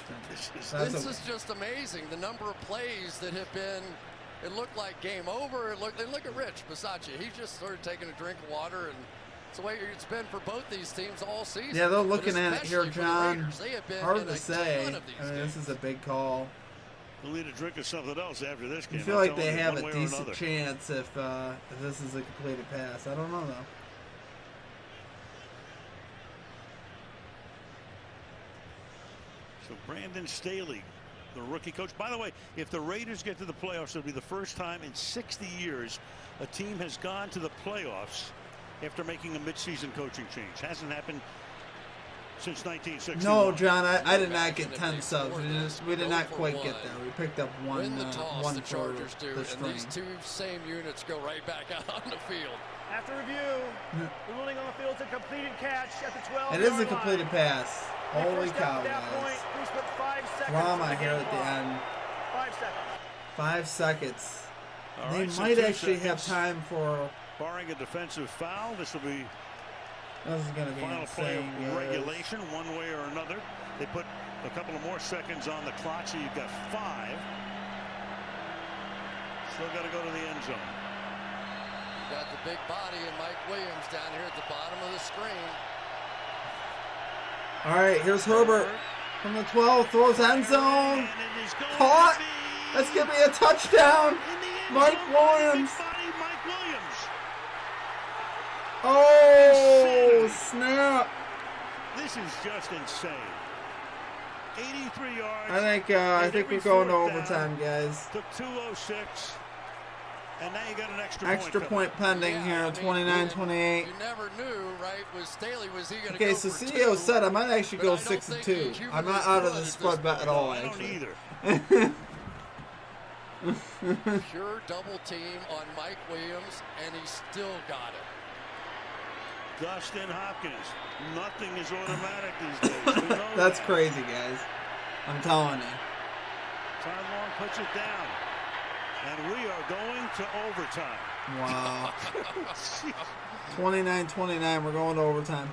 Speaker 1: That's
Speaker 5: This is just amazing. The number of plays that have been, it looked like game over. And look at Rich Bisaccia. He just started taking a drink of water and It's the way it's been for both these teams all season.
Speaker 1: Yeah, they're looking at it here,
Speaker 5: especially for the
Speaker 1: John.
Speaker 5: Raiders. They have been
Speaker 1: Hard
Speaker 5: in
Speaker 1: to
Speaker 5: a
Speaker 1: say.
Speaker 5: ton of these
Speaker 1: I mean,
Speaker 5: games.
Speaker 1: this is a big call.
Speaker 3: They'll need a drink of something else after this game.
Speaker 1: I feel
Speaker 3: I'm
Speaker 1: like they
Speaker 3: telling you,
Speaker 1: have
Speaker 3: one
Speaker 1: a
Speaker 3: way or
Speaker 1: decent
Speaker 3: another.
Speaker 1: chance if this is a completed pass. I don't know, though.
Speaker 3: So Brandon Staley, the rookie coach. By the way, if the Raiders get to the playoffs, it'll be the first time in 60 years a team has gone to the playoffs after making a midseason coaching change. Hasn't happened since 1961.
Speaker 1: No, John, I did not get 10 subs. We did not quite get there. We picked up one,
Speaker 5: Win the toss,
Speaker 1: one
Speaker 5: the
Speaker 1: for
Speaker 5: Chargers do,
Speaker 1: the
Speaker 5: and
Speaker 1: string.
Speaker 5: these two same units go right back out on the field.
Speaker 6: After review, the ruling on the field is a completed catch at the 12.
Speaker 1: It is a completed pass. Holy cow,
Speaker 6: At that
Speaker 1: guys.
Speaker 6: point, Bruce put 5 seconds
Speaker 1: Drama
Speaker 6: on the
Speaker 1: here
Speaker 6: game
Speaker 1: at the
Speaker 6: clock.
Speaker 1: end.
Speaker 6: 5 seconds.
Speaker 1: 5 seconds.
Speaker 3: All
Speaker 1: They
Speaker 3: right, so
Speaker 1: might
Speaker 3: 2
Speaker 1: actually have
Speaker 3: seconds.
Speaker 1: time for...
Speaker 3: Barring a defensive foul, this will be
Speaker 1: This is going to be
Speaker 3: final play
Speaker 1: insane,
Speaker 3: of
Speaker 1: guys.
Speaker 3: regulation, one way or another. They put a couple of more seconds on the clock, so you've got 5. Still got to go to the end zone.
Speaker 5: Got the big body and Mike Williams down here at the bottom of the screen.
Speaker 1: All right, here's Herbert from the 12, throws end zone. Caught. That's going to be a touchdown. Mike Williams.
Speaker 3: Mike Williams.
Speaker 1: Oh, snap.
Speaker 3: This is just insane. 83 yards.
Speaker 1: I think we're going to overtime, guys.
Speaker 3: Took 2:06. And now you got an extra
Speaker 1: Point pending here, 29-28.
Speaker 5: You never knew, right? Was Staley, was he going to
Speaker 1: Okay,
Speaker 5: go
Speaker 1: so
Speaker 5: for
Speaker 1: CEO
Speaker 5: 2?
Speaker 1: said I might actually go
Speaker 5: But I don't
Speaker 1: 6-2.
Speaker 5: think he
Speaker 1: I'm not out of the
Speaker 5: humanly
Speaker 1: spread
Speaker 5: could
Speaker 1: bet at all,
Speaker 3: I don't
Speaker 1: actually.
Speaker 3: either.
Speaker 5: Pure double team on Mike Williams, and he still got it.
Speaker 3: Dustin Hopkins. Nothing is automatic these days. We know
Speaker 1: That's
Speaker 3: that.
Speaker 1: crazy, guys. I'm telling you.
Speaker 3: Todd Long puts it down. And we are going to overtime.
Speaker 1: Wow. 29-29. We're going to overtime.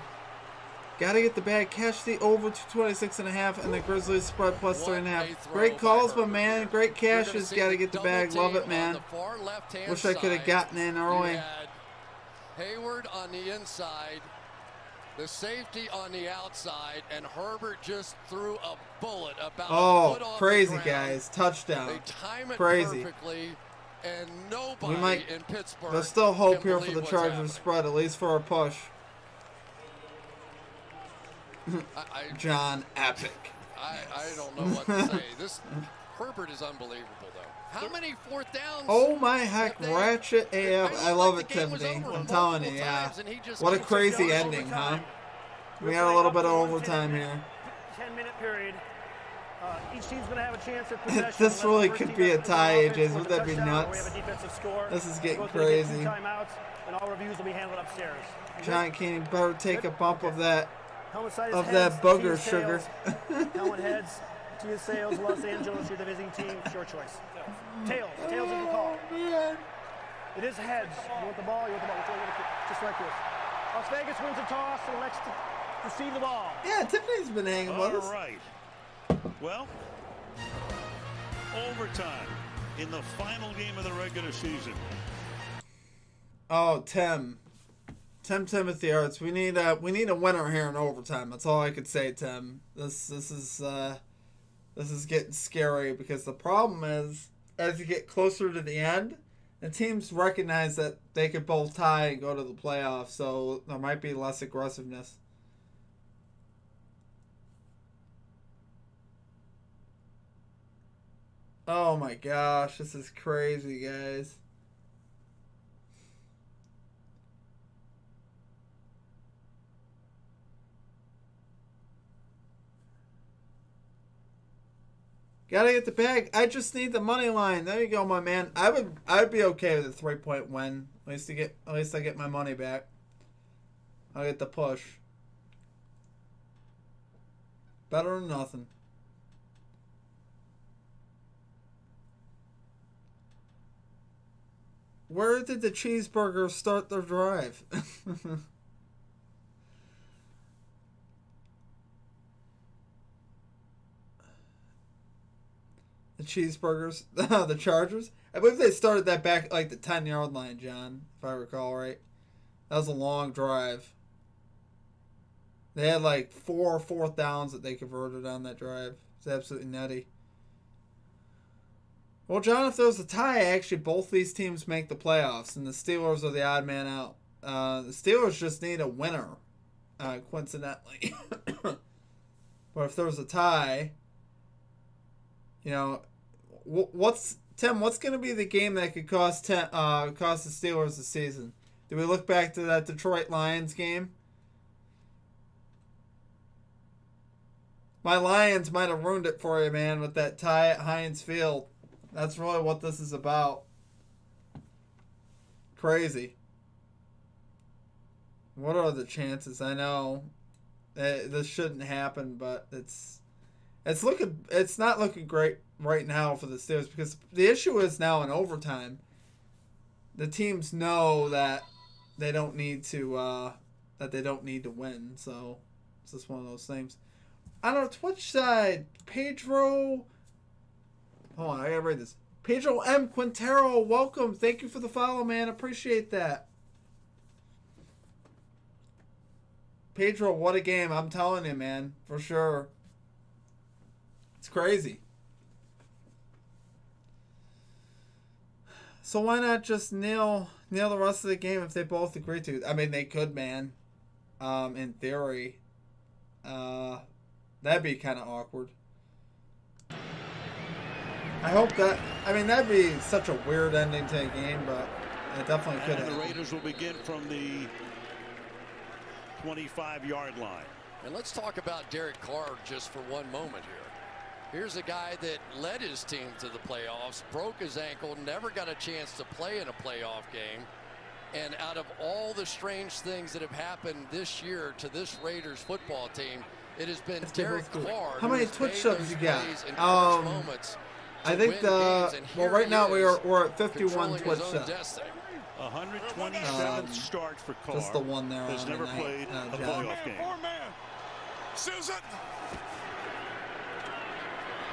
Speaker 1: Got to get the bag. Catch the over to 26.5 and the Grizzlies spread plus 3.5. Great calls, my man. Great cashes. Got to get the bag. Love it, man. Wish I could have gotten in early.
Speaker 5: Hayward on the inside, the safety on the outside, and Herbert just threw a bullet about a foot off
Speaker 1: crazy,
Speaker 5: the ground.
Speaker 1: guys. Touchdown.
Speaker 5: They time it
Speaker 1: Crazy.
Speaker 5: perfectly, and nobody in Pittsburgh.
Speaker 1: There's still hope
Speaker 5: can
Speaker 1: here for
Speaker 5: believe
Speaker 1: the
Speaker 5: what's
Speaker 1: Chargers
Speaker 5: happening.
Speaker 1: spread, at least for a push. John, epic.
Speaker 5: I don't know what to say. This Herbert is unbelievable, though. How many fourth downs?
Speaker 1: Oh my heck, Ratchet AF. I love it, Tiffany. I'm telling you, yeah. What a crazy ending, huh? We got a little bit of overtime here.
Speaker 6: 10-minute period. Each team's going to have a chance at possession.
Speaker 1: This really could be a tie, AJ's.
Speaker 6: Would
Speaker 1: Wouldn't that be nuts? This is getting crazy.
Speaker 6: Timeouts, and all reviews will be handled upstairs.
Speaker 1: John Keeney better take a bump of that
Speaker 6: Heads,
Speaker 1: booger
Speaker 6: Chiefs,
Speaker 1: sugar.
Speaker 6: tails. Helmet heads, Tia Sales, Los Angeles, you're the visiting team. It's your choice. Tails is the call. It is heads. You want the ball, just like this. Las Vegas wins the toss and elects to receive the ball.
Speaker 1: Yeah, Tiffany's been hanging with us.
Speaker 3: All right. Well, overtime in the final game of the regular season.
Speaker 1: Oh, Tim Timothy Arts. We need a winner here in overtime. That's all I could say, Tim. This is getting scary because the problem is as you get closer to the end, the teams recognize that they could both tie and go to the playoffs, so there might be less aggressiveness. Oh my gosh, this is crazy, guys. Gotta get the bag. I just need the money line. There you go, my man. I'd be okay with a 3-point win. At least I get my money back. I'll get the push. Better than nothing. Where did the cheeseburgers start their drive? The cheeseburgers, the Chargers. I believe they started that back like the 10-yard line, John, if I recall right. That was a long drive. They had like 4 fourth downs that they converted on that drive. It's absolutely nutty. Well, John, if there's a tie, actually both these teams make the playoffs, and the Steelers are the odd man out. The Steelers just need a winner, coincidentally. But if there's a tie, you know, what's going to be the game that could cost the Steelers the season? Do we look back to that Detroit Lions game? My Lions might have ruined it for you, man, with that tie at Heinz Field. That's really what this is about. Crazy. What are the chances? I know this shouldn't happen, but it's not looking great right now for the Steelers, because the issue is now in overtime. The teams know that they don't need to win, so it's just one of those things. On our Twitch side, Pedro. Hold on, I gotta read this. Pedro M. Quintero, welcome. Thank you for the follow, man. Appreciate that. Pedro, what a game. I'm telling you, man. For sure. It's crazy. So why not just nail the rest of the game if they both agree to? I mean, they could, man. In theory. That'd be kind of awkward. I hope that... I mean, that'd be such a weird ending to a game, but it definitely could happen.
Speaker 3: The Raiders will begin from the 25-yard line.
Speaker 5: And let's talk about Derek Carr just for one moment here. Here's a guy that led his team to the playoffs, broke his ankle, never got a chance to play in a playoff game. And out of all the strange things that have happened this year to this Raiders football team, it has been Derek Carr.
Speaker 1: How many Twitch subs you got? I think right now we're at 51 Twitch subs.
Speaker 3: 127th start for Carr.
Speaker 1: Just the one there.
Speaker 3: Has never played a playoff game.
Speaker 7: Susan.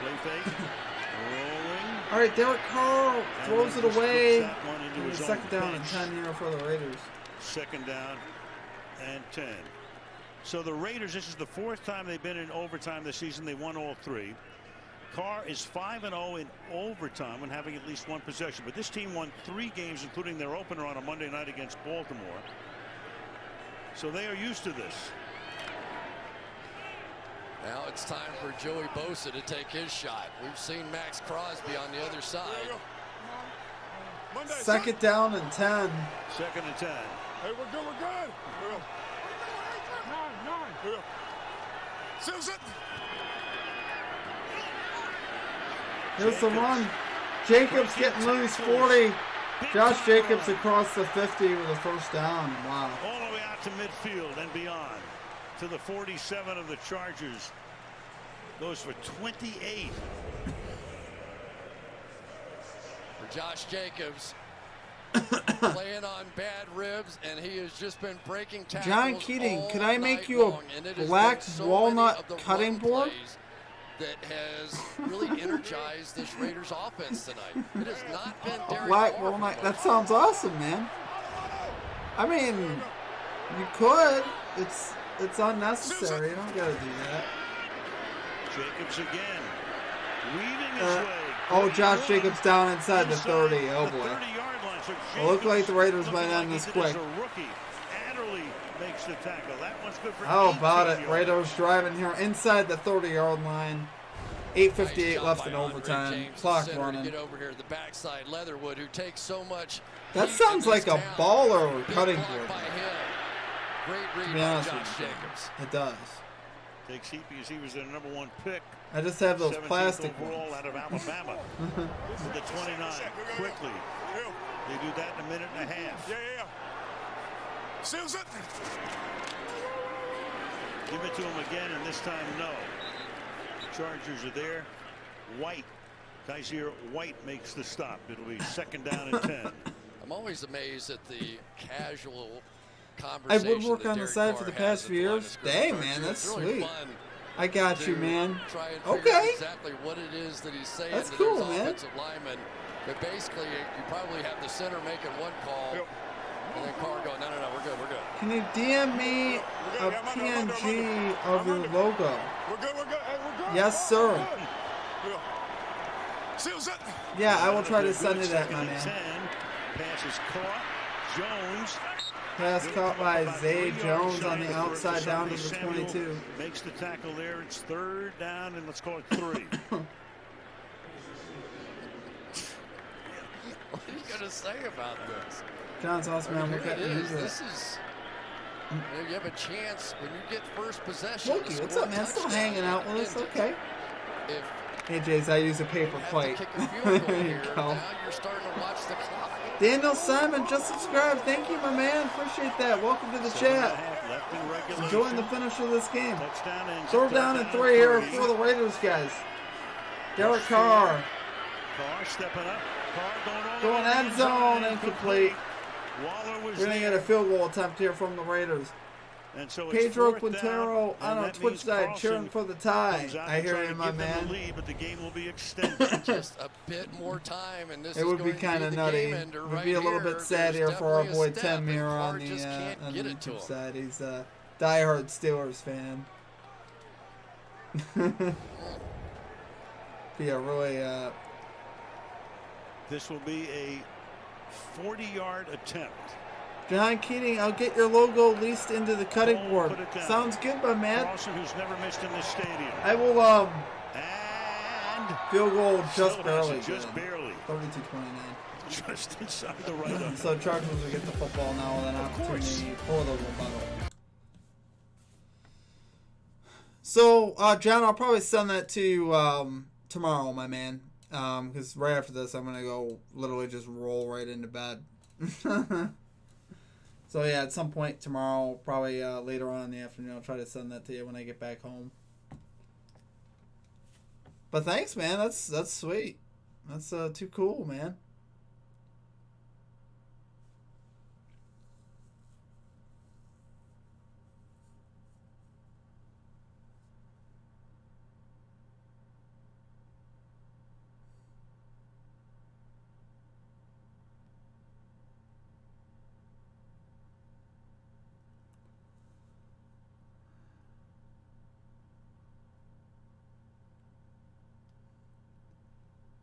Speaker 3: Play fake. Rolling.
Speaker 1: All right, Derek Carr throws it away.
Speaker 3: Into
Speaker 1: second down and 10 here for the Raiders.
Speaker 3: Second down and 10. So the Raiders, this is the 4th time they've been in overtime this season. They won all 3. Carr is 5-0 in overtime when having at least one possession. But this team won 3 games, including their opener on a Monday night against Baltimore. So they are used to this.
Speaker 5: Now it's time for Joey Bosa to take his shot. We've seen Max Crosby on the other side.
Speaker 1: Second down and 10.
Speaker 3: Second and 10.
Speaker 7: Hey, we're good. We're good. Nine. Susan.
Speaker 1: Here's the run. Jacobs getting loose, 40. Josh Jacobs across the 50 with a first down. Wow.
Speaker 3: All the way out to midfield and beyond. To the 47 of the Chargers. Goes for 28.
Speaker 5: For Josh Jacobs. Playing on bad ribs, and he has just been breaking tackles.
Speaker 1: John Keating, could I make you a black walnut cutting board?
Speaker 5: That has really energized this Raiders offense tonight. It has not been Derek
Speaker 1: Black
Speaker 5: Carr.
Speaker 1: walnut. That sounds awesome, man. I mean, you could. It's unnecessary. You don't gotta do that.
Speaker 3: Jacobs again. Weaving his way.
Speaker 1: Oh, Josh Jacobs down inside the 30. Oh boy. It looked like the Raiders might end this quick.
Speaker 3: Makes the tackle. That one's good for
Speaker 1: How about it? Raiders driving here inside the 30-yard line. 8:58 left in overtime. Clock running.
Speaker 5: Get over here to the backside. Leatherwood, who takes so much.
Speaker 1: That sounds like a baller cutting board.
Speaker 5: Great read
Speaker 1: To be
Speaker 5: by
Speaker 1: honest
Speaker 5: Josh
Speaker 1: with you,
Speaker 5: Jacobs.
Speaker 1: It does.
Speaker 3: Takes heat because he was their #1 pick.
Speaker 1: I just have those plastic
Speaker 3: overall
Speaker 1: ones.
Speaker 3: out of Alabama. The 29 quickly. They do that in a minute and a half.
Speaker 7: Yeah. Susan.
Speaker 3: Give it to him again, and this time no. The Chargers are there. White. Kaiser White makes the stop. It'll be second down and 10.
Speaker 5: I'm always amazed at the casual
Speaker 1: I
Speaker 5: conversation.
Speaker 1: would work on the side for the past few years. Dang, man, that's
Speaker 5: it's really
Speaker 1: sweet.
Speaker 5: fun
Speaker 1: I got you, man.
Speaker 5: try and figure out
Speaker 1: Okay.
Speaker 5: exactly what it is that he's saying
Speaker 1: That's
Speaker 5: to
Speaker 1: cool,
Speaker 5: those
Speaker 1: man.
Speaker 5: offensive linemen. But basically, you probably have the center making one call, And then Carr going, no, we're good.
Speaker 1: Can you DM me a PNG of your logo?
Speaker 7: We're good. Hey, we're good.
Speaker 1: Yes, sir.
Speaker 7: Seals it.
Speaker 1: Yeah, I will try to send it at my man.
Speaker 3: 10. Pass is caught. Jones.
Speaker 1: Pass caught by Zay Jones on the outside down to the 22.
Speaker 3: Makes the tackle there. It's 3rd down, and let's call it 3.
Speaker 5: What are you going to say about this?
Speaker 1: John's awesome, man. Look at
Speaker 5: this is. You have a chance when you get first possession.
Speaker 1: Loki, what's up, man? Still hanging out with us? Okay.
Speaker 5: If
Speaker 1: Hey, Jays, I use a paper plate.
Speaker 5: there
Speaker 1: you go.
Speaker 5: Now you're starting to watch the clock.
Speaker 1: Daniel Simon just subscribed. Thank you, my man. Appreciate that. Welcome to the chat. Enjoying the finish of this game. Throw down and 3 here for the Raiders, guys. Derek Carr.
Speaker 3: Carr stepping up. Carr
Speaker 1: going end zone, incomplete.
Speaker 3: Waller was
Speaker 1: We're going to get a field goal attempt here from the Raiders.
Speaker 3: And so
Speaker 1: Pedro Quintero on our Twitch side cheering for the tie. I hear you, my man.
Speaker 3: Lead, but the game will be extended.
Speaker 5: Just a bit more time, and this
Speaker 1: it would be kind of nutty. It would be a little bit sad here for our boy Tim here on the YouTube side. He's a diehard Steelers fan. Be a really.
Speaker 3: This will be a 40-yard attempt.
Speaker 1: John Keating, I'll get your logo leased into the cutting board. Sounds good, my man.
Speaker 3: Carlson, who's never missed in this stadium.
Speaker 1: I will,
Speaker 3: and
Speaker 1: field goal just barely. 32-29.
Speaker 3: Just inside the right.
Speaker 1: So Chargers will get the football now with an opportunity for the rebuttal. So, John, I'll probably send that to you tomorrow, my man. Because right after this, I'm going to go literally just roll right into bed. So yeah, at some point tomorrow, probably later on in the afternoon, I'll try to send that to you when I get back home. But thanks, man. That's sweet. That's too cool, man.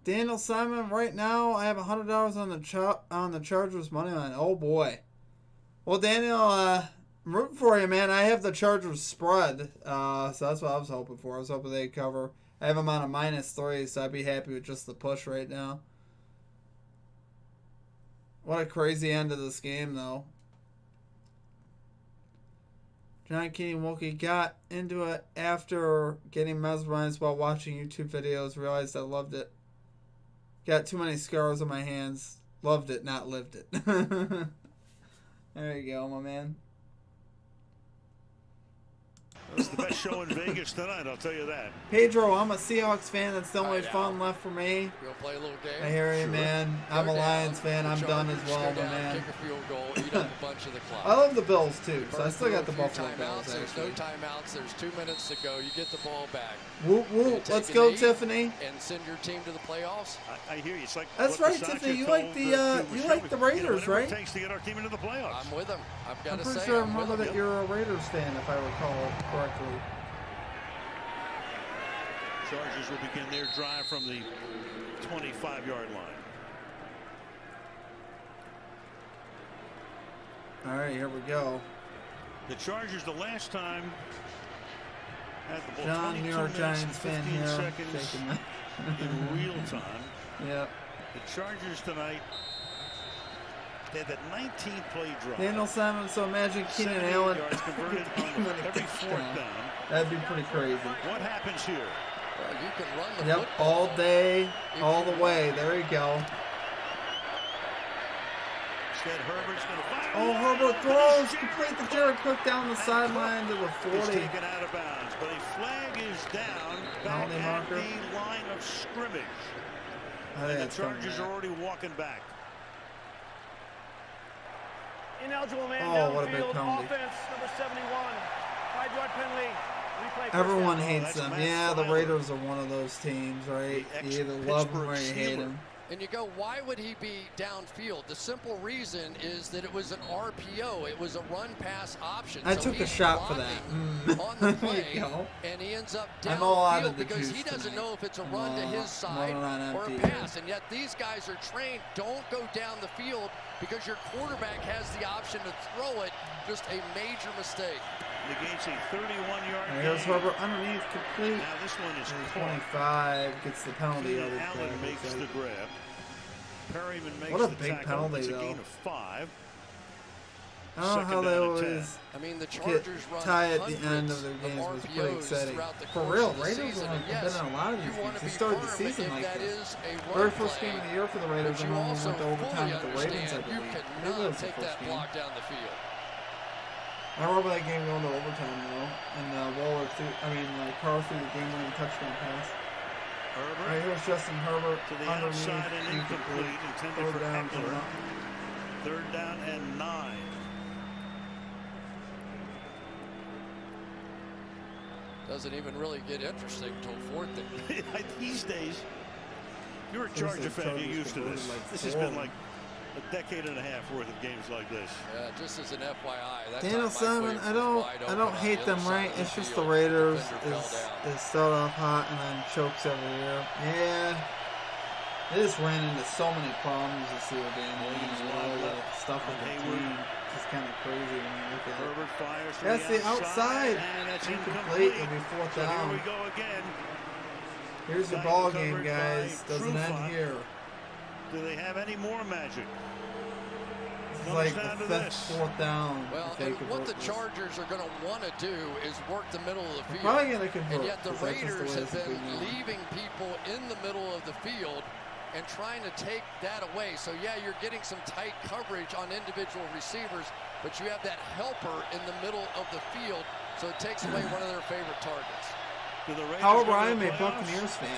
Speaker 1: Daniel Simon, right now I have $100 on the Chargers money line. Oh boy. Well, Daniel, I'm rooting for you, man. I have the Chargers spread, so that's what I was hoping for. I was hoping they'd cover. I have them on a -3, so I'd be happy with just the push right now. What a crazy end to this game, though. John Keating Wilkie got into it after getting mesmerized while watching YouTube videos. Realized I loved it. Got too many scars on my hands. Loved it, not lived it. There you go, my man.
Speaker 3: That's the best show in Vegas tonight, I'll tell you that.
Speaker 1: Pedro, I'm a Seahawks fan. That's the only fun left for me.
Speaker 5: We'll play a little game.
Speaker 1: I hear you, man. I'm a Lions fan. I'm done as well, my man.
Speaker 5: Kick a field goal, eat up a bunch of the clock.
Speaker 1: I love the Bills, too, so I still got the Buffalo Bills,
Speaker 5: There's
Speaker 1: actually.
Speaker 5: no timeouts. There's 2 minutes to go. You get the ball back.
Speaker 1: Whoop, whoop. Let's go, Tiffany.
Speaker 5: And send your team to the playoffs.
Speaker 3: I hear you. It's like
Speaker 1: that's right, Tiffany. You like the Raiders, right?
Speaker 3: It takes to get our team into the playoffs.
Speaker 5: I'm with them. I've got to say,
Speaker 1: I'm pretty sure I remember that you're a Raiders fan, if I recall correctly.
Speaker 3: Chargers will begin their drive from the 25-yard line.
Speaker 1: All right, here we go.
Speaker 3: The Chargers, the last time, had the ball.
Speaker 1: John, New York Giants fan here.
Speaker 3: Seconds in real time.
Speaker 1: Yep.
Speaker 3: The Chargers tonight, they had that 19-play drive.
Speaker 1: Daniel Simon, so imagine Keenan Allen
Speaker 3: converted on every 4th down.
Speaker 1: That'd be pretty crazy.
Speaker 3: What happens here?
Speaker 5: Well, you can run the
Speaker 1: yep, all day, all the way. There you go.
Speaker 3: Instead, Herbert's going to fire.
Speaker 1: Oh, Herbert throws complete the Jared Cook down the sideline to the 40.
Speaker 3: He's taken out of bounds, but a flag is down back at the line of scrimmage. And the Chargers are already walking back.
Speaker 6: Ineligible man
Speaker 1: what a big
Speaker 6: downfield.
Speaker 1: penalty.
Speaker 6: Offense, number 71. 5-yard penalty.
Speaker 1: Everyone hates them. Yeah, the Raiders are one of those teams, right? You either love them or you hate them.
Speaker 5: And you go, why would he be downfield? The simple reason is that it was an RPO. It was a run-pass option.
Speaker 1: I
Speaker 5: so
Speaker 1: took a shot for that.
Speaker 5: on the play, and he ends up downfield because he doesn't know if it's a run to his side or a pass. And yet these guys are trained, don't go down the field because your quarterback has the option to throw it. Just a major mistake.
Speaker 3: Negates a 31-yard gain.
Speaker 1: Here's Herbert underneath, complete.
Speaker 3: Now this one is
Speaker 1: 25, gets the penalty.
Speaker 3: Allen makes the grab. Perryman makes
Speaker 1: what a
Speaker 3: the
Speaker 1: big
Speaker 3: tackle.
Speaker 1: penalty,
Speaker 3: It's a
Speaker 1: though.
Speaker 3: gain of 5.
Speaker 1: I don't know how they always
Speaker 5: the Chargers
Speaker 1: tie at the end of their games was pretty exciting. For real, Raiders have been in a lot of these games. They started the season like this. Very first game of the year for the Raiders, and then we went to overtime with the Ravens, I believe. Maybe that was the first game. I remember that game going to overtime, though, and Carr threw the game-winning touchdown pass.
Speaker 3: Herbert.
Speaker 1: Right, here's Justin Herbert
Speaker 3: to the
Speaker 1: underneath,
Speaker 3: outside and incomplete. Intended for
Speaker 1: down,
Speaker 3: Eckler. 3rd down and 9.
Speaker 5: Doesn't even really get interesting until 4th down.
Speaker 3: These days, if you're a Charger fan, you're used to this. This has been like a decade and a half worth of games like this.
Speaker 5: Yeah, just as an FYI.
Speaker 1: Daniel Simon, I don't hate them, right? It's just the Raiders is start off hot and then chokes every year. Yeah. They just ran into so many problems this year, Daniel. All the stuff with the team. It's kind of crazy when you look at it.
Speaker 3: Fires
Speaker 1: that's the outside.
Speaker 3: And that's
Speaker 1: incomplete. It'll be 4th down.
Speaker 3: Here we go again.
Speaker 1: Here's your ball game, guys. Doesn't end here.
Speaker 3: Do they have any more magic?
Speaker 1: This is like the 5th, 4th down.
Speaker 5: Well, and what the Chargers are going to want to do is work the middle of the field.
Speaker 1: Probably going to convert.
Speaker 5: And yet the Raiders have been leaving people in the middle of the field and trying to take that away. So, yeah, you're getting some tight coverage on individual receivers, but you have that helper in the middle of the field, so it takes away one of their favorite targets.
Speaker 1: However, I am a Buccaneers fan.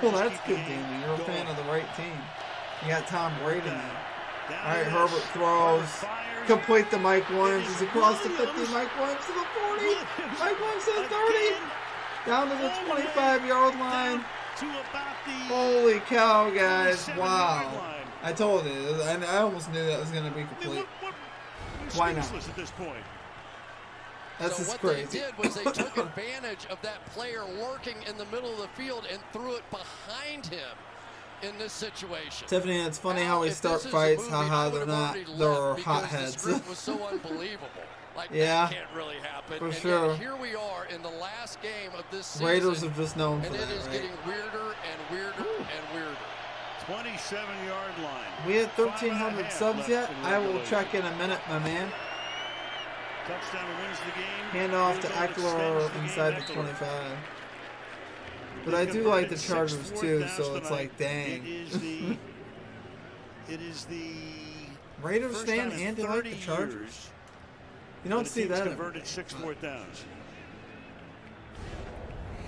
Speaker 1: Well, that's good, Damien. You're a fan of the right team. You got Tom Brady now. All right, Herbert throws. Complete to Mike Williams. He's across the 50. Mike Williams to the 40. Mike Williams to the 30. Down to the 25-yard line. Holy cow, guys. Wow. I told you. I almost knew that was going to be complete. Why not?
Speaker 3: At this point.
Speaker 1: That's
Speaker 5: so what
Speaker 1: crazy.
Speaker 5: they did was they took advantage of that player lurking in the middle of the field and threw it behind him in this situation.
Speaker 1: Tiffany, it's funny how we start fights. Haha, they're not. They're hotheads.
Speaker 5: This was so unbelievable. Like,
Speaker 1: yeah,
Speaker 5: that can't really happen.
Speaker 1: For
Speaker 5: and
Speaker 1: sure.
Speaker 5: Yet here we are in the last game of this season.
Speaker 1: Raiders are just known for
Speaker 5: and
Speaker 1: that,
Speaker 5: it is
Speaker 1: right?
Speaker 5: getting weirder and weirder and weirder.
Speaker 3: 27-yard line.
Speaker 1: We had 1,300 subs yet? I will check in a minute, my man.
Speaker 3: Touchdown wins the game.
Speaker 1: Hand off to Eckler inside the 25. But I do like the Chargers too, so it's like, dang.
Speaker 3: It is the
Speaker 1: Raiders fan and you like the Chargers. You don't see that.
Speaker 3: Converted 6 4th downs.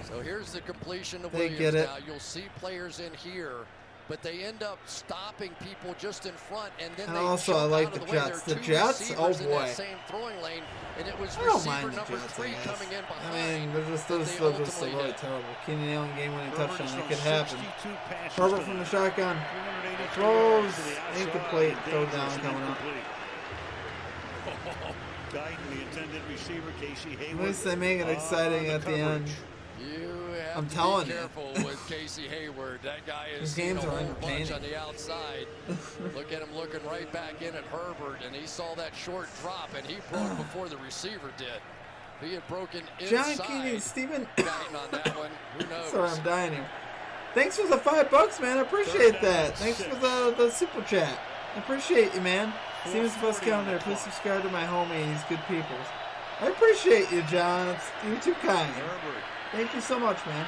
Speaker 5: So here's the completion of
Speaker 1: They
Speaker 5: Williams.
Speaker 1: get it.
Speaker 5: Now you'll see players in here, but they end up stopping people just in front, and then
Speaker 1: And
Speaker 5: they
Speaker 1: also, I like the Jets. The Jets, oh
Speaker 5: in that
Speaker 1: boy.
Speaker 5: same throwing lane, and it was
Speaker 1: I don't
Speaker 5: receiver
Speaker 1: mind the
Speaker 5: number
Speaker 1: Jets,
Speaker 5: 3
Speaker 1: I guess.
Speaker 5: coming in behind.
Speaker 1: I mean, they're just
Speaker 5: ultimately
Speaker 1: really
Speaker 5: hit.
Speaker 1: terrible. Keenan Allen game-winning
Speaker 3: Herbert
Speaker 1: touchdown.
Speaker 3: has
Speaker 1: It could
Speaker 3: thrown
Speaker 1: happen.
Speaker 3: 62 passes
Speaker 1: Herbert from the shotgun. Throws. Incomplete. Third down coming up.
Speaker 3: Guyton, the intended receiver, Casey Hayward.
Speaker 1: At least they make it exciting at the end.
Speaker 5: You have
Speaker 1: I'm
Speaker 5: to
Speaker 1: telling
Speaker 5: be
Speaker 1: you.
Speaker 5: careful with Casey Hayward. That guy is
Speaker 1: His games
Speaker 5: a
Speaker 1: are
Speaker 5: whole bunch
Speaker 1: entertaining.
Speaker 5: on the outside. Look at him looking right back in at Herbert, and he saw that short drop, and he broke before the receiver did. He had broken inside.
Speaker 1: John Keeney, Steven.
Speaker 5: Guyton on that one. Who knows?
Speaker 1: Sorry, I'm dying here. Thanks for the $5, man. I appreciate that. Thanks for the super chat. I appreciate you, man. Steven's best calendar. Please subscribe to my homie. He's good people. I appreciate you, John. You're too kind.
Speaker 3: Herbert.
Speaker 1: Thank you so much, man.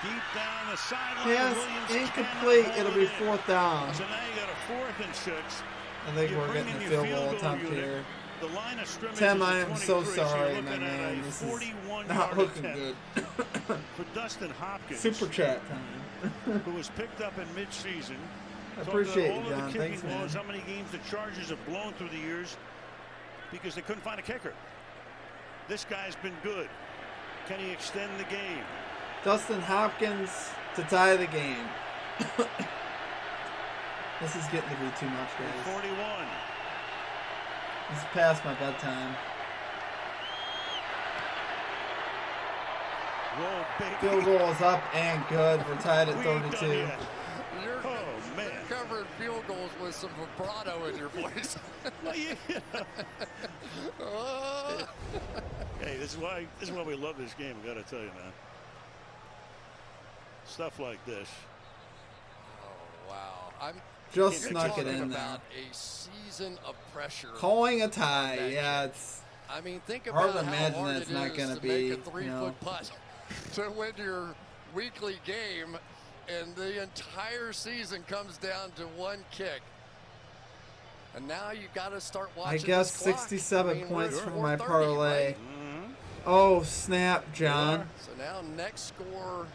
Speaker 3: Deep down the sideline.
Speaker 1: Pass
Speaker 3: Williams
Speaker 1: incomplete.
Speaker 3: cannot
Speaker 1: It'll
Speaker 3: hold
Speaker 1: be
Speaker 3: it in.
Speaker 1: 4th down.
Speaker 3: So now you got a 4th and 6.
Speaker 1: I think
Speaker 3: You
Speaker 1: we're
Speaker 3: bring
Speaker 1: getting
Speaker 3: in
Speaker 1: a
Speaker 3: your
Speaker 1: field goal attempt
Speaker 3: unit.
Speaker 1: here.
Speaker 3: The line of scrimmage
Speaker 1: Tim,
Speaker 3: is
Speaker 1: I
Speaker 3: at
Speaker 1: am so
Speaker 3: 23,
Speaker 1: sorry,
Speaker 3: you're
Speaker 1: my
Speaker 3: looking at
Speaker 1: man.
Speaker 3: a
Speaker 1: This is
Speaker 3: 41-yard
Speaker 1: not looking
Speaker 3: attempt
Speaker 1: good.
Speaker 3: for Dustin Hopkins,
Speaker 1: Super chat time.
Speaker 3: who was picked up in midseason.
Speaker 1: I appreciate
Speaker 3: all
Speaker 1: you,
Speaker 3: of
Speaker 1: John.
Speaker 3: the kicking
Speaker 1: Thanks, man.
Speaker 3: laws, how many games the Chargers have blown through the years because they couldn't find a kicker. This guy's been good. Can he extend the game?
Speaker 1: Dustin Hopkins to tie the game. This is getting to be too much, guys.
Speaker 3: 41.
Speaker 1: This is past my bedtime.
Speaker 3: Whoa, baby.
Speaker 1: Field goal is up and good. We're tied at 32.
Speaker 5: You're
Speaker 3: man.
Speaker 5: covering field goals with some vibrato in your voice.
Speaker 3: Hey, this is why we love this game. I got to tell you, man. Stuff like this.
Speaker 5: Oh wow!
Speaker 1: Just snuck it in
Speaker 5: about
Speaker 1: there.
Speaker 5: A season of pressure.
Speaker 1: Calling a tie. Yeah, it's.
Speaker 5: I mean, think
Speaker 1: hard
Speaker 5: about
Speaker 1: to
Speaker 5: how
Speaker 1: imagine
Speaker 5: hard
Speaker 1: it's
Speaker 5: it
Speaker 1: not
Speaker 5: is
Speaker 1: going
Speaker 5: to
Speaker 1: be.
Speaker 5: make a 3-foot putt to win your weekly game, and the entire season comes down to one kick. And now you got to start watching.
Speaker 1: I guess
Speaker 5: this clock.
Speaker 1: 67 points
Speaker 5: we're
Speaker 1: for
Speaker 5: at
Speaker 1: my
Speaker 5: 4:30,
Speaker 1: parlay.
Speaker 5: right?
Speaker 1: Oh snap, John!
Speaker 5: So now next score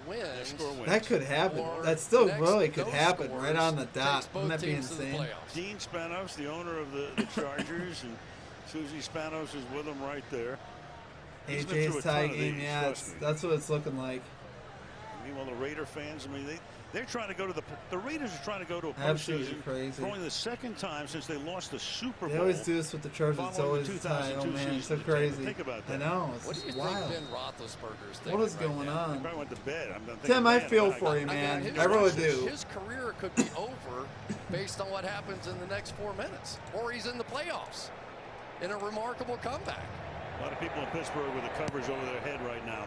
Speaker 5: wins.
Speaker 1: That could happen. That still really could happen right on the dot. Wouldn't that be insane?
Speaker 3: Dean Spanos, the owner of the Chargers, and Susie Spanos is with him right there. He's been through
Speaker 1: AJ's
Speaker 3: a ton
Speaker 1: tie
Speaker 3: of
Speaker 1: game,
Speaker 3: these,
Speaker 1: yeah,
Speaker 3: trust me.
Speaker 1: that's what it's looking like.
Speaker 3: Meanwhile, the Raider fans, I mean, they're trying to go to the Raiders are trying to go to a
Speaker 1: Absolutely
Speaker 3: postseason
Speaker 1: crazy.
Speaker 3: for only the second time since they lost the Super Bowl.
Speaker 1: They always do this with the Chargers. It's
Speaker 3: following
Speaker 1: always
Speaker 3: the
Speaker 1: a tie. Oh
Speaker 3: 2002
Speaker 1: man, it's so
Speaker 3: season.
Speaker 1: crazy.
Speaker 3: Think about that.
Speaker 1: I know. It's
Speaker 5: What do you
Speaker 1: wild.
Speaker 5: think Ben Roethlisberger's thinking?
Speaker 1: What is
Speaker 5: right
Speaker 1: going
Speaker 5: now?
Speaker 1: on?
Speaker 3: He probably went to bed. I'm thinking,
Speaker 1: Tim, I
Speaker 3: man,
Speaker 1: feel
Speaker 3: I
Speaker 1: for
Speaker 3: got-
Speaker 1: you,
Speaker 5: I
Speaker 1: man.
Speaker 5: mean,
Speaker 1: I really do.
Speaker 5: His career could be over based on what happens in the next 4 minutes, or he's in the playoffs in a remarkable comeback.
Speaker 3: A lot of people in Pittsburgh with the covers over their head right now.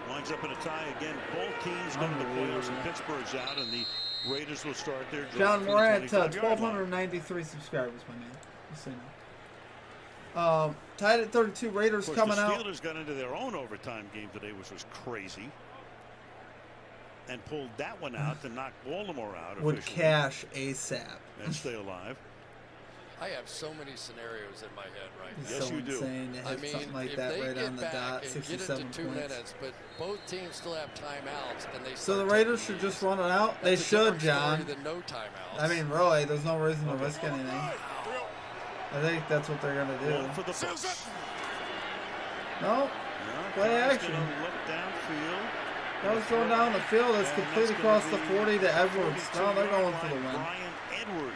Speaker 3: Winds up in a tie again. Both teams go to the playoffs, and Pittsburgh's out, and the Raiders will start their drive.
Speaker 1: John,
Speaker 3: from the
Speaker 1: we're at
Speaker 3: 25-yard line.
Speaker 1: 1,293 subscribers, my man. Just so you know. Tied at 32. Raiders
Speaker 3: Of course,
Speaker 1: coming
Speaker 3: the
Speaker 1: out.
Speaker 3: Steelers got into their own overtime game today, which was crazy, and pulled that one out to knock Baltimore out.
Speaker 1: Would
Speaker 3: officially
Speaker 1: cash ASAP.
Speaker 3: and stay alive.
Speaker 5: I have so many scenarios in my head right now.
Speaker 1: It's so insane to hit something like
Speaker 5: if
Speaker 1: that
Speaker 5: they
Speaker 1: right
Speaker 5: get
Speaker 1: on the
Speaker 5: back
Speaker 1: dot.
Speaker 5: and
Speaker 1: 67
Speaker 5: get it to 2
Speaker 1: points.
Speaker 5: minutes, but both teams still have timeouts, and they
Speaker 1: So the
Speaker 5: start
Speaker 1: Raiders
Speaker 5: taking
Speaker 1: should just run it out. They
Speaker 5: That's a
Speaker 1: should,
Speaker 5: different
Speaker 1: John.
Speaker 5: story than no timeouts.
Speaker 1: I mean, really, there's no reason to risk anything. I think that's what they're gonna do.
Speaker 3: One for the Bucks.
Speaker 1: No, play action.
Speaker 3: Look downfield.
Speaker 1: That was going down the field. It's complete across the 40 to Edwards. No, they're going for the win.
Speaker 3: Brian Edwards.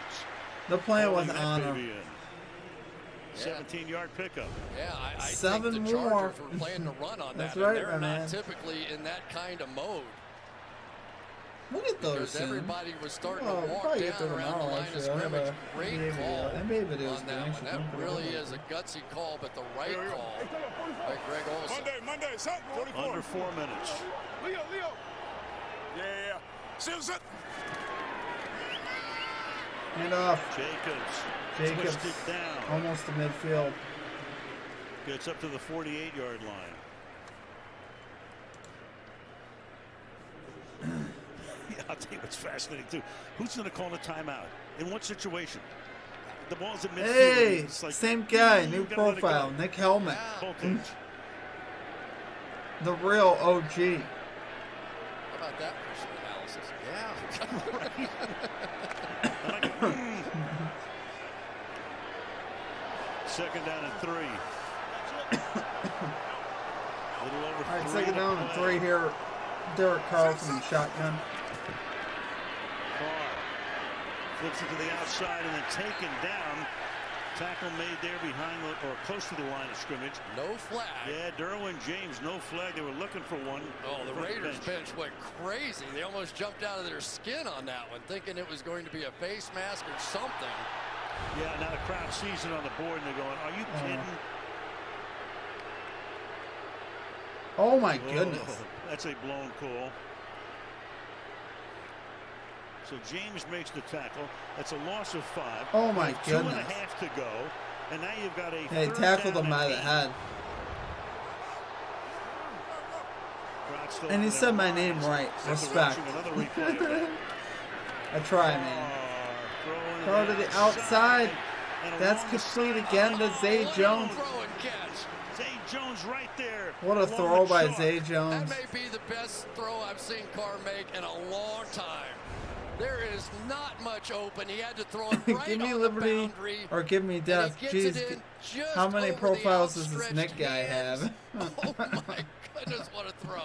Speaker 1: They're playing with
Speaker 3: Pulling that
Speaker 1: honor.
Speaker 3: baby in. 17-yard pickup.
Speaker 5: Yeah, I
Speaker 1: Seven
Speaker 5: think the
Speaker 1: more.
Speaker 5: Chargers were playing to run on
Speaker 1: That's
Speaker 5: that.
Speaker 1: right,
Speaker 5: and they're
Speaker 1: my
Speaker 5: not
Speaker 1: man.
Speaker 5: typically in that kind of mode.
Speaker 1: We'll get those
Speaker 5: Because
Speaker 1: soon.
Speaker 5: everybody was starting
Speaker 1: Oh,
Speaker 5: to
Speaker 1: we'll
Speaker 5: walk
Speaker 1: probably get
Speaker 5: down
Speaker 1: there
Speaker 5: around the
Speaker 1: tomorrow,
Speaker 5: line of
Speaker 1: actually. I'll have
Speaker 5: scrimmage.
Speaker 1: a
Speaker 5: Great
Speaker 1: NBA
Speaker 5: call
Speaker 1: NBA videos
Speaker 5: on that
Speaker 1: going,
Speaker 5: one.
Speaker 1: so
Speaker 5: That
Speaker 1: don't
Speaker 5: really
Speaker 1: forget
Speaker 5: is a gutsy call, but the right call by Greg Olson.
Speaker 7: Monday, set, 44.
Speaker 3: Under 4 minutes.
Speaker 7: Leo. Yeah. Susan.
Speaker 1: Hand off.
Speaker 3: Jacobs.
Speaker 1: Jacobs.
Speaker 3: Twisted down.
Speaker 1: Almost to midfield.
Speaker 3: Gets up to the 48-yard line. Yeah, I'll tell you what's fascinating, too. Who's going to call a timeout? In what situation? The ball's at midfield.
Speaker 1: Hey,
Speaker 3: It's like,
Speaker 1: same guy, new
Speaker 3: you gotta let it go.
Speaker 1: profile, Nick Helmet.
Speaker 3: Voltage.
Speaker 1: The real OG.
Speaker 5: How about that person analysis? Yeah.
Speaker 3: Second down and 3. Little over
Speaker 1: All right,
Speaker 3: 3
Speaker 1: second
Speaker 3: to
Speaker 1: down and
Speaker 3: play.
Speaker 1: 3 here. Derek Carr from the shotgun.
Speaker 3: Carr flips it to the outside and then taken down. Tackle made there behind or close to the line of scrimmage.
Speaker 5: No flag.
Speaker 3: Yeah, Derwin James, no flag. They were looking for one.
Speaker 5: Oh, the
Speaker 3: from
Speaker 5: Raiders
Speaker 3: bench.
Speaker 5: bench went crazy. They almost jumped out of their skin on that one, thinking it was going to be a face mask or something.
Speaker 3: Yeah, now the crowd sees it on the board and they're going, are you kidding?
Speaker 1: Oh my goodness.
Speaker 3: Oh, that's a blown call. So James makes the tackle. That's a loss of 5.
Speaker 1: Oh my
Speaker 3: With 2.5
Speaker 1: goodness.
Speaker 3: to go. And now you've got a
Speaker 1: Hey,
Speaker 3: third
Speaker 1: tackled
Speaker 3: down
Speaker 1: him by
Speaker 3: and
Speaker 1: the
Speaker 3: 8.
Speaker 1: head.
Speaker 3: Crowd still
Speaker 1: And he
Speaker 3: out
Speaker 1: said
Speaker 3: there.
Speaker 1: my name right.
Speaker 3: After
Speaker 1: Respect.
Speaker 3: watching another replay of that.
Speaker 1: I try, man.
Speaker 3: Throwing
Speaker 1: Throw to the outside.
Speaker 3: And
Speaker 1: That's
Speaker 3: along the
Speaker 1: complete
Speaker 3: sideline.
Speaker 1: again to Zay Jones.
Speaker 5: Throw and catch.
Speaker 3: Zay Jones right there.
Speaker 1: What a
Speaker 3: along
Speaker 1: throw
Speaker 3: the
Speaker 1: by
Speaker 3: chalk.
Speaker 1: Zay
Speaker 5: That
Speaker 1: Jones.
Speaker 5: may be the best throw I've seen Carr make in a long time. There is not much open. He had to throw it right
Speaker 1: Give me
Speaker 5: on
Speaker 1: liberty
Speaker 5: the boundary.
Speaker 1: or give me
Speaker 5: and
Speaker 1: death.
Speaker 5: he gets
Speaker 1: Jeez,
Speaker 5: it in just
Speaker 1: how many
Speaker 5: over the
Speaker 1: profiles does this
Speaker 5: outstretched
Speaker 1: Nick guy
Speaker 5: hands.
Speaker 1: have?
Speaker 5: Oh my goodness, what a throw.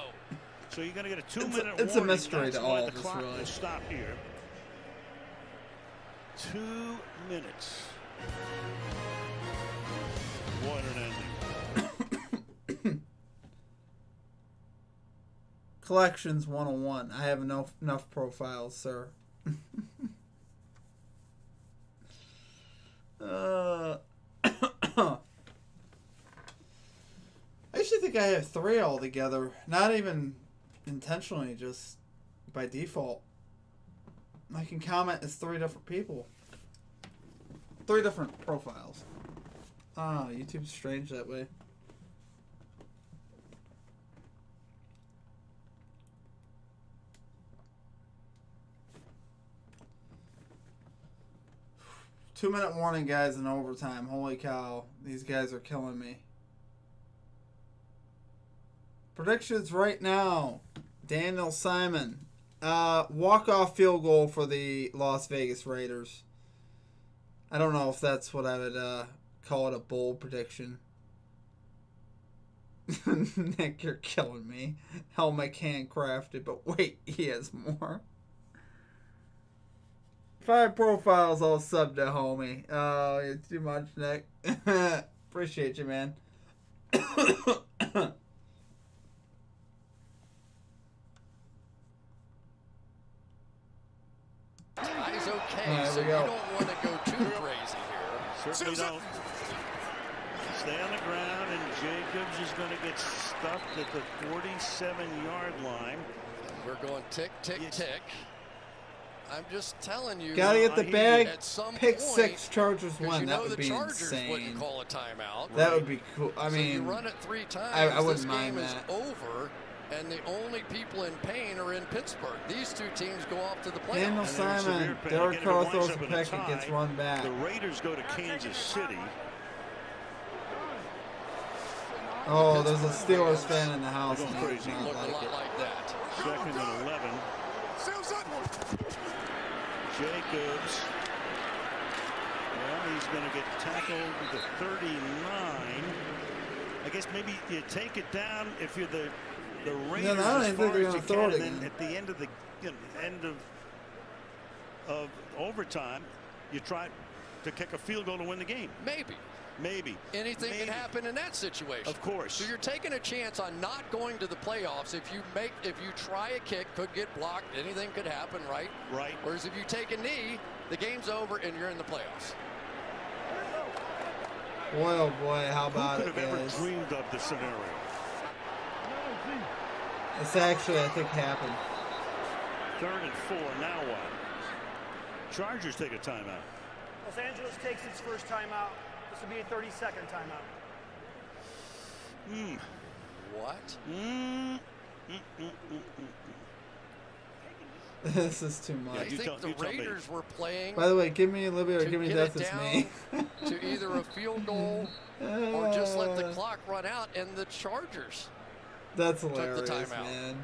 Speaker 3: So you're going to get a 2-minute
Speaker 1: It's a
Speaker 3: warning.
Speaker 1: mystery
Speaker 3: That's
Speaker 1: to
Speaker 3: why
Speaker 1: all
Speaker 3: the
Speaker 1: of us,
Speaker 3: clock
Speaker 1: really.
Speaker 3: will stop here. 2 minutes. What an ending.
Speaker 1: Collections 101. I have enough profiles, sir. I actually think I have 3 altogether. Not even intentionally, just by default. I can comment as 3 different people. 3 different profiles. Ah, YouTube's strange that way. Two-minute warning, guys, in overtime. Holy cow. These guys are killing me. Predictions right now. Daniel Simon. Walk-off field goal for the Las Vegas Raiders. I don't know if that's what I would call it, a bold prediction. Nick, you're killing me. Helmet handcrafted, but wait, he has more. 5 profiles all subbed to homie. Oh, it's too much, Nick. Appreciate you, man.
Speaker 5: He's okay,
Speaker 1: right,
Speaker 5: so you don't want to go too crazy here.
Speaker 3: Certainly don't. Stay on the ground, and Jacobs is going to get stuffed at the 47-yard line.
Speaker 5: We're going tick, tick, tick. I'm just telling you.
Speaker 1: Gotta get the bag.
Speaker 5: At some
Speaker 1: Pick
Speaker 5: point,
Speaker 1: 6, Chargers win.
Speaker 5: You
Speaker 1: That
Speaker 5: know
Speaker 1: would
Speaker 5: the
Speaker 1: be
Speaker 5: Chargers
Speaker 1: insane.
Speaker 5: wouldn't call a timeout.
Speaker 1: That would be cool. I
Speaker 5: so
Speaker 1: mean,
Speaker 5: you run it 3 times.
Speaker 1: I wouldn't
Speaker 5: this
Speaker 1: mind
Speaker 5: game
Speaker 1: that.
Speaker 5: is over, and the only people in pain are in Pittsburgh. These 2 teams go off to the playoffs.
Speaker 1: Daniel Simon, Derek Carr throws a pick and gets run back.
Speaker 3: The Raiders go to Kansas City.
Speaker 1: Oh, there's a Steelers fan in the house.
Speaker 3: Going crazy.
Speaker 5: Look a lot like that.
Speaker 3: 2nd and 11. Jacobs. Well, he's going to get tackled at the 39. I guess maybe you take it down if you're the Raiders.
Speaker 1: No, I don't
Speaker 3: as
Speaker 1: think
Speaker 3: far
Speaker 1: they're
Speaker 3: as
Speaker 1: going
Speaker 3: you
Speaker 1: to throw
Speaker 3: can,
Speaker 1: it
Speaker 3: and then
Speaker 1: again.
Speaker 3: at the end of the end of overtime, you try to kick a field goal to win the game. Maybe.
Speaker 5: Anything can happen in that situation.
Speaker 3: Of course.
Speaker 5: So you're taking a chance on not going to the playoffs. If you try a kick, could get blocked. Anything could happen, right?
Speaker 3: Right.
Speaker 5: Whereas if you take a knee, the game's over and you're in the playoffs.
Speaker 1: Boy, oh boy, how about
Speaker 3: Who
Speaker 1: it,
Speaker 3: could have ever
Speaker 1: guys?
Speaker 3: dreamed of this scenario?
Speaker 1: This actually, I think, happened.
Speaker 3: 3rd and 4. Now what? Chargers take a timeout.
Speaker 6: Los Angeles takes its first timeout. This will be a 30-second timeout.
Speaker 5: What?
Speaker 1: This is too much.
Speaker 5: I think the Raiders were playing.
Speaker 1: By the way, give me Olivia or
Speaker 5: to
Speaker 1: give me
Speaker 5: get
Speaker 1: Death
Speaker 5: it
Speaker 1: is
Speaker 5: down
Speaker 1: me.
Speaker 5: to either a field goal or just let the clock run out, and the Chargers
Speaker 1: That's
Speaker 5: took the
Speaker 1: hilarious,
Speaker 5: timeout.
Speaker 1: man.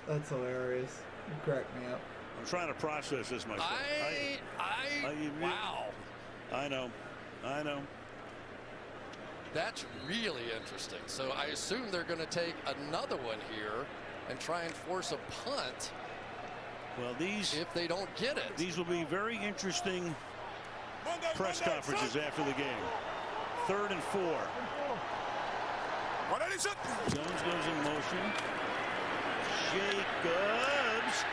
Speaker 1: That's hilarious. You cracked me up.
Speaker 3: I'm trying to process this myself.
Speaker 5: Wow.
Speaker 3: I know.
Speaker 5: That's really interesting. So I assume they're going to take another one here and try and force a punt.
Speaker 3: Well,
Speaker 5: if they don't get it.
Speaker 3: These will be very interesting press conferences after the game. 3rd and 4. Jones goes in motion. Jacobs.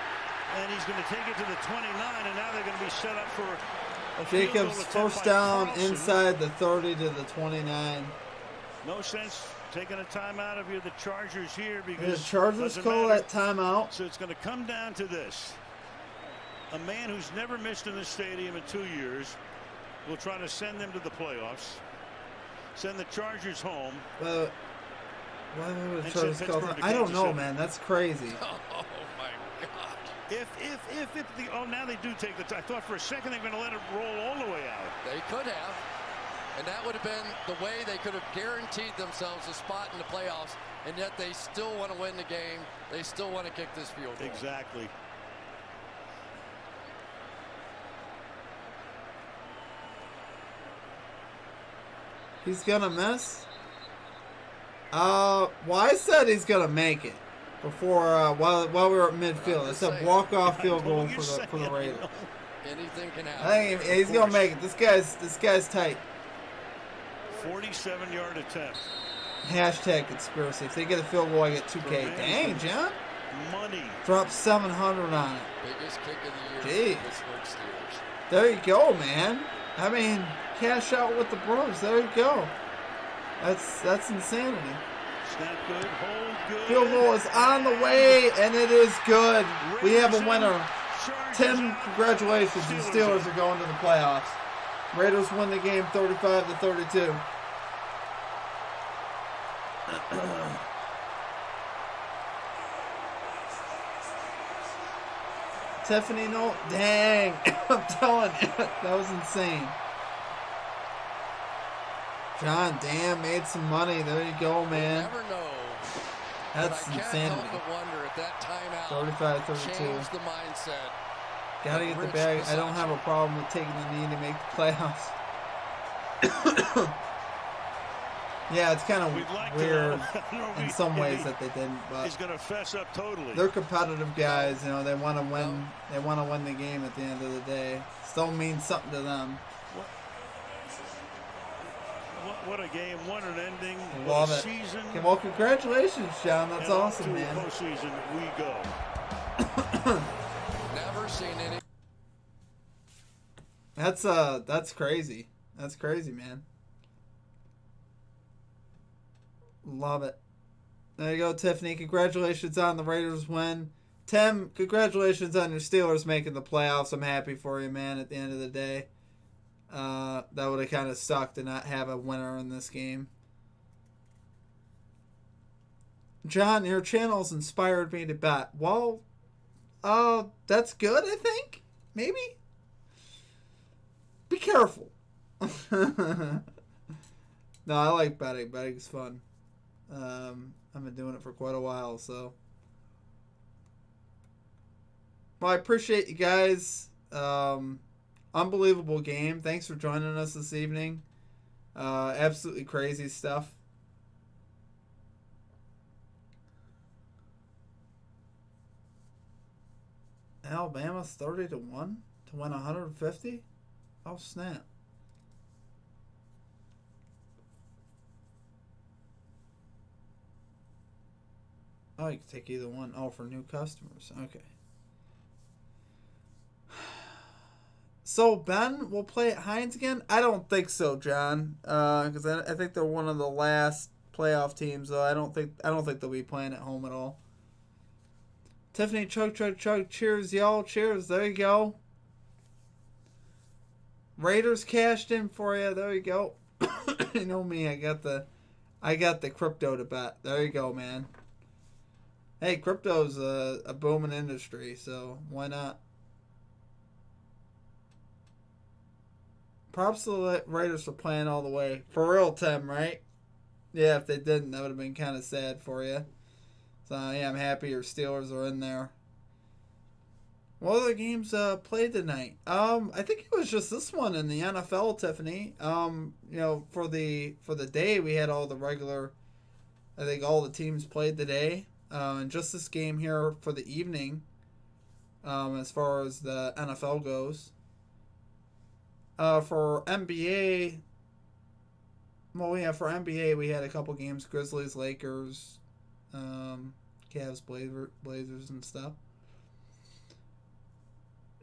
Speaker 3: And he's going to take it to the 29, and now they're going to be set up for a field goal
Speaker 1: Jacobs
Speaker 3: attempt
Speaker 1: first
Speaker 3: by
Speaker 1: down
Speaker 3: Carlson.
Speaker 1: inside the 30 to the 29.
Speaker 3: No sense taking a timeout if you're the Chargers here because
Speaker 1: The Chargers
Speaker 3: doesn't
Speaker 1: call
Speaker 3: matter.
Speaker 1: that timeout.
Speaker 3: So it's going to come down to this. A man who's never missed in the stadium in 2 years will try to send them to the playoffs, send the Chargers home.
Speaker 1: Why would the
Speaker 3: And
Speaker 1: Chargers
Speaker 3: send
Speaker 1: call
Speaker 3: Pittsburgh
Speaker 1: that?
Speaker 3: to
Speaker 1: I don't
Speaker 3: Kansas
Speaker 1: know,
Speaker 3: City.
Speaker 1: man. That's crazy.
Speaker 5: Oh my God.
Speaker 3: Now they do take the. I thought for a second they were going to let it roll all the way out.
Speaker 5: They could have. And that would have been the way they could have guaranteed themselves a spot in the playoffs, and yet they still want to win the game. They still want to kick this field goal.
Speaker 3: Exactly.
Speaker 1: He's gonna miss. Well, I said he's gonna make it before while we were at midfield. I said walk-off field goal for the Raiders.
Speaker 5: Anything can happen.
Speaker 1: I think he's gonna make it. This guy's tight.
Speaker 3: 47-yard attempt.
Speaker 1: Hashtag conspiracy. If they get a field goal, I get 2K. Dang, John.
Speaker 3: Money.
Speaker 1: Drop 700 on it.
Speaker 5: Biggest kick of the year.
Speaker 1: Jeez.
Speaker 5: Pittsburgh Steelers.
Speaker 1: There you go, man. I mean, cash out with the bros. There you go. That's insanity.
Speaker 3: Snap good, hold good.
Speaker 1: Field goal is on the way, and it is good. We have a winner. Tim, congratulations. The Steelers are going to the playoffs. Raiders win the game 35-32. Tiffany, no, dang, I'm telling you, that was insane. John, damn, made some money. There you go, man.
Speaker 5: You never know.
Speaker 1: That's
Speaker 5: but I
Speaker 1: insanity.
Speaker 5: can't help but wonder if that timeout
Speaker 1: 35-32.
Speaker 5: changed the mindset.
Speaker 1: Gotta get the bag. I don't have a problem with taking the knee to make the playoffs. Yeah, it's kind of weird in some ways that they didn't, but
Speaker 3: he's going to fess up totally.
Speaker 1: They're competitive guys, you know. They want to win. They want to win the game at the end of the day. Still means something to them.
Speaker 3: What a game! What an ending!
Speaker 1: Love
Speaker 3: what a
Speaker 1: it.
Speaker 3: Season.
Speaker 1: Okay, well, congratulations, John. That's awesome, man.
Speaker 3: Postseason we go.
Speaker 5: Never seen any.
Speaker 1: That's crazy. That's crazy, man. Love it. There you go, Tiffany. Congratulations on the Raiders win. Tim, congratulations on your Steelers making the playoffs. I'm happy for you, man, at the end of the day. That would have kind of sucked to not have a winner in this game. John, your channel's inspired me to bet. Well, that's good, I think. Maybe. Be careful. No, I like betting. Betting's fun. I've been doing it for quite a while, so. Well, I appreciate you guys. Unbelievable game. Thanks for joining us this evening. Absolutely crazy stuff. Alabama's 30-1 to win 150? Oh, snap. Oh, you can take either one. Oh, for new customers. Okay. So, Ben will play at Heinz again? I don't think so, John. Because I think they're one of the last playoff teams, though. I don't think they'll be playing at home at all. Tiffany, chug. Cheers, y'all. Cheers. There you go. Raiders cashed in for you. There you go. You know me. I got the crypto to bet. There you go, man. Hey, crypto's a booming industry, so why not? Props to the Raiders for playing all the way. For real, Tim, right? Yeah, if they didn't, that would have been kind of sad for you. So, yeah, I'm happy your Steelers are in there. What other games played tonight? I think it was just this one in the NFL, Tiffany. You know, for the day, we had all the regular, I think all the teams played today. And just this game here for the evening, as far as the NFL goes. For NBA, well, yeah, for NBA, we had a couple games, Grizzlies, Lakers, Cavs, Blazers, and stuff.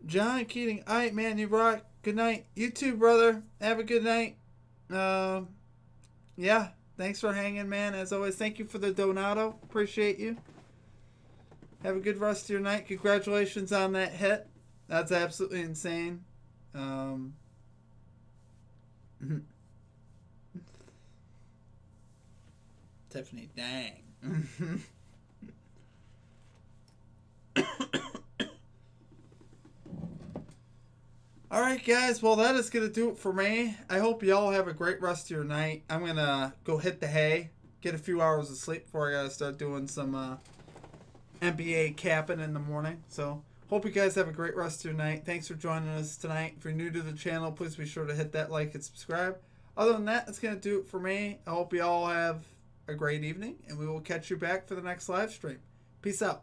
Speaker 1: John Keating, all right, man, you rock. Good night. You too, brother. Have a good night. Yeah, thanks for hanging, man. As always, thank you for the Donato. Appreciate you. Have a good rest of your night. Congratulations on that hit. That's absolutely insane. Tiffany, dang. Alright, guys. Well, that is going to do it for me. I hope y'all have a great rest of your night. I'm going to go hit the hay, get a few hours of sleep before I got to start doing some NBA capping in the morning. So, hope you guys have a great rest of your night. Thanks for joining us tonight. If you're new to the channel, please be sure to hit that like and subscribe. Other than that, that's going to do it for me. I hope you all have a great evening, and we will catch you back for the next live stream. Peace out.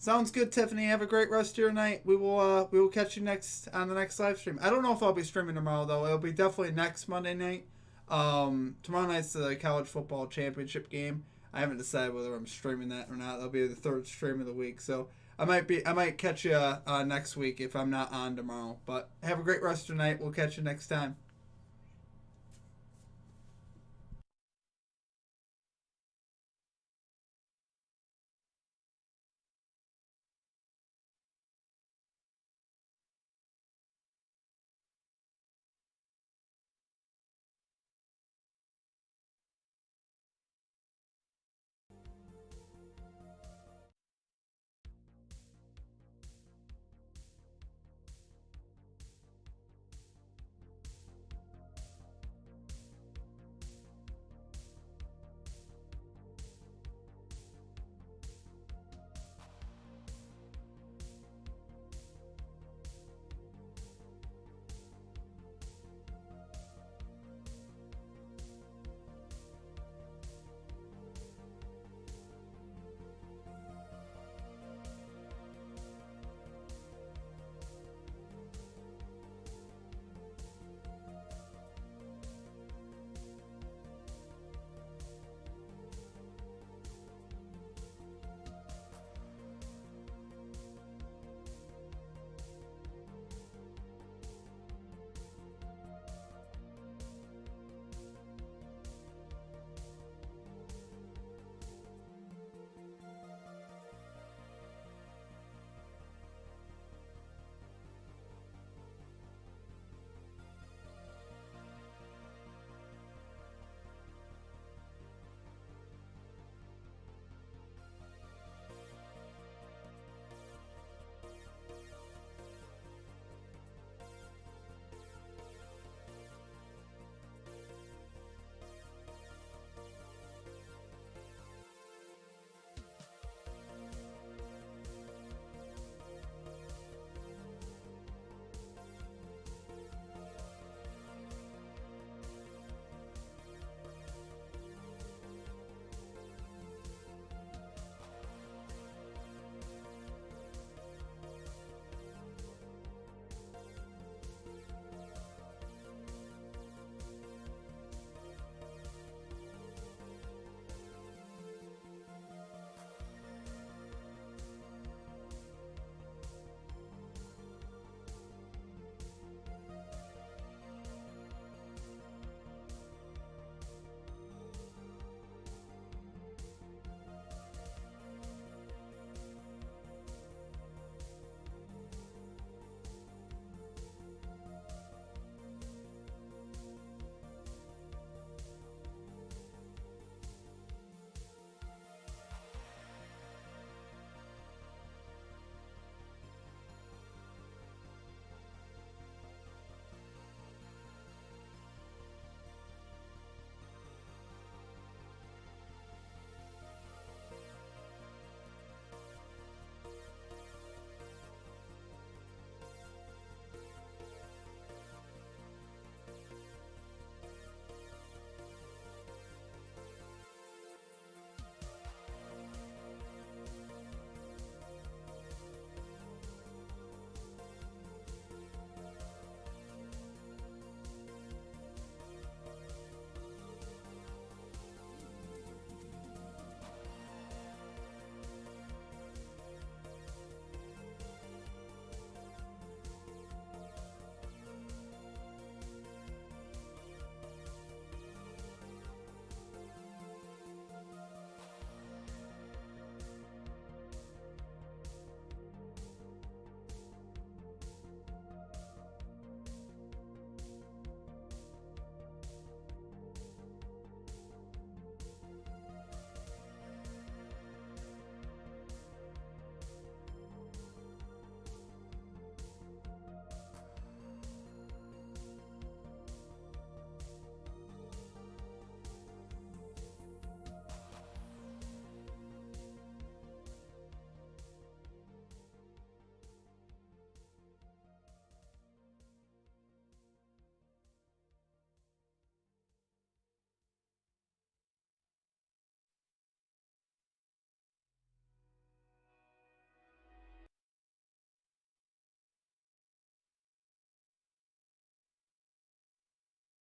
Speaker 1: Sounds good, Tiffany. Have a great rest of your night. We will catch you next on the next live stream. I don't know if I'll be streaming tomorrow though. It'll be definitely next Monday night. Tomorrow night's the college football championship game. I haven't decided whether I'm streaming that or not. That'll be the third stream of the week. So I might catch you next week if I'm not on tomorrow. But have a great rest of your night. We'll catch you next time.